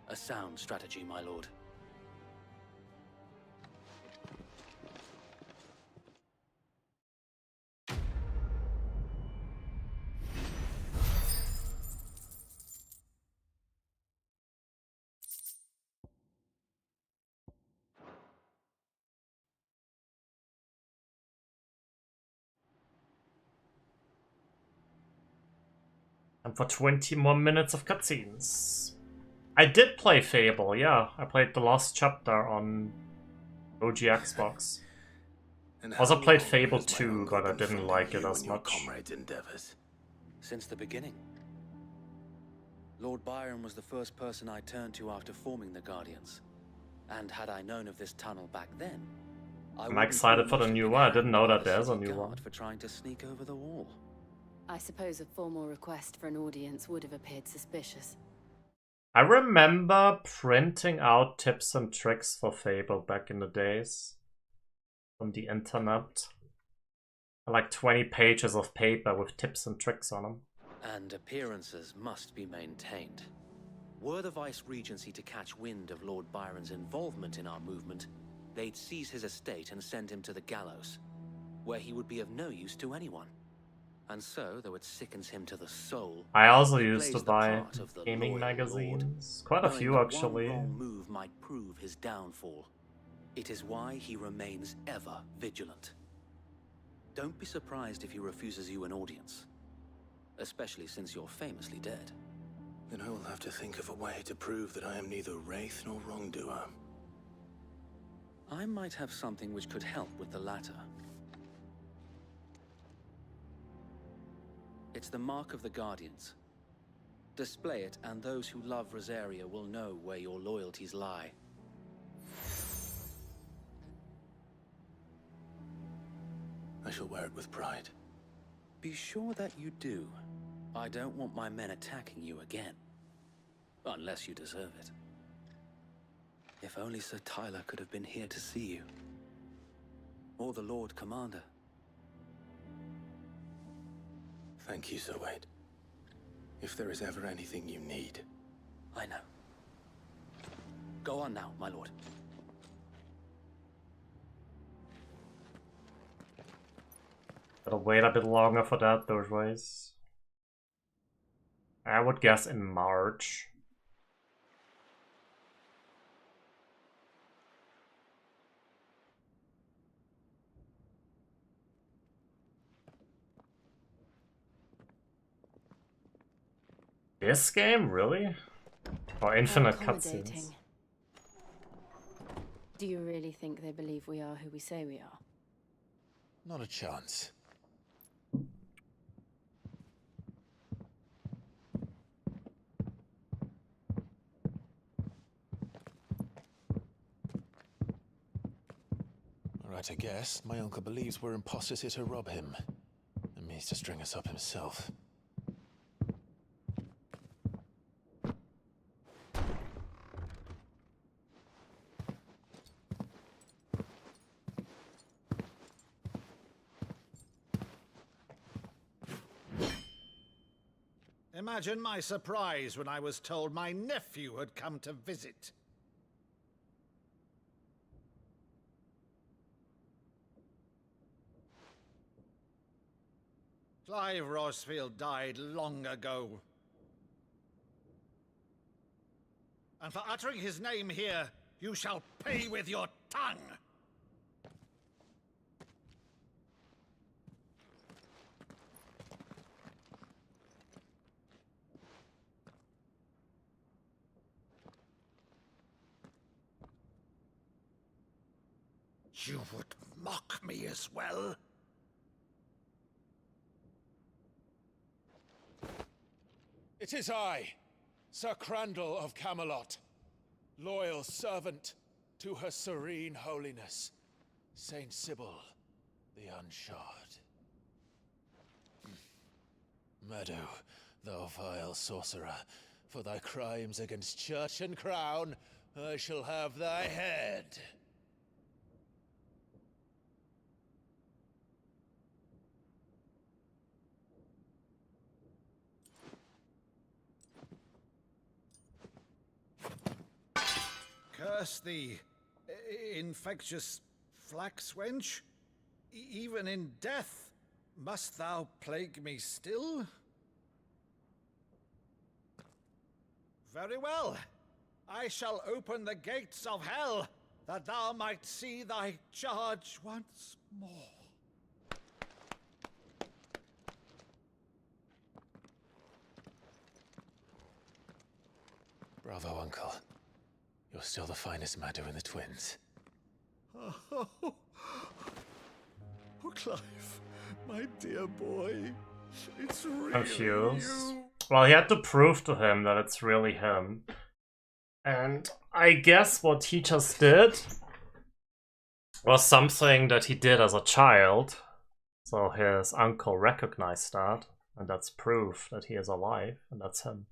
A sound strategy, my lord. And for 20 more minutes of cutscenes. I did play Fable, yeah. I played the last chapter on OG Xbox. Also played Fable 2, but I didn't like it as much. Comrades' endeavors. Since the beginning. Lord Byron was the first person I turned to after forming the Guardians. And had I known of this tunnel back then, I'm excited for the new one. I didn't know that there's a new one. For trying to sneak over the wall. I suppose a formal request for an audience would have appeared suspicious. I remember printing out tips and tricks for Fable back in the days. On the internet. Like 20 pages of paper with tips and tricks on them. And appearances must be maintained. Were the Vice-Regency to catch wind of Lord Byron's involvement in our movement, they'd seize his estate and send him to the gallows, where he would be of no use to anyone. And so, though it sickens him to the soul, I also used to buy gaming magazines. Quite a few, actually. One wrong move might prove his downfall. It is why he remains ever vigilant. Don't be surprised if he refuses you an audience. Especially since you're famously dead. Then I will have to think of a way to prove that I am neither wraith nor wrongdoer. I might have something which could help with the latter. It's the mark of the Guardians. Display it, and those who love Rosaria will know where your loyalties lie. I shall wear it with pride. Be sure that you do. I don't want my men attacking you again. Unless you deserve it. If only Sir Tyler could have been here to see you. Or the Lord Commander. Thank you, Sir Wade. If there is ever anything you need. I know. Go on now, my lord. Gotta wait a bit longer for that, those ways. I would guess in March. This game, really? Or infinite Accommodating. cutscenes? Do you really think they believe we are who we say we are? Not a chance. Right, I guess. My uncle believes we're imposters here to rob him. And means to string us up himself. Imagine my surprise when I was told my nephew had come to visit. Clive Rosfield died long ago. And for uttering his name here, you shall pay with your tongue! You would mock me as well? It is I, Sir Crandall of Camelot, loyal servant to her serene holiness, Saint Sybil the Unshod. Meadow, thou vile sorcerer, for thy crimes against church and crown, I shall have thy head. Curse thee, infectious flax wench. Even in death, must thou plague me still? Very well. I shall open the gates of hell, that thou might see thy charge once more. Bravo, Uncle. You're still the finest Meadow in the twins. Oh, Clive, my dear boy. It's really Confused. you. Well, he had to prove to him that it's really him. And I guess what he just did was something that he did as a child. So his uncle recognized that, and that's proof that he is alive, and that's him.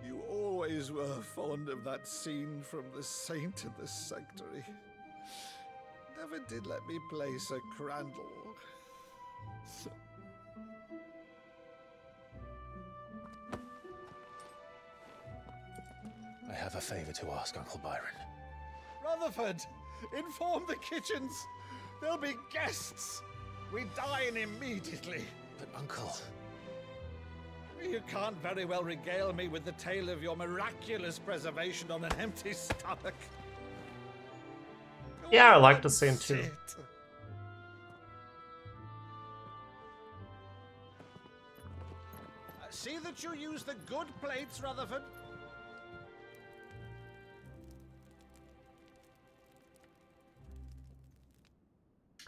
You always were fond of that scene from The Saint in the Sanctuary. Never did let me play Sir Crandall. I have a favor to ask, Uncle Byron. Rutherford, inform the kitchens. There'll be guests. We dine immediately. But, Uncle... You can't very well regale me with the tale of your miraculous preservation on an empty stomach. Yeah, I like the scene too. See that you use the good plates, Rutherford.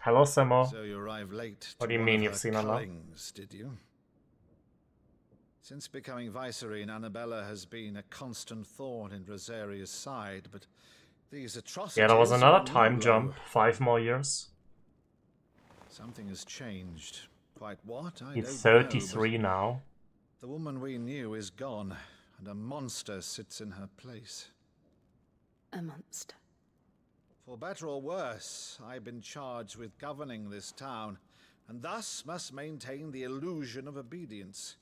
Hello, Samo. So you arrived late. What do you mean you've seen her now? Did you? Since becoming Vicereine, Annabella has been a constant thorn in Rosaria's side, but these atrocities... Yeah, there was another are time low. jump. 5 more years. Something has changed. Quite what? I He's don't know, 33 but now. the woman we knew is gone, and a monster sits in her place. A monster. For better or worse, I've been charged with governing this town, and thus must maintain the illusion of obedience.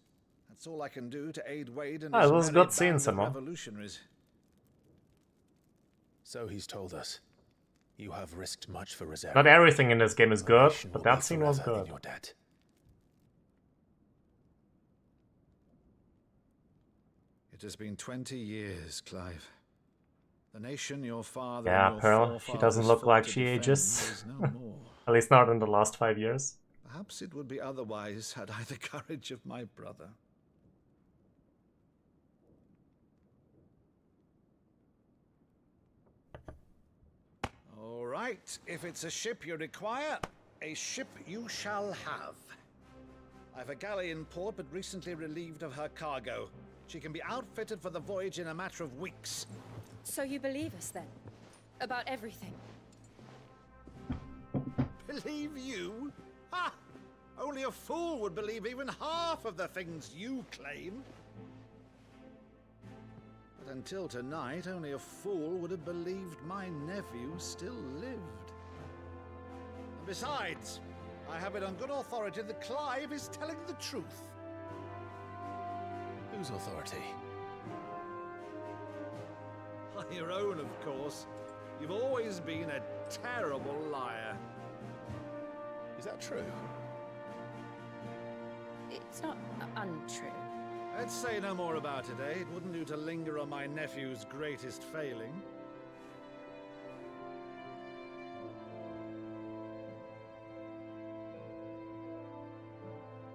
That's all I can do to aid Wade and his it was merry good seeing band of someone. revolutionaries. So he's told us. You have risked much for Rosaria. Not everything in this game is good, but will that be scene was forever in good. your debt. It has been 20 years, Clive. The nation your father Yeah, and your Pearl, she forefathers doesn't look fought like to she defend ages. is no more. At least not in the last 5 years. Perhaps it would be otherwise had I the courage of my brother. All right, if it's a ship you require, a ship you shall have. I've a galley in port, but recently relieved of her cargo. She can be outfitted for the voyage in a matter of weeks. So you believe us then? About everything? Believe you? Ha! Only a fool would believe even half of the things you claim. But until tonight, only a fool would have believed my nephew still lived. And besides, I have it on good authority that Clive is telling the truth. Whose authority? Your own, of course. You've always been a terrible liar. Is that true? It's not untrue. Let's say no more about it, eh? It wouldn't do to linger on my nephew's greatest failing.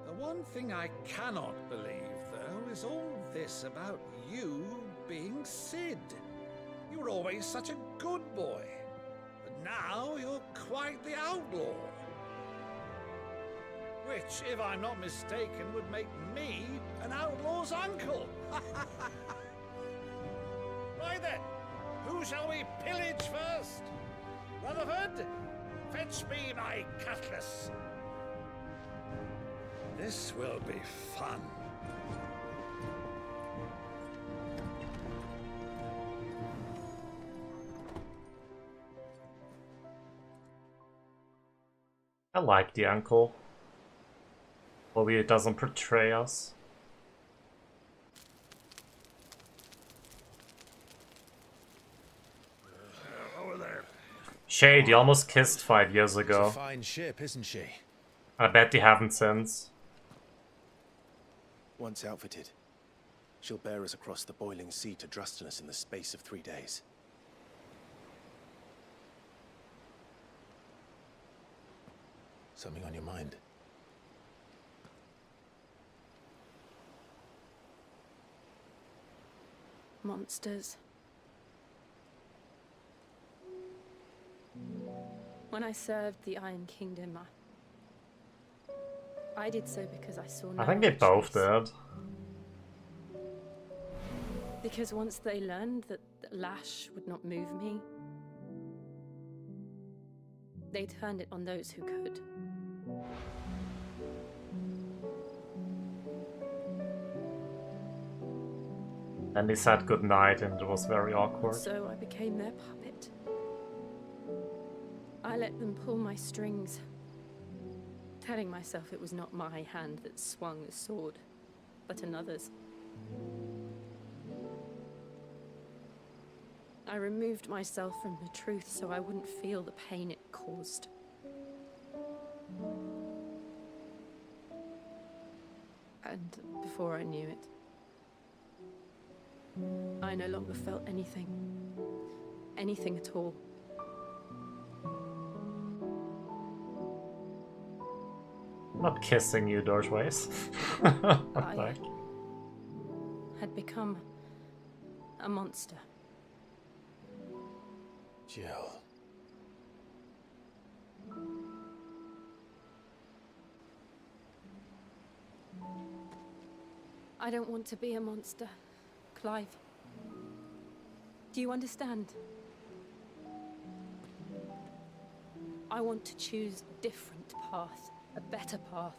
The one thing I cannot believe, though, is all this about you being Sid. You were always such a good boy, but now you're quite the outlaw. Which, if I'm not mistaken, would make me an outlaw's uncle. Right then, who shall we pillage first? Rutherford, fetch me my cutlass. This will be fun. I like the uncle. Maybe it doesn't portray us. Over there. Shade, you almost kissed 5 years ago. It's a fine ship, isn't she? I bet you haven't since. Once outfitted, she'll bear us across the boiling sea to Drustinus in the space of 3 days. Something on your mind? Monsters. When I served the Iron Kingdom, I did so because I saw no I think they both choice. did. Because once they learned that Lash would not move me, they turned it on those who could. And they said goodnight and it was very awkward. So I became their puppet. I let them pull my strings, telling myself it was not my hand that swung the sword, but another's. I removed myself from the truth so I wouldn't feel the pain it caused. And before I knew it, I no longer felt anything. Anything at all. I'm not kissing you, Doorways. I had become a monster. Jill. I don't want to be a monster, Clive. Do you understand? I want to choose a different path, a better path.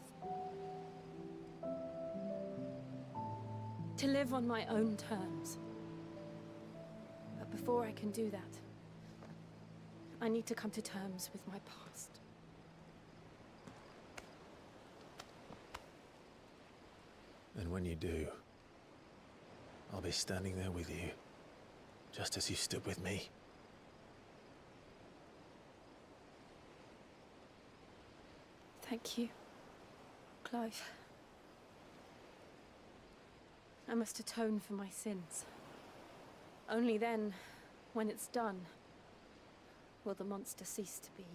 To live on my own terms. But before I can do that, I need to come to terms with my past. And when you do, I'll be standing there with you, just as you stood with me. Thank you, Clive. I must atone for my sins. Only then, when it's done, will the monster cease to be.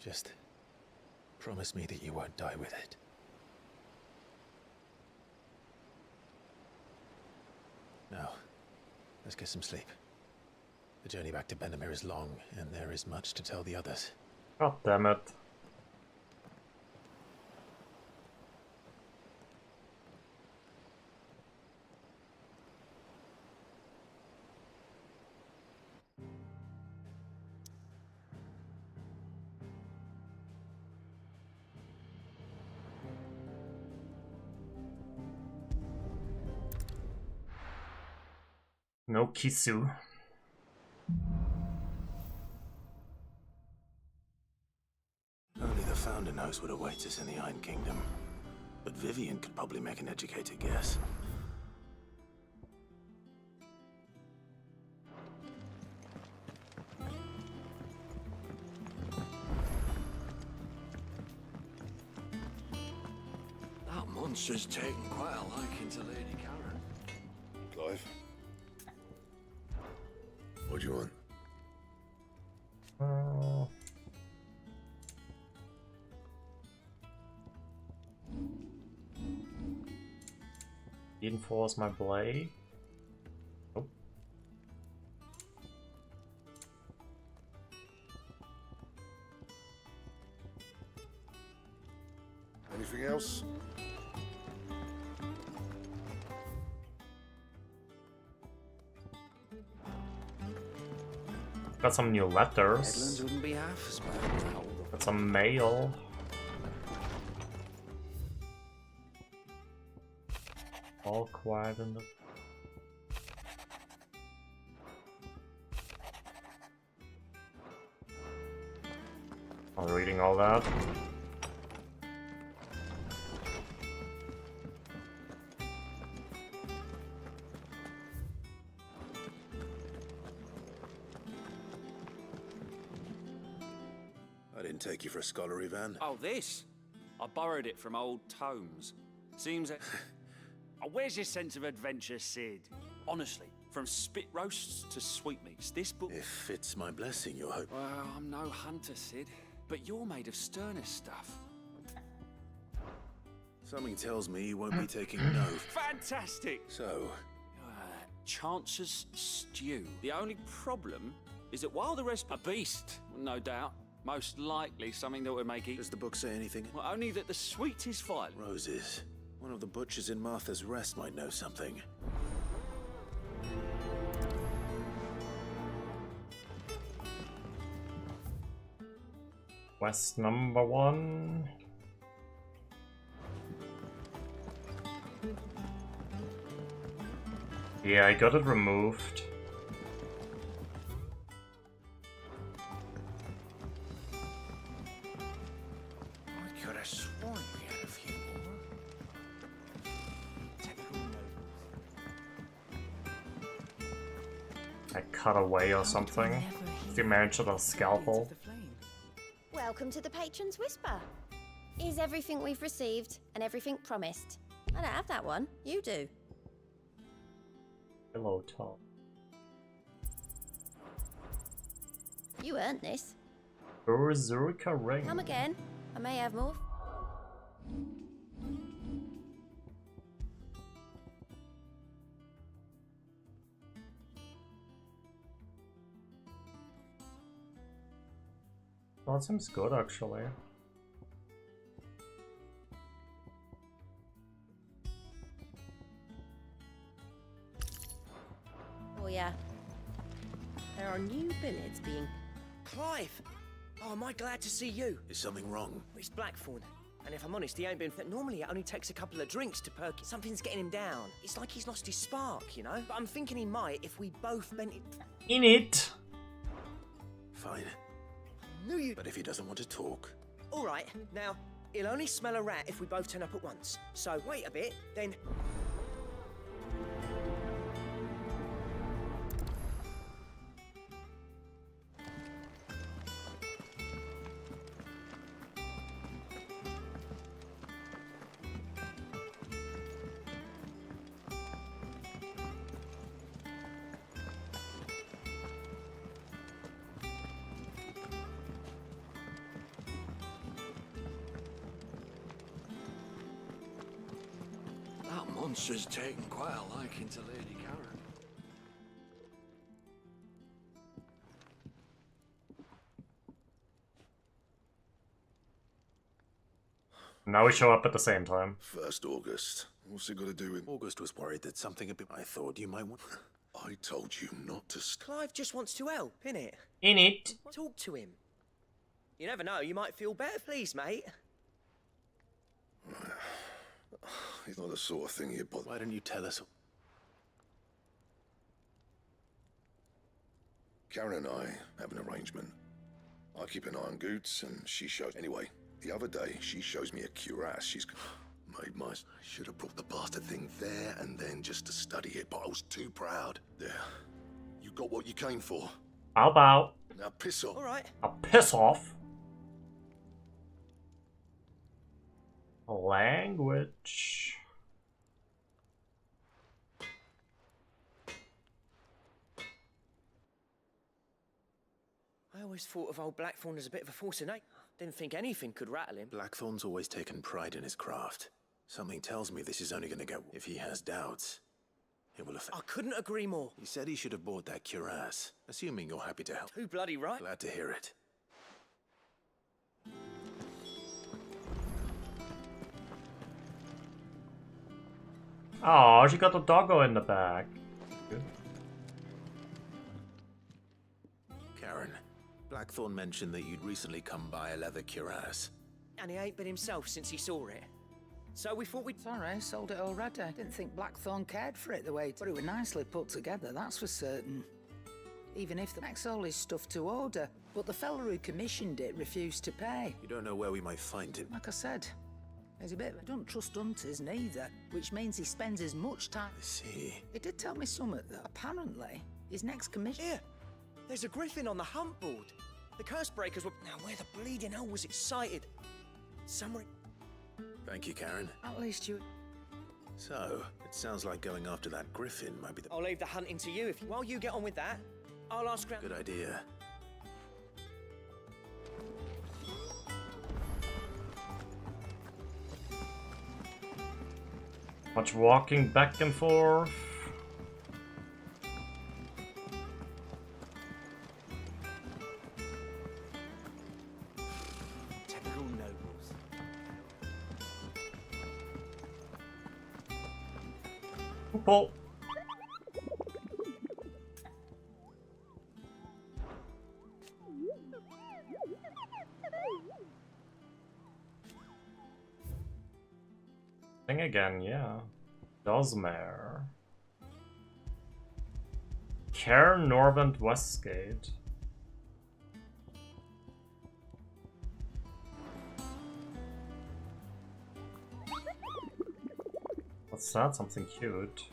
Just promise me that you won't die with it. Now, let's get some sleep. The journey back to Benamir is long, and there is much to tell the others. God damn it. No Kisu. Only the Founder knows what awaits us in the Iron Kingdom. But Vivian could probably make an educated guess. That monster's taken quite a liking to Lady Karen. Clive? What do you want? Reinforce my blade. Nope. Anything else? Got some new letters. Headlands wouldn't be half as bad now. Got some mail. All quiet in the... I'm reading all that. I didn't take you for a scholar, Ivan. Oh, this? I borrowed it from old tomes. Seems that... Oh, where's your sense of adventure, Sid? Honestly, from spit roasts to sweetmeats, this book... If it's my blessing, you're hope. Well, I'm no hunter, Sid. But you're made of sterner stuff. Something tells me you won't be taking no. Fantastic! So... Chance's stew. The only problem is that while the rest... A beast, no doubt. Most likely something that would make it... Does the book say anything? Well, only that the sweet is fine. Roses. One of the butchers in Martha's Rest might know something. Quest number 1. Yeah, I got it removed. I could have sworn we had a few more. I cut away or something. The managed with a scalpel. Welcome to the Patron's Whisper. Is everything we've received and everything promised? I don't have that one. You do. Hello, Tom. You earned this. Berserker ring. Come again. I may have more. That seems good, actually. Oh yeah. There are new billets being... Clive! Oh, am I glad to see you? Is something wrong? It's Blackthorn. And if I'm honest, he ain't been... Normally, it only takes a couple of drinks to perk it. Something's getting him down. It's like he's lost his spark, you know? But I'm thinking he might if we both bent it... In it! Fine. Knew you... But if he doesn't want to talk... All right, now, he'll only smell a rat if we both turn up at once. So, wait a bit, then... That monster's taken quite a liking to Lady Karen. Now we show up at the same time. 1st August. What's it got to do with... August was worried that something had been... I thought you might want... I told you not to... Clive just wants to help, innit? In it. Talk to him. You never know, you might feel better, please, mate. He's not the sort of thing you bother. Why don't you tell us? Karen and I have an arrangement. I keep an eye on Goots, and she shows... Anyway, the other day, she shows me a cuirass. She's made my... I should have brought the bastard thing there and then just to study it, but I was too proud. There. You got what you came for. How about... Now piss off. All right. I'll piss off. Language. I always thought of old Blackthorn as a bit of a force of nature. Didn't think anything could rattle him. Blackthorn's always taken pride in his craft. Something tells me this is only going to go... If he has doubts, it will affect... I couldn't agree more. He said he should have bought that cuirass. Assuming you're happy to help. Too bloody right. Glad to hear it. Oh, she got the doggo in the back. Good. Karen, Blackthorn mentioned that you'd recently come by a leather cuirass. And he ain't been himself since he saw it. So we thought we'd... Sorry, sold it already. Didn't think Blackthorn cared for it the way... But it was nicely put together, that's for certain. Even if the makes all his stuff to order. But the fella who commissioned it refused to pay. You don't know where we might find him. Like I said, there's a bit... I don't trust hunters neither, which means he spends as much time... I see. He did tell me something, though. Apparently, his next commission... Here, there's a griffin on the hunt board. The curse breakers were... Now, where the bleeding hell was it sighted? Somewhere... Thank you, Karen. At least you... So, it sounds like going after that griffin might be the... I'll leave the hunting to you. While you get on with that, I'll ask around... Good idea. Much walking back and forth. Typical nobles. Pull. Thing again, yeah. Dosmere. Care Norvent Westgate. What's that? Something cute.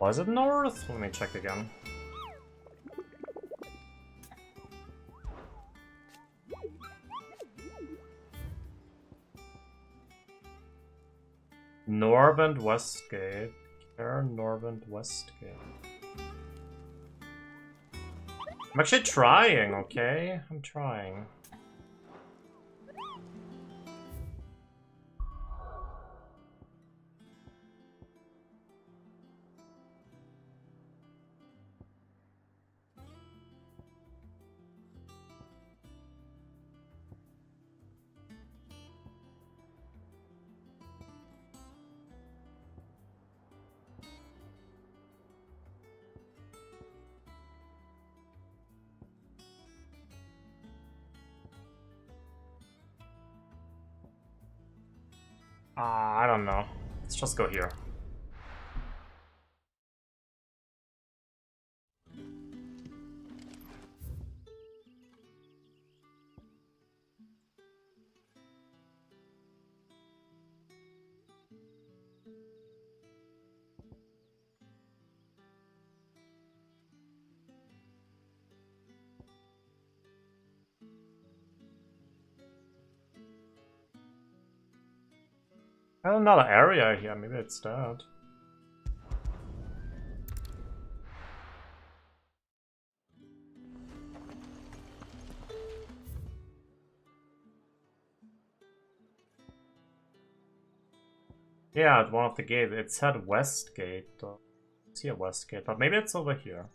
Was it north? Let me check again. Norvent Westgate. Care Norvent Westgate. I'm actually trying, okay? I'm trying. I don't know. Let's just go here. Another area here, maybe it's that. Yeah, at one of the gates. It said West Gate. It's here, West Gate, but maybe it's over here.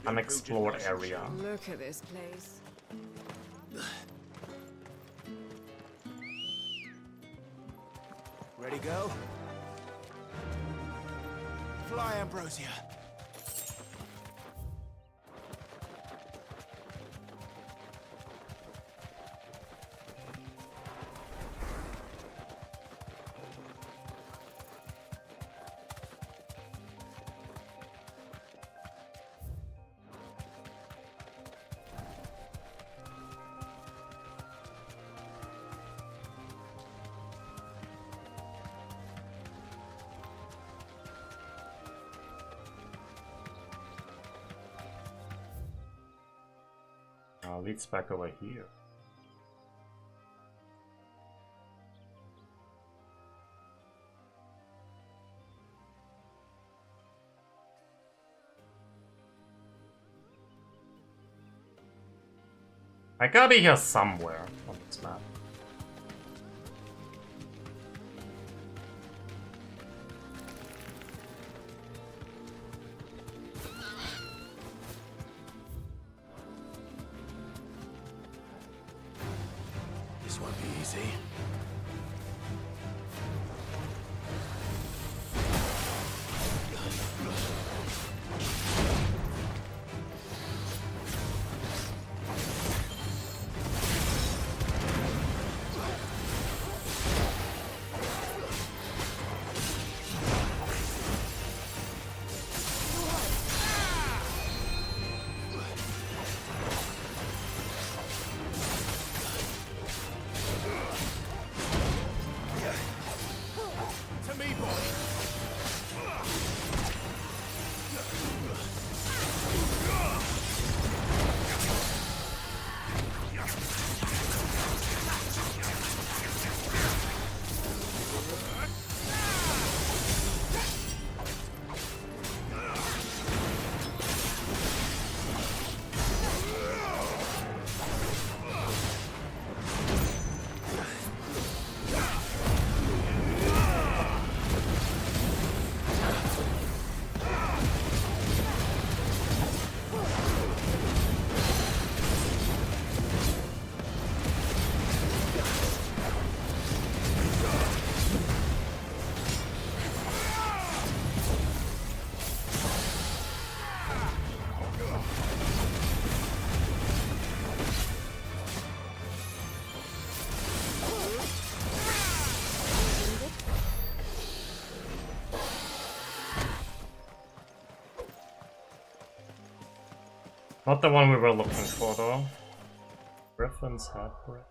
Unexplored area. Look at this place. Ready, go? Fly, Ambrosia. Leads back over here. I gotta be here somewhere on this map. This won't be easy. Not the one we were looking for, though. Griffin's head brick.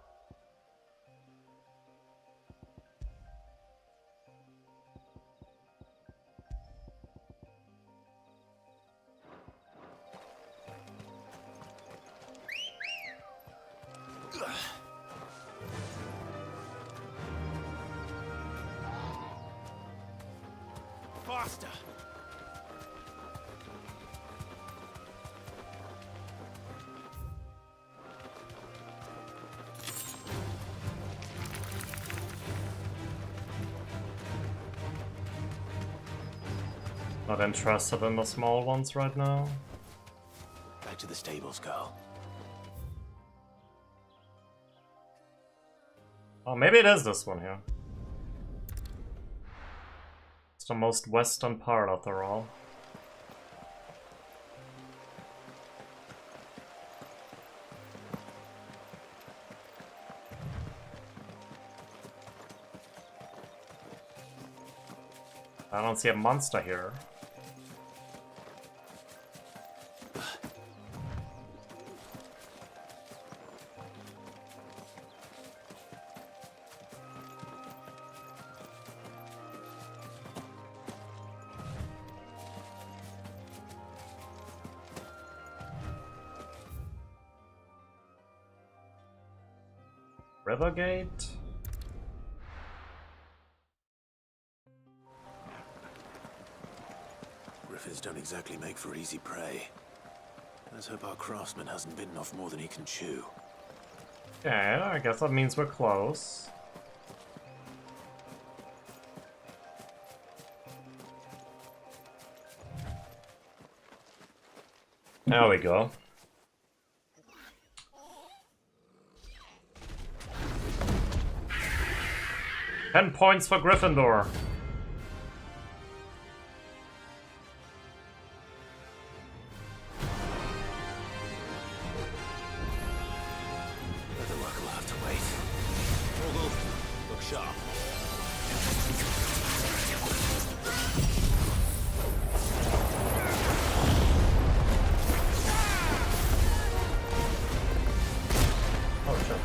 Faster! Not interested in the small ones right now. Back to the stables, go. Oh, maybe it is this one here. It's the most western part after all. I don't see a monster here. Rivergate? Griffins don't exactly make for easy prey. Let's hope our craftsman hasn't bitten off more than he can chew. Okay, I guess that means we're close. There we go. "10 points for Gryffindor." Other work will have to wait. Look sharp. Oh shit.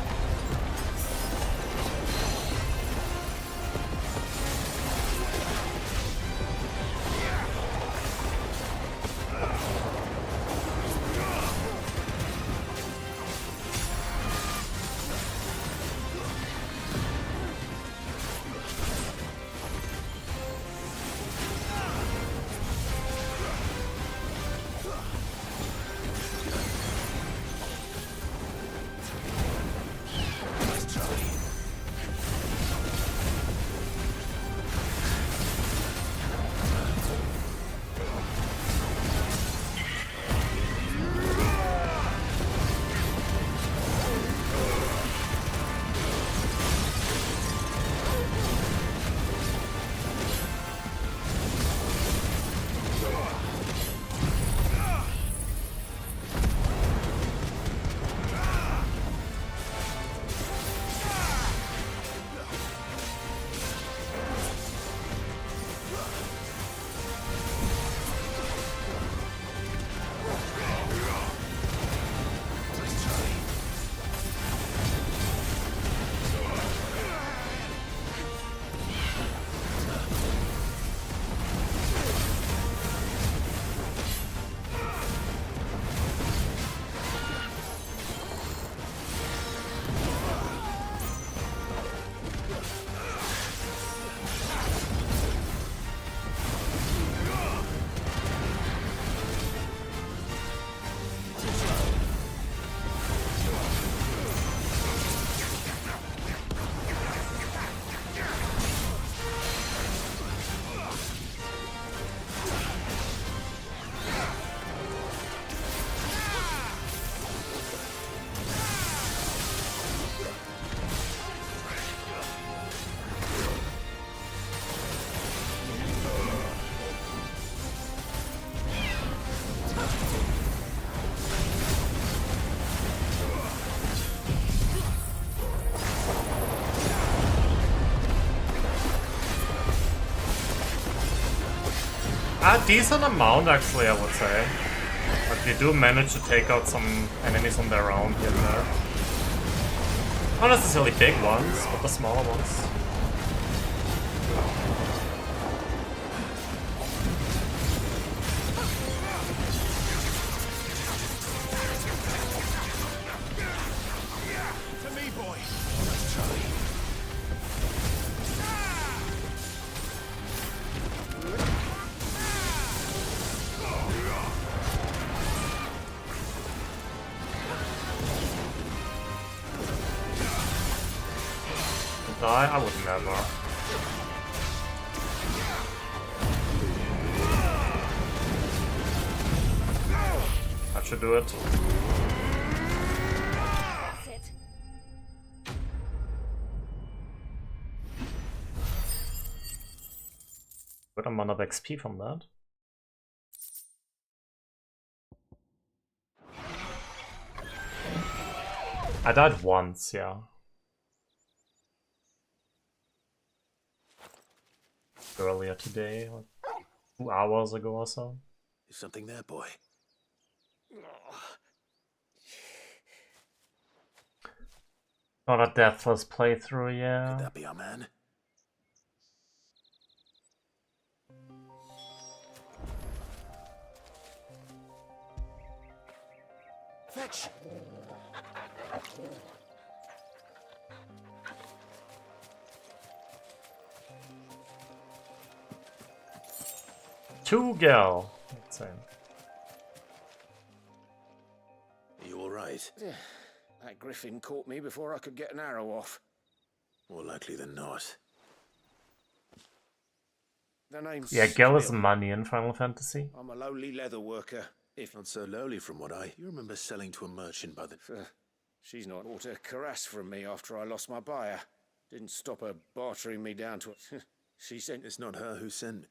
A decent amount, actually, I would say. But we do manage to take out some enemies on their own here and there. Not necessarily big ones, but the smaller ones. To me, boy. Die? I would never. That should do it. That's it. Good amount of XP from that. I died once, yeah. Earlier today, like 2 hours ago or so. There's something there, boy. Not a deathless playthrough, yeah. Could that be our man? Fetch! Two girl. Same. Are you alright? That griffin caught me before I could get an arrow off. More likely than not. The name's Yeah, Gil is Spill. money in Final Fantasy. I'm a lowly leather worker. If Not so lowly from what you remember selling to a merchant by the... She's not bought a caress from me after I lost my buyer. Didn't stop her bartering me down to... She sent... It's not her who sent...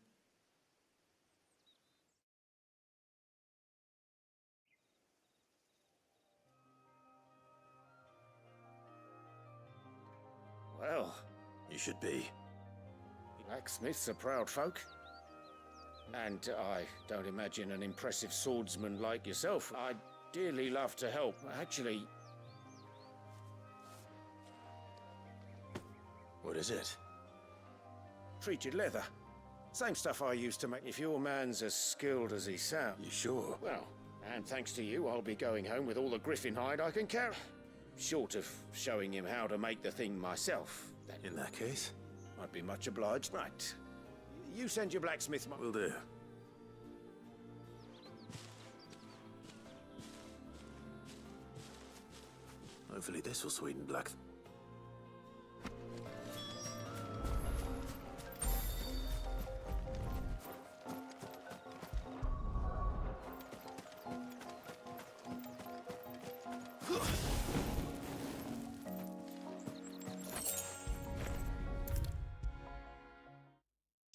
Well... You should be. Blacksmiths are proud folk. And I don't imagine an impressive swordsman like yourself. I'd dearly love to help. Actually... What is it? Treated leather. Same stuff I used to make. If your man's as skilled as he sounds... You sure? Well, and thanks to you, I'll be going home with all the griffin hide I can carry. Short of showing him how to make the thing myself. Then In that case? I'd be much obliged. Right. You send your blacksmith... Will do. Hopefully this will sweeten Black...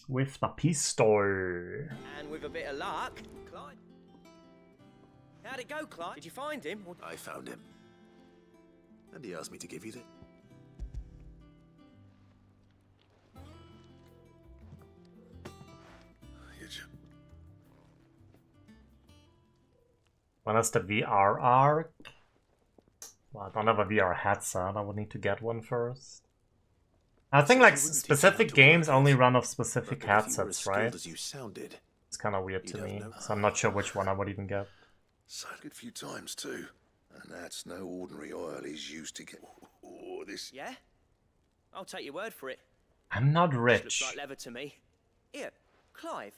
With the pistol. And with a bit of luck, Clive. How'd it go, Clive? Did you find him? Or... I found him. And he asked me to give you the... When is the VR arc? Well, I don't have a VR headset. I would need to get one first. I think like specific games only run off specific headsets, right? As you sounded. It's kind of weird to me, so I'm not sure which one I would even get. Sounded a few times too. And that's no ordinary oil he's used to get. Oh, this... Yeah? I'll take your word for it. I'm not This rich. looks like leather to me. Here, Clive.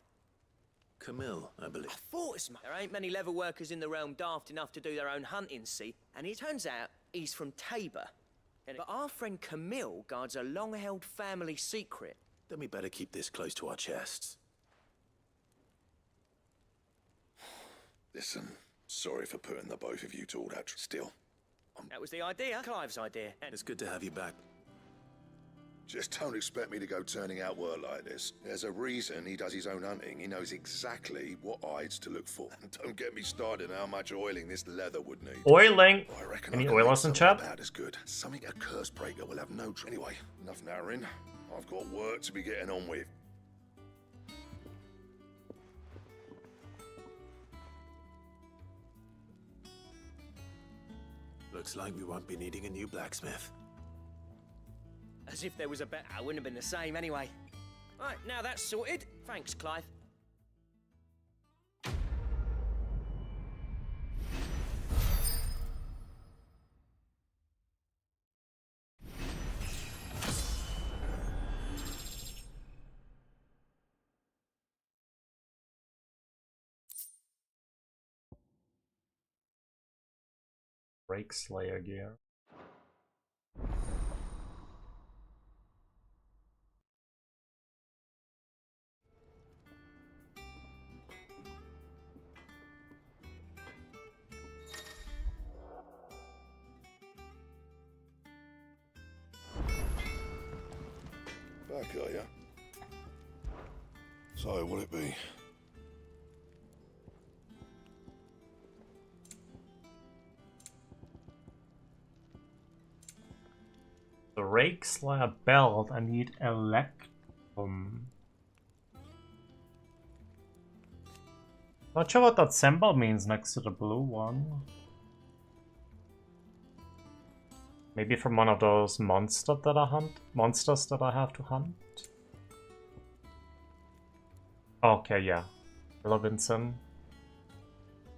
Camille, I believe. I thought as much. There ain't many leather workers in the realm daft enough to do their own hunting, see? And it turns out he's from Tabor. But our friend Camille guards a long-held family secret. Then we better keep this close to our chests. Listen, sorry for putting the both of you to all that still. That was the idea. Clive's idea. And It's good to have you back. Just don't expect me to go turning out work like this. There's a reason he does his own hunting. He knows exactly what hides to look for. And don't get me started on how much oiling this leather would need. Oiling. I reckon Any I can oil make us in something chat? about as good. Something a curse breaker will have no trouble. Anyway, enough narrowing. I've got work to be getting on with. Looks like we won't be needing a new blacksmith. as if there was a bet. I wouldn't have been the same anyway. Right, now that's sorted. Thanks, Clive. Break Slayer gear. Back, are ya? So, will it be? The Rake Slayer belt, I need Electrum. Not sure what that symbol means next to the blue one. Maybe from one of those monsters that I have to hunt. Okay, yeah. Levinson.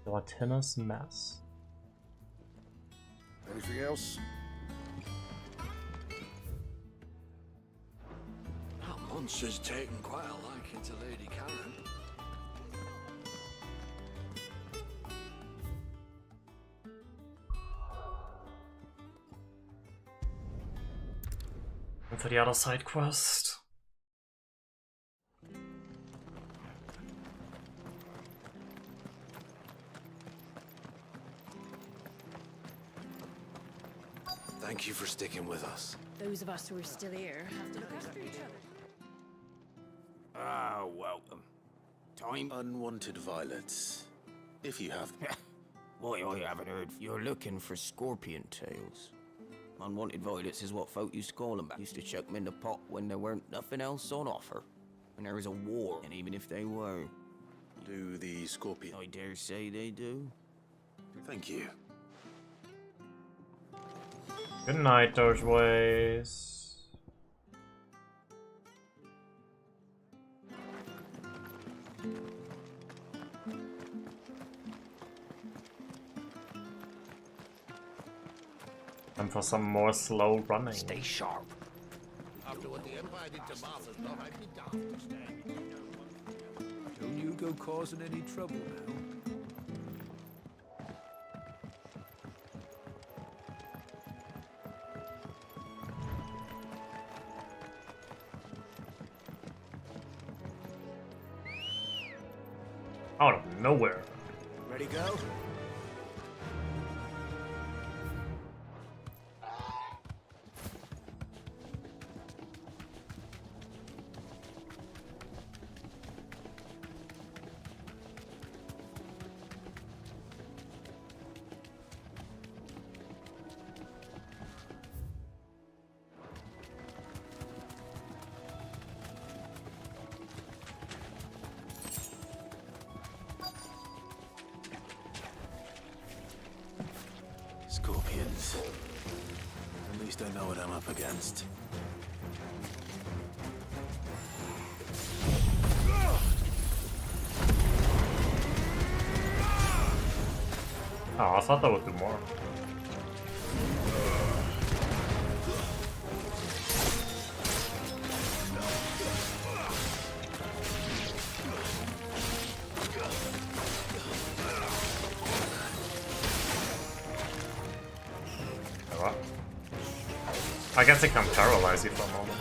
Gelatinous mess. Anything else? That monster's taken quite a liking to Lady Karen. for the other side quest. Thank you for sticking with us. Those of us who are still here have to look after each other. Ah, welcome. Time? Unwanted violets. If you have them. Why, I haven't heard. You're looking for scorpion tails. Unwanted violets is what folk used to call them. Used to chuck them in the pot when there weren't nothing else on offer. When there was a war, and even if they were. Do the scorpion? I dare say they do. Thank you. Good night, Dogeways. And for some more slow running. Stay sharp. After what the Empire did to Martha's dog, I'd be daft to stand. Don't you go causing any trouble now. Out of nowhere. Ready, go? Scorpions. At least I know what I'm up against. Oh, I thought that would do more. Alright. I guess it can paralyze you for a moment.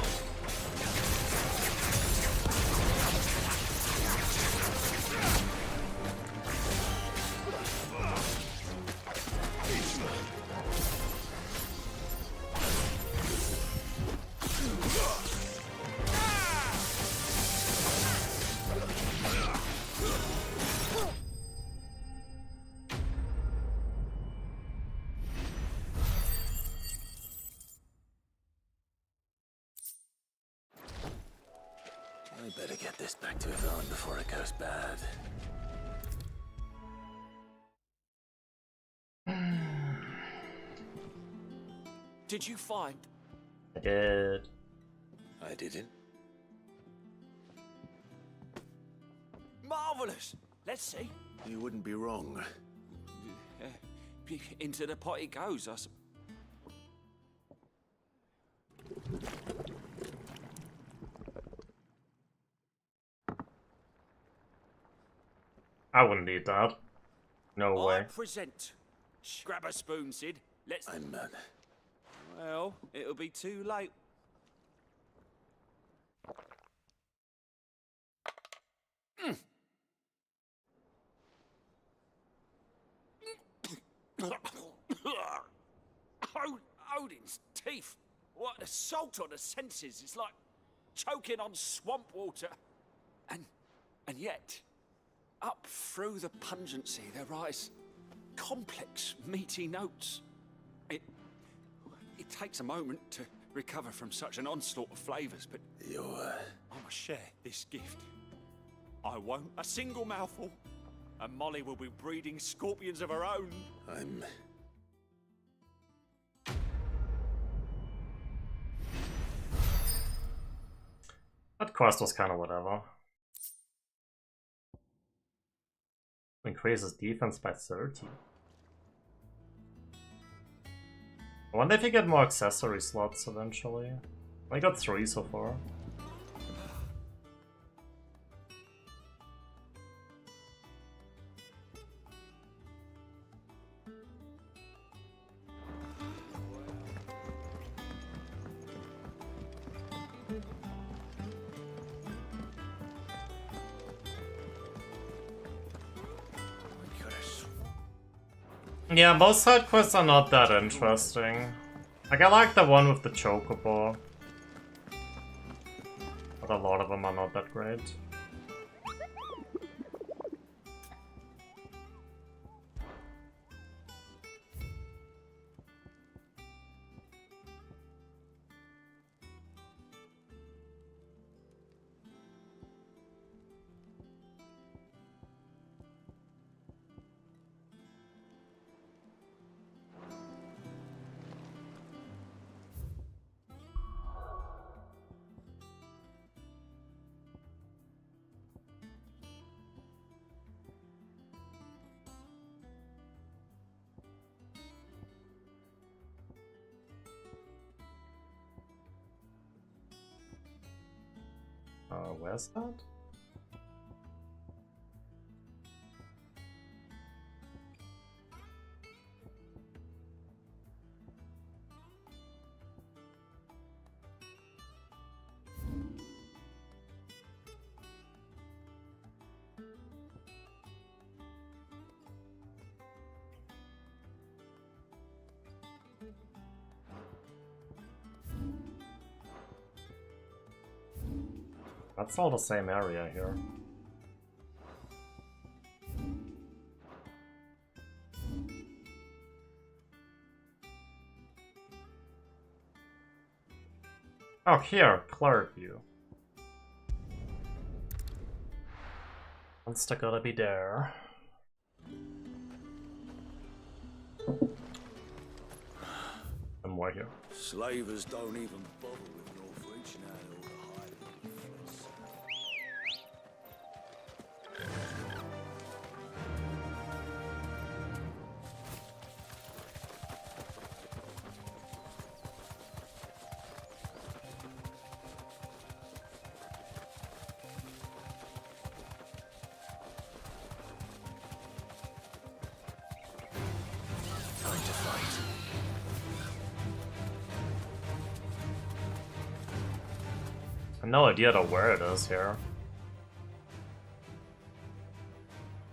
I better get this back to Yvonne before it goes bad. Did you find? I did. I didn't. Marvelous! Let's see. You wouldn't be wrong. Into the pot it goes, I suppose. I wouldn't eat that. No way. I present. Grab a spoon, Sid. Let's. I'm mad. Well, it'll be too late. Odin's teeth. What an assault on the senses. It's like choking on swamp water. And yet, up through the pungency, there rise complex, meaty notes. It takes a moment to recover from such an onslaught of flavors, but I must share this gift. I won't a single mouthful, and Molly will be breeding scorpions of her own. That quest was kind of whatever. Increases defense by 30. I wonder if you get more accessory slots eventually. I got 3 so far. Yeah, most side quests are not that interesting. Like, I like the one with the chocobo. But a lot of them are not that great. Where's that? That's all the same area here. Oh, here, clerk view. Monster gotta be there. And more here. Slavers don't even bother with Northreach now. No idea to where it is here.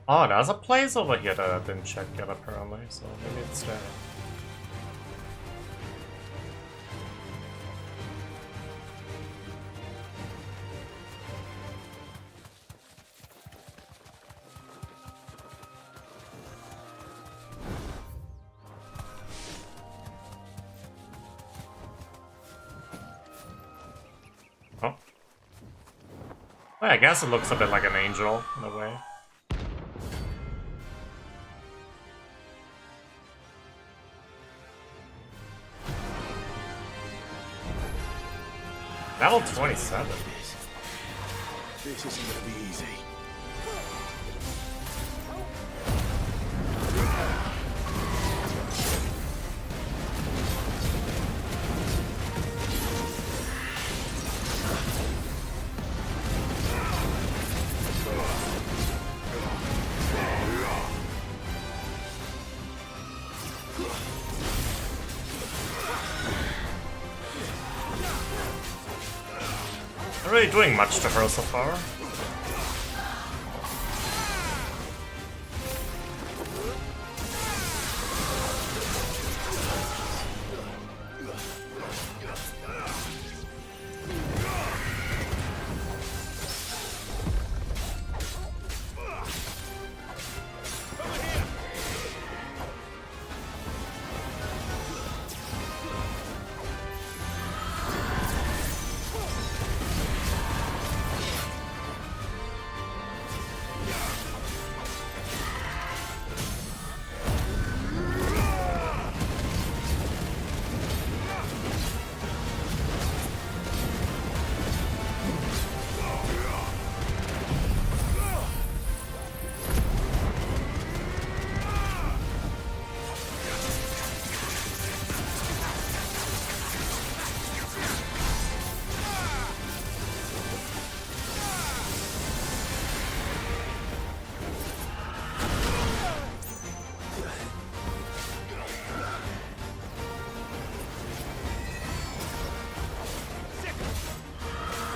Oh, there's a place over here that I didn't check yet apparently, so maybe it's there. Well, I guess it looks a bit like an angel, in a way. Level 27. This isn't gonna be easy. Not really doing much to her so far.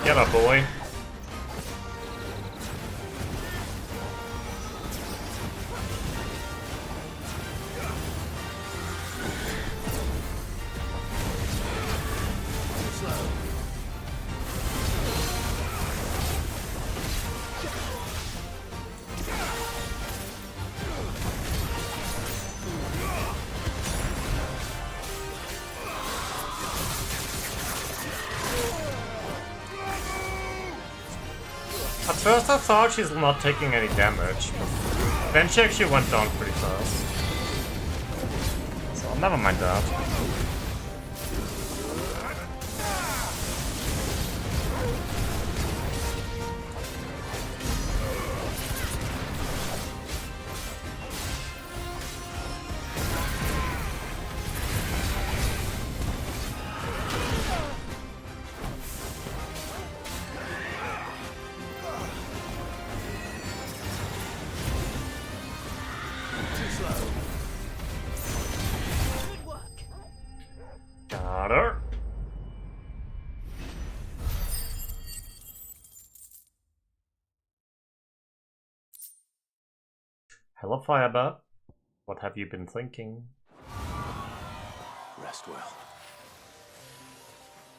Get up, boy. At first I thought she's not taking any damage, but then she actually went down pretty fast. So never mind that. Got her. Hello, Firebird. What have you been thinking? Rest well.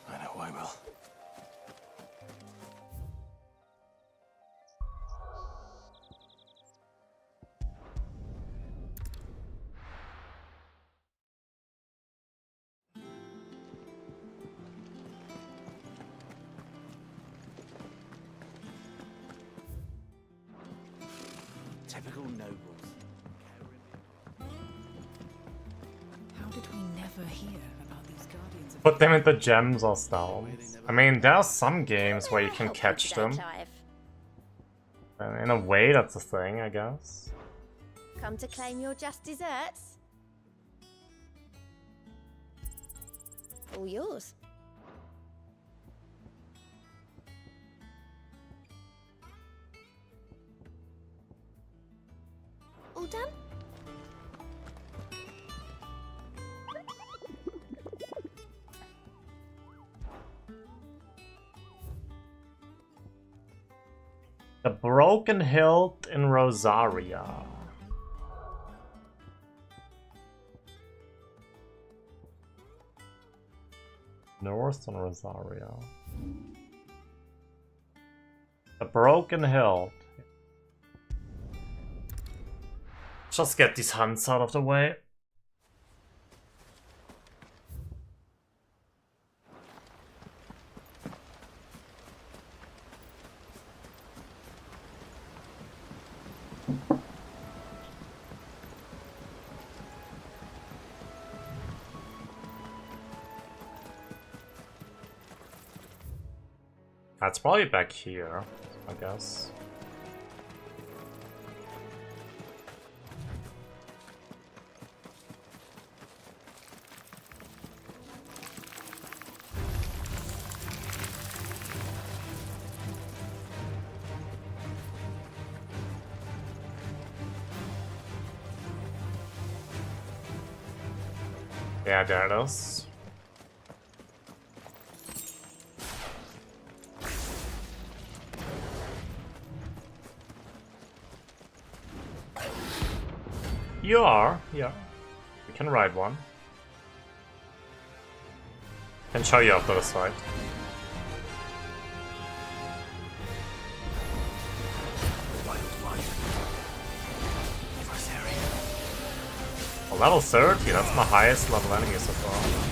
I know I will. Typical nobles. How did we never hear about these guardians of... Put them into gems or stones. I mean, there are some games where you can catch them. And in a way, that's a thing, I guess. Come to claim your just desserts? All yours. All done? The Broken Hilt in Rosaria. North on Rosaria. The Broken Hilt. Just get these hunts out of the way. That's probably back here, I guess. Yeah, there it is. You are, yeah. We can ride one. Can show you up to the side. Oh, level 30, that's my highest level enemy so far.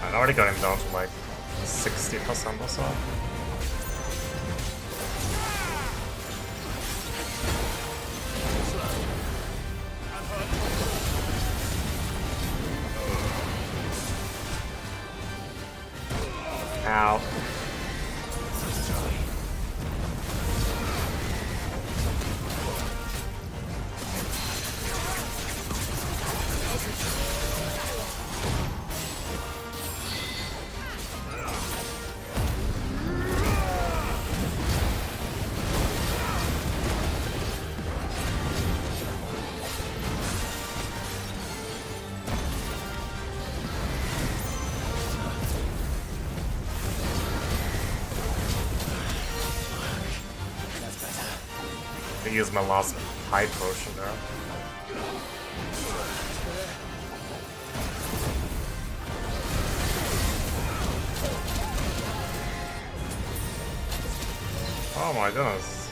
I already got him down to like 60% or so. I use my last high potion there. Oh my goodness.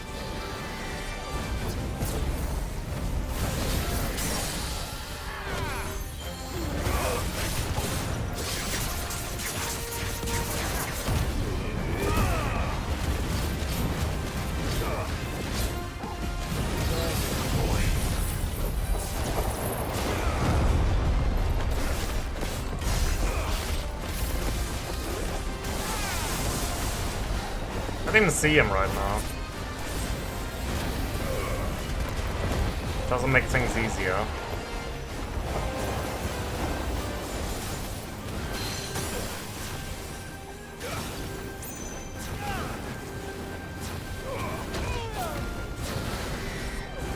I didn't see him right now. Doesn't make things easier.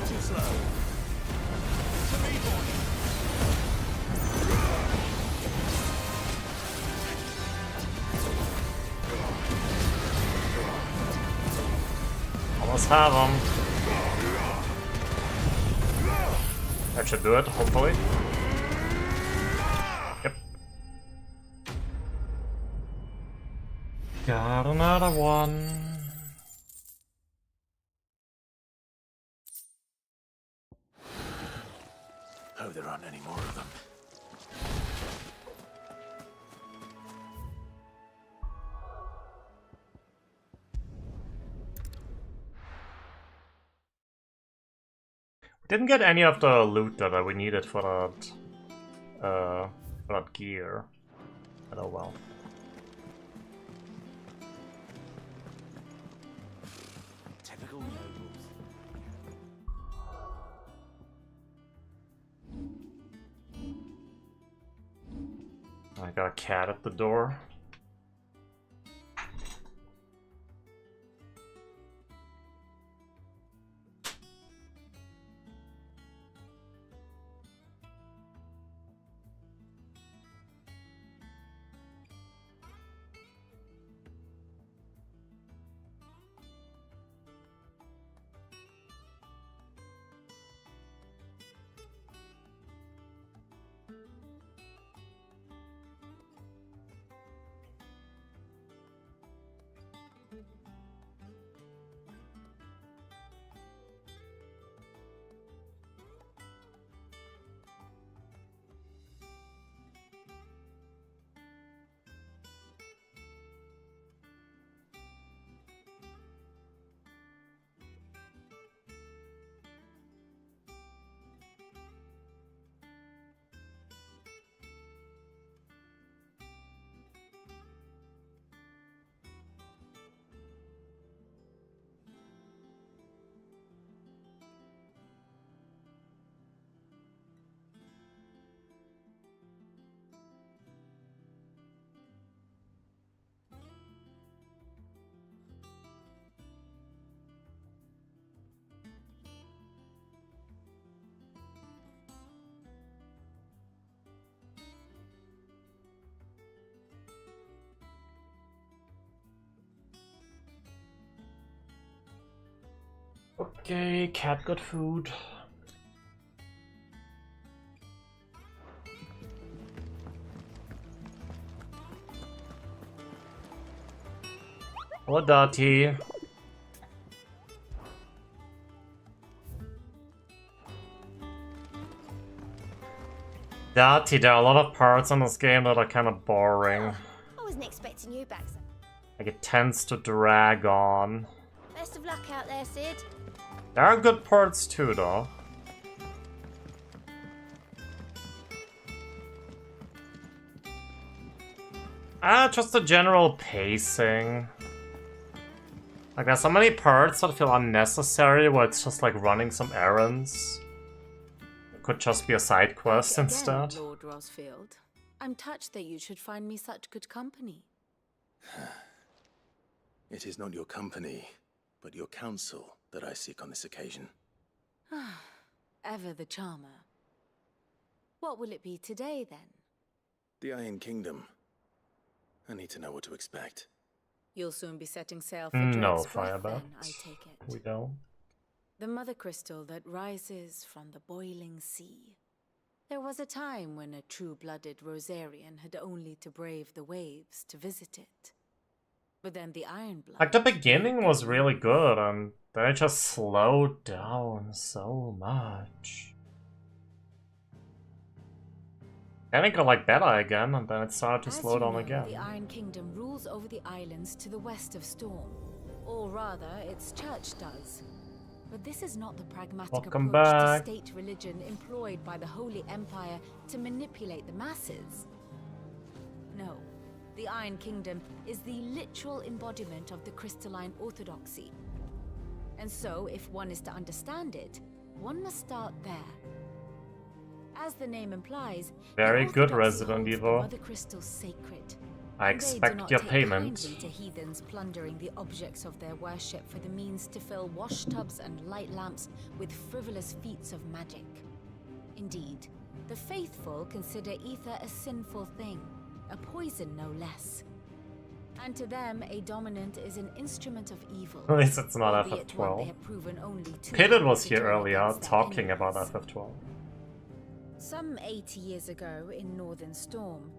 Too slow. To me, boy. Almost have him. That should do it, hopefully. Yep. Got another one. Oh, there aren't any more of them. Didn't get any of the loot that we needed for that gear. But oh well. Typical nobles. I got a cat at the door. Okay, cat got food. Hello, Dottie. Dottie, there are a lot of parts in this game that are kind of boring. I wasn't expecting you back. Like, it tends to drag on. Best of luck out there, Sid. There are good parts too, though. Just the general pacing. Like, there's so many parts that feel unnecessary where it's just like running some errands. It could just be a side quest instead. Lord Rosfield, I'm touched that you should find me such good company. It is not your company, but your counsel that I seek on this occasion. Ever the charmer. What will it be today, then? The Iron Kingdom. I need to know what to expect. You'll soon be setting sail for No, Drake's Breath, Firebird. then, I take it. We don't. The mother crystal that rises from the boiling sea. There was a time when a true-blooded Rosarian had only to brave the waves to visit it. But then the Iron Blood... Like, the beginning was really good, and then it just slowed down so much. Then it got, like, better again, and then it started to slow down again. The Iron Kingdom rules over the islands to the west of Storm. Or rather, its church does. But this is not the pragmatic approach to state religion employed by the Holy Empire to manipulate the masses. No, the Iron Kingdom is the literal embodiment of the crystalline orthodoxy. And so, if one is to understand it, one must start there. As the name implies, very good Resident Evil. Mother Crystal sacred. I expect your payment. To heathens plundering the objects of their worship for the means to fill washtubs and light lamps with frivolous feats of magic. Indeed, the faithful consider ether a sinful thing, a poison no less. And to them, a dominant is an instrument of evil. At least it's not FF12. Pitted was here earlier talking about FF12. Some 80 years ago in Northern Storm,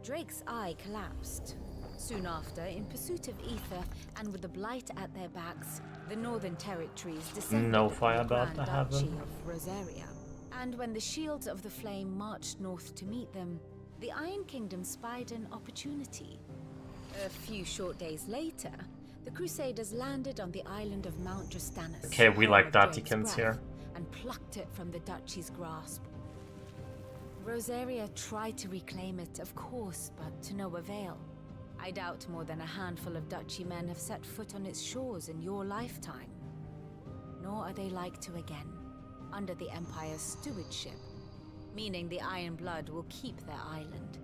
Drake's eye collapsed. Soon after, in pursuit of ether and with the blight at their backs, the Northern Territories descended upon the Grand Duchy of Rosaria. And when the Shields of the Flame marched north to meet them, the Iron Kingdom spied an opportunity. A few short days later, the Crusaders landed on the island of Mount Drastanus. Okay, we like Datikins here. And plucked it from the Duchy's grasp. Rosaria tried to reclaim it, of course, but to no avail. I doubt more than a handful of Duchy men have set foot on its shores in your lifetime. Nor are they like to again, under the Empire's stewardship, meaning the Iron Blood will keep their island,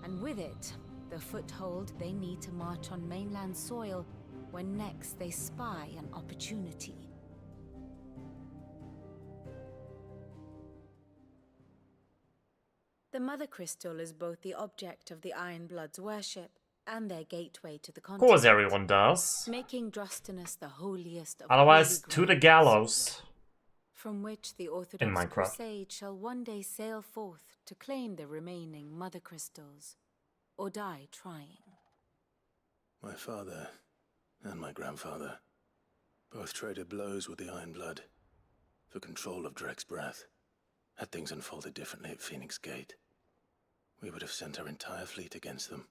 and with it, the foothold they need to march on mainland soil when next they spy an opportunity. The Mother Crystal is both the object of the Iron Blood's worship and their gateway to the continent. Of course everyone does. Making Drastanus the holiest of otherwise, to the gallows. From which the Orthodox Crusade shall one day sail forth to claim the remaining Mother Crystals, or die trying. My father and my grandfather both traded blows with the Iron Blood for control of Drake's breath. Had things unfolded differently at Phoenix Gate, we would have sent our entire fleet against them.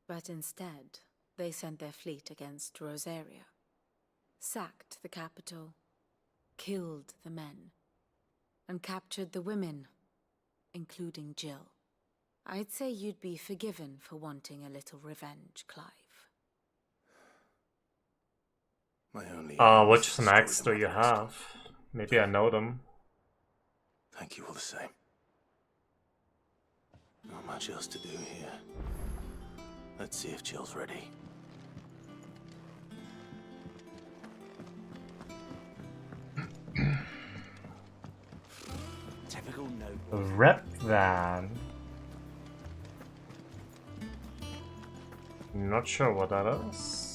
But instead, they sent their fleet against Rosaria, sacked the capital, killed the men, and captured the women, including Jill. I'd say you'd be forgiven for wanting a little revenge, Clive. Which snacks do you have? Maybe I know them. Thank you all the same. Not much else to do here. Let's see if Jill's ready. Typical noble. Rep van. Not sure what that is.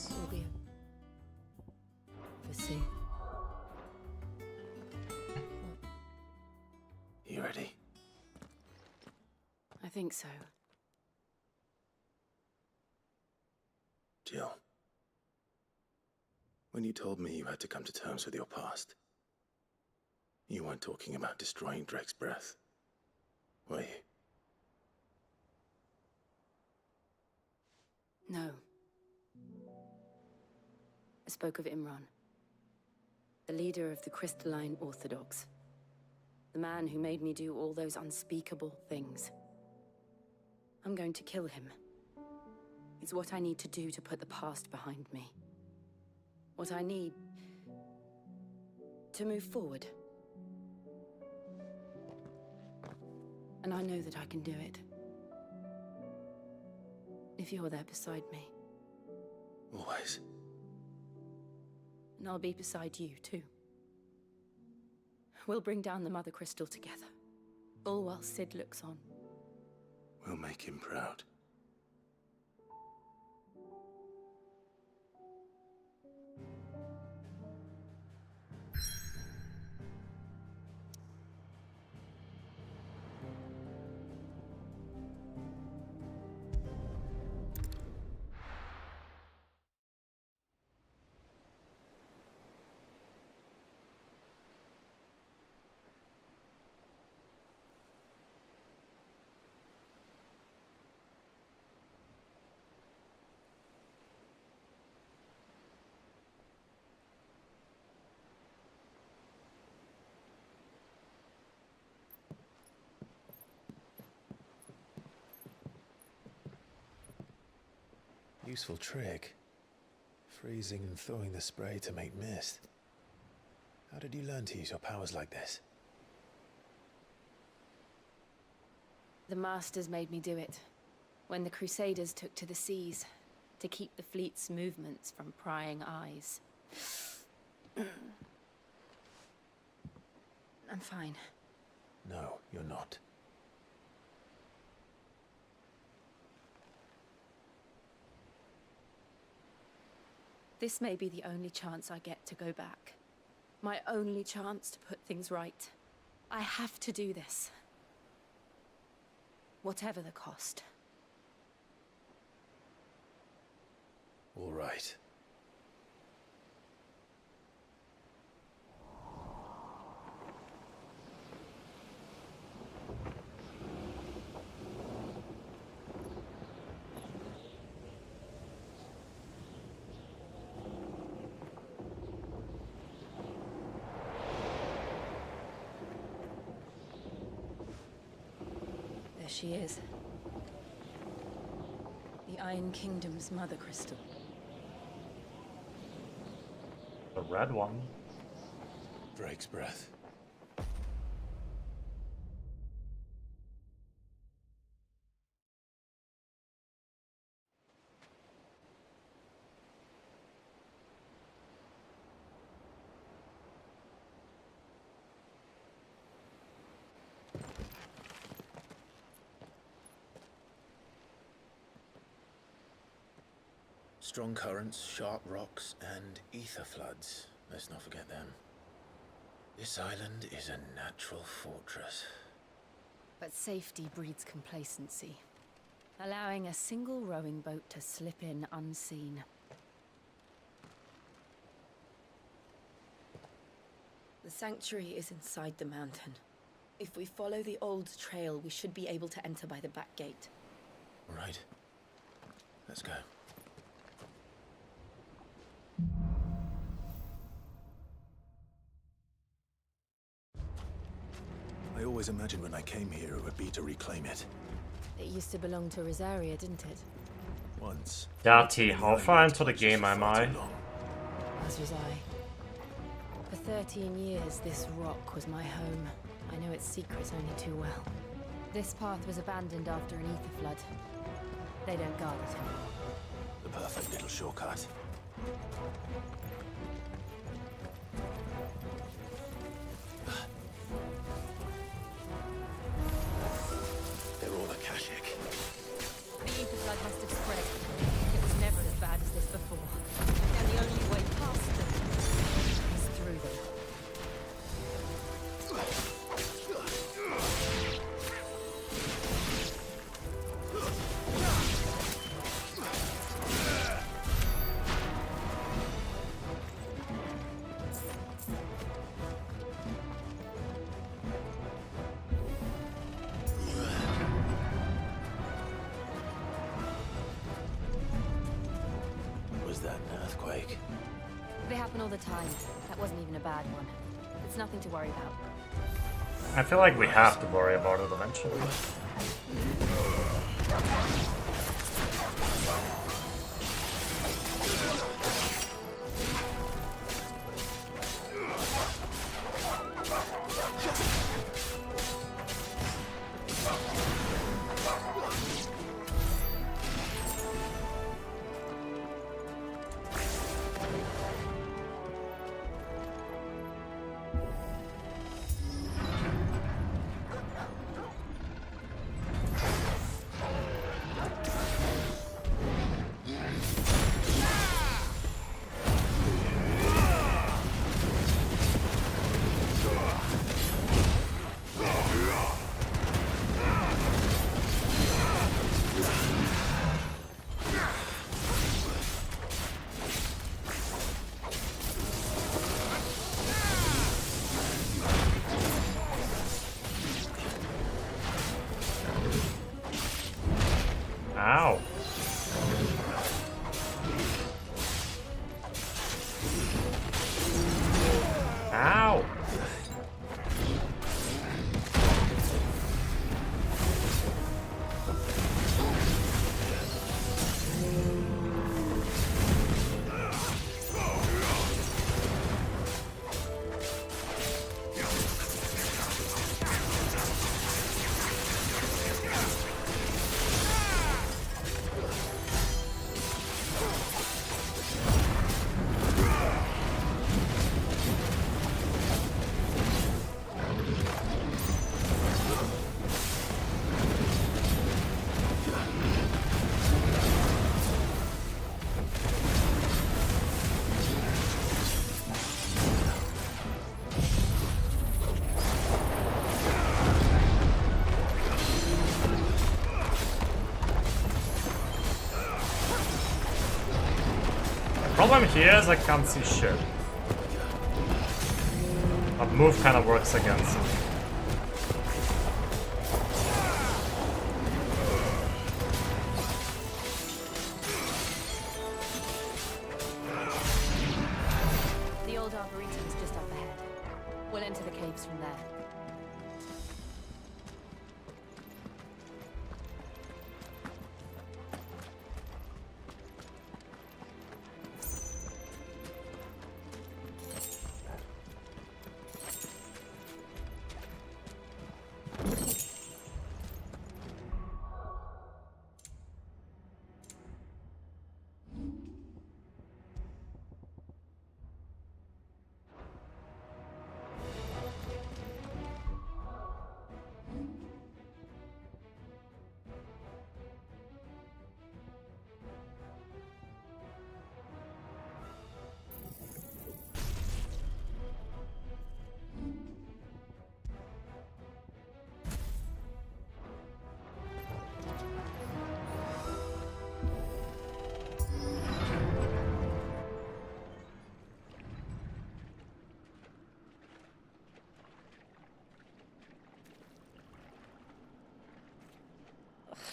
You ready? I think so. Jill, when you told me you had to come to terms with your past, you weren't talking about destroying Drake's breath, were you? No. I spoke of Imran, the leader of the Crystalline Orthodox. The man who made me do all those unspeakable things. I'm going to kill him. It's what I need to do to put the past behind me. What I need to move forward. And I know that I can do it. If you're there beside me. Always. And I'll be beside you, too. We'll bring down the Mother Crystal together. All while Sid looks on. We'll make him proud. Useful trick. Freezing and throwing the spray to make mist. How did you learn to use your powers like this? The Masters made me do it. When the Crusaders took to the seas, to keep the fleet's movements from prying eyes. I'm fine. No, you're not. This may be the only chance I get to go back. My only chance to put things right. I have to do this. Whatever the cost. All right. There she is. The Iron Kingdom's mother crystal. The red one. Drake's breath. Strong currents, sharp rocks, and ether floods. Let's not forget them. This island is a natural fortress. But safety breeds complacency. Allowing a single rowing boat to slip in unseen. The sanctuary is inside the mountain. If we follow the old trail, we should be able to enter by the back gate. All right. Let's go. I always imagined when I came here it would be to reclaim it. It used to belong to Rosaria, didn't it? Once. Yeah, T, how far into the game am I? As was I. For 13 years, this rock was my home. I know its secrets only too well. This path was abandoned after an ether flood. They don't guard it anymore. The perfect little shortcut. They're all Akashic. The ether flood must have spread. It was never as bad as this before. And the only way past them is through them. Was that an earthquake? They happen all the time. That wasn't even a bad one. It's nothing to worry about. I feel like we have to worry about it eventually. problem here is I can't see shit. But move kind of works against me. The old arboretum is just up ahead. We'll enter the caves from there.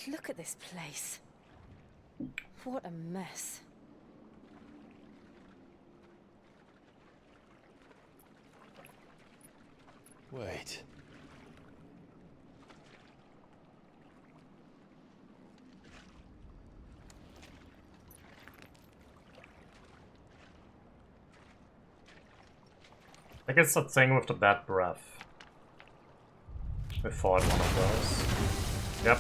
Look at this place. What a mess. Wait. I think it's the thing with the bad breath. We fought one of those. Yep.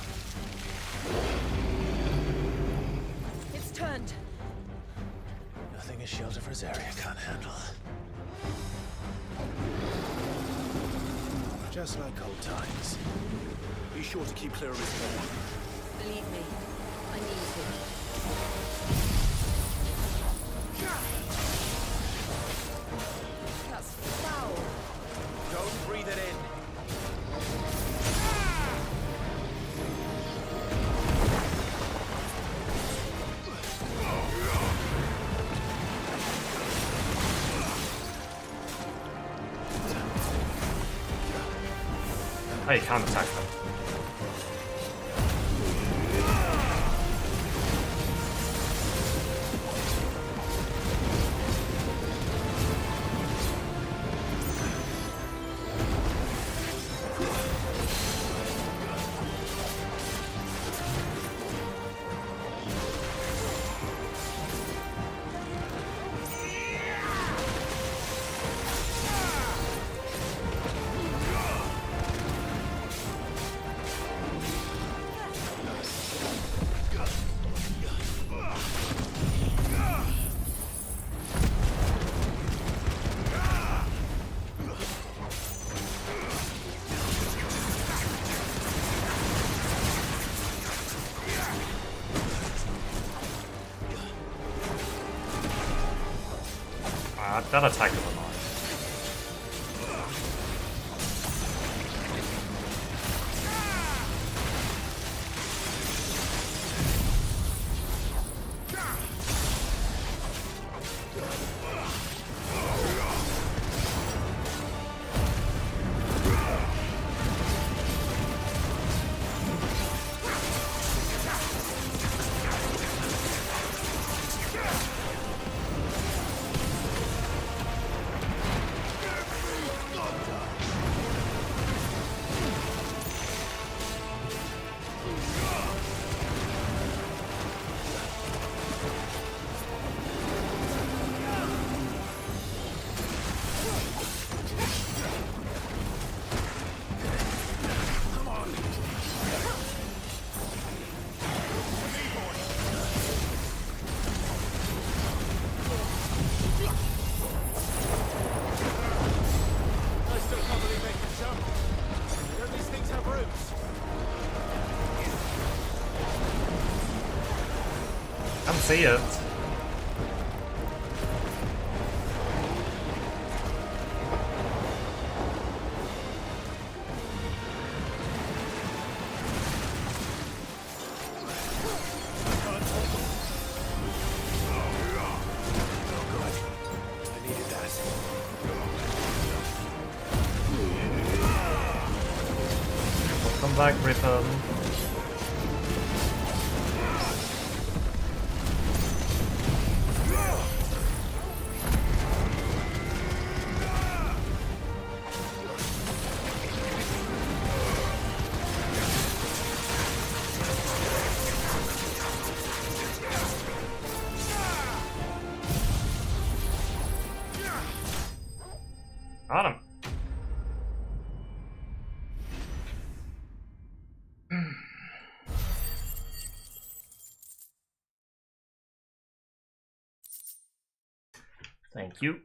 It's turned. Nothing a shield of Rosaria can't handle. Just like old times. Be sure to keep clear of his head. Believe me, I need to. That's foul. Don't breathe it in. Oh, you can't attack them. That attack is annoying. See it. back, Griffin. Got him. Thank you.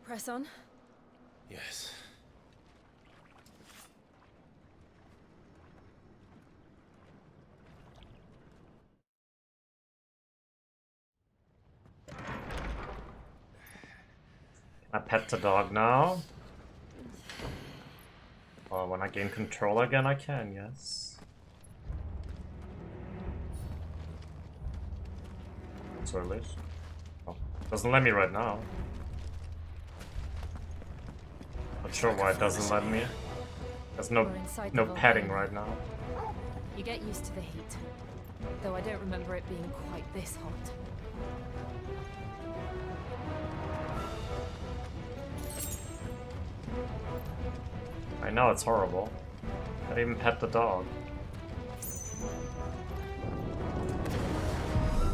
Press on. Yes. I pet the dog now. Well, when I gain control again, I can, yes. So at least. Oh, doesn't let me right now. Not sure why it doesn't let me. There's no petting right now. You get used to the heat. Though I don't remember it being quite this hot. I know it's horrible. Can't even pet the dog.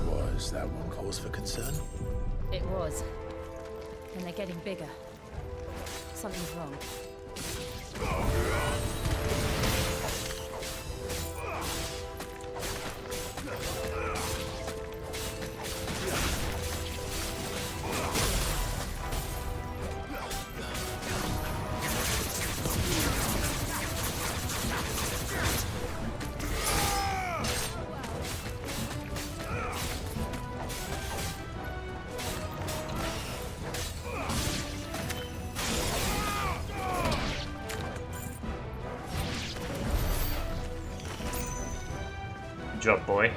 Was that one cause for concern? It was. And they're getting bigger. Something's wrong. Good job, boy.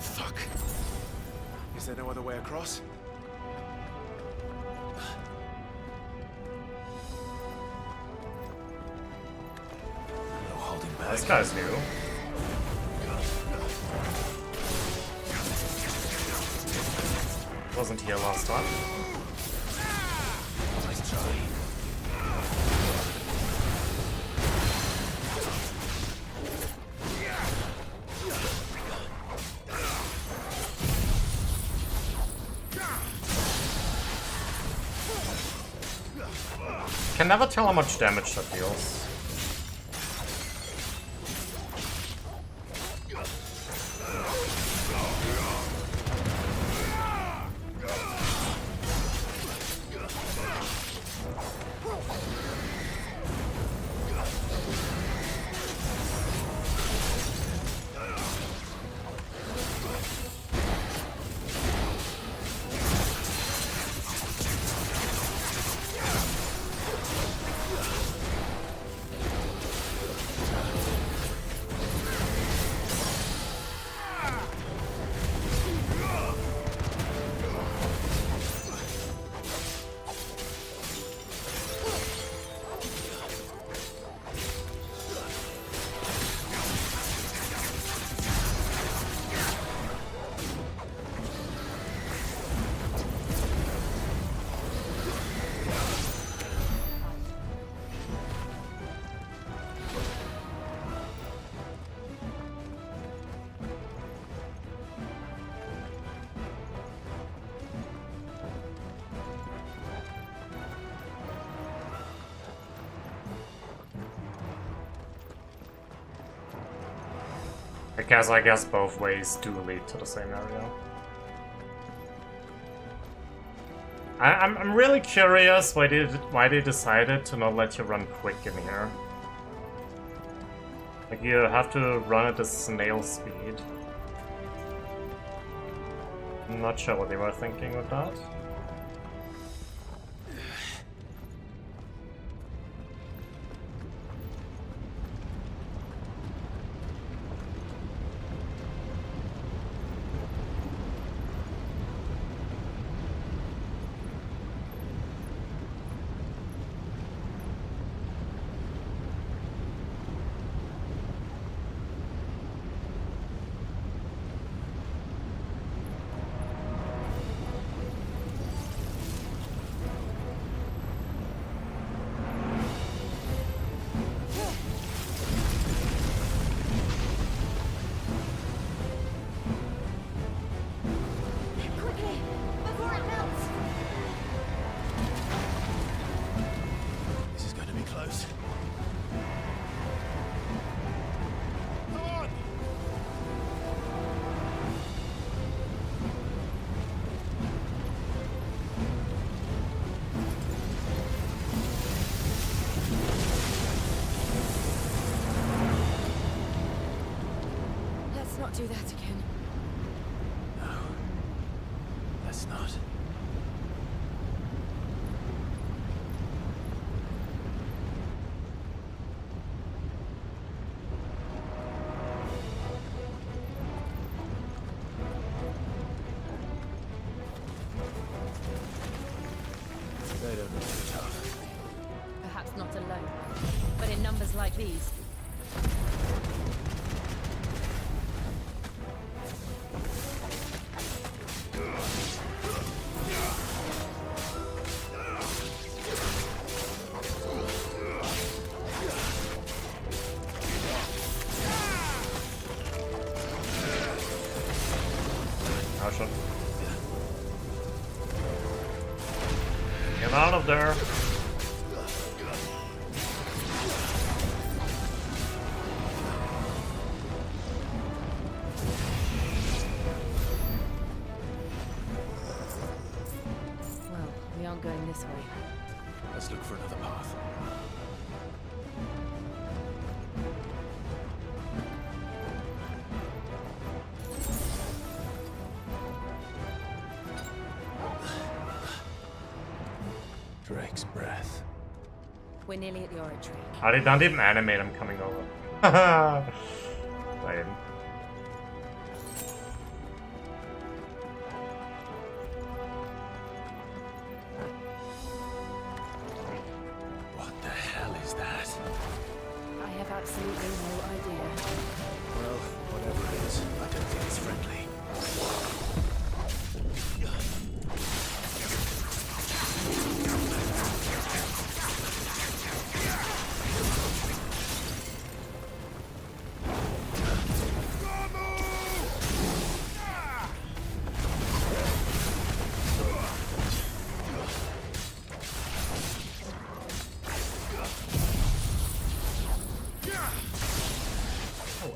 Fuck. Is there no other way across? No holding back. This guy's new. Wasn't here last time. Can never tell how much damage that deals. I guess both ways do lead to the same area. I'm really curious why they decided to not let you run quick in here. Like, you have to run at a snail speed. I'm not sure what they were thinking with that. Do that again. No. Let's not. They don't look too tough. Perhaps not alone, but in numbers like these. Get out of there. Well, we aren't going this way. Let's look for another path. Drake's breath. We're nearly at the oratory. Oh, they don't even animate him coming over. Lame. What the hell is that? I have absolutely no idea. Well, whatever it is, I don't think it's friendly.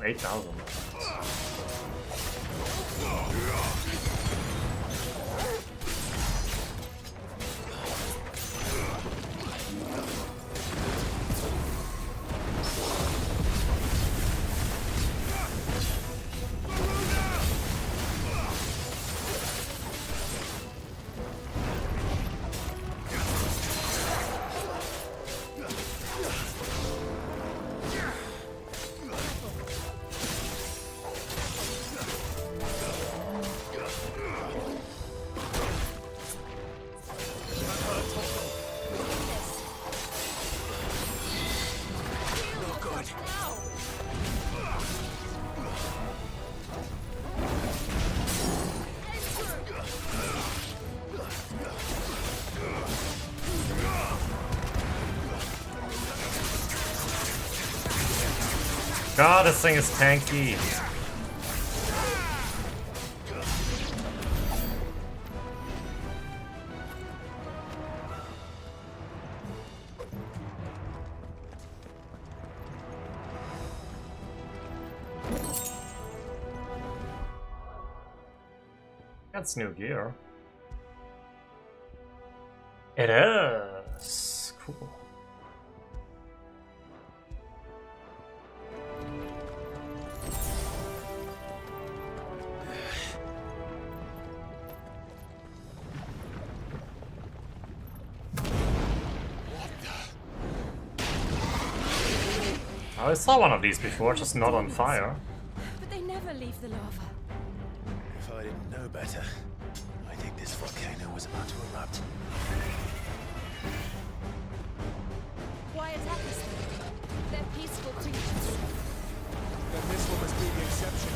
8,000. God, this thing is tanky. That's new gear. It is. Cool. I saw one of these before, just not on fire. But they never leave the lava. If I didn't know better, I think this volcano was about to erupt. Why attack us then? They're peaceful creatures. Then this one must be the exception.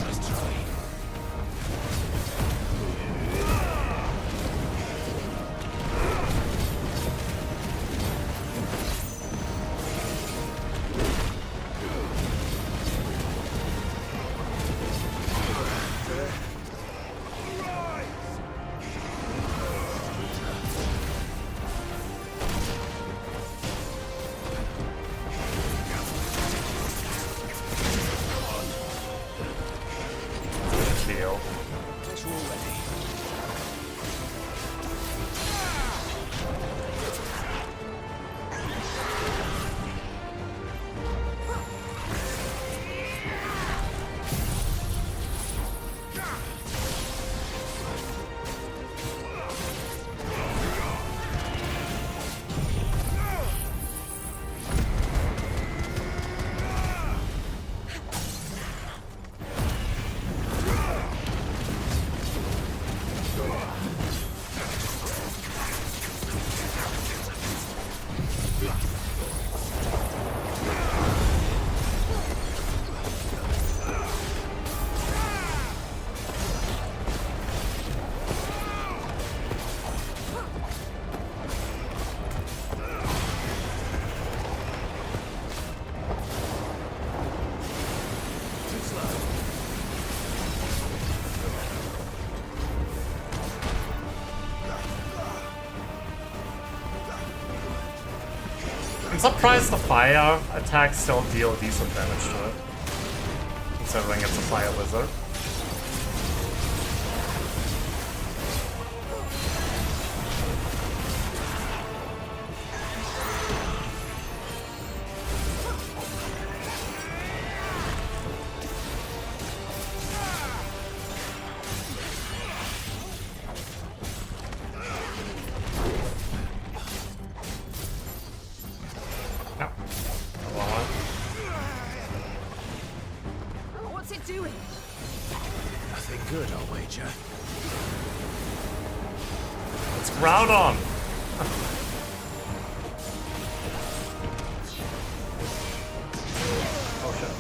Let's try. I'm surprised the fire attacks still deal decent damage to it, considering it's a fire lizard. What's it doing? Nothing good, I'll wager. It's Groudon! Oh shit.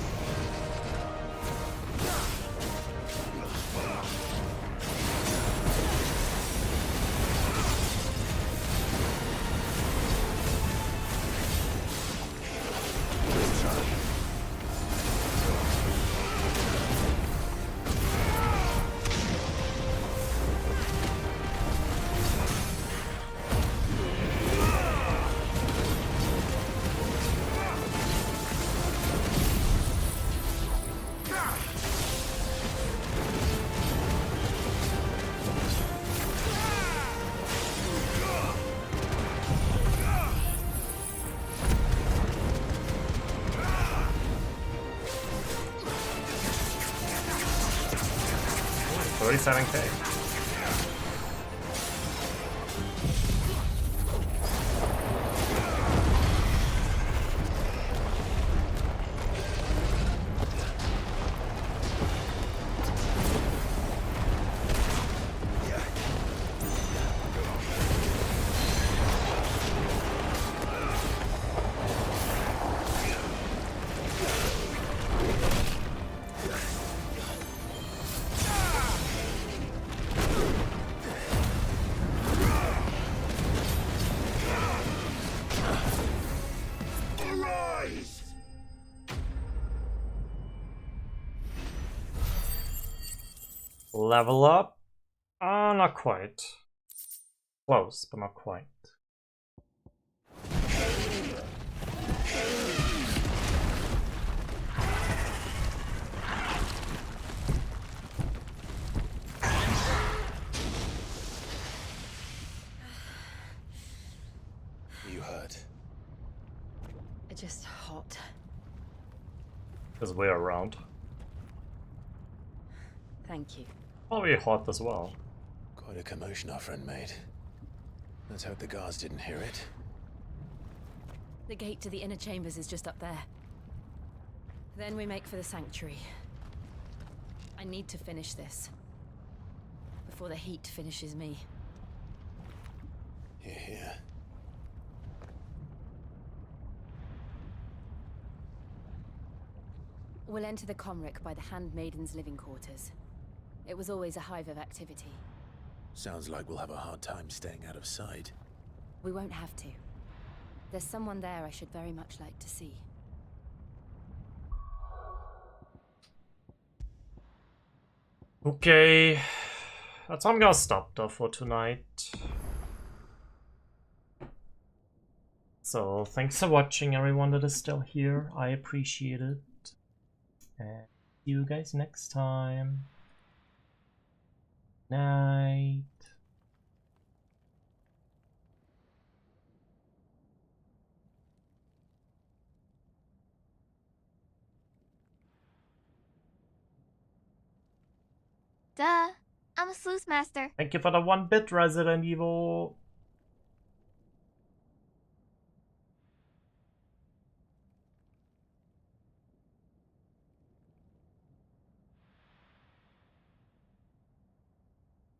37k. Level up? Not quite. Close, but not quite. You hurt? It's just hot. Because we're around. Thank you. Probably hot as well. Quite a commotion our friend made. Let's hope the guards didn't hear it. The gate to the inner chambers is just up there. Then we make for the sanctuary. I need to finish this. Before the heat finishes me. Hear, hear. We'll enter the Comric by the Handmaiden's living quarters. It was always a hive of activity. Sounds like we'll have a hard time staying out of sight. We won't have to. There's someone there I should very much like to see. Okay. That's how I'm gonna stop though for tonight. So, thanks for watching everyone that is still here. I appreciate it. And see you guys next time. Night. Duh. I'm a sluice master. Thank you for the 1 bit, Resident Evil.